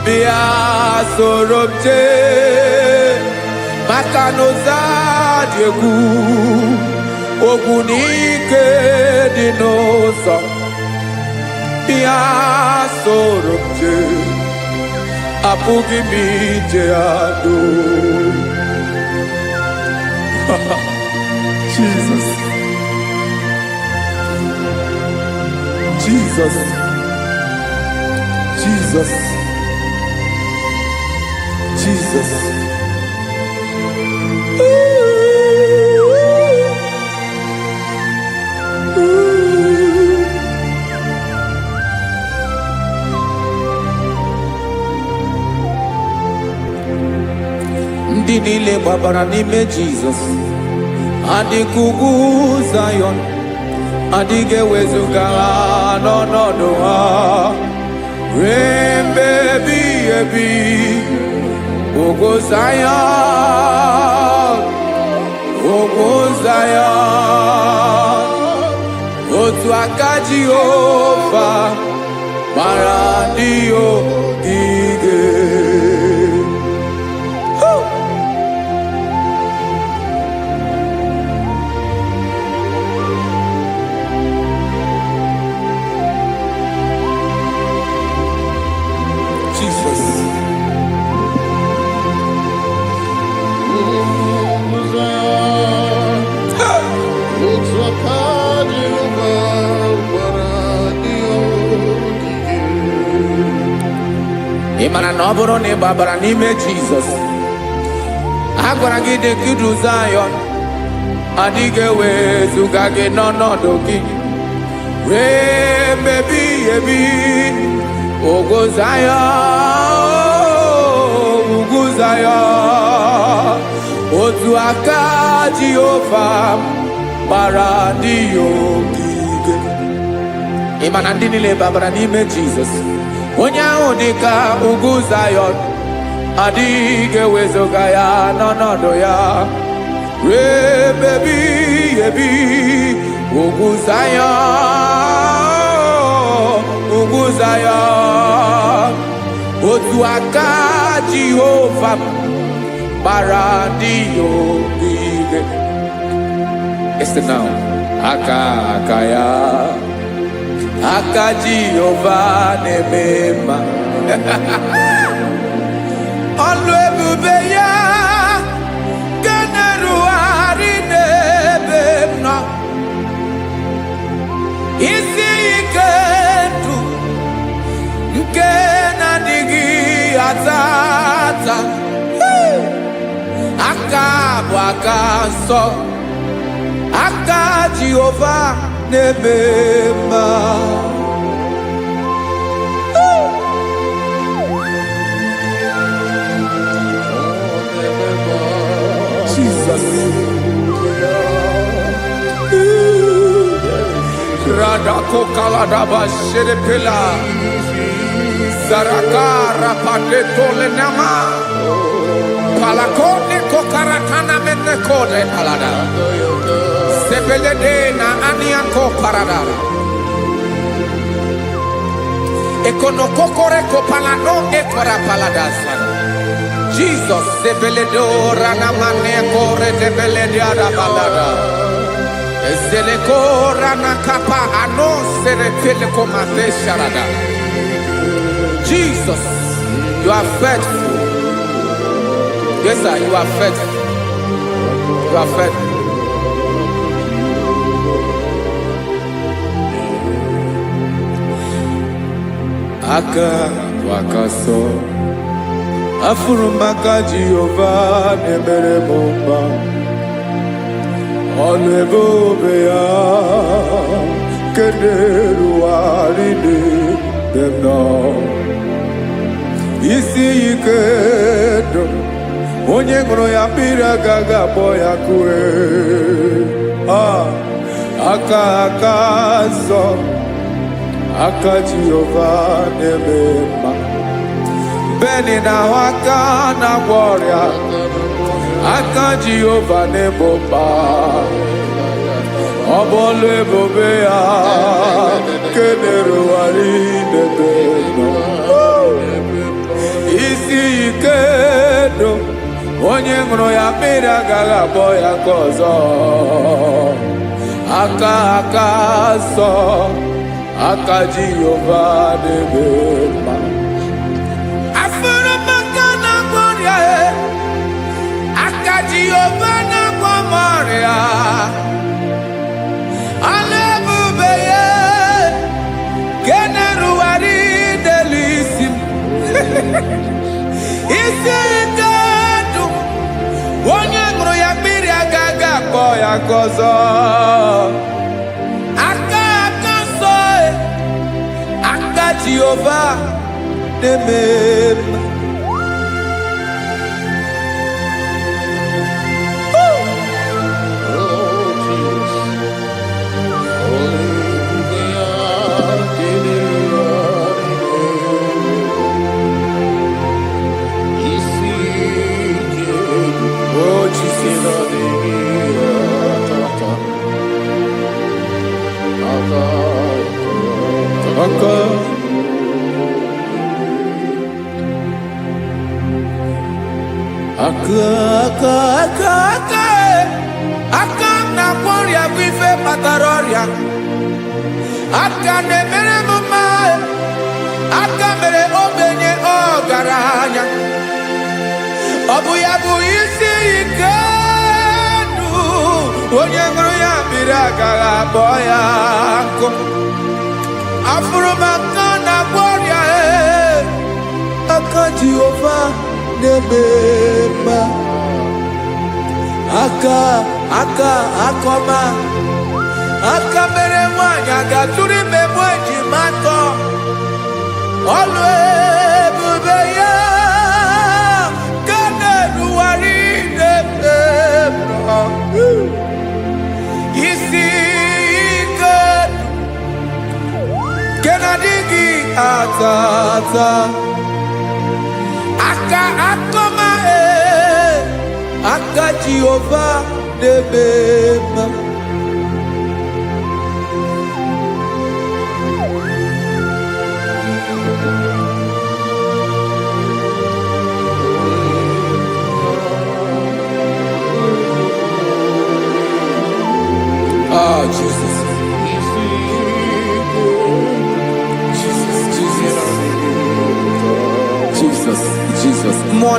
bịa soro m jee maka na ụzọ dị egwu ogwu n'ike dị n'ụzọ bịa soro m jee apụghị m ije adụ Jesus Jesus Jesus Jesus ndị niile gbabara n'ime Jizọs adịghị ugwu Zayọn adịghị ewezuga ha n'ọnọdụ ha ruo mgbe ebighị ebi ugwu Zayọn ugwu Zayọn otu aka Jehova gbara ndị ogige. Ị mara na ọ bụrụ na ị gbabara n'ime Jizọs a gwara gị dị ka ugwu Zayọn adịghị ewezuga gị n'ọnọdụ gị ruo mgbe ebighị ebi ugwu Zayọn ugwu Zayọn otu aka Jehova gbara ndị ogige. Ị ma na ndị niile gbabara n'ime Jizọs onye ahụ dị ka ugwu Zayọn adịghị ewezuga ya n'ọnọdụ ya ruo mgbe ebighị ebi ugwu Zayọn ugwu Zayọn otu aka Jehova gbara ndị ogige. Listen now, aka ya aka Jehova na-eme mma ọlụ ebube ya ga na-erugharị n'ebe m nọ isi ike ndụ nke na-adịghị ata ata aka bụ aka nsọ aka Jehova na-eme mma. Jesus Radako Kaladaba Sherepela Zarakara Padeto Lenama Palakone Kokaratana Menekode Palada Sebelede na Aniako Paradara Ekonokokore Kopalano Ekora Paladasa Jesus Sebeledo Ranamane Kore Debelediada Balada Ezeleko Ranakapa Ano Serepeleko Mate Sharada. Jesus, you are faithful. Yes, sir, you are faithful. You are faithful. Aka wakaso afurumaka Jehova nemere mumba ọlụ ebube ya kederu arịdị dem nọ isi ike ndụ onye ṅụrụ ya mmiri agaghị akpọ ya kue aka nsọ aka Jehova na-eme mma beni na aka na-agwọ ọrịa aka Jehova na-ebo mma ọ bụ ọlụ ebube ya kenerugharị n'ebe nọ ike ndụ onye ṅụrụ ya mmiri agaghị abọ ya ka ọzọ aka nsọ aka Jehova na-eme mma afụrụ maka na ọrịa aka Jehova na-agwọ m ọrịa ala ebube ya ke na-erugharị n'elu isi m isi ike ndụ onye ṅụrụ ya mmiri agaghị akpọ ya ka ọzọ aka nsọ aka Jehova na-eme mma aka na-agwọ ọrịa bụ ife kpatara ọrịa aka na-emere m mma aka mere ogbenye ọgaranya ọ bụ ya bụ isi ike ndụ onye ṅụrụ ya mmiri agaghị abọ ya nkụ afụrụ m aka na-agwọ ọrịa aka Jehova na-eme mma aka ọma aka mere nwanyị ga-atụrụ ime mụ ejima atọ ọlụ ebube ya ka na-erugharị n'ebe isi ike ke na-adịghị ata aka ọma aka Jehova na-eme mma Jesus. More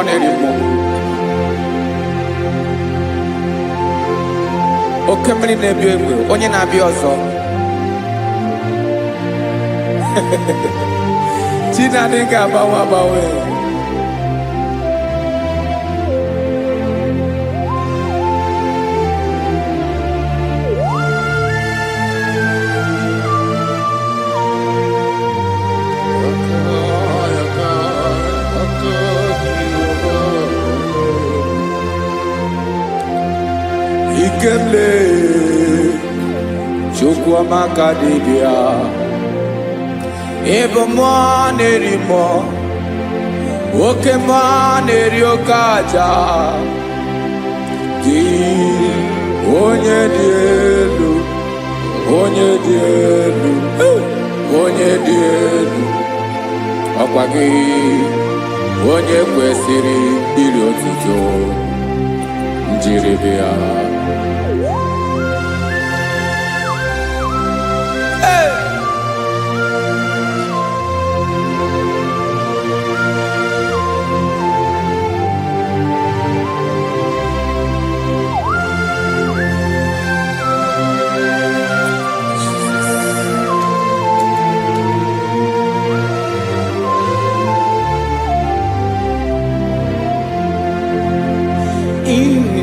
anymore. Oke mmiri na-ebi egbe onye na-abịa ọzọ Chinadị ga-agbanwe Ikemle Chukwuamaka dibịa ebe mmụọ na-eri mmụọ oke mmụọ na-eri oke aja gị onye dị elu ọkwa gị onye kwesịrị iri otuto njiri bịa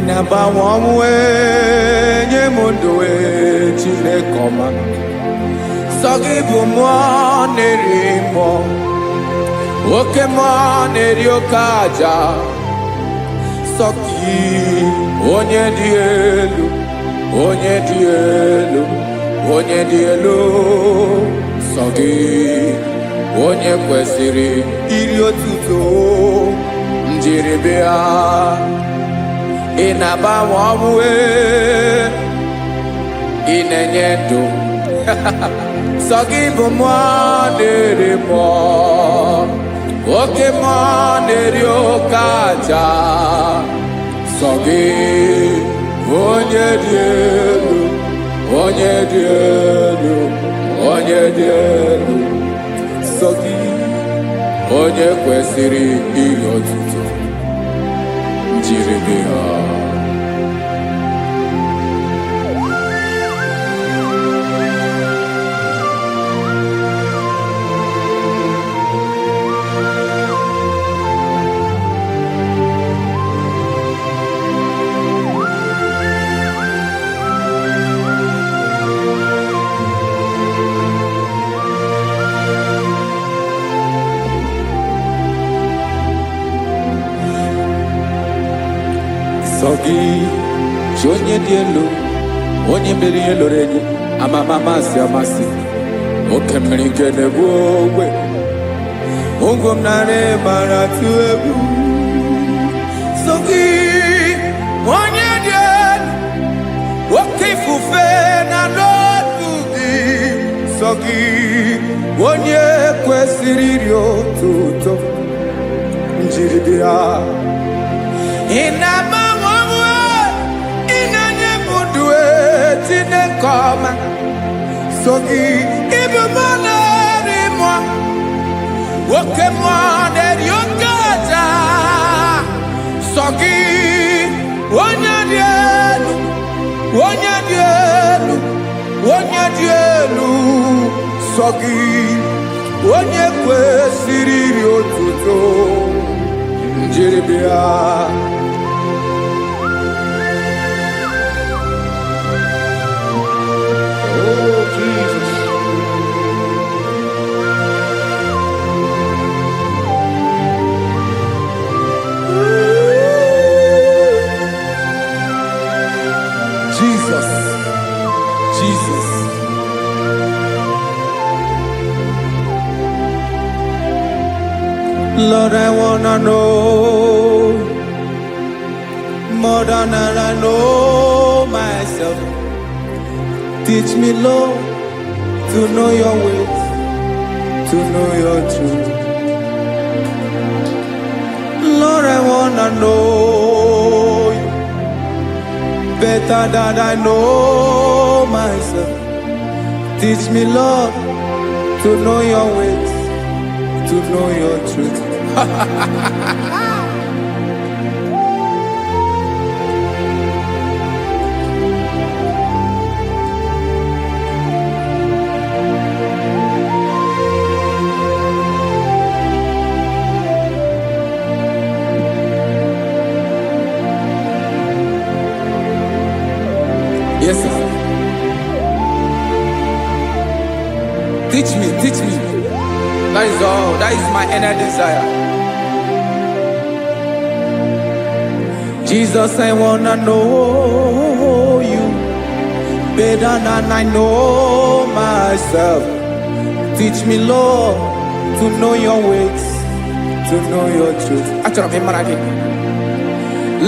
na-agbanwe ọnwụ nye m ndụ Chineke ọma sọ gị bụ mmụọ na-eri mmụọ oke mmụọ na-eri oke aja sọ gị onye dị elu sọ gị onye kwesịrị iri otuto njiri bịa ị na-agbanwe ọnwụ ị na-enye ndụ sọ gị bụ mmụọ na-eri mmụọ, oke mmụọ na-eri oke aja. Sọ gị onye dị elu, onye dị elu, onye dị elu. Sọ gị onye kwesịrị ihe otuto, jiri gị ha. Sọ gị chi onye dị elu, onye mere ihe loro enyi, amama amasị amasị, oke mmiri nke na-egbu ogwe, ụgwọ m narị mara tụ egwu. Sọ gị onye dị elu, oke ifufe na n'otu gị. Sọ gị onye kwesịrị iri otuto, njiri bịa. Ị na-agbanwe, ị na-enye m ndụ Chineke ọma. Sọ gị ịbụ mmụọ na-eri mmụọ, oke mmụọ na-eri oke aja. Sọ gị onye dị elu, onye dị elu, onye dị elu. Sọ gị onye kwesịrị iri otuto, njiri bịa. Oh, Jesus. Jesus, Jesus. Lord, I wanna know more than I know myself. Teach me, Lord, to know your ways, to know your truth. Lord, I wanna know you better than I know myself. Teach me, Lord, to know your ways, to know your truth. Yes, sir. Teach me, teach me. That is all. That is my inner desire. Jesus, I wanna know you better than I know myself. Teach me, Lord, to know your ways, to know your truth.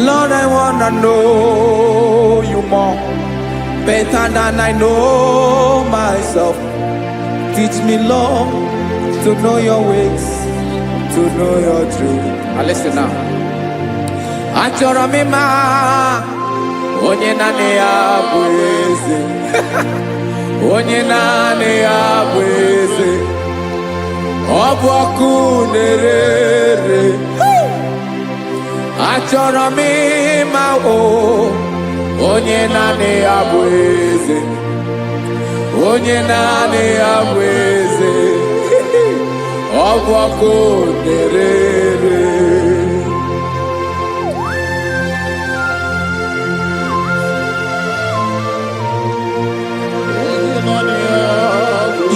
Lord, I wanna know you more, better than I know myself. Teach me, Lord, to know your ways, to know your truth. Now listen now. Achọrọ m ịma onye naanị ya bụ eze, onye naanị ya bụ eze. Ọ bụ ọkụ na-ere. Achọrọ m ịma onye naanị ya bụ eze, onye naanị ya bụ eze. Ọ bụ ọkụ na-ere.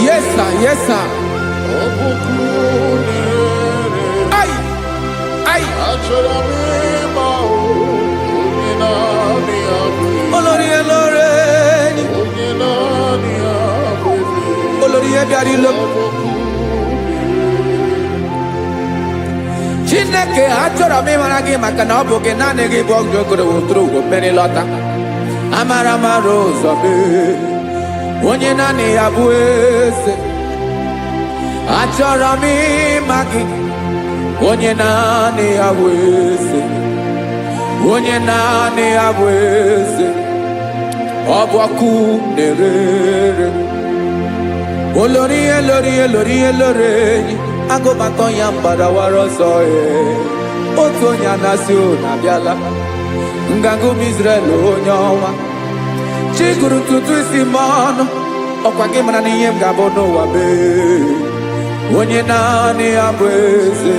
Yes, sir. Yes, sir. Ay, ay. Olórí ẹlọ́rẹ́ ni. Olórí ẹbí àrílò. Chineke achọrọ m ịmara gị maka na ọ bụ gị naanị gị bụ ọgụ ogologo tụrụ ugwo mmeri lọta. Amara mara ụzọ mee. onye naanị ya bụ eze. Achọrọ m ịma gị, onye naanị ya bụ eze, onye naanị ya bụ eze. Ọ bụ ọkụ na-erere, olori elori elori elori enyi, agụbatọ ya mgbadawara ọsọ ya. Otu onye anasị unu abịala, nganga ụmụ Izrel onye ọnwa. Chi gụrụ ntutu isi m ọnụ, ọkwa gị mara na ihe m ga-abụ n'ụwa mee. Onye naanị ya bụ eze,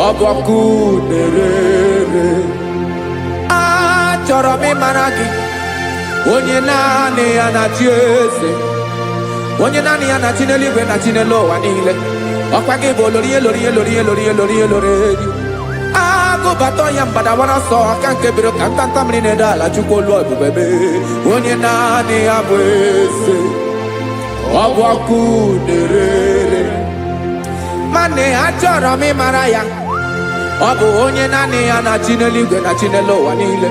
ọ bụ ọkụ na-erere. Achọrọ m ịmara gị, onye naanị ya na-achị eze, onye naanị ya na-achị n'eluigwe na chi n'elu ụwa niile. Ọkwa gị bụ olori elori elori elori elori elori enyi, agụbatọ ya mgbadawara ọsọ, aka nke biri ka ntanta mmiri na-edo ala. Chukwu olu ebube mee. Onye naanị ya bụ eze, ọ bụ ọkụ na-erere. Mane achọrọ m ịmara ya, ọ bụ onye naanị ya na-achị n'eluigwe na chi n'elu ụwa niile.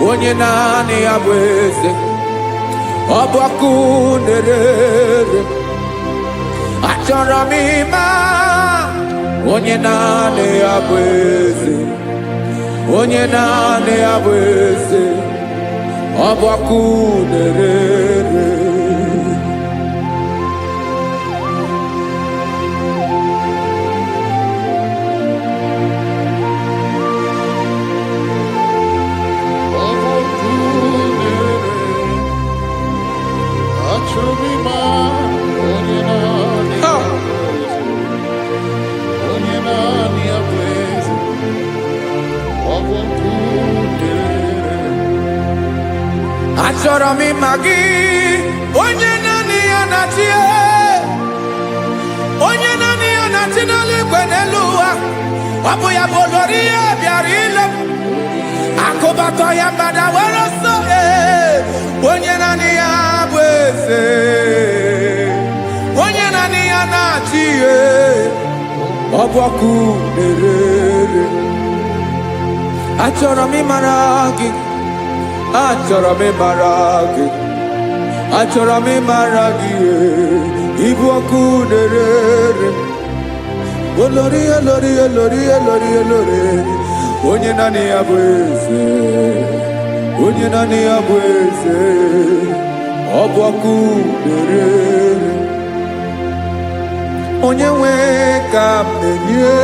Onye naanị ya bụ eze, ọ bụ ọkụ na-erere. Achọrọ m ịma onye naanị ya bụ eze, onye naanị ya bụ eze, ọ bụ ọkụ na-erere. Achọrọ m ịma gị, onye naanị ya na-achị, onye naanị ya na-achị n'eluigwe n'elu ụwa. Ọ bụ ya bụ olori ya bịara ile m, akụbatọ ya mgbadawara ọsọ. Onye naanị ya bụ eze, onye naanị ya na-achị, ọ bụ ọkụ na-erere. Achọrọ m ịmara gị, achọrọ m ịmara gị, achọrọ m ịmara gị, ịbụ ọkụ na-erere. Olori elori elori elori elori, onye naanị ya bụ eze, onye naanị ya bụ eze, ọ bụ ọkụ na-erere. Onye nwe ka m na-enye,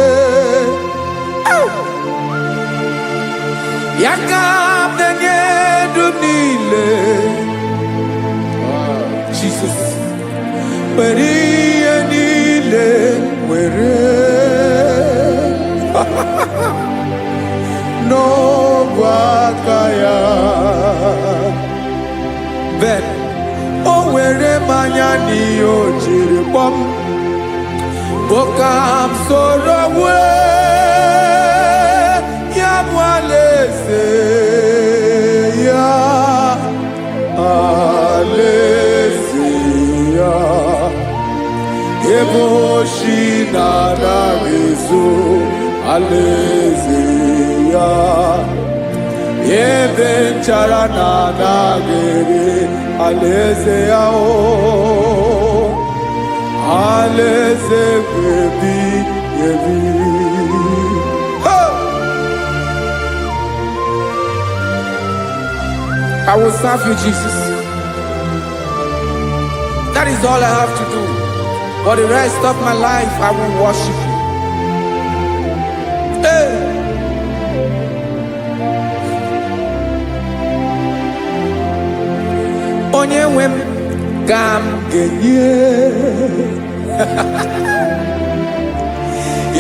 ya ka m na-enye ndụ niile. Jesus, were ihe niile were n'ọbụ aka ya. Ben o were mmanya n'ihe o jiri kpọm, bụ ka m soro wee ya bụ alaeze ya, alaeze ya. Ebe oshi na-anaghị ezo, alaeze ya. Ebe nchara na-anaghị ere, alaeze ya. Alaeze ebi ebi. I will serve you, Jesus. That is all I have to do. For the rest of my life, I will worship you. Hey. Onye nwe m ka m ga-enye,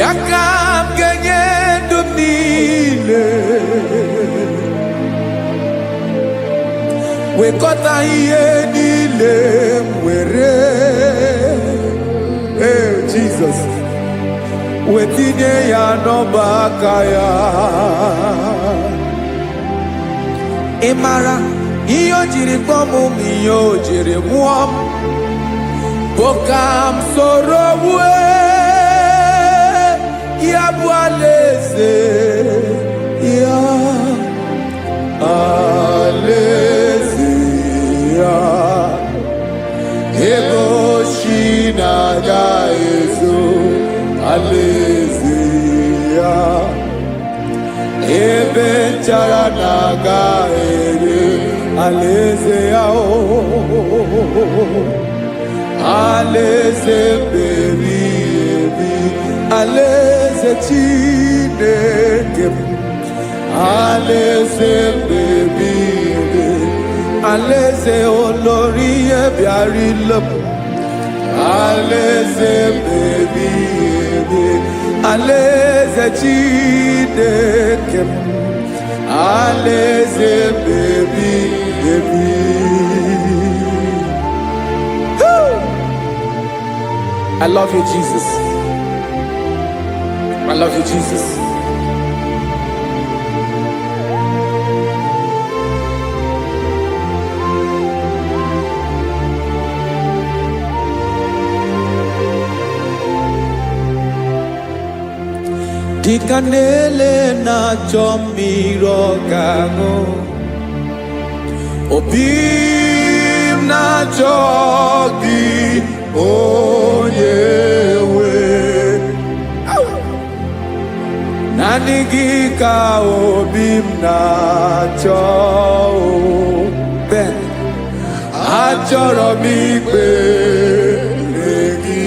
ya ka m ga-enye ndụ m niile. Wekọta ihe niile m were, Jesus, wetinye ya n'ọba aka ya. Ị mara ihe o jiri kpọọ m, ihe o jiri mụọ m, bụ ka m soro wee ya bụ alaeze ya, alaeze ya. alaeze ya ebe nchara na-aga ere alaeze ya alaeze mbebi ebi alaeze Chineke m alaeze mbebi ebi alaeze olórí ebiarilo alaeze mbebi ebi alaeze Chineke m alaeze mbebi ebi. I love you, Jesus. I love you, Jesus. Dikanele na chomiro gango obim na chogi onyewe nanigi ka obim na cho ben achoro mi pe egi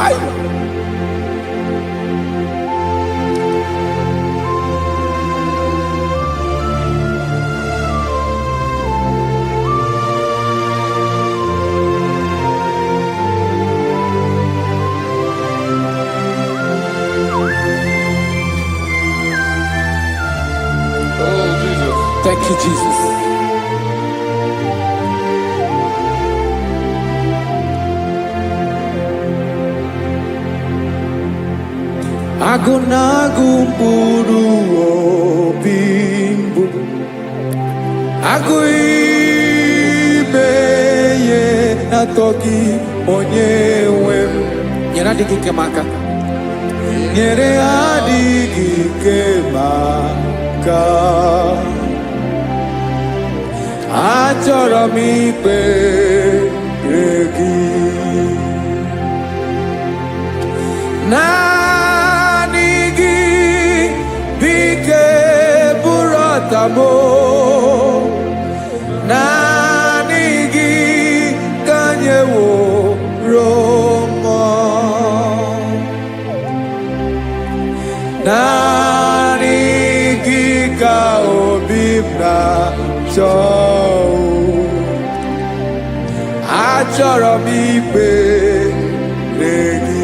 ai. Thank you, Jesus. Agunagu mburu obimbu aguimeye natoki onyewe nyere adịghị ike maka nyere adịghị ike maka achọrọ m ikpere gị naanị gị bike bụrụ ọtamo naanị gị ka nyeworo mọ naanị gị ka obi m na-achọ achọrọ m ikpere gị.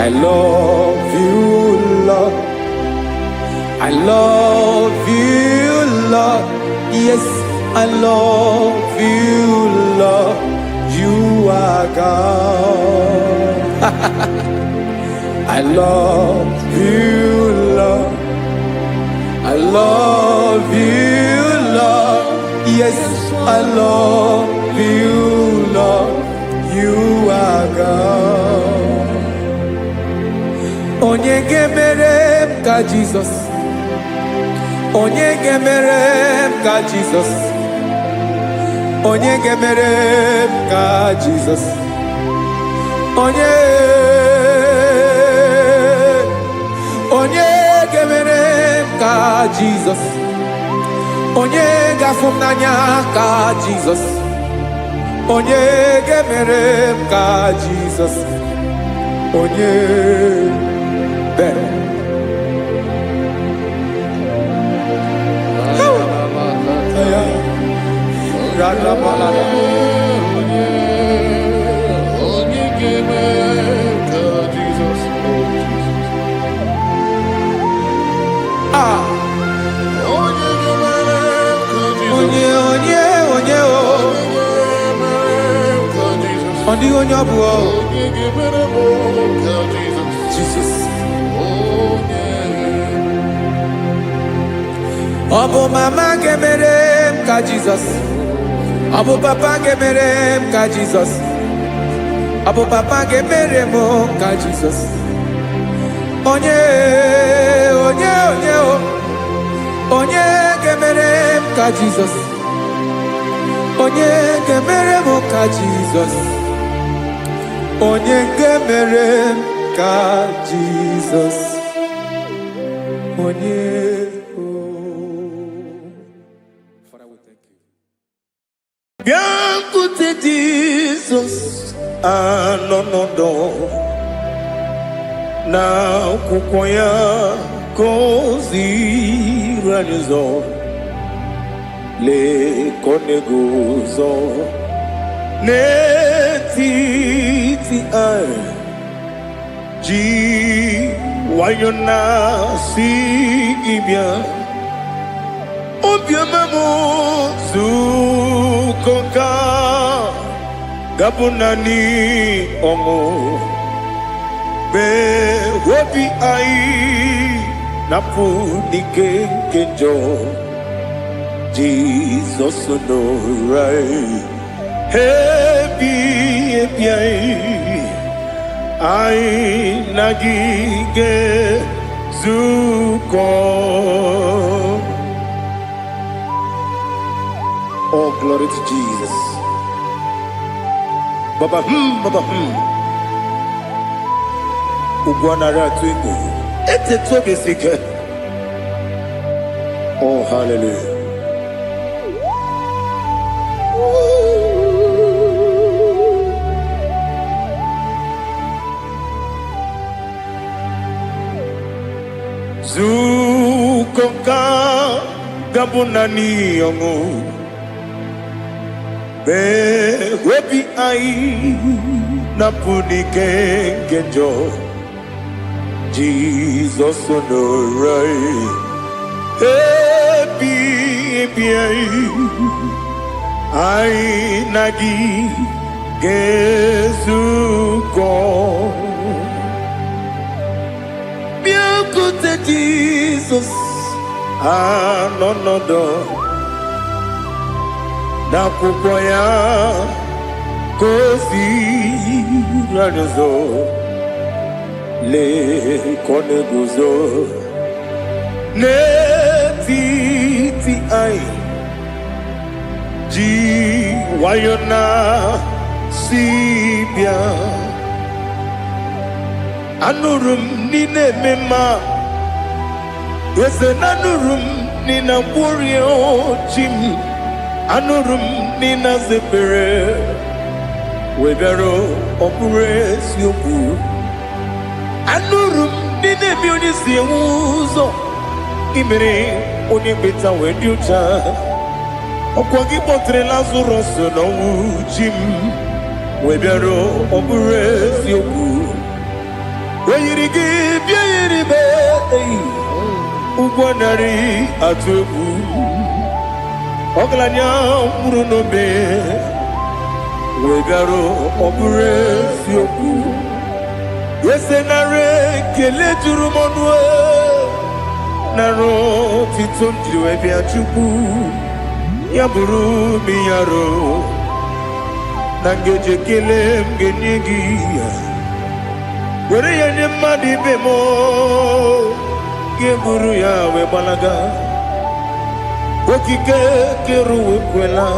I love you, Lord. I love you, Lord. Yes, I love you, Lord. You are God. I love you, Lord. I love you, Lord. Yes, I love you, Lord. You are God. Onye gemere m ka Jesus. Onye gemere m ka Jesus. Onye gemere m ka Jesus. Onye gemere m ka Jesus. Onye gafum n'anya ka Jesus. Onye gemere m ka Jesus. Onye bere. Only on your board, Jesus. Obo mama gemerem ka Jesus. Obo papa gemerem ka Jesus. Obo papa gemerem ka Jesus. Onye gemerem ka Jesus. Onye gemerem ka Jesus. Onye gemerem ka Jizọs onye Father, we thank you. Bịakwute Jizọs anọnọdụ n'akwụkwọ ya ka o ziri anyị ụzọ, lee ka ọ na-eguzo n'etiti anyị, ji nwayọọ na-asị gị bịa. Obiọma m nzukọ ka ga-abụ naanị ọṅụ, mee obi anyị napụ n'ike nke njọ. Jizọs nọrọ anyị ebi ebi anyị na gị ga-ezukọ. Oh, glory to Jesus. Baba, Baba, Ugwanara twingo. Ete toge sike. Oh, hallelujah. Zukoka gabunani yongo. Webi ai napuni kenjo. Jesus onorai ebi ai nagi gezuko. Biakute Jesus anonodo n'akwụkwọ ya ka o ziri anyị ụzọ, lee ka ọ na-eguzo n'etiti anyị, ji nwayọọ na-asị bịa. Anụrụ m ndị na-eme mma, eze na anụrụ m ndị na-agbụrị ochi m, anụrụ m ndị na-azepere webịara ọbụrụ eziokwu. Anụrụ m ndị na-ebi onye si enwe ụzọ, imere onye mkpeta wee dị ụcha. Ọkwa gị kpọtere Lazarọs n'ọnwụ, ji m webịara ọbụrụ eziokwu. O yiri gị bịa yiri be ụgwọ narị atụ egwu. Ọgaranya mkpụrụ n'obe wee bịarụ ọbụrụ eziokwu. Ese nara ekele juru m ọnụ, nara otito m jiri wee bịa Chukwu. Ya bụrụ m ya ro na ngeji ekele m ga-enye gị, were ya nye mmadụ ibe m, ga-eburu ya wee gbalaga. Okike kere wekwela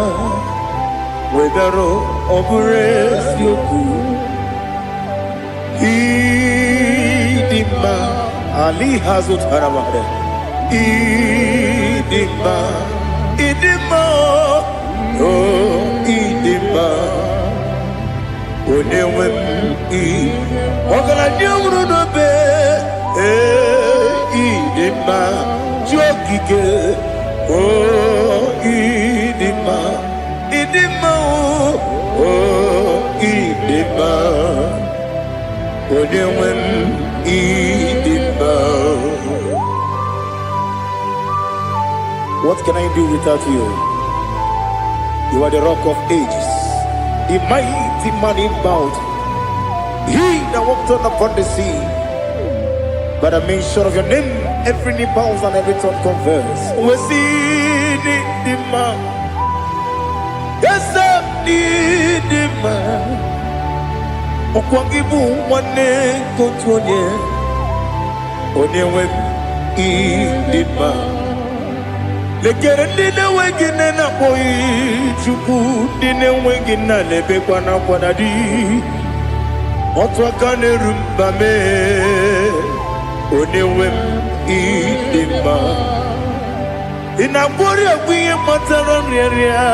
wegara ọbụrụ eziokwu. Ịdị mma Ali hazụtara mmadụ, ịdị mma, ịdị mma, oh ịdị mma, onye nwe m ọgaranya nwụrụ n'obe, ịdị mma, ji okike. Oh, Idima, Idima, oh, Idima, Odewem, Idima. What can I do without you? You are the rock of ages, the mighty man in mountain, he that walked on upon the sea. By the mention of your name, every knee bows and every tongue confess. We see the man. Yes, the man. Okwangibu wane kotonye. Onewe the man. Lekere ndine wengine na boyi chuku ndine wengine lebe kwa na kwanadi. otu aka na-eru mba mee onye nwe m ịdị mma ị na-agwọrị egwu ihe matara nrịarịa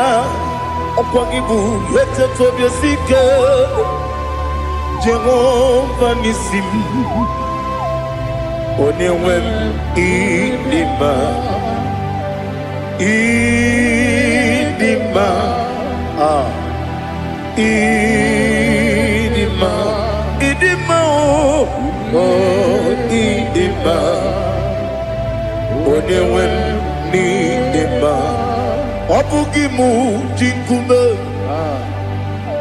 ọkwa gị bụ eteta obi esi ike Jehova n'isi m onye nwe m ịdị mma ịdị mma ịdị mma ịdị mma ịdị mma onye nwe m n'ịdị mma ọ bụghị mụ ji nkume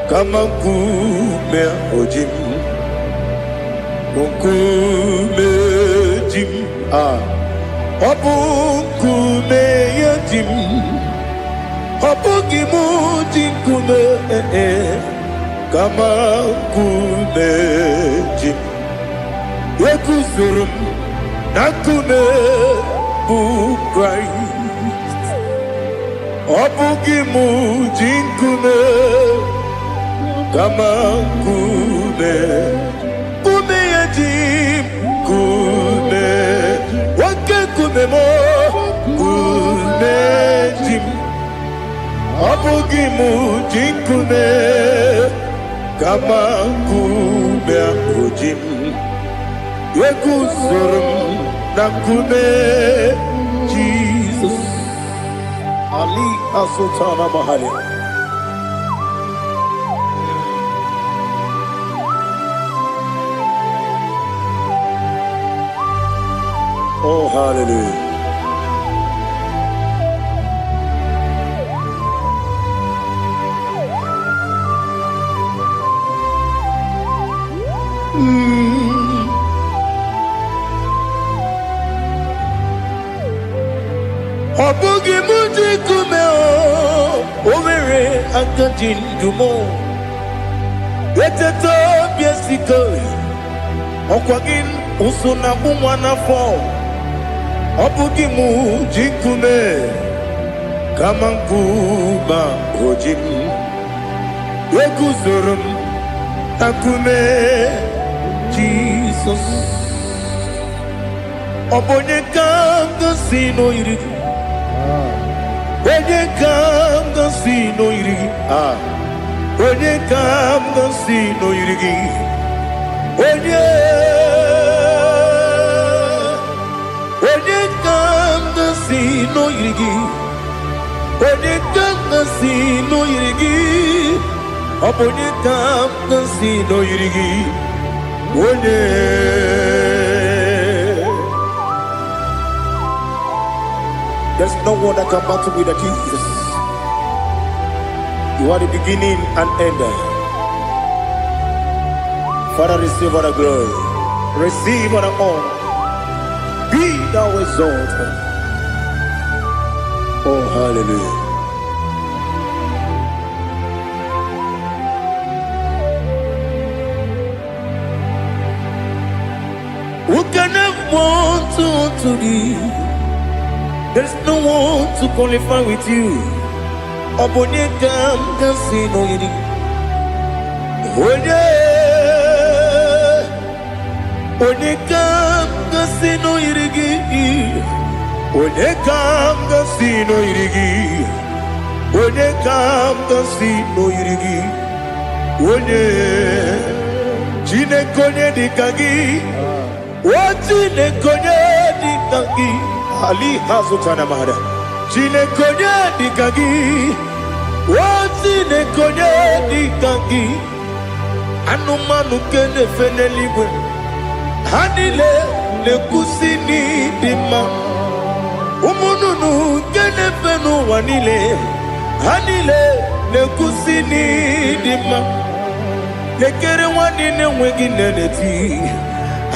kama nkume oji m nkume ji m ọ bụ nkume ya ji m ọ bụghị mụ ji nkume kama nkume ji m eguzoro m na nkume bụ Kraịst ọ bụghị mụ ji nkume kama nkume nkume ya ji nkume nwoke nkume m nkume ji m ọ bụghị mụ ji nkume kama nkume ahụ ji m eguzoro m na nkume Jizọs Ali Asutana Mahali. Oh, hallelujah. Ọ bụghị mụ ji nkume o nwere aka ji ndụ m eteta obi esi ike ọkwa gị ụsụ na agbụ nwa n'afọ ọ bụghị mụ ji nkume kama nkume oji m eguzoro m na nkume Jizọs ọ bụ onye ka m gosi n'oyiri gị onye ka m gosi n'oyiri gị onye ka m gosi n'oyiri gị onye ka m gosi n'oyiri gị onye ka m gosi n'oyiri gị ọ bụ onye ka m gosi n'oyiri gị onye there's no one that can battle with Jesus. You are the beginning and end. Father, receive all the glory. Receive all the honor. Be thou exalted. Oh, hallelujah. Who can have one to thee? There's no one to qualify with you. Obonye kam kasi no yiri. Onye kam kasi no yiri. Onye kam kasi no yiri. Onye kam kasi no yiri. Onye jine konye dikagi. Wajine konye dikagi. Ali Hazutana Mahada. Jine konye dikagi. Wajine konye dikagi. Anumanu kene fene libwe. Hanile le kusini dima. Umununu kene fenu wanile. Hanile le kusini dima. Lekere wanine wegi neneti.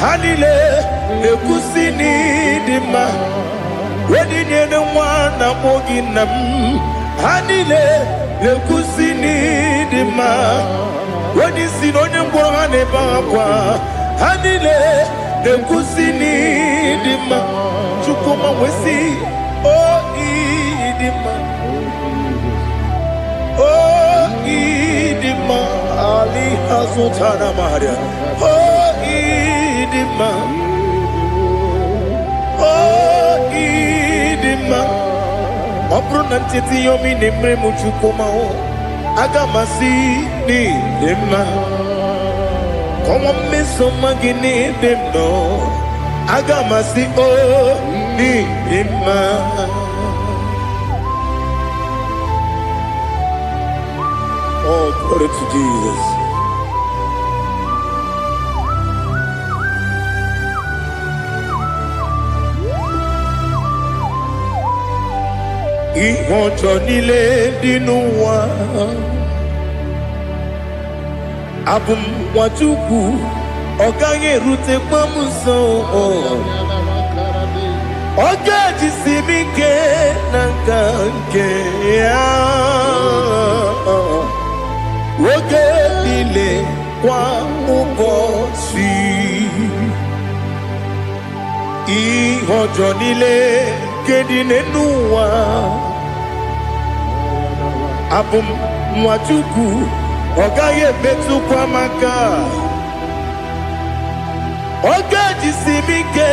Hanile le kusini dima. Wedi nyene wana mogi nam. Hanile le kusini dima. Wedi sinonye mbora ne bakwa. Hanile le kusini dima. Chukuma wesi o idima. O idima. Ali Hazutana Maria. Oh, Idima. Oh, Idima. Opronantiti yomi nemre muchukoma o. Agamasi ni dema. Como me somagini demno. Agamasi o ni dema. Oh, glory to Jesus. Ìwọ̀njọ́ nílé nínú wa. Abumwatuku ọ̀gá yẹn rute pọ́nmùsàn. Ọ̀gá jìsí mi ké nàkà ké yá. Oge niile kwa ụbọchị. Ihe ọjọọ niile nke dị n'ụwa. Abụ m nwa Chukwu, ọ gaghị emetụkwa m aka. Ọ ga-ejisi m ike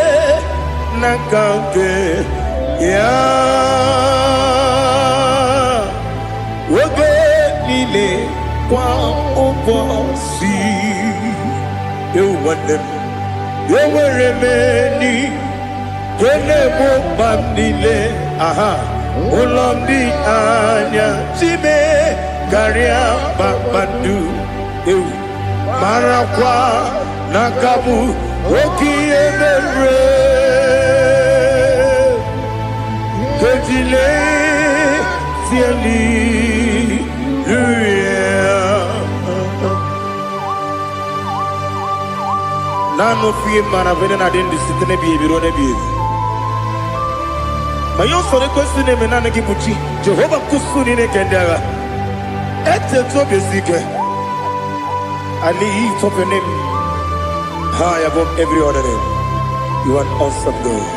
n'aka nke ya. Oge niile kwa ụbọchị. Ewere m enyi ga-na-egbu mkpa m niile. Ụlọ m dị anya chime karịa kpakpando. Marakwa n'aka m oke ihe mere. Ejile tieli Nano fie mana vene na den disitene bi ebiro ne bi. Ma yo sore kwesi ne me nane kibuchi. Jehovah kusuni ne kendaga. Ete to besike. I lift up your name high above every other name. You are an awesome God.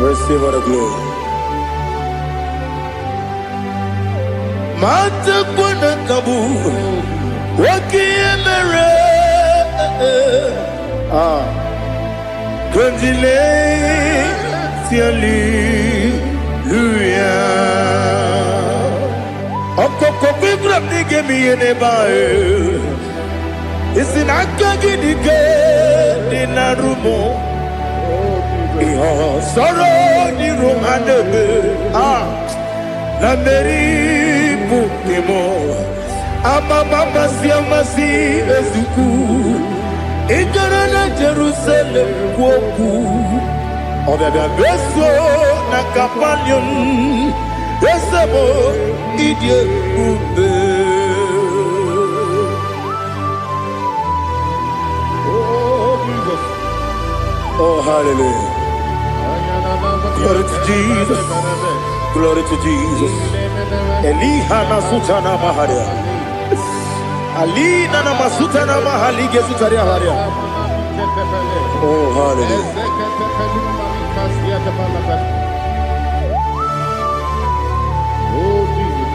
Receive all the glory. Mata kuna kabu. Waki emere. Kandile tiali luya. Okoko bigram ni gemi yene bae. Isinaka gini ke dinarumo. Iho soro ni romanebe. La meri bukemo. Ama mama siamasi ezuku. Ijarana Jerusalem woku. Obebe beso na kapanion. Esebo idie ube. Oh Jesus. Oh hallelujah. Glory to Jesus. Glory to Jesus. Elihana sutana maharia. Ali nana masuta na mahali gesutaria haria. Oh hallelujah. Oh Jesus.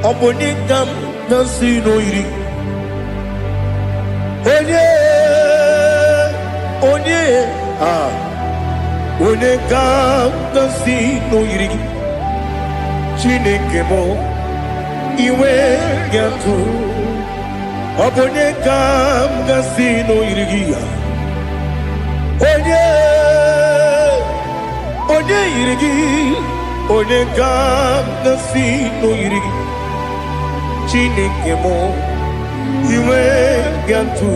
Obonikam nasino iri. Onye Onekam nasino iri. Chineke mo iwe gatu. Obonekam nasino iri. Onye irigi, onekam nasino iri. Chineke mo iwe gatu.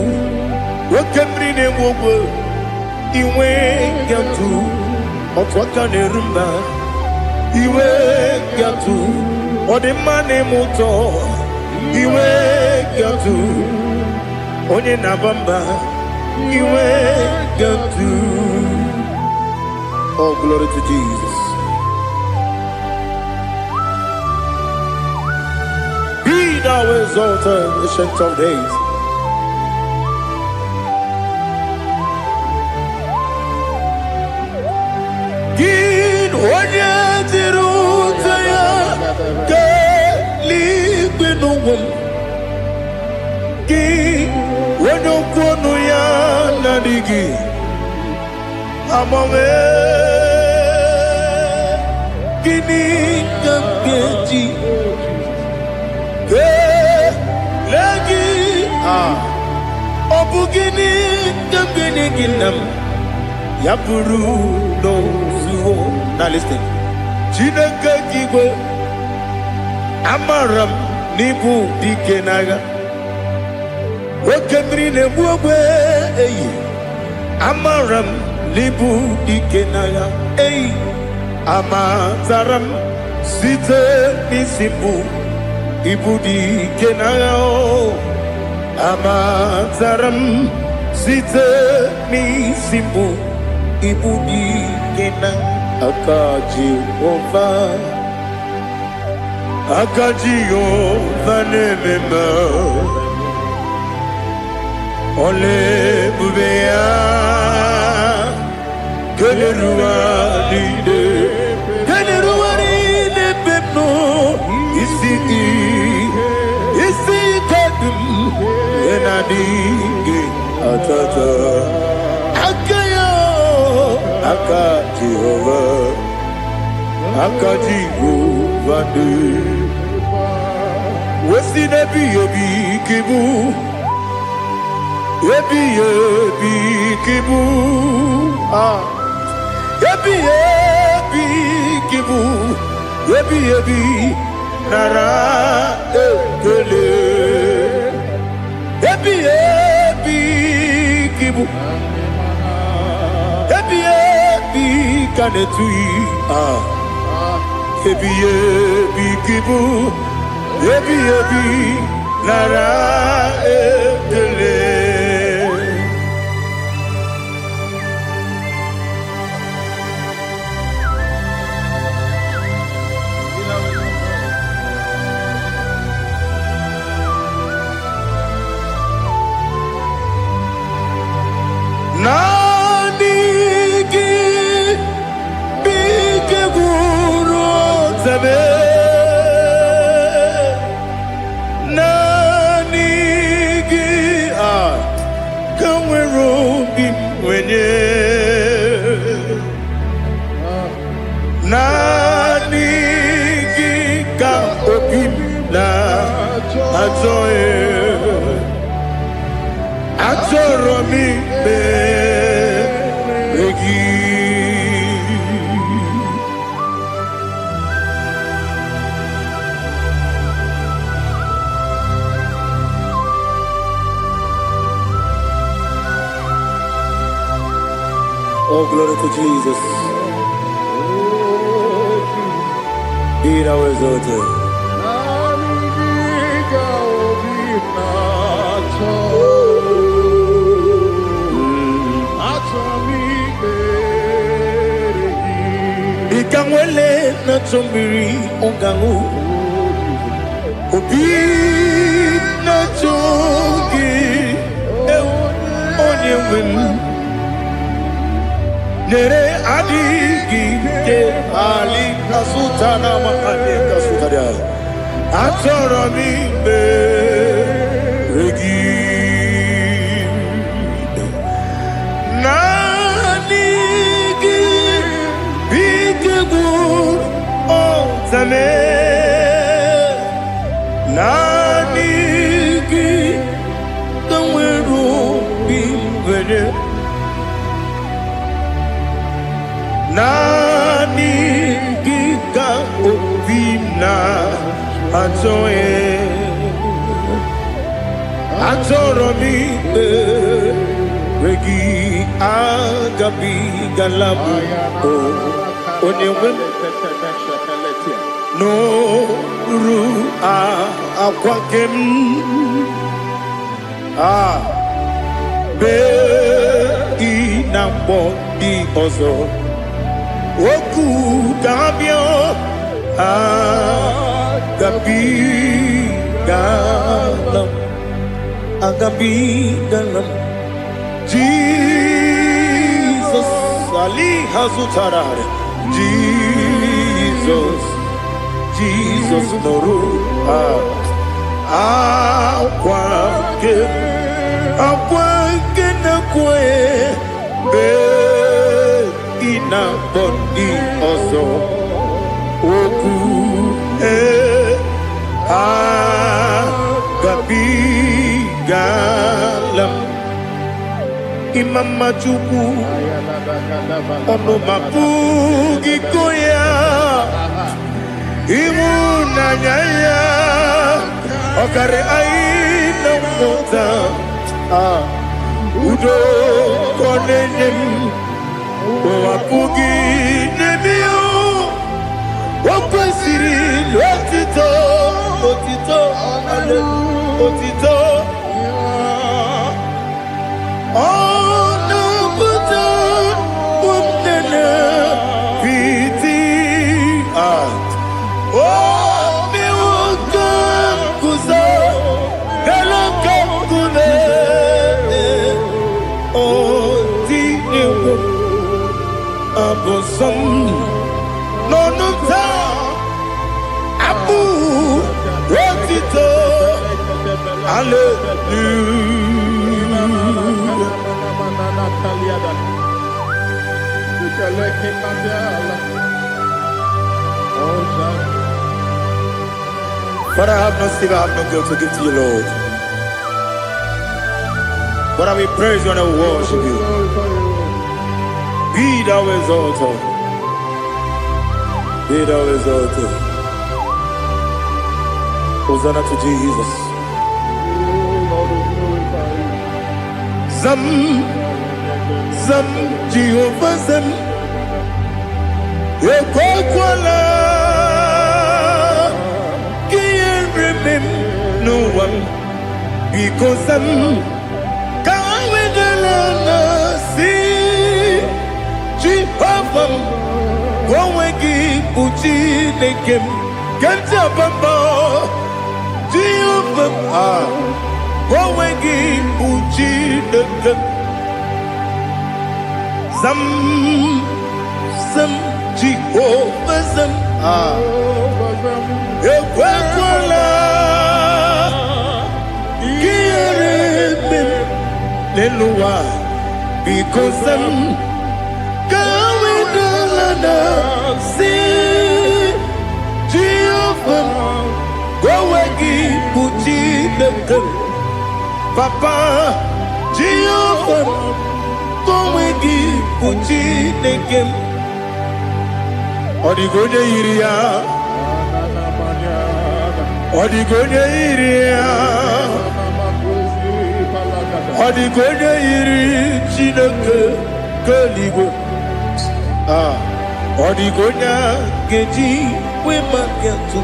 Wakemri ne wogo iwe gatu. Otwaka ne rumba iwe gatu. Odemane moto iwe gatu. Onye nabamba iwe gatu. Oh, glory to Jesus. Be thou exalted, ancient of days. Gid onye tirutaya ke Legi, when you go no ya nadigi, amame, kini kakeji, legi, obugini kabini ginam, yapuru no zuho. Now listen, chineke kigwe, amaram nibu dikenaga. Wakemri ne buwe eyi amaram libu dikenaya eyi amazaram site nisibu ibu dikenaya o amazaram site nisibu ibu dikenaya akaji ova nemema. Ole bubea Keleruaride Pepno Isi Kadum Enadinge Atata Akayo Akaji Ovade Wesi Nebi Kibu Yebi kibu, yebi kibu, yebi nara ekele. Yebi kibu, yebi kanetui. Yebi kibu, yebi nara ekele. Nanigi bike guru zabe nanigi kamweru bimwenye nanigi ka obim na ajoe Atoromi begi. Oh, glory to Jesus. Be thou exalted. Ikangwele na chombiri ongangu Obi na chogi onye wim Nere adigi ke ali kasutana mahane kasutaria Atoro mi beregi Zame Nanigi Kamweru Bimwene Nanigi Ka Obimna Atoe Atoromi Regi Agabi Galabu Onyewen No ru akwakem be inambo di ozo oku gabio agabi galam Jesus Ali Hazutarare Jesus Noru Aqua ike akwa nke na-ekwe be ịna-akpọ ndị ọzọ okwu agabigala m ịmama Chukwu ọnụ mapụghị iko ya ịhụnanya ya ọkarị anyị na mmụta udo ka ọ na-enye m o apụghị n'ebe ya o kwesịrị otito otito otito ọ na-apụta ụmụnne piti Abosam no ta abu otito Father, I have no silver, I have no gold to give to you, Lord. But I will praise you and I will worship you. Be thou exalted. Be thou exalted. Hosanna to Jesus. Zam, Zam, Jehovah Zam. Ekwakwala. Can't remember no one. Because Zam. Can't wait see. Jehovah, go and give Uchi Nekem, Kenta Bamba. Jehovah, go and give Uchi Nekem. Zam, Jehovah, Zam. Ekwakwala, Kieremem, Leluwa, because Zam. See Jehovah, go and give Uchi Nekem. Papa, Jehovah, go and give Uchi Nekem. Odigonya iria, Odigonya iria, Odigonya iri Chineke Kaligo. Odigonya geji we magatu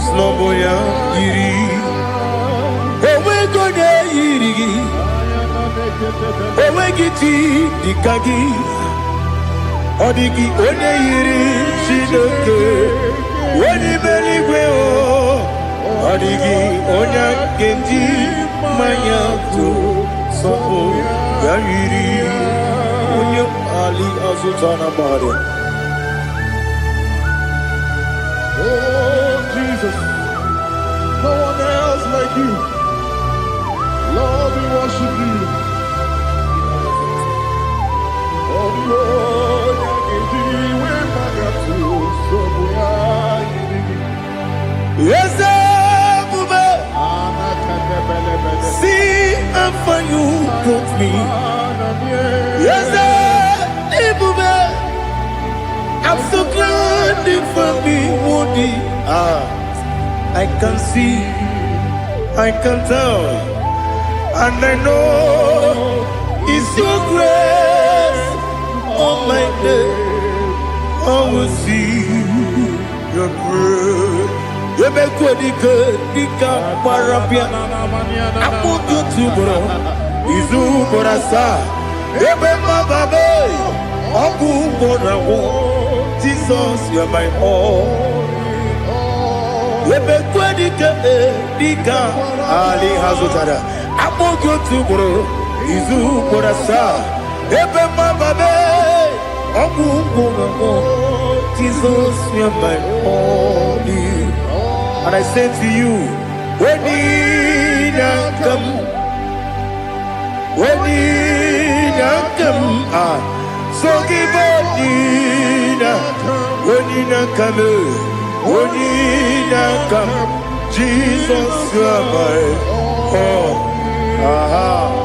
sloboya iri owe gonya iri owe giti dikagi odigi onye iri Chineke woni beligwe o odigi onya geji manyatu sloboya iri onye ali azutana bare. Oh, Jesus, no one else like you. Lord, we worship you. Oh, Lord, yes, see how far you brought me. Yes, I'm so glad you found me, Woody. I can see, I can tell, and I know it's your grace. Oh my day, I will see your grace. You make what you could, you can't parapia. I put you to bro, Izu Borasa, Ebema Babe, Ogu Borawo. Jesus, you're my all. Dika Ali Hazutara. Apo Gotubro, Izu Borasa, Ebema Babe, Ogu Borawo. Jesus, you're my all. And I say to you, when you come. Onina come, Sogi Bonina, Onina come, Onina come, Jesus, you are my all. Aha.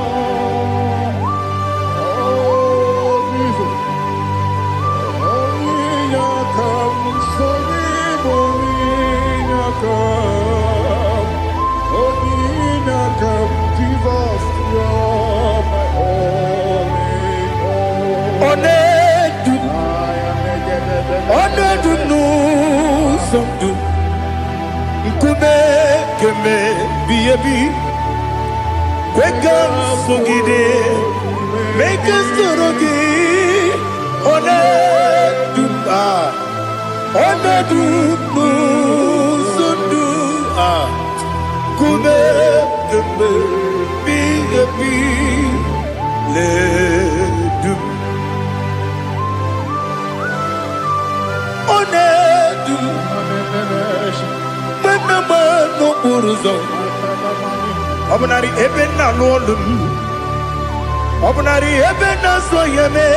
Onedu nu somdu Nkube keme biyebi Kweka sogide Meke sorogi Onedu Onedu nu somdu Nkube keme biyebi Ledu Onedu Menama no buruzo Obunari ebe na lolum Obunari ebe na soyeme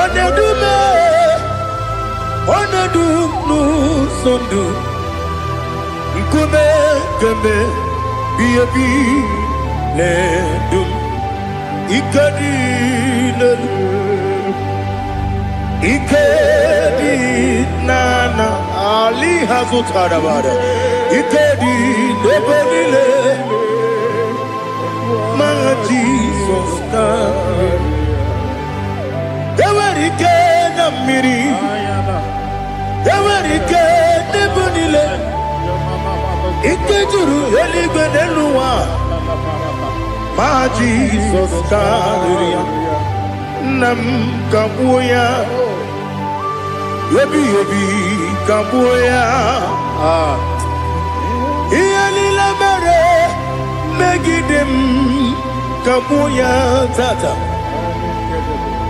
Onedu me Onedu no sondu Nkume keme biyebi ledum Ikadi lelu Ikedi nana Ali hazutarabada Ikedi nebelile Ma Jesus na Ewerike na miri Ewerike nebelile Ikejuru eligwe neluwa Ma Jesus na Nam kabuya Yebi kabuya Iyalila mere Megidem kabuya tata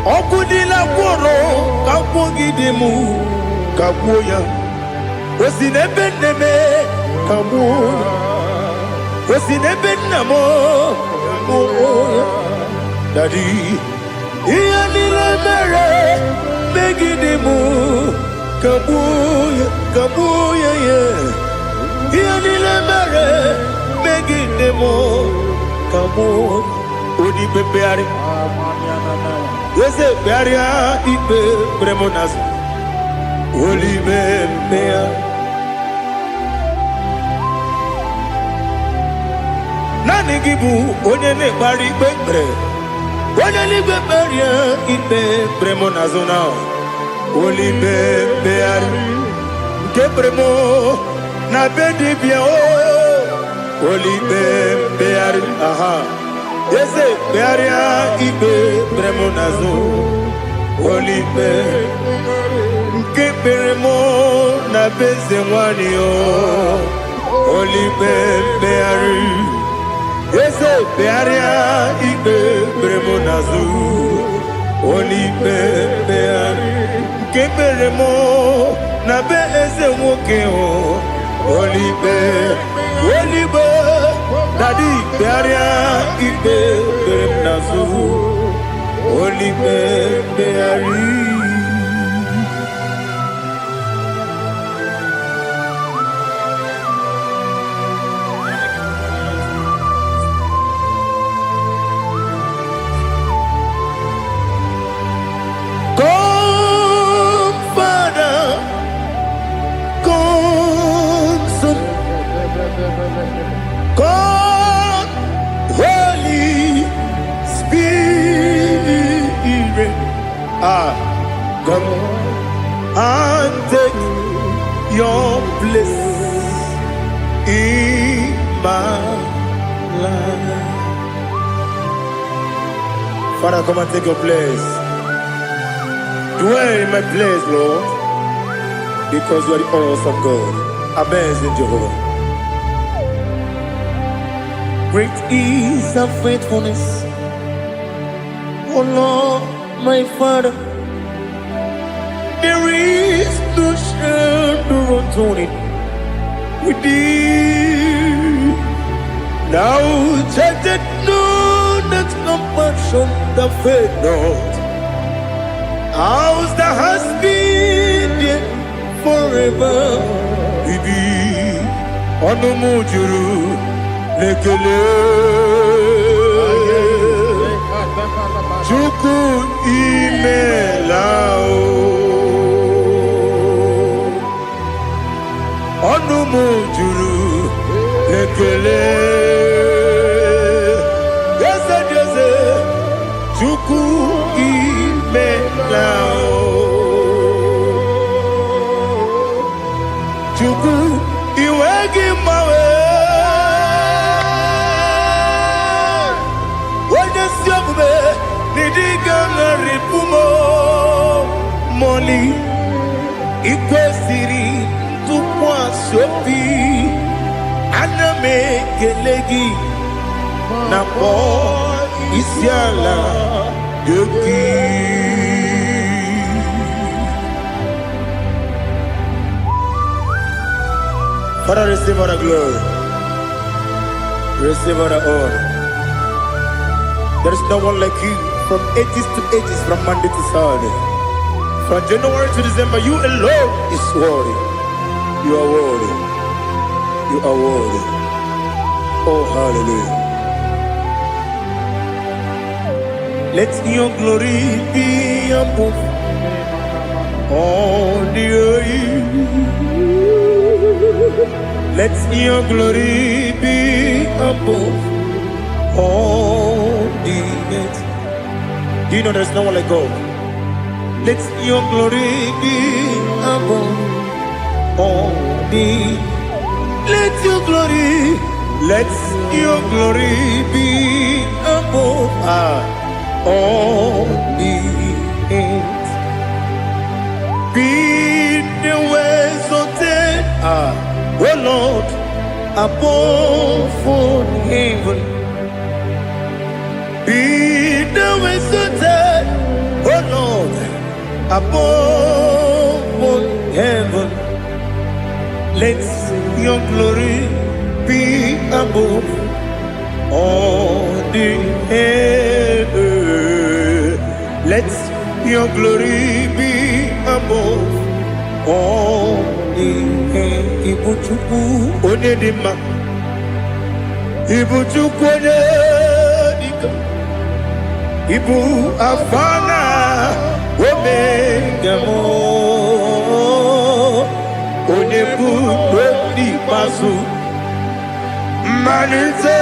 Okudila kworo Kabugidemu kabuya Osinebeneme kabuya Osinebenamo kabuya Daddy Iyalila mere Megidemu kabuya kabuya yeah Iyalila mere Megidemu kabuya Odi pepeari Yese pearia ipe premonas Oli bepea Nani gibu onye ne bari pepre Onye ligwe peria ipe premonazona Oli bepeari Ke premo na bedi bien o Oli bepeari aha Yese pearia ipe premonazo Oli bepeari Ke premo na beze wani o Oli bepeari Yese pearia ipe premonazo Oli bepeari Keberemo na be eze nwoke o Olibe Daddy pearia ipe premonazo Olibe peari God, Holy Spirit, come and take your place in my life. Father, come and take your place. Dwell in my place, Lord, because you are the awesome God. Amazing Jehovah. Great is thy faithfulness, O Lord, my Father. There is no shadow of turning with thee. Now judged no that compassion that faith not. Ours that has been there forever. Bibi, Onumujuru, Lekele. Chuku imelao. Onumujuru, Lekele. Chuku imelao. Chuku iwegi mawe. Wanya siokube nidiga ngaripumo. Moli ikwesiri tukwa sopi. Aname kelegi na po isiala yoki. Father, receive all the glory. Receive all the honor. There is no one like you from ages to ages, from Monday to Saturday. From January to December, you alone is worthy. You are worthy. You are worthy. Oh, hallelujah. Let your glory be above all the earth. Let your glory be above all the earth. Do you know there's no one like God? Let your glory be above all the earth. Let your glory be above all the earth. Be the ways of death, oh Lord, above all heaven. Be the ways of death, oh Lord, above all heaven. Let your glory be above all the earth. Let your glory be above all the earth. Ibuchuku onedima, Ibuchuku onedika, Ibu afana omega mo, onebu odi masu, manite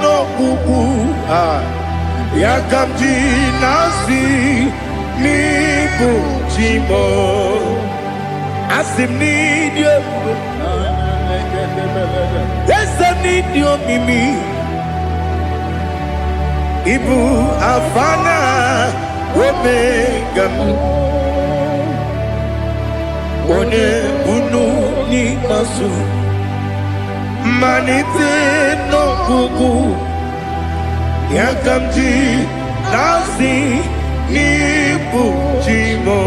no kuku yakamji nasi nibu chimo. Asim need you. Yes, I need you, Mimi. Ibu afana omega mu. One bunu ni masu. Manite no kuku. Yakamji nasi nibu chimo.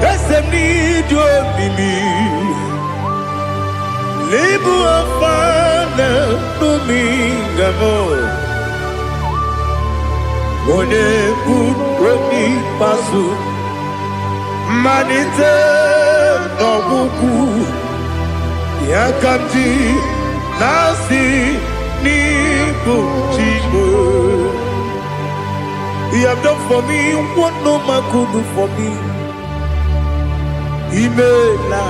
Esem need you, Mimi. Lebu afana dominga mo. One buoni pasu. Manite no buku. Yakamji nasi ni buchimo. You have done for me what no man could do for me. Imela,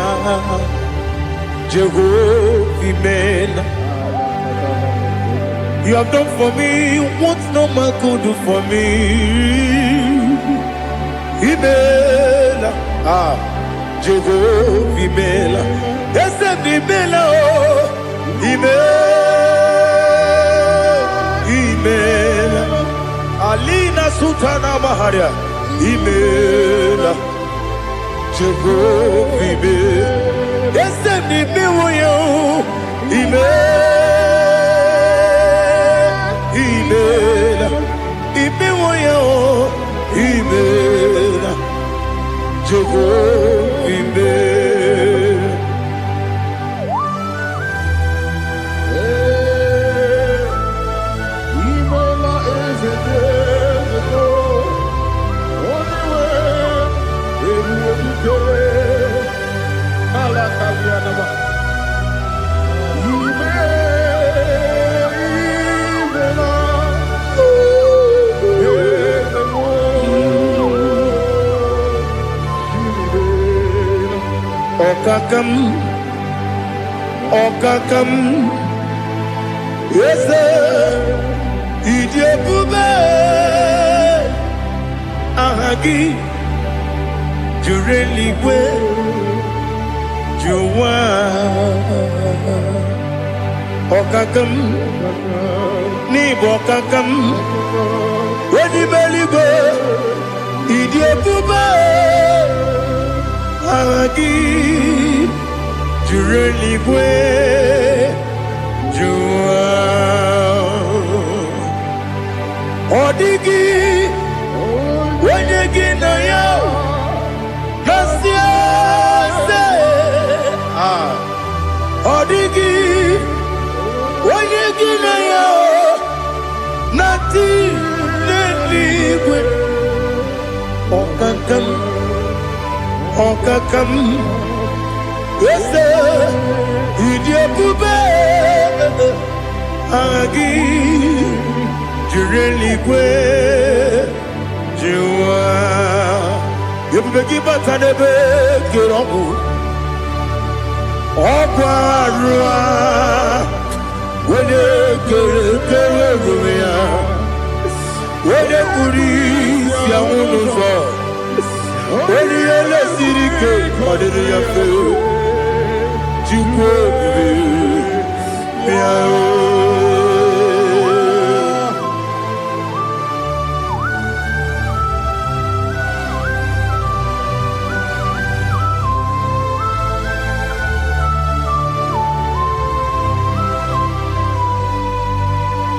Jehovah, Imela. You have done for me what no man could do for me. Imela, Jehovah, Imela. Yes, Imela, Imela. Alina Sutana Maharia, Imela, Jehovah, Imela. Yes, Imela, Imela, Imela, Imela, Jehovah, Imela. Okakam, Okakam, yes, Idiopube, Ahagi, Jureligwe, Juwa, Okakam, Nibo Okakam, Wadibeligwe, Idiopube, Ahagi, Jureligwe, Juwa, Odigi, Wenegi na yo, Nasia se, Odigi, Wenegi na yo, Nati Neligwe, Okakam, Okakam, yes, Idiopube, Agi, Jureligwe, Juwa, Yubeki Batanebe, Kiromu, Okwarua, Wede Kerumia, Wede Kuri, Yamunuzo, Wede Yele Sirike, Madere Yafe, Jukwe, Miao.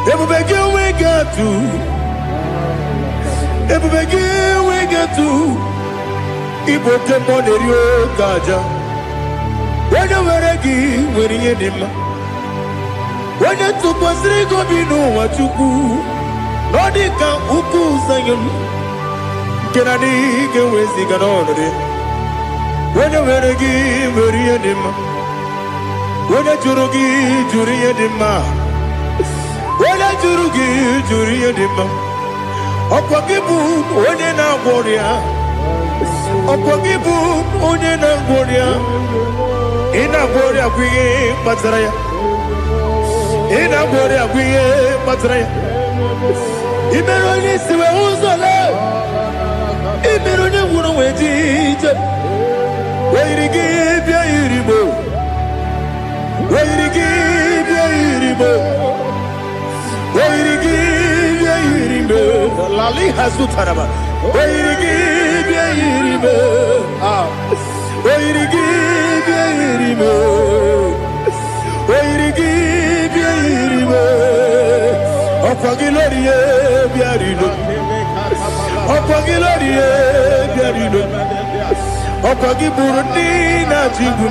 Ebubege we get to, Ebubege we get to, Iboke Monerio Gaja. When you were a gay, when you did him, when you took was Rigo Bino, what you do, Nodika Uku Sayum, Kennedy, can we see an order? When you were a gay, when you did him, when you Jurugi, Juria Dima. Wala jurugi juriya dima, okwagibu onye na gworia, okwagibu onye na gworia, ina gworia kwiye matraya, ina gworia kwiye matraya. Imeroni siwe uzole, imeroni wuro wejije, weirigi bia iribo, weirigi bia iribo. Lali Hazutaraba, Oirigi, Opagilorie, Biarino, Opagilorie, Biarino, Opagiburdina Jibu,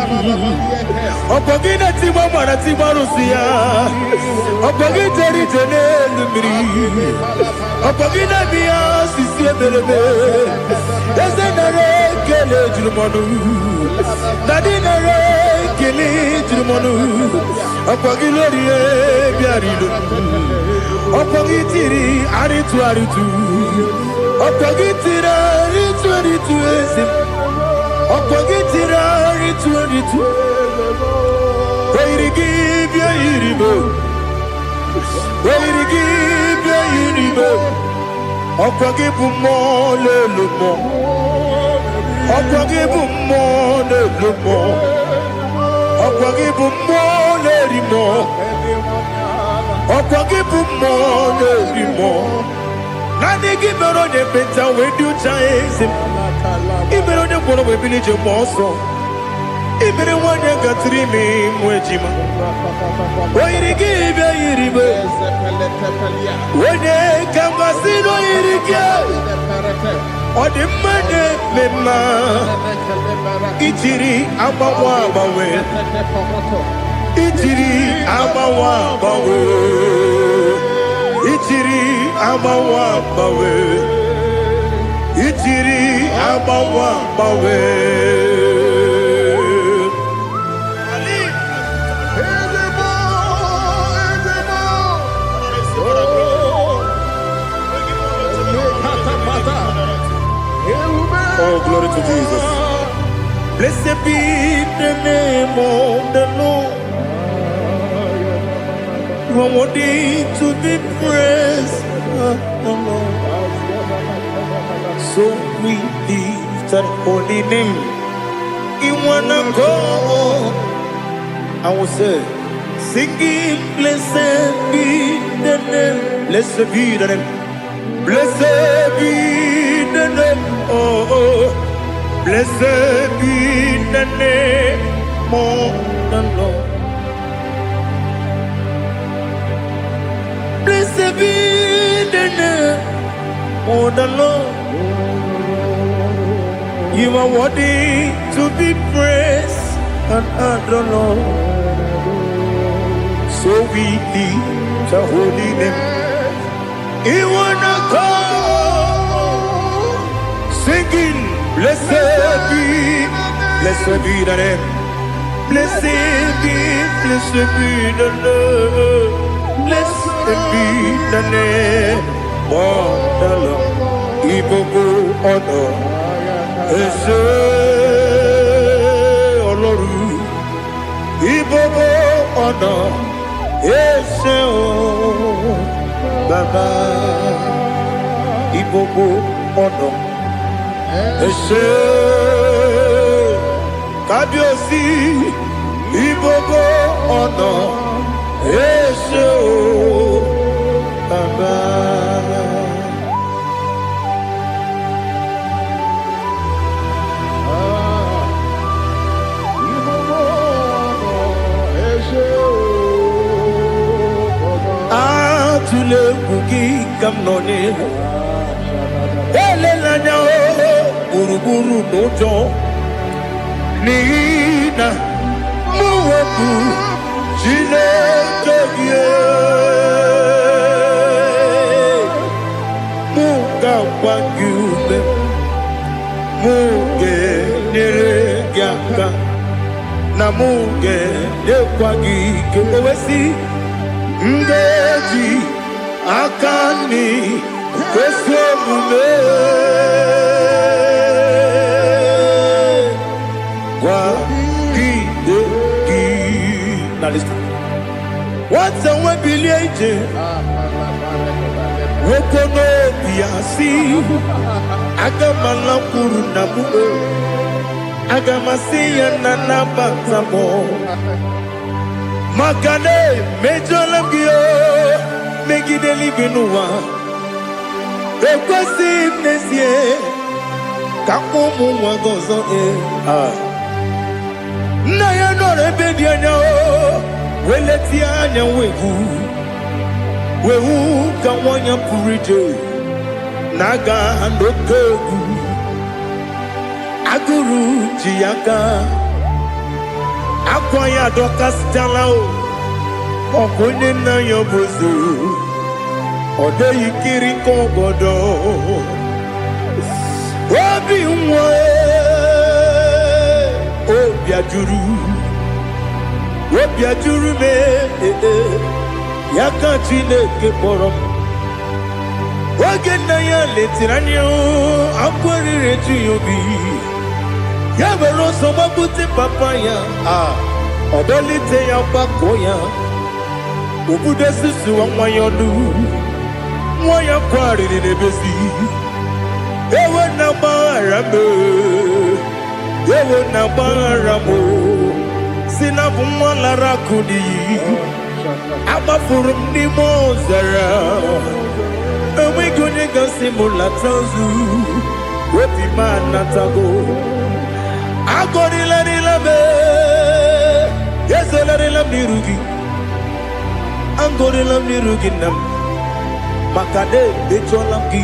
Opagina Timamana Timarusia, Opagiteri Tenelumri, Opagina Bia, Sisia Belebe, Ezenare, Kele Jumanu, Nadinare, Kele Jumanu, Opagilorie, Biarino, Opagitiri, Aritu Aritu, Opagitira, Aritu Aritu, Opagitira, Aritu Aritu, Oirigi, Biarino, Oirigi, Biarino, Opagibu Mole Lumo, Opagibu Mole Lumo, Opagibu Mole Rimo, Opagibu Mole Rimo. Nani gibero de penta we do chase. Ibero de kono we village moso. Ibere wanya gatrimi mwejima. Oirigi be iribe. Wene kamasino irige. Odimane mema. Ichiri abawa bawe. Ichiri abawa bawe. Ichiri abawa bawe. Ichiri abawa bawe. Oh, glory to Jesus. Blessed be the name of the Lord. You are worthy to be praised, so we lift that holy name. You wanna go? I will say, singing, blessed be the name, blessed be the name, blessed be the name, oh, blessed be the name of the Lord. Blessed be the name of the Lord. You are worthy to be praised and adored, Lord. So we lift the holy name. You wanna come singing, blessed be the name, blessed be the Lord, blessed be the name of the Lord. Ibobo honor, Ese Oloru, Ibobo honor. Ese o Baba Ibobo ono Ese Kabiosi Ibobo ono Ese o Baba. Tule kuki kamnone ele lanya buruburu nojo nina muweku chile togie muga wagyume muge nere gyaka na muge dekwagi kewesi ngeji akani kwesomume kwa kideki. Now listen. What's a webileje? Wokono biasi agamala kurunamu agamasiya nanabatamo Makane mejolamgio megideli genua ekwesi nesie kakomu wagozo na ya nore bedi anya weleti anya wehu kawanya purije naga ndokogu aguru jiyaga akwaya dokastalao okunye na yobuzu ode yikiri kogodo obi nwa obi ajuru me yaka Chineke kpọrọ oge na ya letiranya akwarire obi ya bere ọsọ gbapute papa ya ọdọlite ya gbakọ ya obodo susu nwa ya ọnụ nwa ya kwariri n'ebezi ewe na gbaghara m si na bụ nwa lara akụ n'iyi agbafuru m n'ime ọzara enweghị onye gasị m lata ozu obi m anatago agọrịlarịla m ezolarịla m n'iru gị agọrịla m n'iru gị nna m maka na emechuola m gị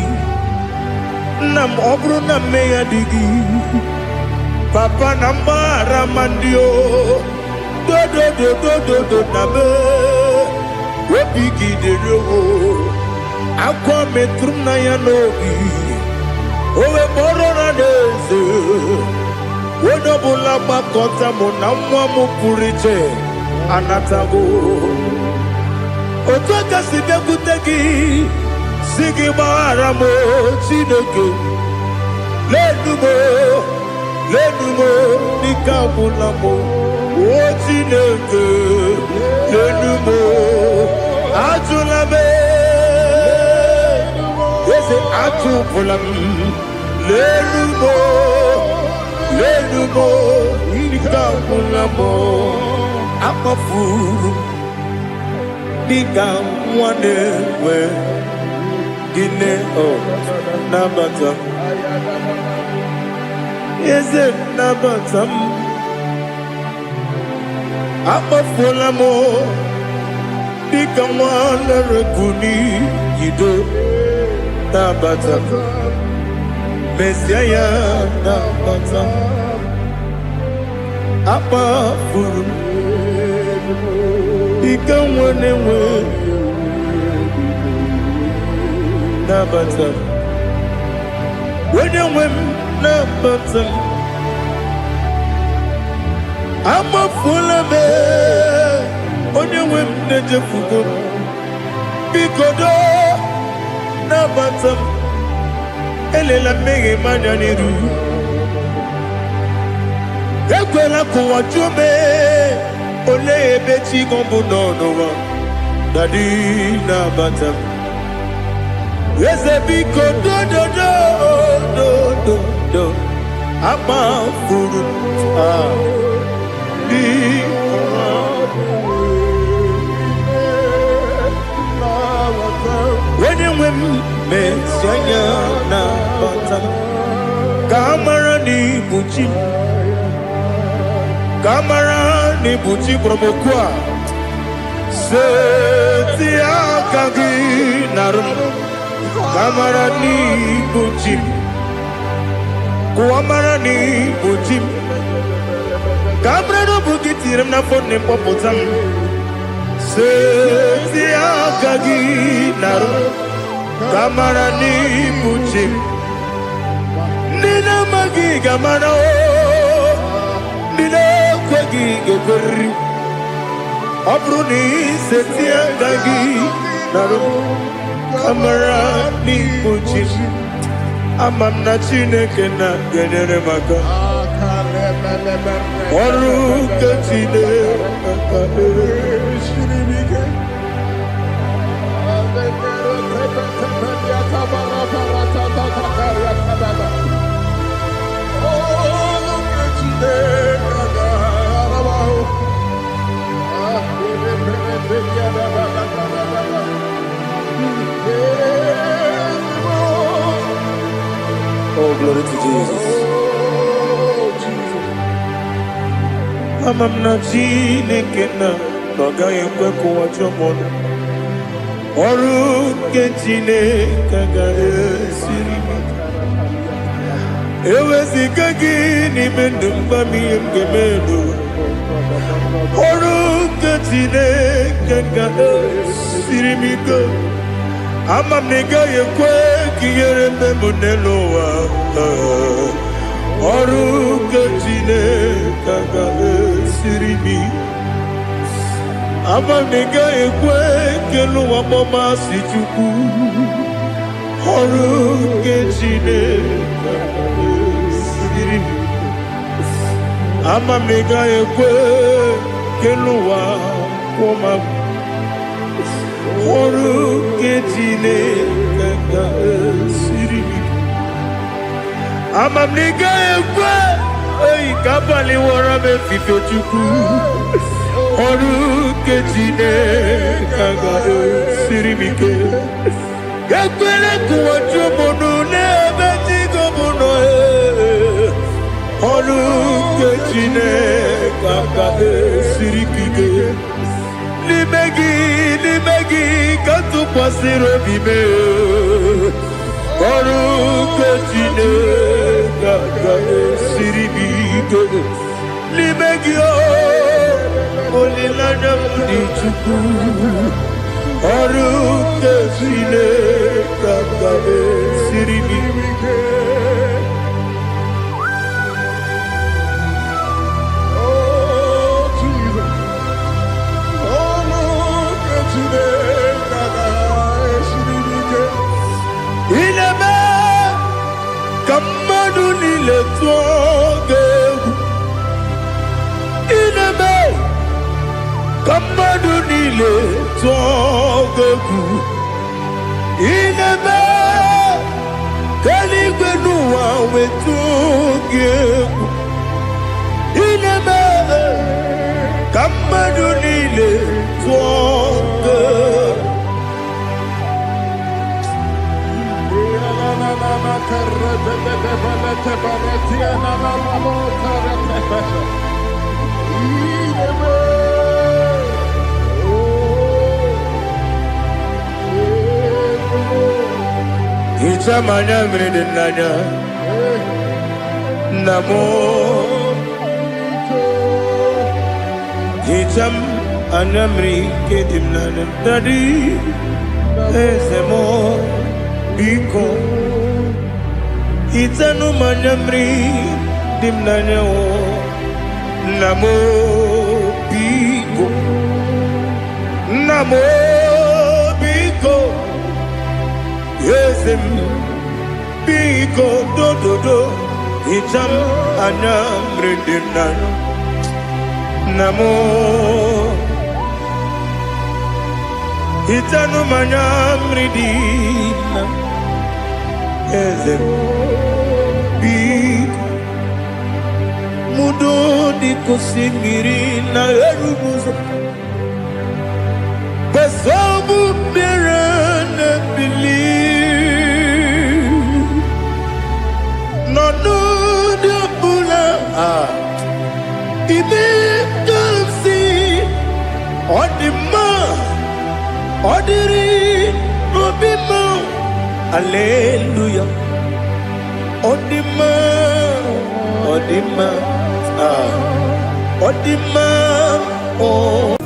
nna m ọ bụrụ na mmehie dị gị papa na mgbaghara ma ndị o dodododododo na be obi gị dịrị owo akwa metụrụ m na ya n'obi o wee kpọrọ na n'eze onye ọbụla gbakọta mụ na nwa m pụrụ iche anatago otu aka si bịakwute gị si gị gbaghara m Chineke ledu m lenumo nikabulamo otineke lenumo atulame ese atupulam lenumo nikabulamo akafuru nika mwane we gine o nabata eze nabata akafulamo nika mwane rekuni yido nabata Messiah nabata akafuru ika mwane we nabata wenye wem nabata amafulame onye wem nejefugo bikodo nabata elela mmeghe manya n'iru ekwela kụwa jume ole ebe chi gọbụ n'ọnụwa dadi nabata eze biko do akpa furu di wenye nwe m mesi anya nabata ka amara n'ibuchi ka amara n'ibuchi gbọrọmokwu a seti aka gị narụ kamara n'ibuchi kuamara n'ibuchi kamara n'obu gị tiri m n'afọ n'ịkpọpụta m seti aka gị narụ kamara n'ibuchi ndị na-amaghị ga-amara o ndị na-ekweghị ga-ekweriri ọ bụrụ na iseti aka gị narụ kamara n'ibuchi ama m na Chineke na-enyere m aka ọrụ nke Chineke Oh, glory to Jesus. Ama m na Chineke na-agaghị ekwe ka ụwa chọọ m ọrụ nke Chineke ga-esiri m eweziga gị n'ime ndụ mgbam ihe m ga-eme n'ụwa ọrụ nke Chineke ga-esiri m ike ama m na ị gaghị ekwe ka ihere mme m n'elu ụwa ọrụ nke Chineke ga-esiri m ama m na ị gaghị ekwe ka elu ụwa gbamasị Chukwu ọrụ nke Chineke ga-esiri m ama m na ị gaghị ekwe ka elu ụwa kwụma m ọrụ nke Chineke ga-esiri m ama m na ị gaghị ekwe ka abalị wara m efife Chukwu ọrụ nke Chineke ga-esiri m ike ekwere ka ụwa jụọ m n'ebe chi gọbụ nọ ọrụ nke Chineke ga-esiri m ike n'ime gị ka tụkwasịrị obi m ọrụ nke Chineke ga-esiri m ike n'ime gị olileanya m dị Chukwu ọrụ nke Chineke ga-esiri m ike Ineme ka mmadụ niile tụọ gị Kamadu nile togeku inebe kaligwenu wa wetugeku inebe kamadu nile togeku. Itamanya mridinanya namo Itam anamri kedimnana tadi esemo biko Itanu manamri dimnanya o namo biko namo biko Yesem biko do do do Itam anamri dimnanya namo Itanu manamri dimnanya Yesem biko Mudo di kusingiri na erubuzo Basobu mirana believe No no de bula Ime kamsi Odima Odiri Obima Hallelujah Odima Odima Odima oh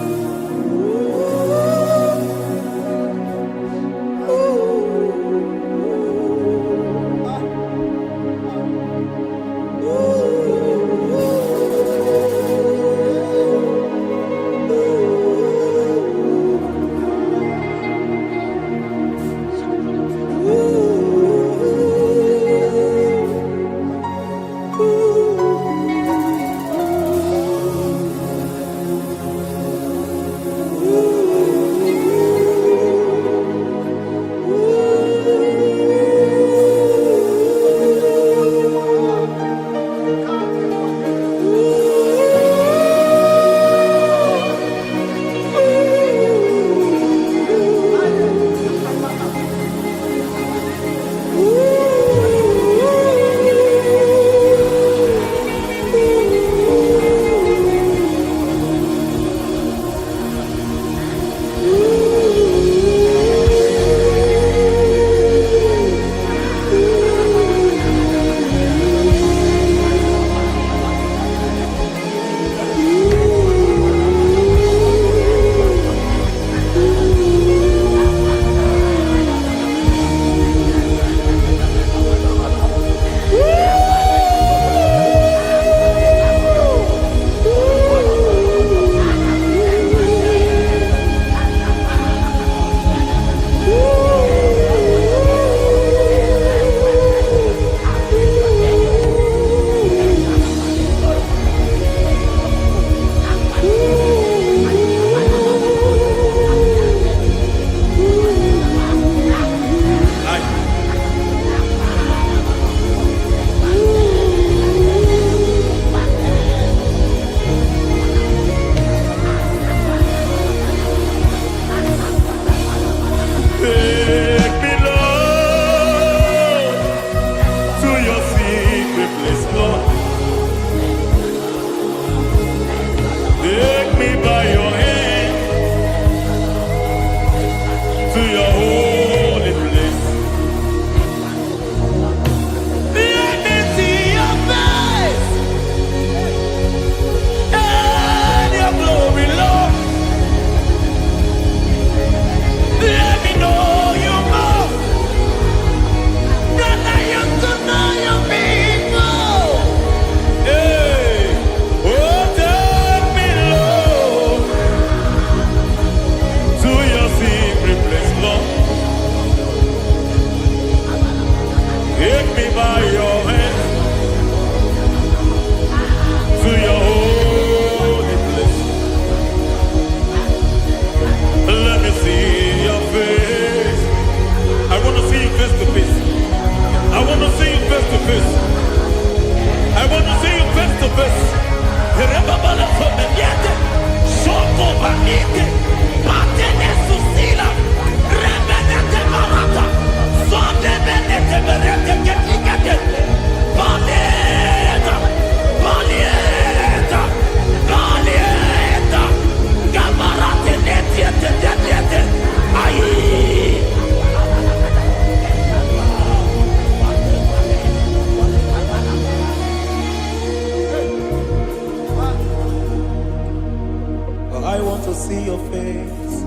I want to see your face.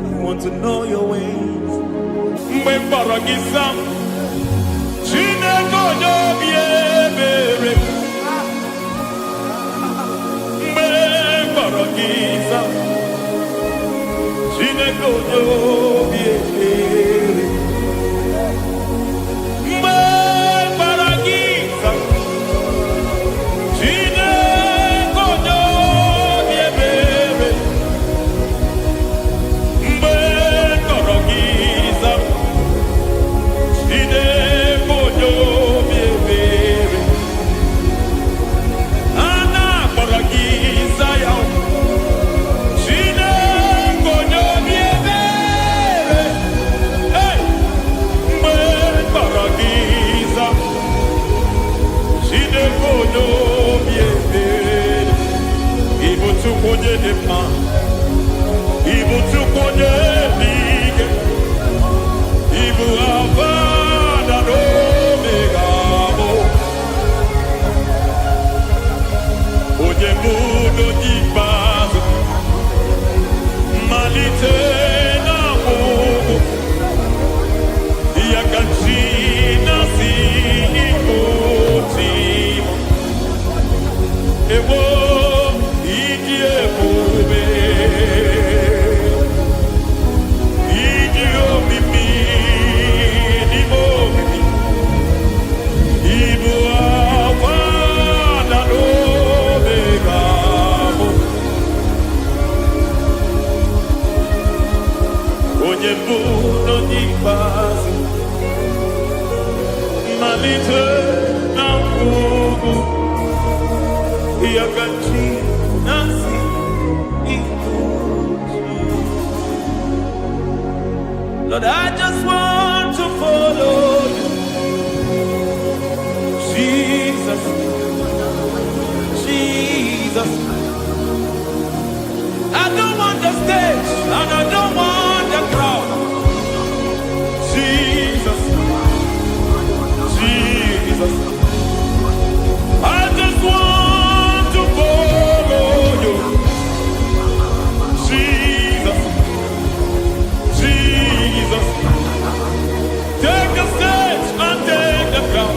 I want to know your ways. Mgbe mkpọrọ gị sam, Chineke onye obi ebere. Mgbe mkpọrọ gị sam, Chineke onye obi ebere. Mgbe mkpọrọ gị sam, Chineke onye obi ebere. Mgbe mkpọrọ gị sam, Chineke onye obi ebere. A na-akpọrọ gị Zion, Chineke onye obi ebere. Hey! Mgbe mkpọrọ gị sam, Chineke onye obi ebere. Ị bụ Chukwu onye dị mma, ị bụ Chukwu onye dị ike, ị bụ Alfa na Omega bụ onye mbụ na onye ikpeazụ, mmalite na ọgwụgwụ, ya ka chi na-asị Igbo tim. Ewo ịdị ebube, ịdị omimi n'ime omimi, ịbụ Alfa na Omega bụ onye mbụ na onye ikpeazụ, mmalite na ọgwụgwụ, ya ka chi na-asị Igbo tim. Lord, I just want to follow you, Jesus, Jesus. I don't want the stage and I don't want the crowd. Jesus, Jesus. I just want to follow you, Jesus, Jesus. Take the stage and take the crown,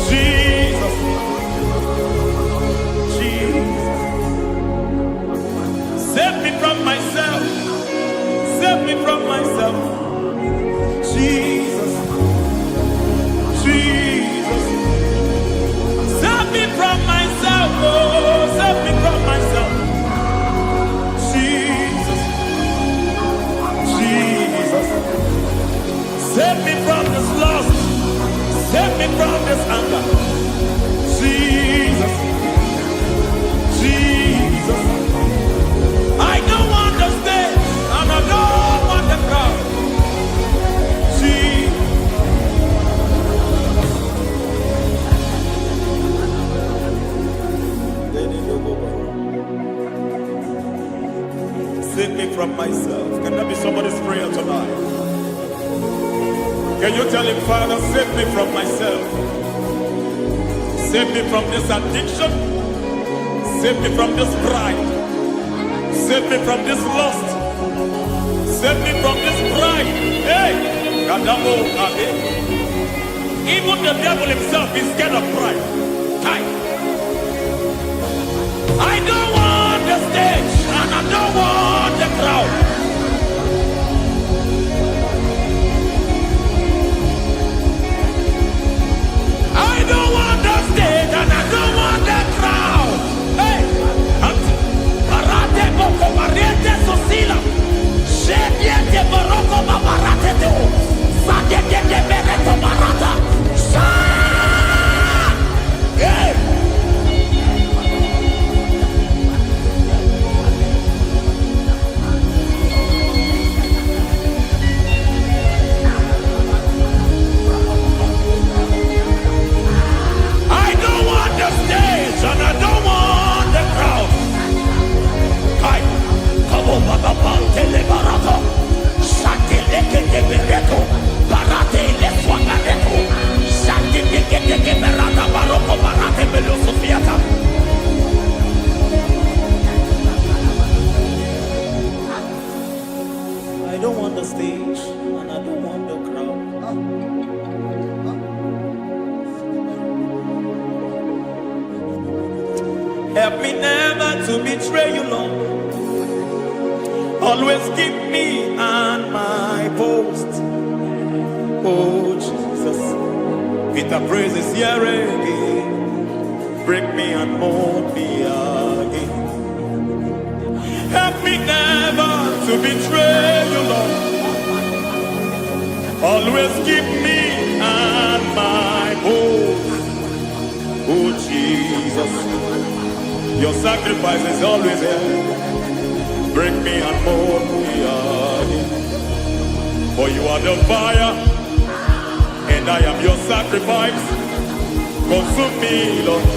Jesus, Jesus. Save me from myself, save me from myself, Jesus, Jesus. Save me from myself, oh, save me from myself, Jesus, Jesus. Save me from this lust, save me from this anger, Jesus, Jesus. I don't want the stage and I don't want the crowd, Jesus. Save me from myself. Can that be somebody's prayer tonight? Can you tell him, Father, save me from myself? Save me from this addiction. Save me from this pride. Save me from this lust. Save me from this pride. Hey! Kadamo Ade. Even the devil himself is scared of pride. Hi. I don't want the stage and I don't want the crowd. I don't want the stage and I don't want the crowd. Hey, Parate boko barete sosila. Shediete baroko babarate teo. Sadete bereto barata. Hey. Always keep me on my post. Oh Jesus, with the praises here again, break me and mold me again. Help me never to betray you, Lord. Always keep me on my post. Oh Jesus, your sacrifice is always there. Break me and mold me again. For you are the fire, and I am your sacrifice. Consume me, Lord.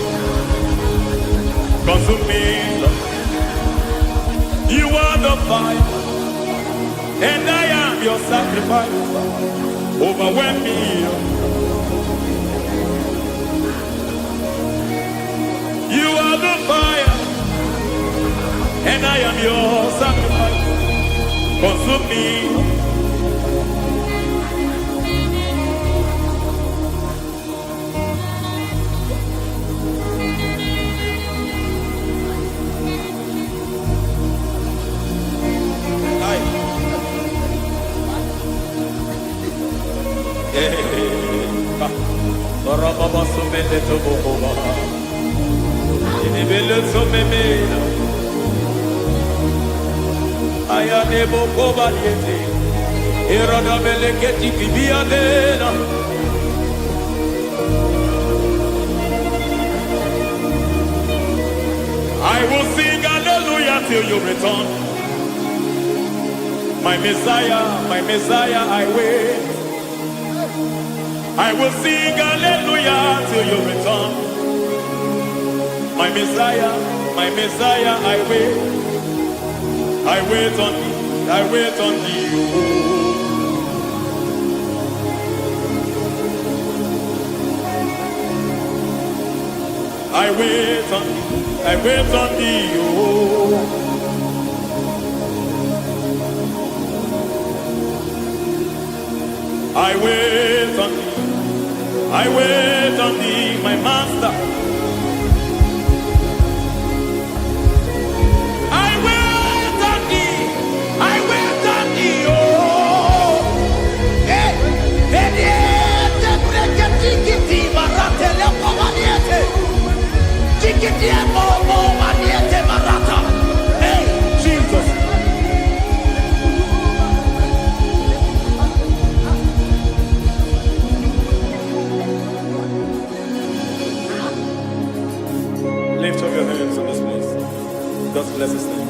Consume me, Lord. You are the fire, and I am your sacrifice. Overwhelm me, Lord. You are the fire, and I am your sacrifice. Consume me. I will sing hallelujah till you return. My Messiah, I wait. I will sing hallelujah till you return. My Messiah, I wait. I wait on thee, I wait on thee. I wait on thee, I wait on thee. I wait on thee, I wait on thee, my master. I wait on thee, I wait on thee, oh. Hey, Jesus. Lift up your hands in this place. Just bless his name.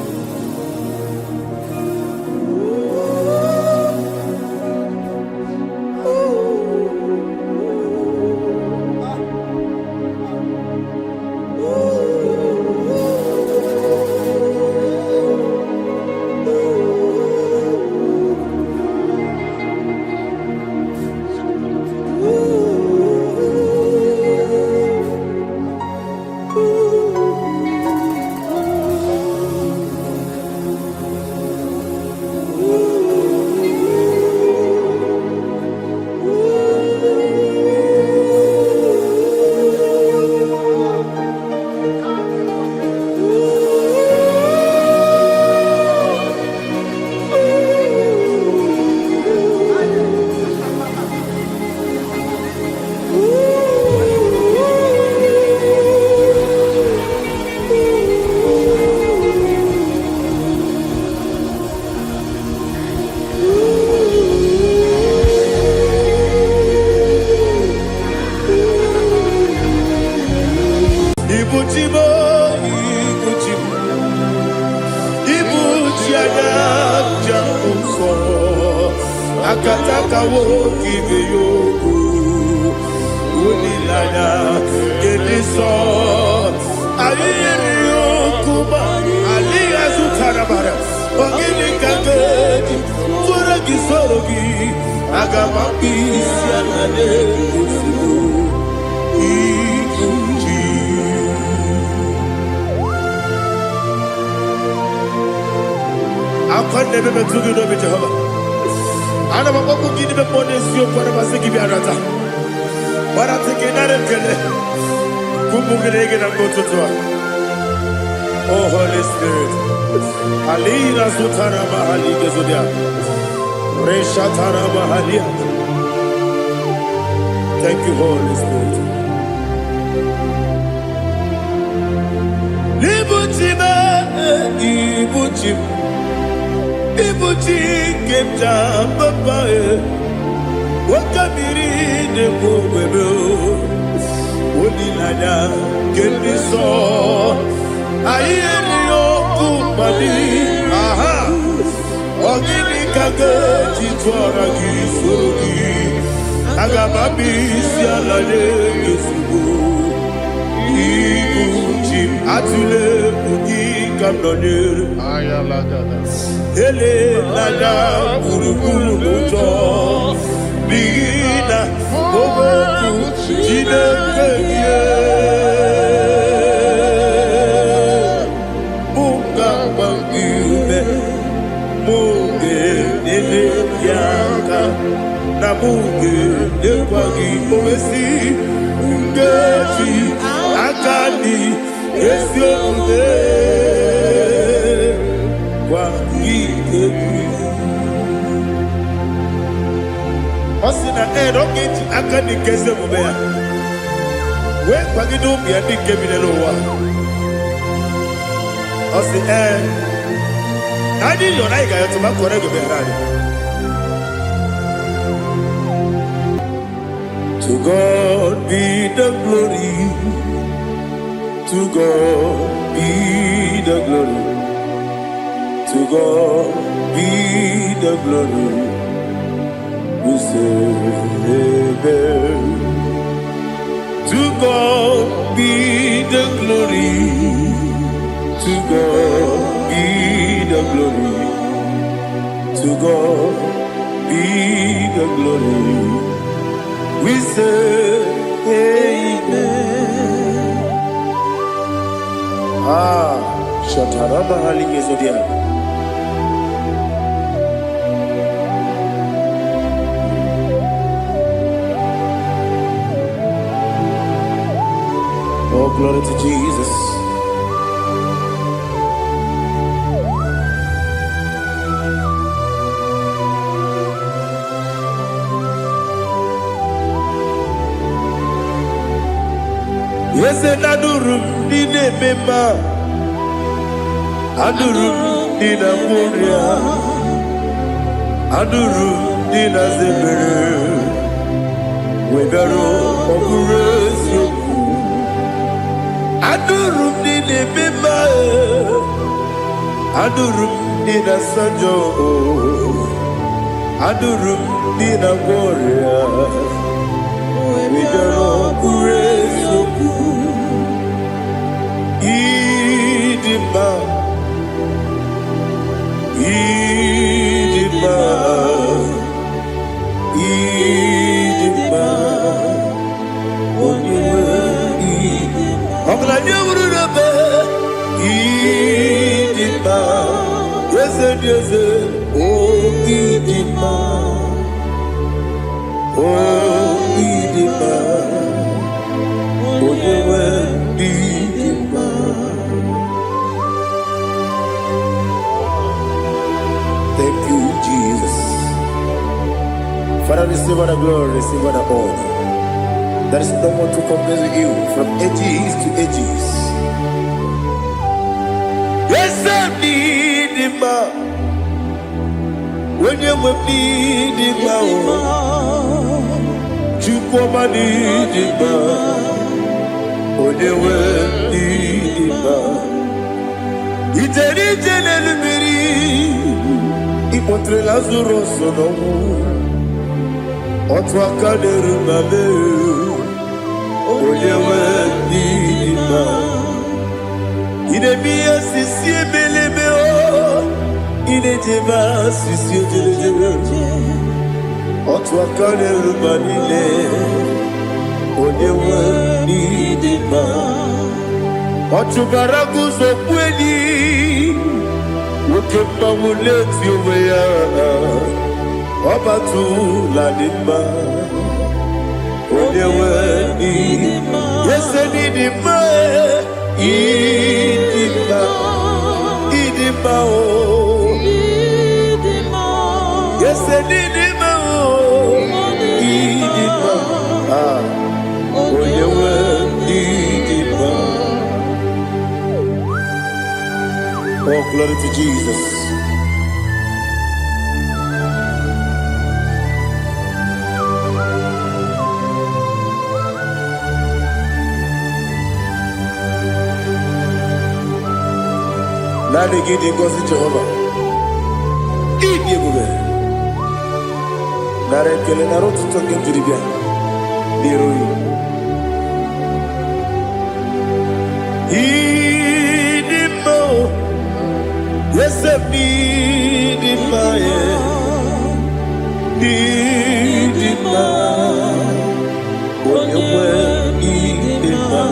Akataka woki geyogu unilaya geliso aliyeri yokuba aliyazutarabara ogini kageti tura gisorogi agamapisi anane kusibu ikuji. Akwande bebe tugi no be Jehovah. Ana maboku gidi be pone sio kwa basiki bi arata. Bara teke na rekele. Kumbugirege na ngototwa. Oh Holy Spirit. Alira Sutara Mahali Gezudia. Reshatara Mahalia. Thank you, Holy Spirit. Libutima, Ibuchim, Ibuchi, Kepta, Papa, Wakamiri, the Bobebo, Udilada, Kendiso, Ayenio, Kumadi, Aha, Ogini Kage, Chitwara Gisugi, Agamabi, Sialade, Yusubu. Atule Pugi Kamdonir Ayalagada. Ele Lada Urukulu Muto Bigina Ogoku Jine Kenye Munga Bangiume Munge Nele Yaka Namunge Nekwagi Owesi Ngeji Akani Esyonde Kwa Ikebi Osina Rokeji Akani Kese Mubea We Kwa Gidubi Adi Kebinelowa Osi Nadi Yonaiga Yotuma Korego Berani. To God be the glory. To God be the glory. To God be the glory. We say amen. To God be the glory. To God be the glory. To God be the glory. We say amen. Shataraba Halige Zodia. Oh, glory to Jesus. Yes, and Adurum Dine Mema Adurum Dina Muria Adurum Dina Zebere Webero Operation Adurum Dine Mema Adurum Dina Sanjo Adurum Dina Muria Webero Operation Idima, Idima, Idima, Idima, Idima, yes, oh Idima, oh Idima, Thank you, Jesus. Father, receive all the glory, receive all the honor. There is no one to compare with you from ages to ages. Yes, I need him. When you need him, you come and need him. When you need him, it's a little Ipotre Lazaro sonomu Otwa kaderu mame Oyewe nima Inemiya sisi ebelebe o Inejeba sisi ojelejebe Otwa kaderu manile Oyewe nima Otubaragu zokweni Ukemba muleti uweya Obatu ladima Oyewe nima Yese nidima Idima, Idima, oh. Yes, Idima, oh. Idima, oh, you were Idima. Oh, glory to Jesus. Nani gidi ngozi Jehovah. Idi ebube. Nara ekele nara otuto nke njiri bịa n'iru ya. Idi mma o. Yese idi mma ye. Idi mma. Onye nwe idi mma.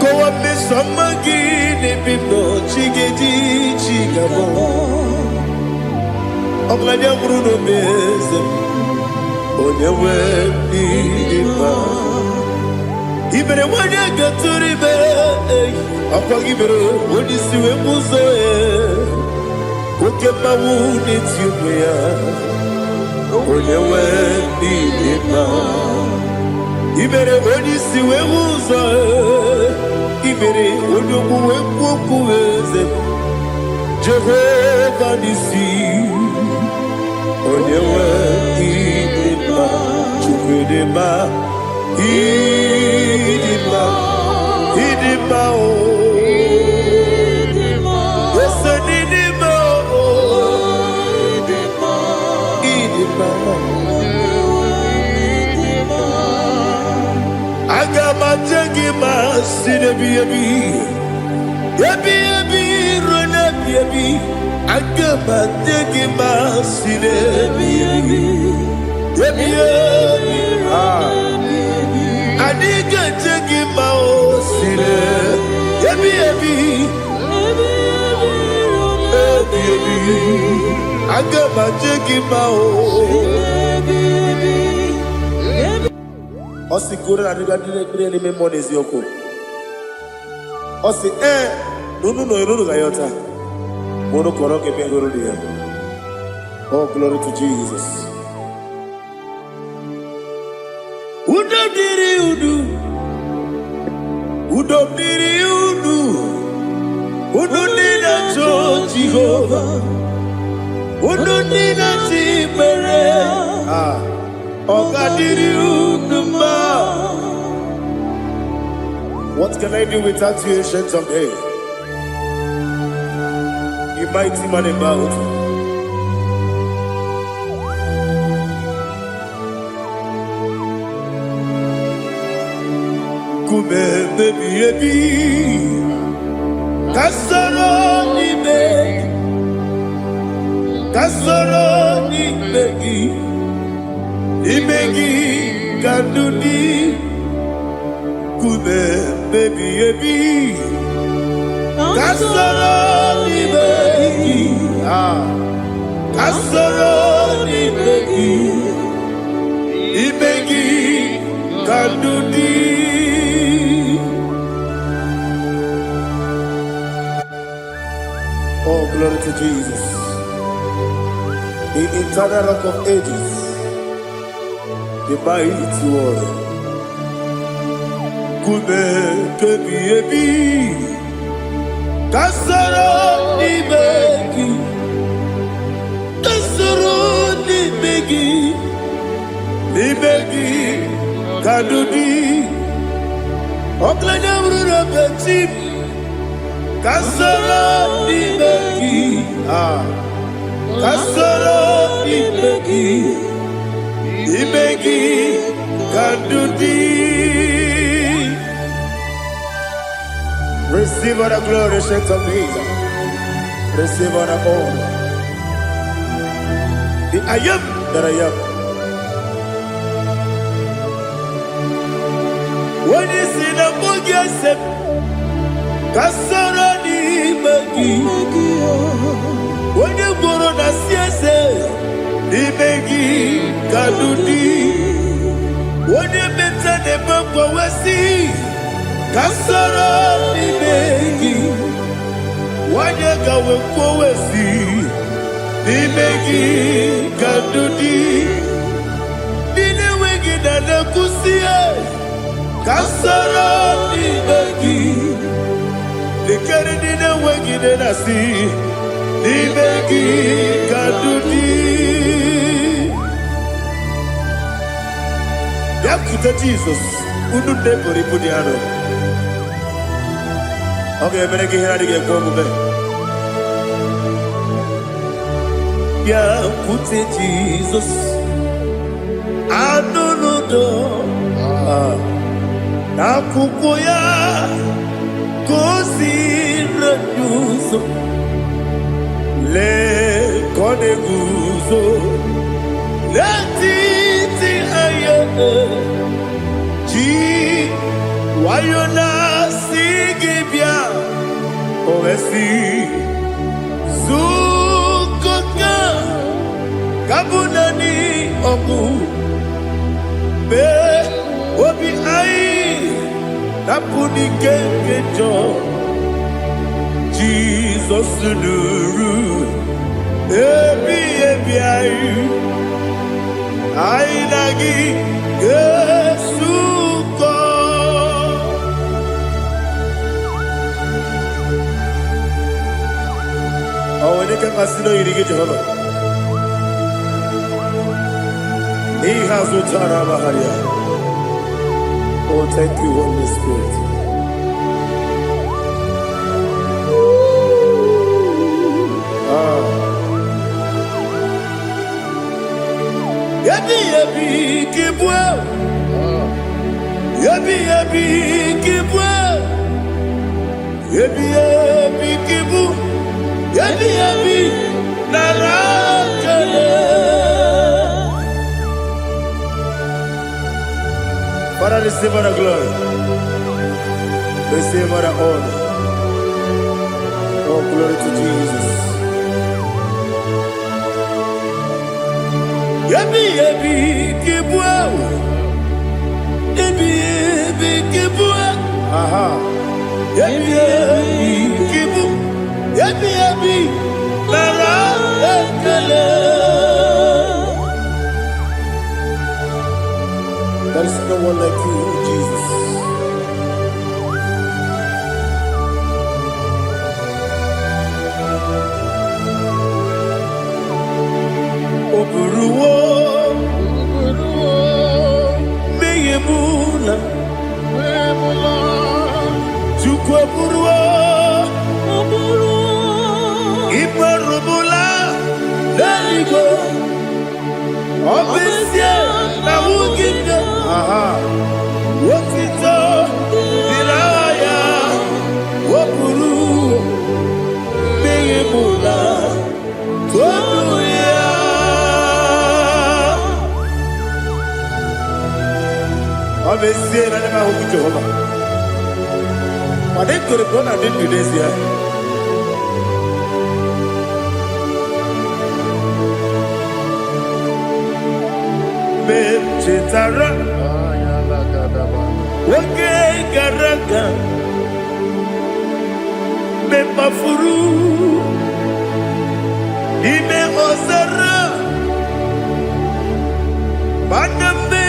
Kowa mesama gị n'ebibo chigedi chigabo. Ọbụladị bụrụ n'obeze onye nwe ndị mma. Ibere nwanyị agatụrụ ibe ọkwa gị mere onye isi wee ụzọ ya. Oke mmanwụ n'eti onwe ya onye nwe ndị mma. Ibere onye isi wee ụzọ ya. Ibere onye okwu wee kwuo okwu eze Jehovah n'isi onye nwe ịdị mma Chukwu dị mma ịdị mma ịdị mma o ese n'ịdị mma o ịdị mma aga m aje gị ma si n'ebi ebi ebi ebi ruo n'ebi ebi aga m aje gị ma si n'ebi ebi ebi ebi adịghị aje gị ma o si n'ebi ebi ebi ebi aga m aje gị ma o Osi kore na diga dire ni memo nezi oko. Osi nunu ga yota. Mono koro ke pengoro dia. Oh, glory to Jesus. Udo diri udu. Udo diri udu. Udo nina cho Jehovah. Udo nina chibere. What can I do without you, ancient of days? You mighty man about. Kume baby ebi, kasoro ni begi. Imegi kadudi kube baby ebi kasoro ni begi kasoro ni begi imegi kadudi Oh, glory to Jesus, the eternal rock of ages, the mighty one. Kube kebi ebi, kasoro ni begi, ni begi kadudi. Oklanya brura beti, kasoro ni begi, kasoro ni begi. Ibegi kadudi. Receive all the glory, shake of Jesus. Receive all the honor. The I am that I am. When you see the boogie, I said, Kasara ni begi. When you go on the siese. Ibegi kadudi. Wode meta ne bako wasi. Kasara n'imegi wanye gawe kwowesi n'imegi kadudi n'inewegi na nekusie Kasara n'imegi Nikere n'inewegi na nasi n'imegi kadudi Yakuta Jesus unu nebori pudiano Okay, I'm going to get one. Yeah, put it, Jesus. I don't know. Nakukoya, kosi na nyuso. Le kone guzo. Le titi ayane. Ji wayona sigibia. Ovesi Zukoka Kabunani Oku Be Obi Ai Napuni Kenkejo Jesus Nuru Ebi Ai Ai Nagi Yesuko Oh, when you can consider you get Jehovah. He has no Tarabaharia. Oh, thank you, Holy Spirit. Yabi Kibwa. Yabi Kibwa. Yabi Kibu. Yabi Narakale. Father, receive our glory. Receive our honor. Oh, glory to Jesus. Yabi Kibwa. Yabi Kibwa. Aha. Yabi Kibu. Yabi Narakale. There is no one like you, Jesus. Oburuwo, Meyemula, Chukwaburuwo, Iparubula, Leligo, Obesia, Nawugida, Wotito, Dilaya, Wopuru, Meyemula, Tonuya. Obesia, Nana Jehovah. But they could have gone and did this year. Chetara, Wake Garaka, Mepafuru, Ime Ozara, Baname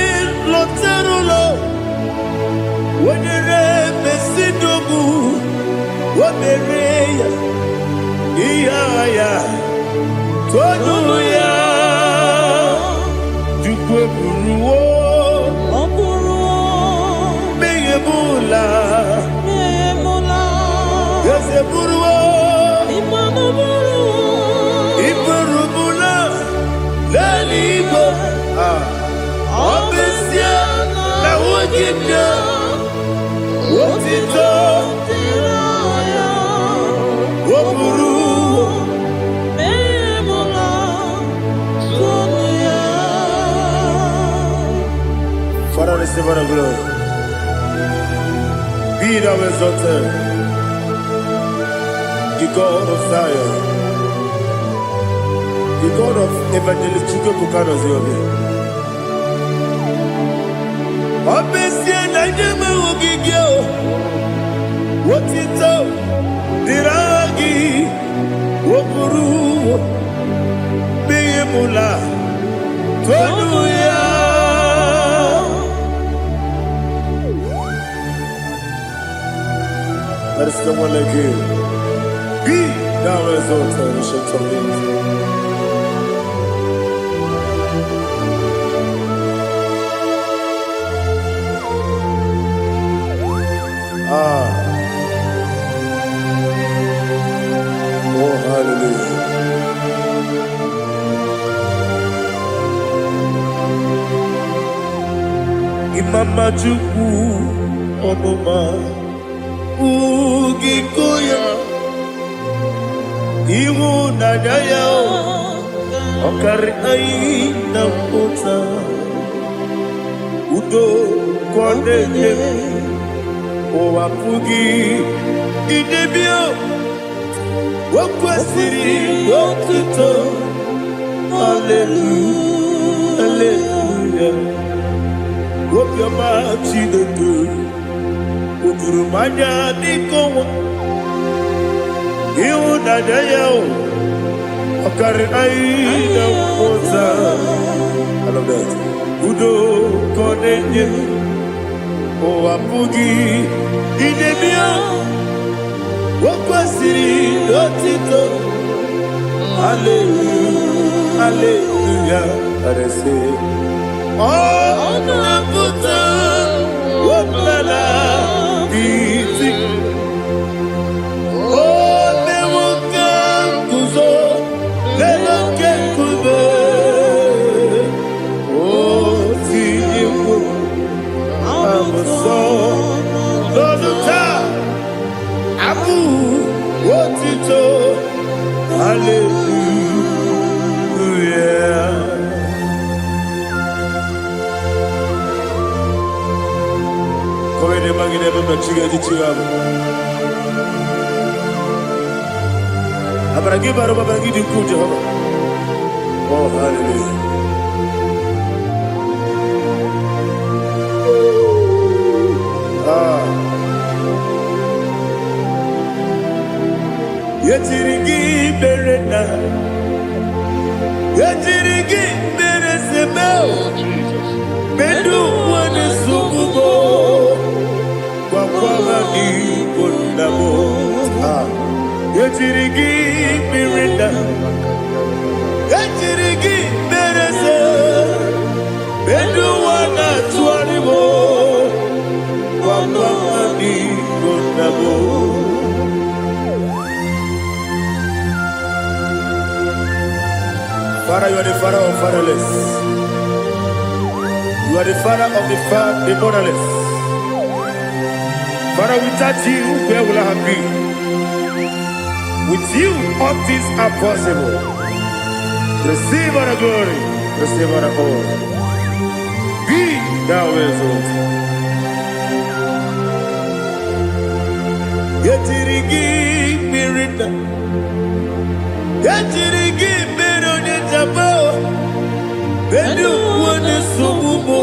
Loterulo, Wenere Mesidogu, Wamereya, Iaya, Tonuya. Buruwo, Meyemula, Yese Buruwo, Iparubula, Leligo, Obesia, Nawugida, Wotito, Wopuru. Father, receive our glory. Be thou exalted, the God of Zion, the God of Evangelist Chico Bukano Ziobe. Obesia na nyama ogigio. Wotito diragi wokuru biyemula tonuya. There is no one like you. Be thou exalted, ancient of days. Oh, hallelujah. Imama Chukwu Onuma Ugikoya Iwu Nadaya Okari Aina Mota Udo Kwanene Owapugi Idebio Wakwasiri Wakito Hallelujah Hallelujah Wapyama Chidedu Udurumanya Nikowa Iwu Nadaya Okari Aina Mota I love that Udo Kwanene Owapugi Idebio Wakwasiri Lotito Hallelujah Hallelujah And I say Oh Naputa Wapala Biti Oh Newoka Kuzo Leloke Kube Oh Tiyimu I'm a son Lord of time Abu Wotito Hallelujah Come in the magnet of the Chiga di Chiago Abragi Baroba Bagi di Kuja Oh hallelujah Yetirigi berena Yetirigi beresebel Bedu wane sububo Wakwala ni kondabo Yetirigi berena Yetirigi berese Bedu wana tuaribo Wakwala ni kondabo Father, you are the father of fatherless. You are the father of the motherless. Father, without you, where will I have been? With you, all things are possible. Receive our glory, receive our honor. Be thou exalted. Yetirigi mirita, yetirigi mirone jabo, bedu wane sububo,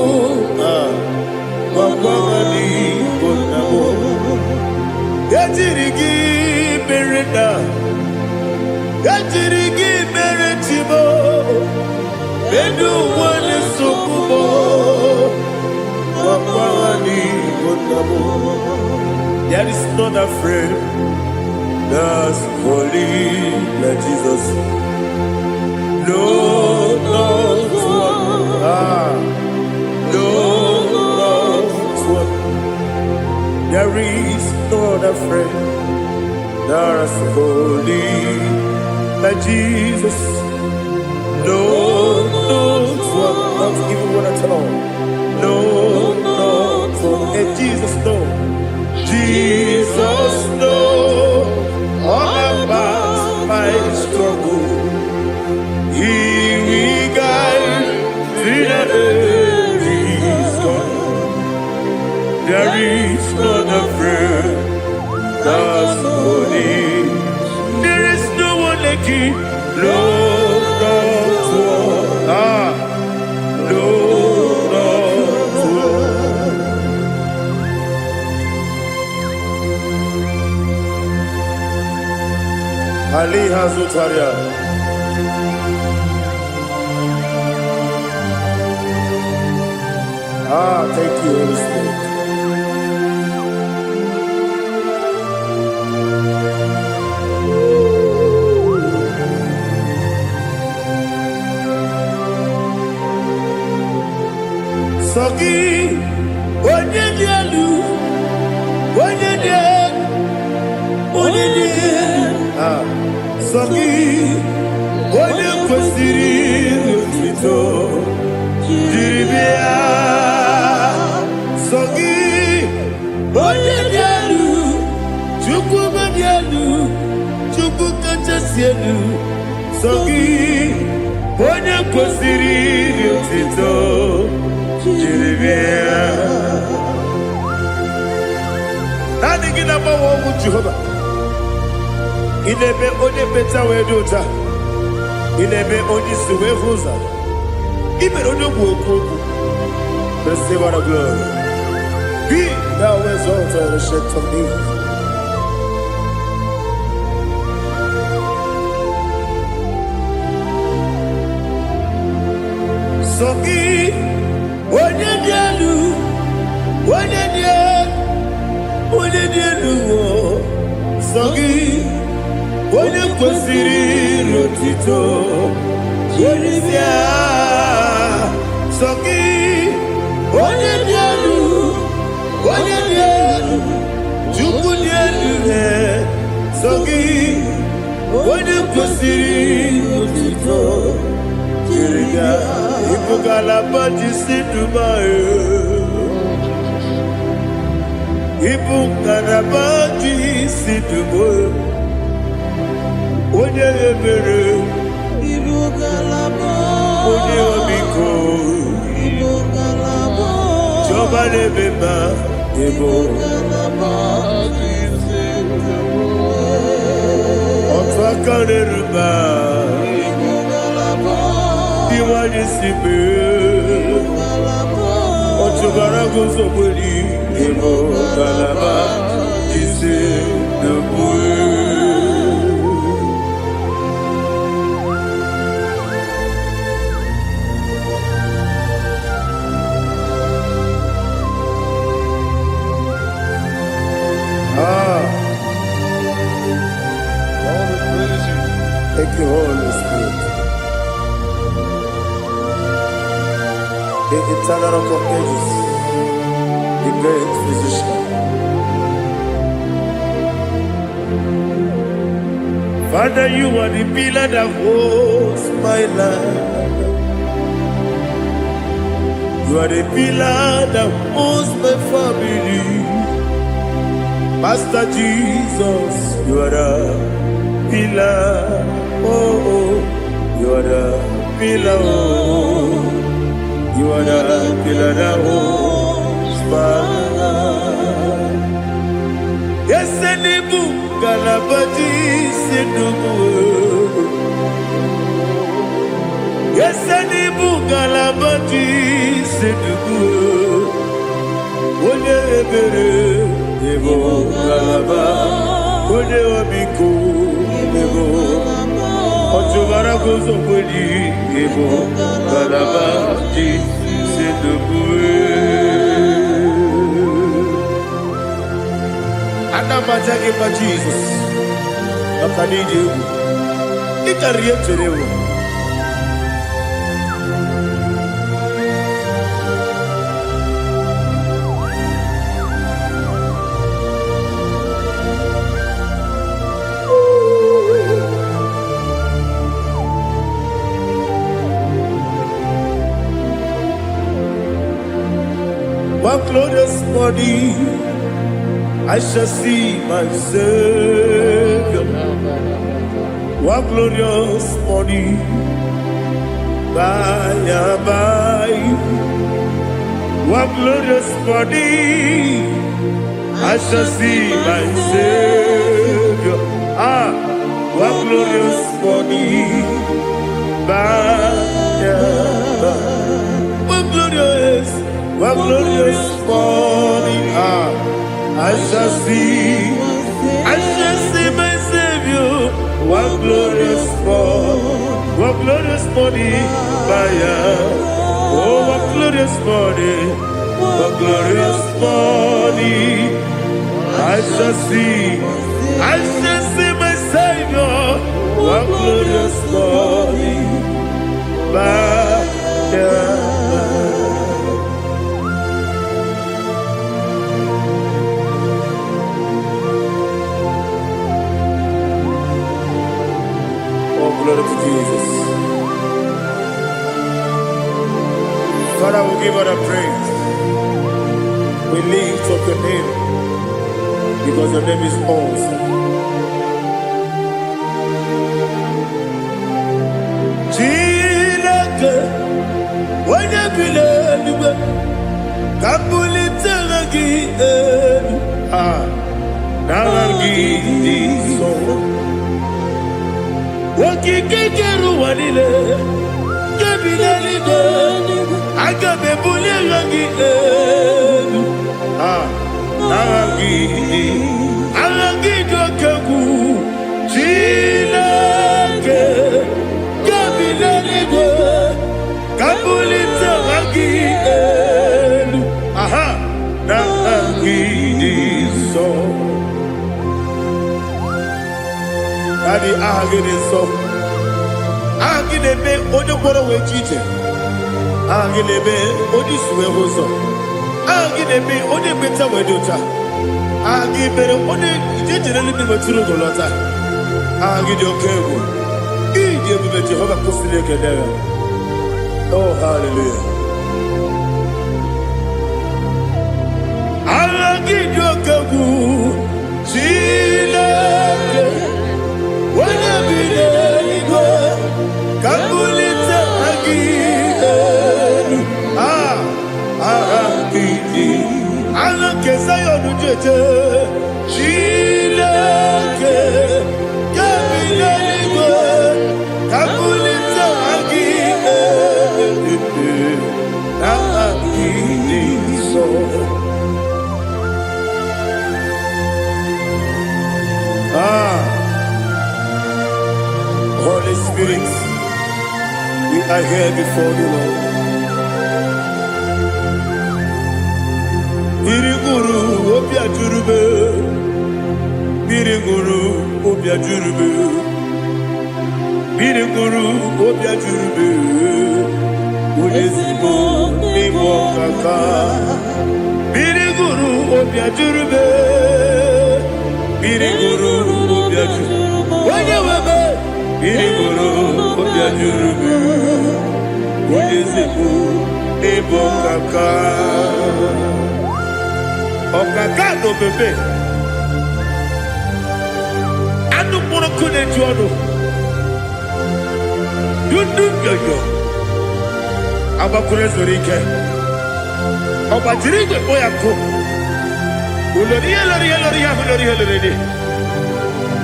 wakwani bonabo. Yetirigi mirita, yetirigi miretibo, bedu wane sububo, wakwani bonabo. There is not a friend that's holy like Jesus. No, no, no, one. There is no other friend that's holy like Jesus. No, one. Not even one at all. No, one. And Jesus, no. Jesus knows all about my struggle. He will guide through the days gone. There is not a friend that's holy. There is no one like you. Lord, Lord, no, Lord, Lord. Ali Hazutaria. Thank you, Holy Spirit. Sogi, Onyedielu, Sogi, Onyekwesiri otito, jiribia. Sogi, Onyedielu, Chukwumedielu, Chukwukachasielu. Sogi, Onyekwesiri otito, jiribia. Nani gina mawa mu Jehovah. Inebe onye beta we dota. Inebe onye suwe huza. Ibe onye gwoku. Receive our glory. Be thou exalted and shed from me. Sogi onye dielu. Sogi, Onyekwesiri otito, jiribia. Sogi, Onyedielu, Chukwudielu. Sogi, Onyekwesiri otito, jiribia. Ibugalaba jisidumae. Ibugalaba jisidumae. Onye ebere, onye omiko, Jọba n'ebeba, otu aka n'eruba, iwanye sibe, otu bara guzo mweli, Ibugalaba jisidumae. Thank you, Holy Spirit. The eternal rock of ages, the great physician. Father, you are the pillar that holds my life. You are the pillar that holds my family. Master Jesus, you are the pillar. Oh, you are the pillar. Oh, you are the pillar that holds my life. Yes, Enibu Galabati Sidumu. Yes, Enibu Galabati Sidumu. Onye ebere, Ebo Galaba. Onye omiko, Ebo. Otubara gozo mweli, Ebo Galaba Sidumu. Anamajage pa Jesus. Akanije. Ikariyeterewo. One glorious body, I shall see my Savior. One glorious body, by and by. One glorious body, I shall see my Savior. One glorious body, by and by. One glorious morning, I shall see my Savior. one glorious morning, oh, one glorious morning, one glorious morning. I shall see my Savior, one glorious morning, Oh, glory to Jesus. Father, we give all the praise. We lift up your name because your name is awesome. Chineke, onye bileliwe, kabulitela gị elu, nara gị dị nsọ. Okike kere ụwa niile, nke bi n'eluigwe, aga m ebulie gị elu, nara gị dị oke egwu. Chineke, nke bi n'eluigwe, ka bulitela gị elu, nara gị dị nsọ. Daddy, so Agilebe, Odoboro Wejite, Agilebe, Odisue Hoso, Agilebe, Odebeta Wedota, Agibere, Ode, generally be Maturu Golota, Agidio Kevu, Idia Jehovah Kosile. Oh, hallelujah. Agidio Kevu, Chile. When I be there, Kabulita again. Arangidi, Alakesayon Jete, Chilake, Kabila, Kabulita again. Arangidi, so. Holy Spirit, we are here before you, Lord. Biriguru Obia Jurube, Biriguru Obia Jurube, Biriguru Obia Jurube, Udesibo Nibo Kaka, Biriguru Obia Jurube, Biriguru Obia Jurube. Biriguru Obia Jurube, Udesibo Nibo Kaka. Okaka no bebe. Anu mono kune jono. Dundu yoyo. Abakure zorike. Obajirige boyako. Uloriya.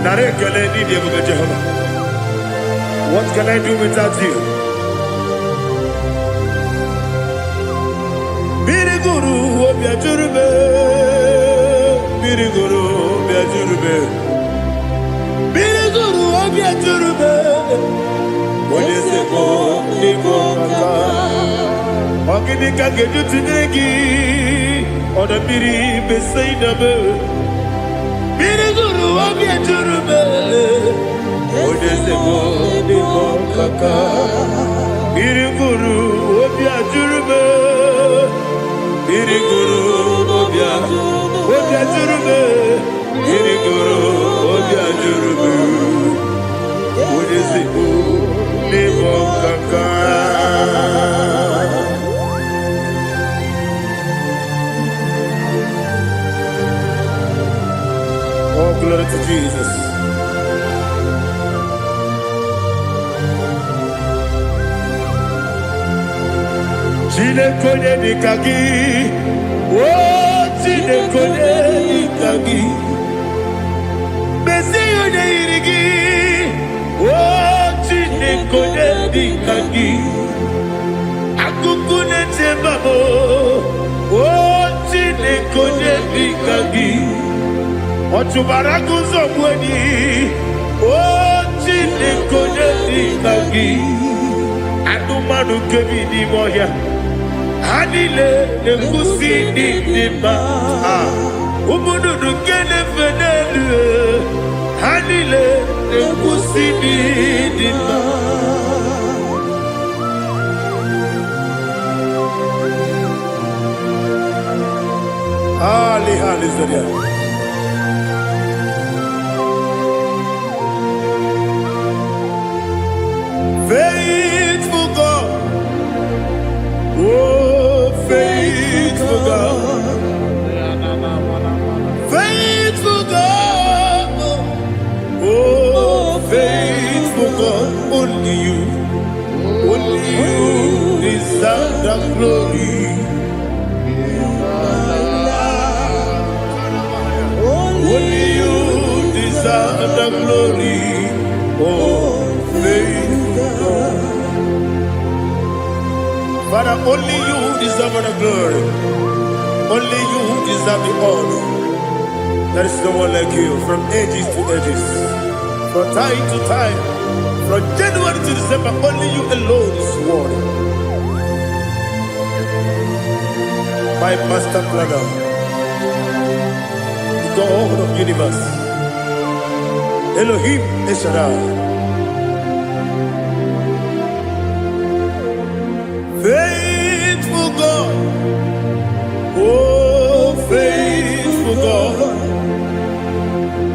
Nare kele ni diye Jehovah. What can I do without you? Biriguru Obia Jurube, Biriguru Obia Jurube, Biriguru Obia Jurube. Odesebo Nibo Kaka, Okinika Geju Tinegi, Oda Biri Besaidabe, Biriguru Obia Jurube, Odesebo Nibo Kaka, Biriguru Obia Jurube. Biriguru Obia Jurube, Biriguru Obia Jurube, Udesibo Nibo Kaka. Oh, glory to Jesus. Chinekone nikagi, oh Chinekone nikagi, Mesiyo ne irigi, oh Chinekone nikagi, Akukune tembabo, oh Chinekone nikagi, Otubaraku zobweni, oh konye dikagi anụmanụ nke bi n'ime ọhịa ha niile na-ekwusi dị mma ụmụ nnụnụ nke na-efe n'elu ha niile na-ekwusi dị mma. Hallelujah. Faithful God, oh faithful God, faithful God, oh faithful God, only you deserve the glory. Only you deserve the glory, oh faithful God. Father, only you deserve the glory. Only you deserve the honor. There is no one like you from ages to ages, from time to time, from January to December. Only you alone is worthy. My master planner, God of universe, Elohim Eshadai, faithful God, oh faithful God,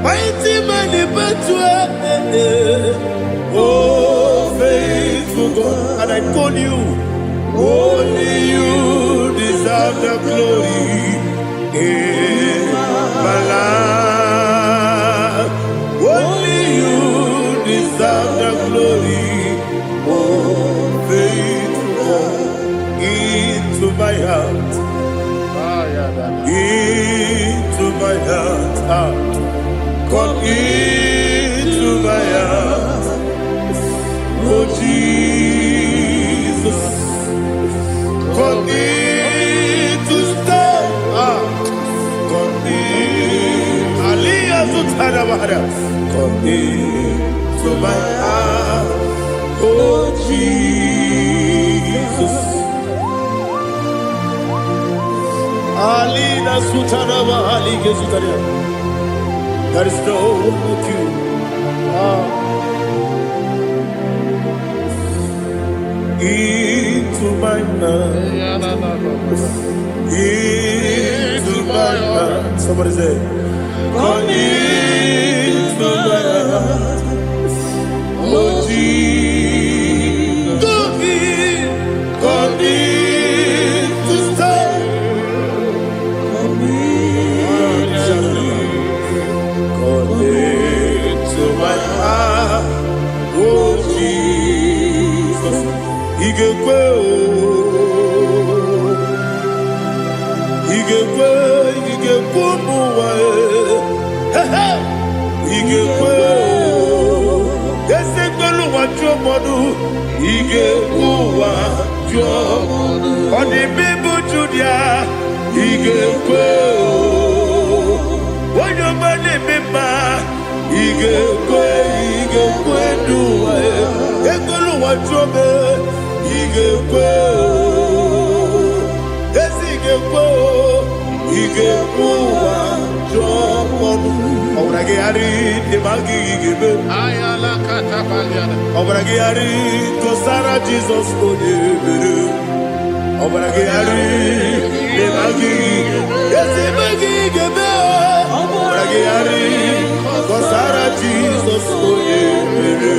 mighty man in battle, oh faithful God, and I call you, only you deserve the glory. My life, only you deserve the glory, oh faithful God, into my heart, come into my heart, oh Jesus, come in to stay, come into my heart, oh Jesus. Alina Sutarama, Alige Sutaria. There is no one like you. Into my heart, into my heart. Somebody say, come into my heart, oh Jesus. Come in to stay. Come into my heart, oh Jesus. Igekwe muwa, igekwe ese gbolu wa jomodu, igekwe wa jomodu. Odi bibu Judia, igekwe woyo mane mema, igekwe duwa, egolu wa jome, igekwe ese igekwe wa jomodu. Obrage ari de magi igebe, Ayala katapaliana. obrage ari to Sara Jesus odebere. Obrage ari de magi, ese magi igebe. Obrage ari to Sara Jesus odebere.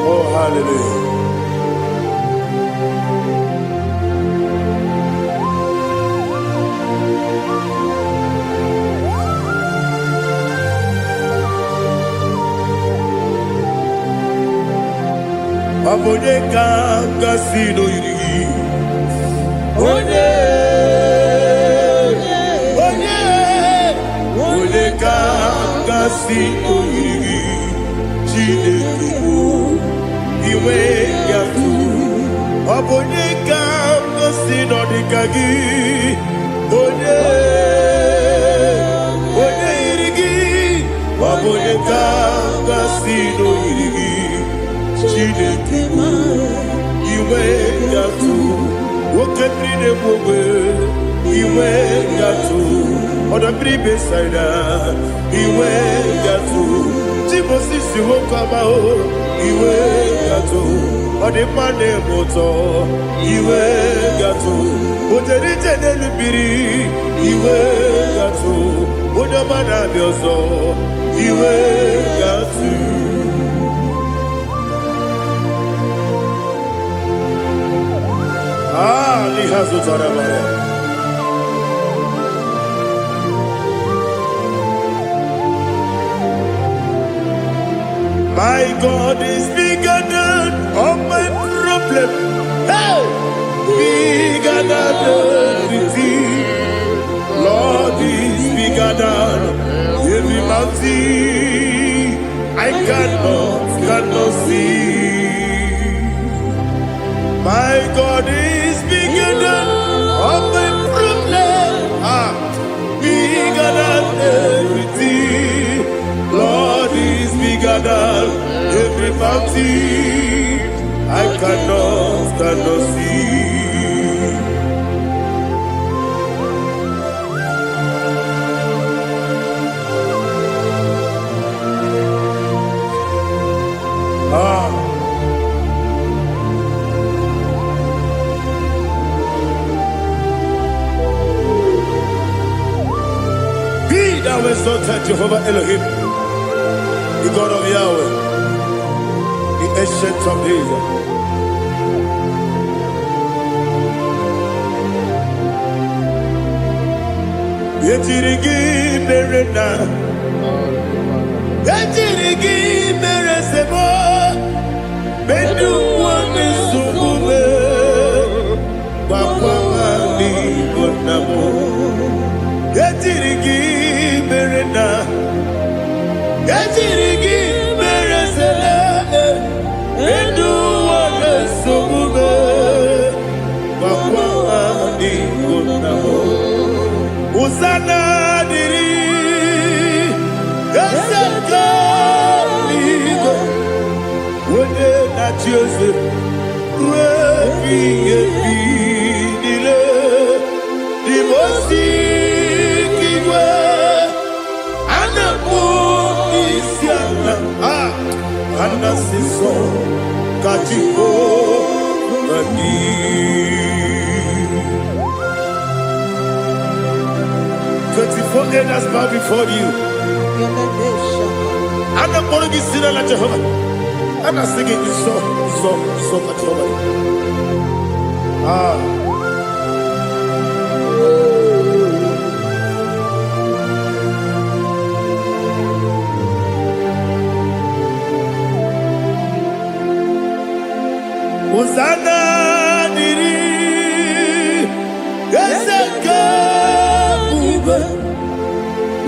Oh hallelujah. Abone kanga sino yiri, onye kanga sino yiri, Chineke bụ iwe ya tu. Abone kanga sino dika gị, onye Gasino Yigi, Chineke, Iwe Gatu, Woketri Bobe, Iwe Gatu, or the Bribe Sida, Iwe Gatu, Timosi Wokabao, Iwe Gatu, or the Mane Moto, Iwe Gatu, Uterite Nelubiri, Iwe Gatu, Udamana Bioso, Iwe Gatu. Lihazu Tarabaya. My God is bigger than all my problem. Hey! Bigger than everything. Lord is bigger than every mountain. I cannot see. My God is bigger than all my problems. Bigger than everything. Lord is bigger than every mountain. I cannot see. Be thou exalted, Jehovah Elohim, the God of Yahweh, the ancient of days. Yetirigi berena, yetirigi beresebo, bedu wane subume, wakwani bonamo. Yetirigi berena, yetirigi beresele, bedu wane subume, wakwani bonamo. Usana diri, esaka ligo, wode na Jose, rebi ebi nile, dimosi kiwe, anapo isiana, anasiso kachiko mani. 24 elders bow before you. I'm not going to be singing like Jehovah. I'm not singing this song like Jehovah. Hosanna diri, Ezeka.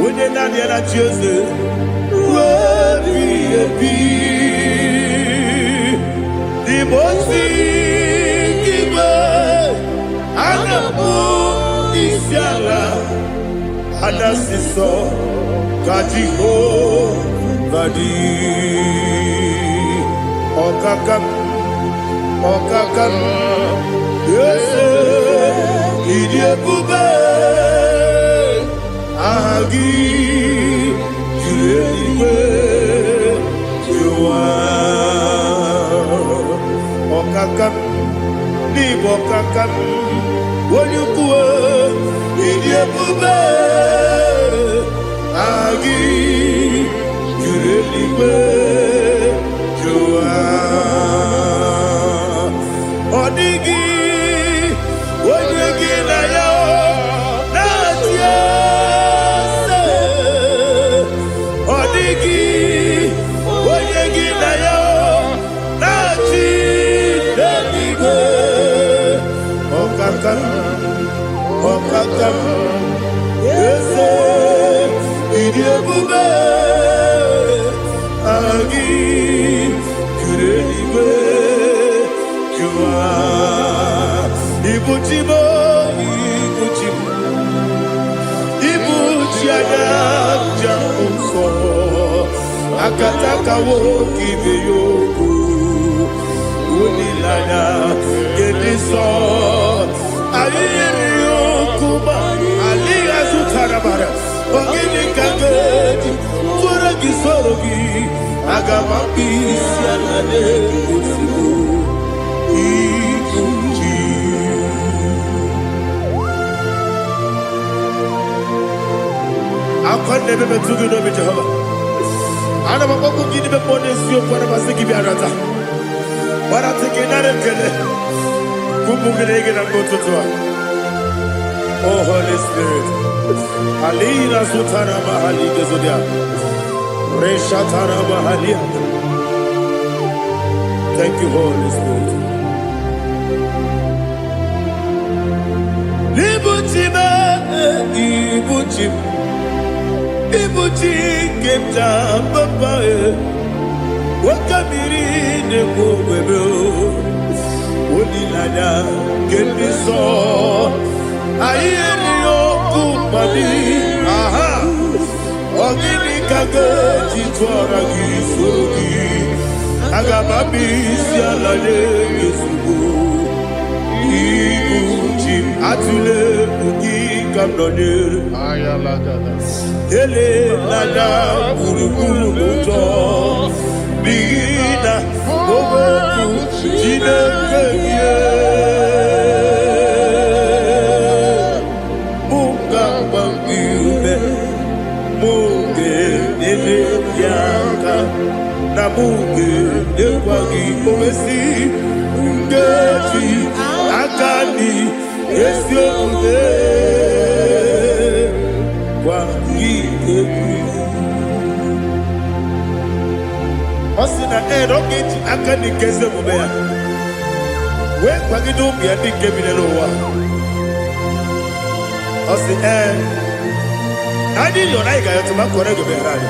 When you're not there, that's just it. The most giver, and the moon is yalla, and the sister, Kajiho, Vadi, Okakam, yes, Idiot Bube. Agi juliwe juwa okakam ni bokakam wonyukwe idiebube agi juliwe juwa odigi wonyegi na yo natia Okakam, yes, Idiabube, Agi, Kureliwe, Jua, Ibuchibo, Ibuchiada, Jamuso, akataka woki beyoku unilana gediso ayiri yokuba aliya zutarabara ogini kagedi fura gisorogi agamapisi alane usiku ikunji akonde bebe tugido be Jehovah ana bako gidi be ponesio kwa basiki bi arata bara tekenare kele kumugirege na mtoto. Oh Holy Spirit, alina sutana mahali gezodia reshatana mahali. Thank you, Holy Spirit. Libuchime ibuchim ibuchi kemta papa wakabiri ne bobebe onilada kemiso ayeri okupali aha ogini kage titwara gisogi agababi sialale yesugo ibuchi atule ugi kamdone ayalagada ele nada buruburu moto bigina ogoku jinekeye munga bangiume munge nene yaka na munge nekwagi omesi ngeji akani esiombe Osina rocketi akani keze mubea we kwagido bi adi kebile lowa osi adi yo na iga yoto makore go be rari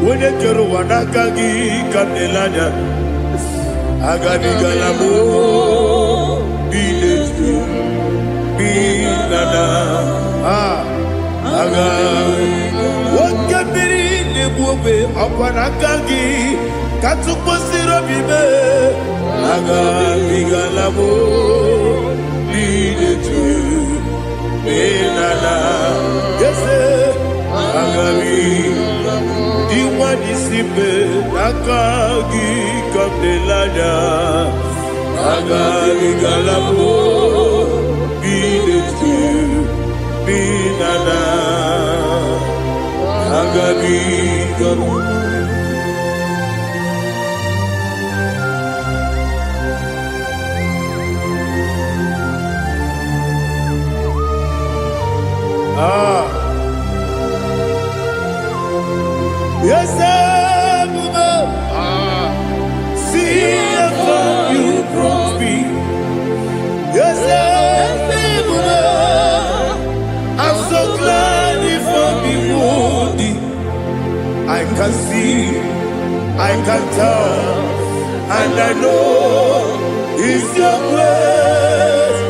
wone kero wanaka gi kanelanya agadi galamo biletu binana aga wakabiri nebuobe akwanakagi katuposiro bibe aga bigalamo biletu binana yese aga diwani simbe nakagi kamdelanya aga bigalamo biletu binana agabi garu yes see if you brought me yes I'm so glad you found me worthy. I can see, I can tell, and I know it's your grace.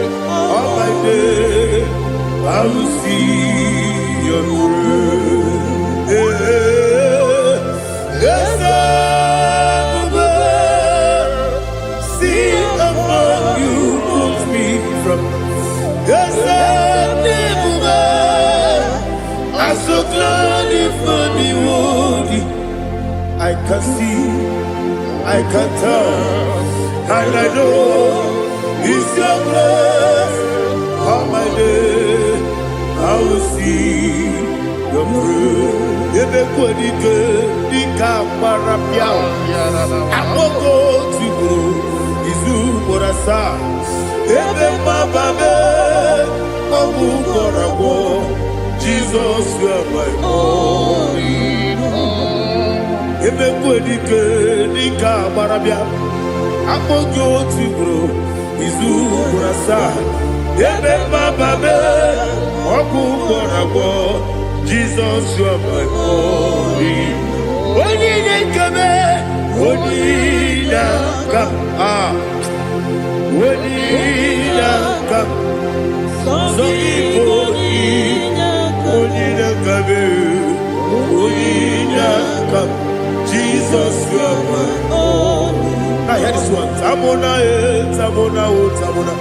All my day, I will see your grace. Yes, see among you moves me from. Yes, I'm so glad you found me worthy. I can see, I can tell, and I know it's your grace. All my day, I will see your grace. Ebe kwenike, nika parapia. Akoko tibu, izu morasa. Ebe mababe, mabu korabo. Jesus, you are my only home. Ebe kwenike, nika parapia. Akoko tibu, izu morasa. Ebe mababe, mabu korabo. Jesus, you are my only. Only kame, only come, only come. So only kame. Uyinyaka, Jesus, you are my only. Now hear this one. Tamona, Tamona, Tamona.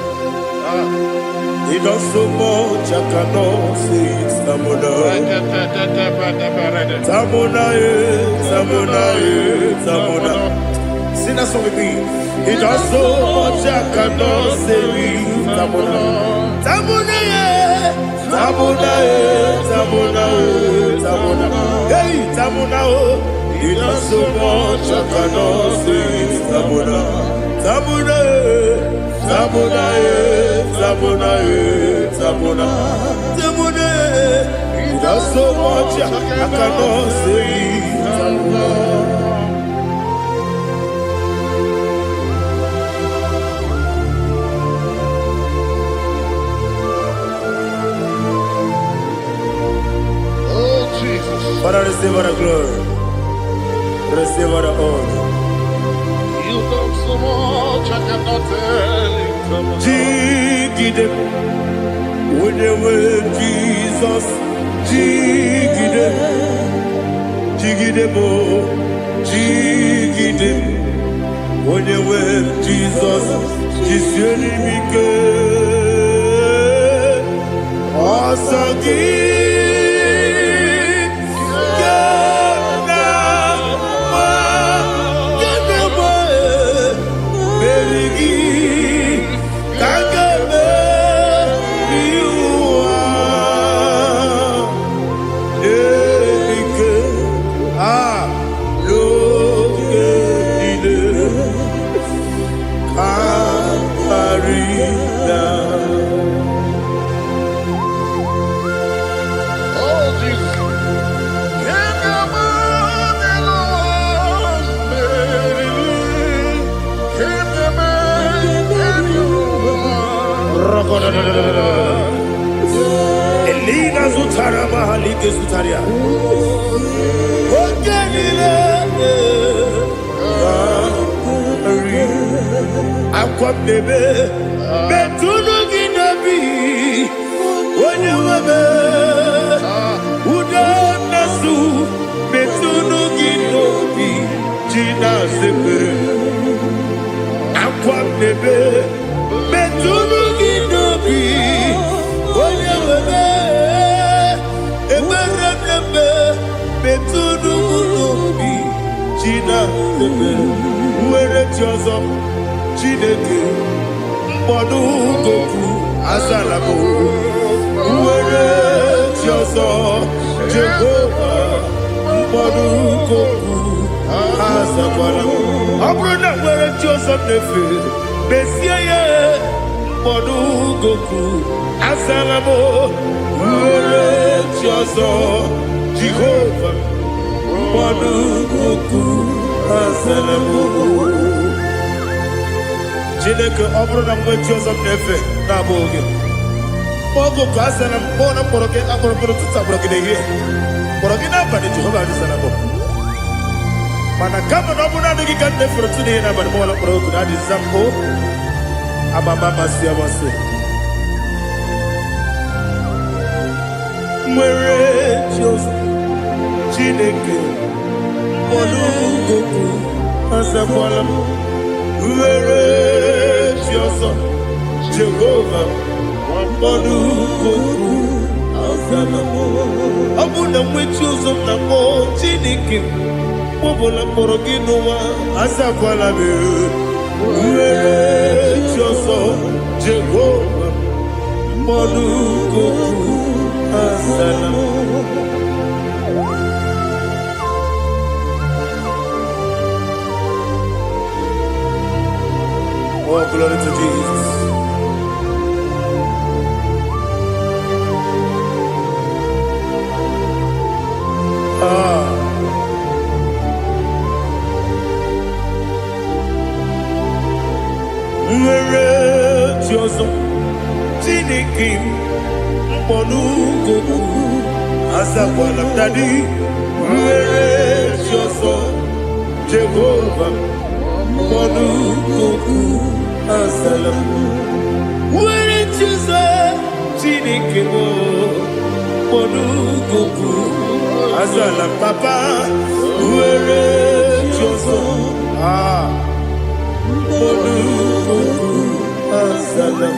He does so much, I cannot say it. Tamona. Tamona, Tamona, Tamona. Sing that song with me. He does so much, I cannot say it. Tamona. Tamona, Tamona, Tamona, Tamona. Hey, Tamona, he does so much, I cannot say it. Tamona. Tamona, Tamona, Tamona, Tamona, Tamona. He does so much, I cannot say it. Tamona. Father, receive all the glory. Receive all the honor. You done so much, I cannot tell it. Jigide, with the word Jesus. Jigide, jigide mo, jigide, with the word Jesus. Jiseli mike, asagi. Elina Zutara Mahalike Zutaria. Aquam bebe, Betuno Ginabi, when you were Udanasu, Betuno Ginobi, Gina Sepe. Aquam bebe, Betuno Ginobi, when you were Betuno Ginobi, Gina Sepe. Where it was up. Chineke mkpọdụ goku azalabo uwere ji ọzọ Jehova mkpọdụ goku azakwalabo ọ bụrụ na nwere ji ọzọ na-efe mesie ya mkpọdụ goku azalabo uwere ji ọzọ Jehova mkpọdụ goku azalabo. Chineke ọ bụrụ na mgbe chi ọzọ m na-efe na-abụ oge ọgụ ka a sara m kpọọ na mkpọrọ gị akpọrọ mkpọrọ tutu akpọrọ gị n'ehihie mkpọrọ gị n'abalị Jehova adịsara m mana kama na ọ bụ naanị gị ka m na-efere tụ n'ihe n'abalị mụọla mkpọrọ oku na adịza m o amama amasị amasị nwere chi ọzọ Chineke mkpọrọ oku azakwala m were chi ọzọ Jehova mkpọrọ oku azala m ọ bụ na nwechi ụzọ m na mkpọ Chineke mkpọbụla mkpọrọ gị n'ụwa azakwala m were chi ọzọ Jehova mkpọrọ oku azala m. Oh, glory to Jesus. Nwere chi ọzọ Chineke mkpọrọ oku azakwala m dadi nwere chi ọzọ Jehova mkpọrọ oku azala m nwere chi ọzọ Chineke mkpọrọ oku Azala papa, uere choso. Modu azala.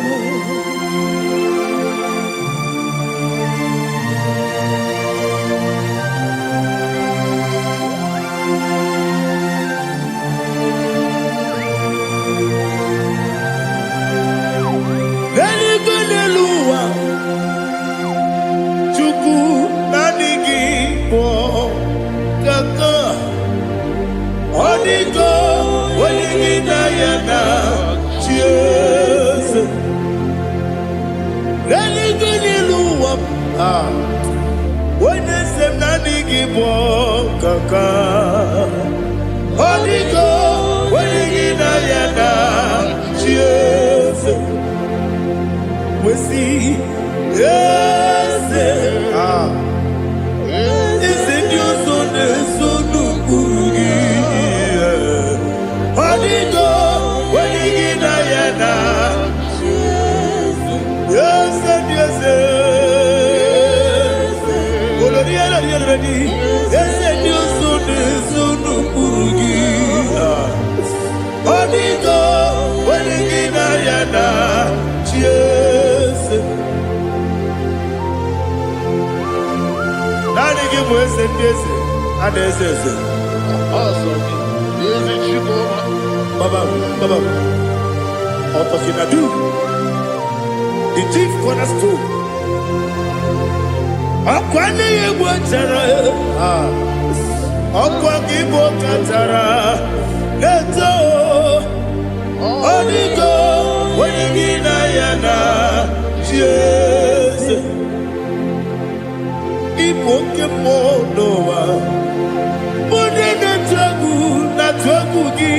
The chief cornerstone. Akwane yebo tara. Akwa kibo katara. Leto. Onigo. Wenigina yana. Jesus. Ipoke monowa. Mone na twagu gi.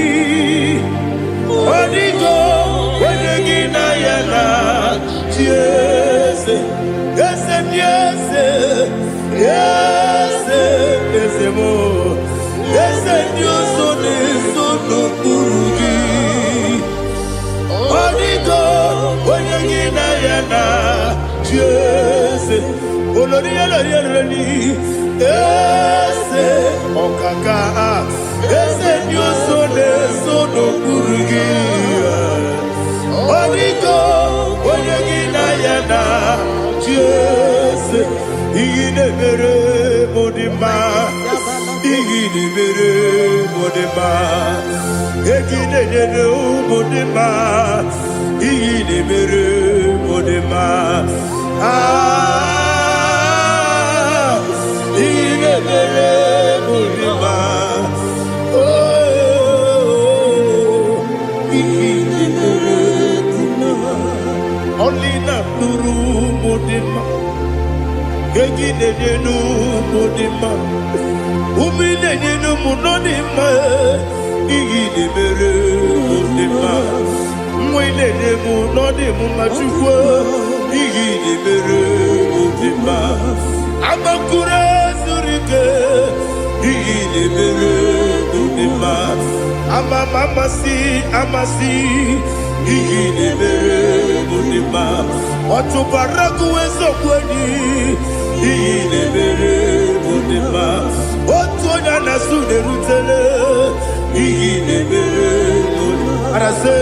Onigo. Wenigina yana. Yes, yes, yes, yes, yes, more. Yes, Dios son eso no purugi. Onigo, oyagina yana. Yes, oloria lori. Yes, okaka. Yes, Dios son eso no purugi. Onigo. Yana Jesus igine mere modima igine mere modima igine mere modima igine mere modima igine mere modima igine mere only na nuru modima gegine nenu modima umine nenu munodima igine mere modima mwine nemu nodimu machukwo igine mere modima amakure zurike igine mere modima amasi igine mere modima watu baraku wezo kweni igine mere modima watu onyana sude rutele igine mere modima arase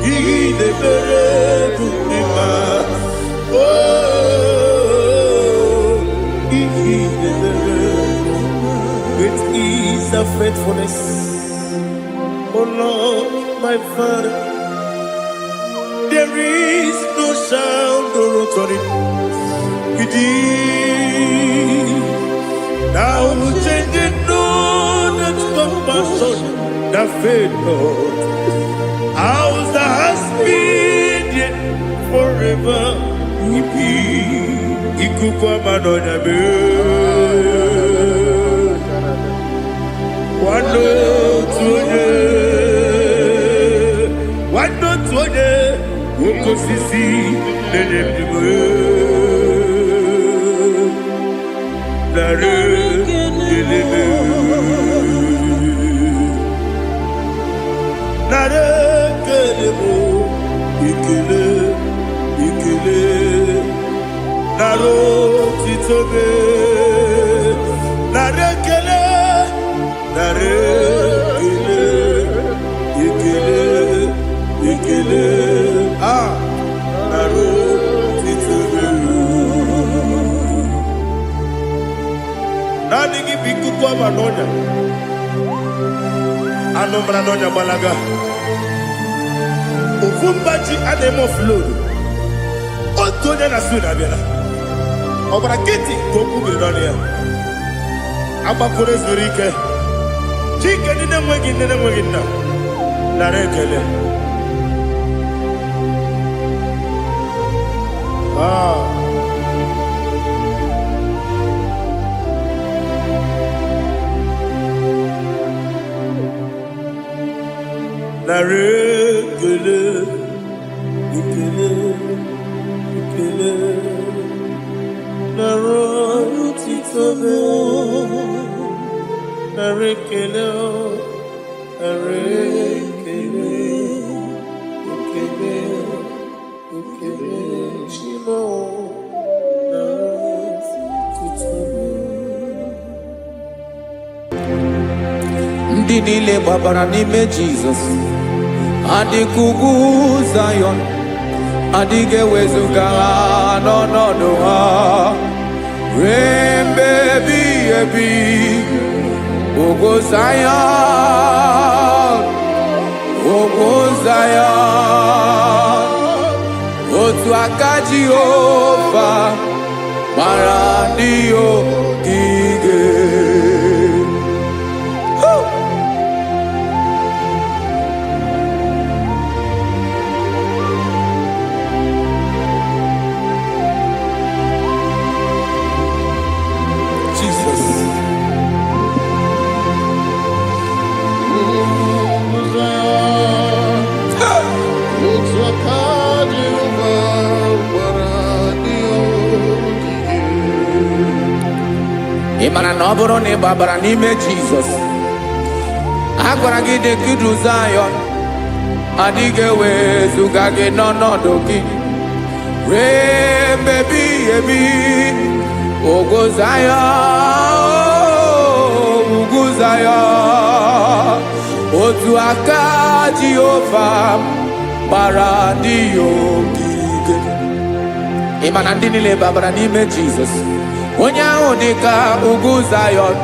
igine mere modima igine mere with ease of faithfulness. Oh Lord, my Father, there is no sound or authority. Now changing no that compassion, the faith, Lord. Ours that has been yet forever. Ikukwa madonya be. Wando tuone, uko sisi nenebime. Nare kelebe, nare kelebo, ikele, naro titobe, narekele, narekele, ikele, ikele, naro titobe. Nani biku kwa manonya, anomra nonya balaga. Ufumbaji anemo flood. Otonya na suna biela. Obara kiti koku bironia. Aba kore zurike. Chike nene mwegi na. Narekele. Narekele. Ikele. Ikele. Narotitobe. Narekele. Narekele. Ikele. Ikele. Shimo. Narotitobe. Ndị niile gbabara n'ime Jizọs adịghị ugwu Zayọn, adịghị ewezuga ha n'ọnọdụ ha ruo mgbe ebighị ebi. Ugwu Zayọn, ugwu Zayọn, otu aka Jehova gbara ndị ogige. Ị mara na ọ bụrụ na ị gbabara n'ime Jizọs, a gwara gị dị ka Zayọn, adịghị ewezuga gị n'ọnọdụ gị ruo mgbe ebighị ebi. Ugwu Zayọn, ugwu Zayọn, otu aka Jehova gbara ndị ogige. Ị ma na ndị niile gbabara n'ime Jizọs, onye ahụ dị ka ugwu Zayọn,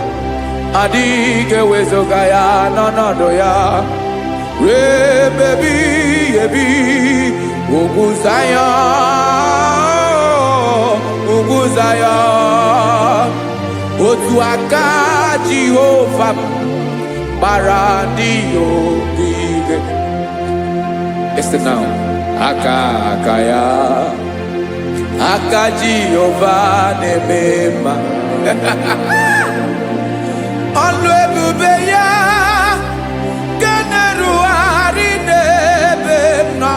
adịghị ewezuga ya n'ọnọdụ ya ruo mgbe ebighị ebi. Ugwu Zayọn, ugwu Zayọn, otu aka Jehova gbara ndị ogige. Listen now, aka ya, aka Jehova na-eme mma. Ọlụ ebube ya ga na-erugharị n'ebe m nọ.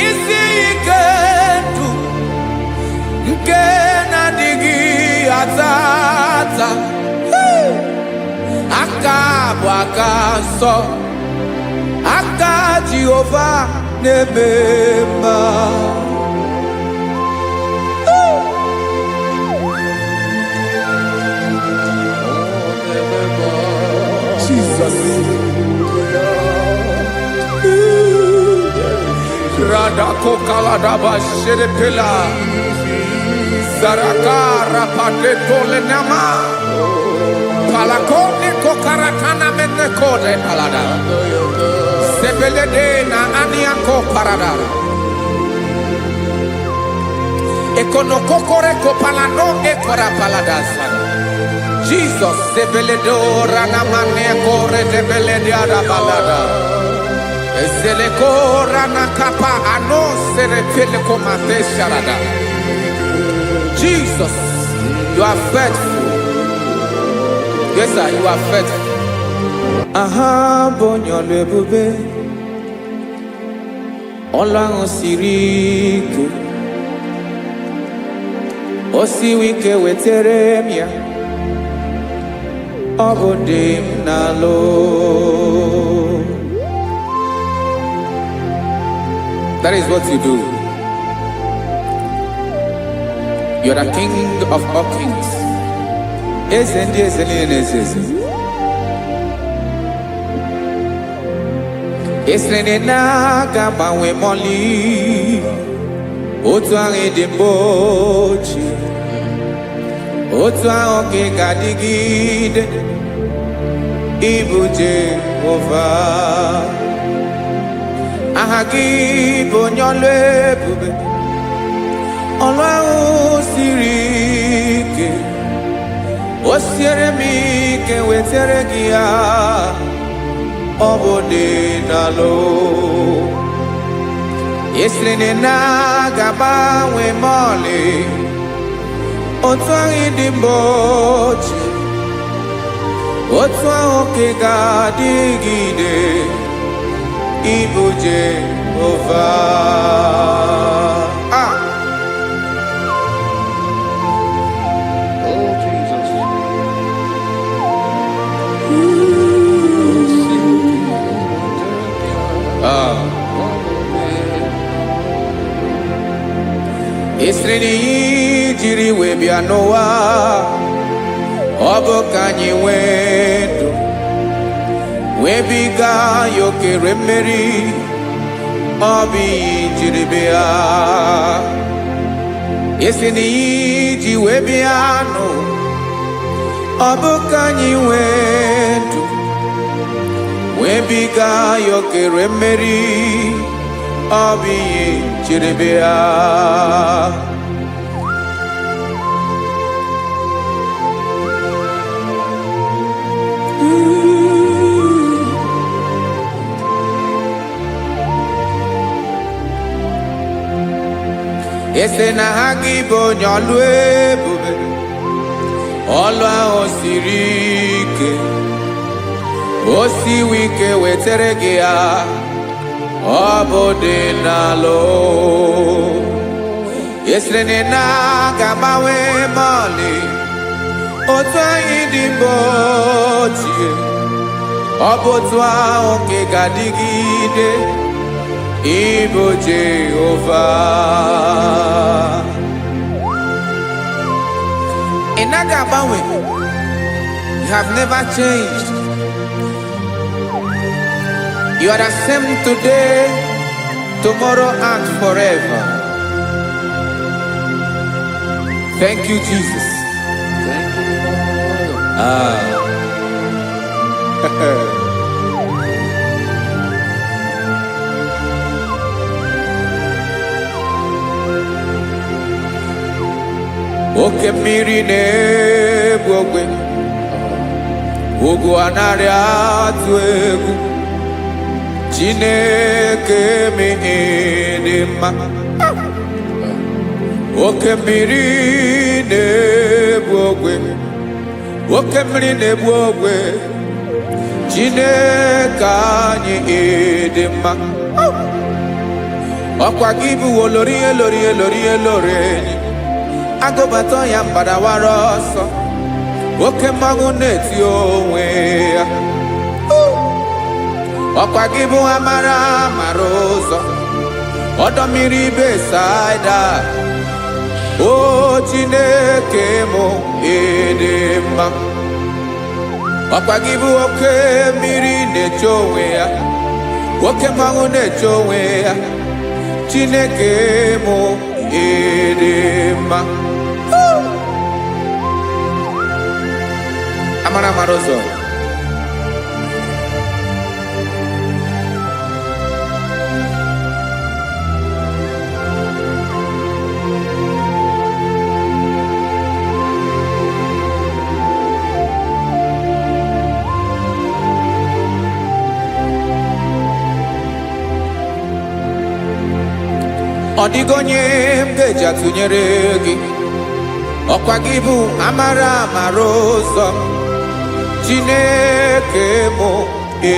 Isi ike ndụ nke na-adịghị ata ata. Aka bụ aka nsọ, aka Jehova na-eme mma. Jesus. Radako kaladaba sherepela zarakara pateto lenama palakone kokaratana mene kode palada sebelede na aniako parada ekonokokore kopalano ekora paladasa. Jesus sebeledo ranamane kore debelede arabalada. Ezelekora nakapa ano serepele komate sharada. Jesus, you are faithful. Yes, sir, you are faithful. Aha bonyo lebube, olang osiriku, osiwike weteremia, obodim nalo. That is what you do. You are the King of all kings. Eze ndị eze niile na-eze eze. Esere na-agbanwe mọlị, otu ahụ dị mgbe ochie, otu ahụ ka ị ga-adịgide, ịbụ Jehova. Aha gị bụ onye ọlụ ebube, ọlụ ahụ siri ike, o siere m ike wetara gị ya, ọ bụ dị n'alụ. Esiri na ga-agbanwe ma ọlị, otu ahụ dị mgbe ochie, otu ahụ ka ị ga-adịgide, ịbụ Jehova. Oh, Jesus. Esiri na ihe jiri wee bịa n'ụwa, ọ bụ ka anyị nwee ndụ, wee biga ya okere mmeri, ọ bụ ihe jiri bịa. Esi na ihe ji wee bịa nụ, ọ bụ ka anyị nwee ndụ, wee biga ya okere mmeri, ọ bụ ihe jiri bịa. Ese na ha gị bụ onye ọlụ ebube, ọlụ ahụ siri ike, o siwe ike wetara gị ya, ọ bụ dị n'alụ. Esere na ga-agbanwe ma ọlị, otu anyị dị mgbe ochie, ọ bụ otu ahụ ka ị ga-adịgide, ịbụ Jehova. Ị naghị agbanwe. You have never changed. You are the same today, tomorrow and forever. Thank you, Jesus. Thank you, Lord. Oke mmiri na-egbu ogwe, ugwu anaghị atụ egwu, Chineke dị mma. Oke mmiri na-egbu ogwe, oke mmiri na-egbu ogwe, Chineke anyị dị mma. Ọkwa gị bụ olori elori elori elori enyi, agụbata ya mbadawara ọsọ, oke mmanwụ na-eti onwe ya. Ọkwa gị bụ amara amara ụzọ, ọdọ mmiri Besaida, o Chineke mụ dị mma. Ọkwa gị bụ oke mmiri na-eche onwe ya, oke mmanwụ na-eche onwe ya, Chineke mụ dị mma. Amara amara ụzọ, ọ dịghị onye m ga-eji atụnyere gị. Ọkwa gị bụ amara amara ụzọ, Chineke mụ dị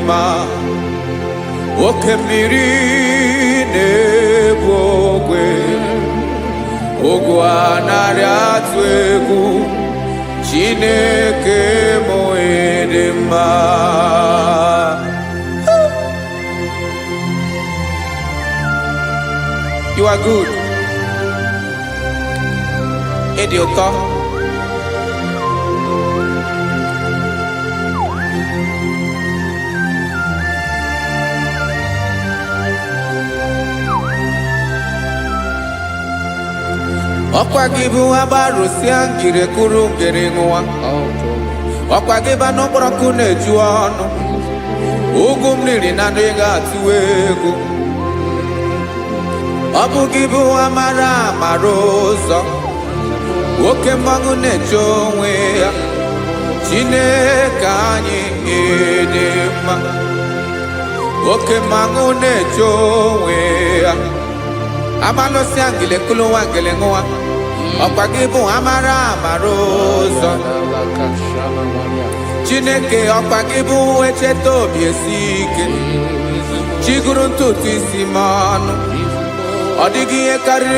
mma. Oke mmiri na-egbu ogwe, ogwu anaghị atụ egwu, Chineke mụ dị mma. You are good. ịdị ụtọ. Ọkwa gị bụ agbarụsịa ngiri kụrụ ngiri nwa. Ọkwa gị ba n'okporoko na-eju ọnụ. Ugwu mmiri na ndị ga-atụ egwu. Ọ bụ gị bụ amara amara ụzọ. Nwoke mmanwụ na-eche onwe ya. Chineke anyị ịdị mma. Nwoke mmanwụ na-eche onwe ya. Amalụsịa ngile kụrụ nwa ngile nwa. Ọkwa gị bụ amara amara ụzọ. Chineke ọkwa gị bụ echeta obi esi ike. Chigụrụ ntutu isi m ọnụ. Ọ dịghị ihe karịrị